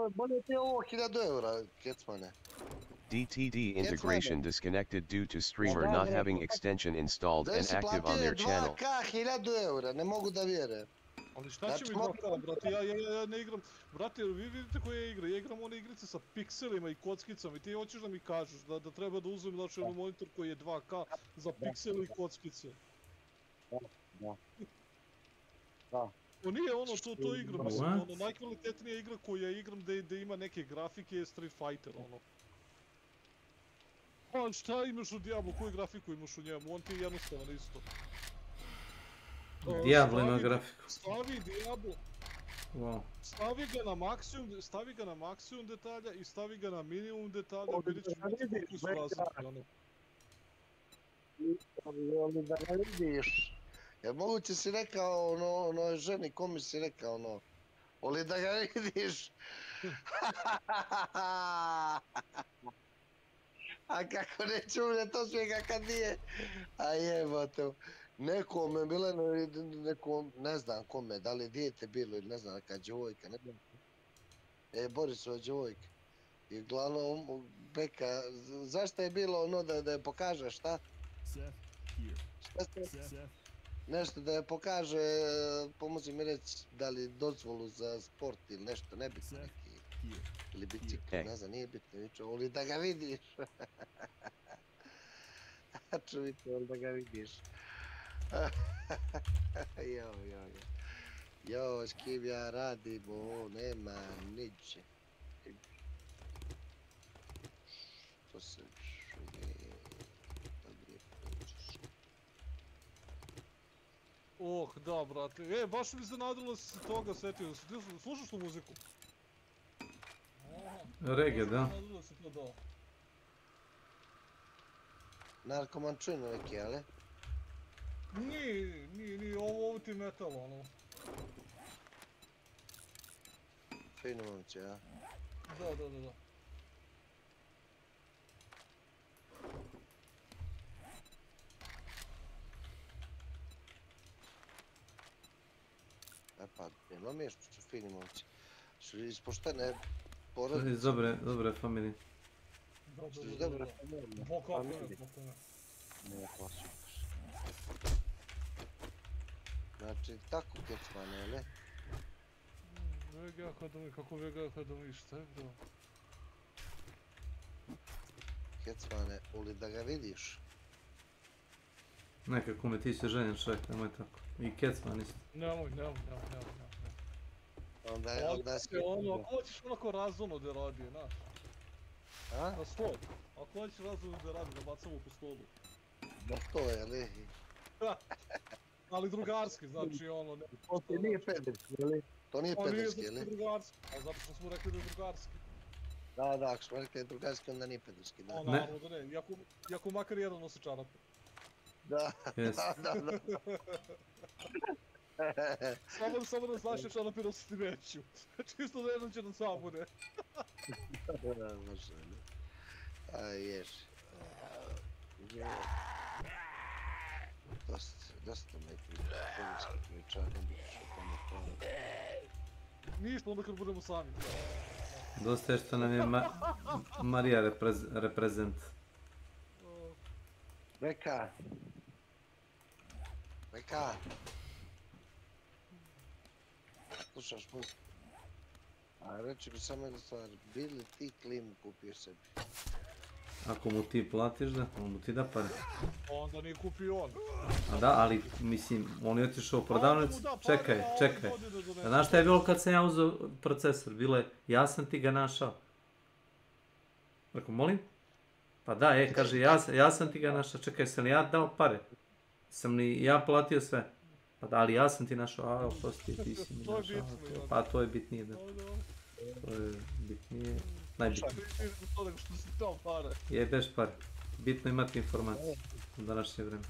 Bolje ti je ovo 1000 €, kecmane. DTD integration disconnected due to streamer not having extension installed and active on their channel. 2K 1000 eura, ne mogu da vjerujem. Ali šta će mi 2K, brate, ja ne igram, brate, vi vidite koje igre, ja igram one igrice sa pikselima i kockicama i ti hoćeš da mi kažeš da treba da uzmem, znači, ono monitor koji je 2K za piksele i kockice. Da. To nije ono, to igra, mislim, ono, najkvalitetnija igra koju ja igram da ima neke grafike je Street Fighter, ono. Pa šta imaš u Diablo, koju grafiku imaš u njemu, on ti je jednostavan isto. Diablo ima grafiku. Stavi Diablo. Wow. Stavi ga na maksimum detalja i stavi ga na minimum detalja, vidit ćeš koji su razlike, ono. Ali da ne vidiš. Jer moguće si rekao ono ženi, komi si rekao ono, ali da ga vidiš. A kako neću umre to smijega kad nije. A jebote. Nekome bila nekom, ne znam kome, da li dijete bilo ili ne znam neka djevojka, ne znam. Borisova djevojka. I uglavnom, Beka, zašto je bilo ono da je pokaže šta? Nešto da je pokaže, pomozi mi reći, da li dozvolu za sport ili nešto, nebitno neki. Ili bicikl, ne znam, nije bitno ničo, ali da ga vidiš. Čovjek, ali da ga vidiš. Jo, s kim ja radim, nema niče. To se Oh, da, brate. Baš mi iznenadilo se toga setio. Slušaš tu muziku? Reggae, da. Iznenadilo se to, da. Narkoman čujno neki, ali? Nije, ovo ti metal, ono. Fino momče, ja? Da. Pa, nema mi što su fini momci. Su ispoštene porodice. Dobre familije. Su dobre familije. Ne, pa super. Znači, tako kecmane, ili? VG Akademij, kako VG Akademij, šta je bro? Kecmane, uli da ga vidiš? Nekako me ti se ženjen čovjek, nemoj tako. I Kecman isto. Nemoj. Onda si... Ako hoćeš onako razumno da radi, znaš. A? Na stol. Ako hoćeš razumno da radi, da bacamo po stolu. Na sto, jeli? Ali drugarski, znači ono... To nije pederski, jeli? To nije pederski, jeli? To nije drugarski, a zato što smo rekli da je drugarski. Da, ako smo rekli da je drugarski, onda nije pederski, da. Naravno da ne, iako makar jedan nosi čarape. Da. Samo da znaš što napira se ti neću. Čisto da jedan će nam sabune. Može, ne? A ješ. Dosta me priča, ne biš o tome to. Ništa, onda kad budemo sami. Dosta je što nam je Marija reprezent. Beka. Slušaš mu? A reći mi samo jednu stvar, bi li ti klimu kupio sebi? Ako mu ti platiš da, on mu ti da pare. Onda nije kupio on. A da, ali mislim, on je otišao u prodavnicu, čekaj. Znaš šta je bilo kad sam ja uzeo procesor? Bilo je, ja sam ti ga našao. Rekao, molim? Pa da, kaže, ja sam ti ga našao, čekaj, sam li ja dao pare? Sam li ja platio sve? Pa da, ali ja sam ti našao, a oprosti, ti si mi našao. Pa to je bitnije, da. To je bitnije, najbitnije. Jebeš pare. Bitno imati informaciju u današnje vreme.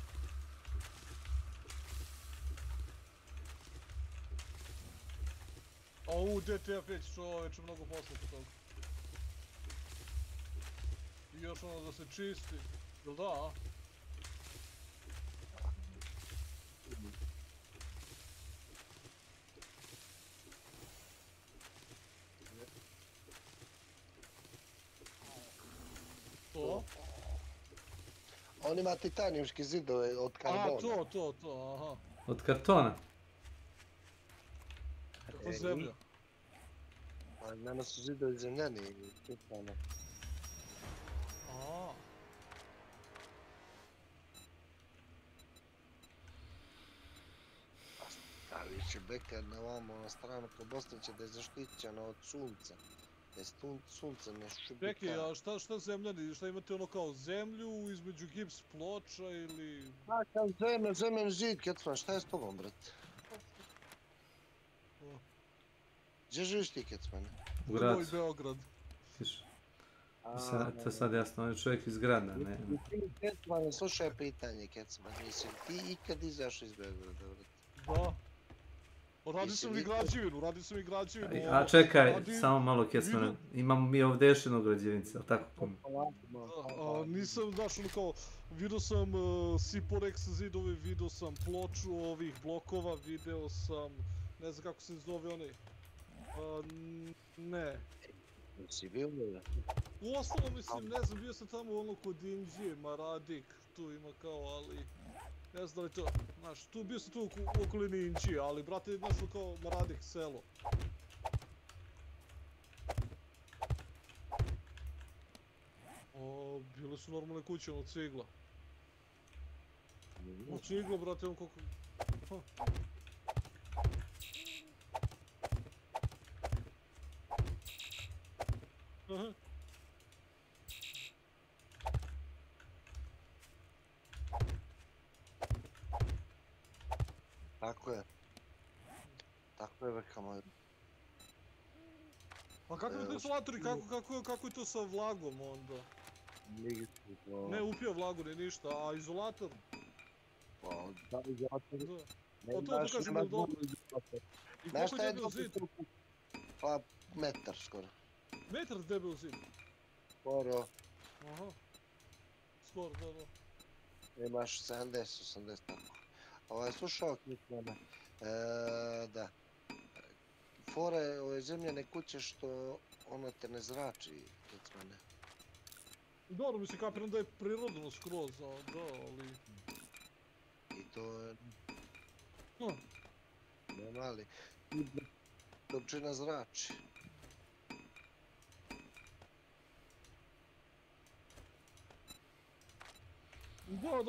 Ovu DTF već čoveče mnogo posla po toga. I još ono da se čisti, jel da, a? On ima titanijumske zidove od karbona. A, to, aha. Od kartona? Kako zemlja? Pa nama su zidovi zemljani. A. Ali će Bekar na ovamo na stranu kod Bostaća da je zaštićena od sunca. Da je sunce ne šubita. Čekaj, a šta zemljani? Šta imate ono kao zemlju između gips ploča ili... Kao zemljen zid, Kecman, šta je s tobom, brate? Gdje živiš ti, Kecman? U gradu. Moj Beograd. To je sad jasno, on je čovjek iz grada, ne? Kecman, slušaj pitanje, Kecman. Nisi ti ikad izašao iz Beograda, brate? Da. Radio sam i građevinu, A čekaj, samo malo Kecmana, imamo mi ovdje još jednu građevincu, ali tako? Nisam, znaš, ono kao, vidio sam Siporex zidove, vidio sam ploču ovih blokova, vidio sam, ne znam kako se zove onaj, ne. Nisi bio da? U osnovu, mislim, ne znam, bio sam tamo ono kod Indije, Maradik, tu ima kao, ali... Ne znam da li to, znaš, bio sam tu u okolini Inđije, ali brate, znaš, kao Maradik selo. Bile su normalne kuće, od cigla. Od cigla, brate, on koliko... Aha. Tako je, Beka moj. A kako je to izolatori, kako je to sa vlagom onda? Ne upio vlagu ni ništa, a izolator? Pa, da, izolator... Pa to kažem da je dobro. I koliko je debel zid? Pa, metar skoro. Metar debel zid? Skoro. Aha. Skoro, da. Imaš 70-80 tako. Slušao Knicmana. Da. Fore ove zemljane kuće što ono te ne zrači, Knicmane. Dobro, mislim, kapiram da je prirodno skroz, da, ali... I to je... Ne mali. Dobčina zrači. Da.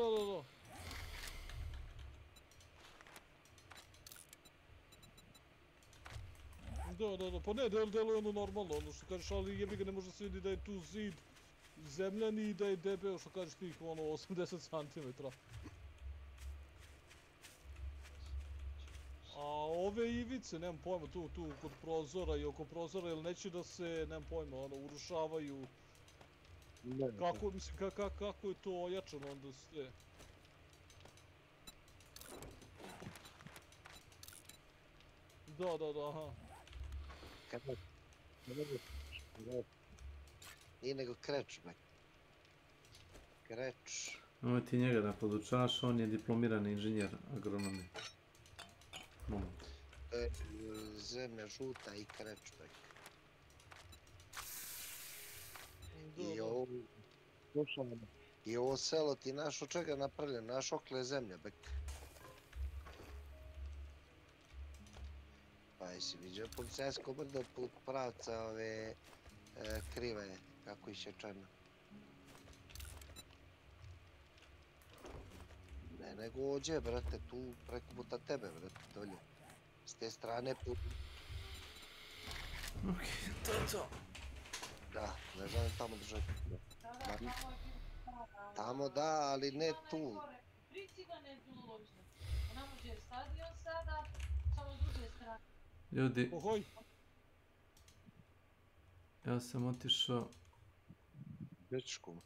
Da, pa ne, deluje ono normalno, ono što kažeš, ali jebi ga ne može se vidi da je tu zid zemljani i da je debeo, što kažeš tih, ono, 80 cm. A ove ivice, nemam pojma, tu kod prozora i oko prozora, jel neće da se, nemam pojma, ono, urušavaju? Kako, mislim, kako je to ojačano onda sve? Da, aha. Nije nego kreč, mek. Kreč. Ovo ti njega da podučavaš, on je diplomirani inženjer agronomi. Zemlja žuta i kreč, mek. I ovo selo ti naš od čega napravljeno, naš okle zemlja, bek. Pa jesi vidio policijsko brdo put pravca ove krive, kako ih je črno. Ne nego ođe, brate, tu preko puta tebe, brate, dolje. S te strane put... Okej, to je to. Da, ne znam tamo držati. Tamo da, ali ne tu. Ljudi, ja sam otišao... Grčku.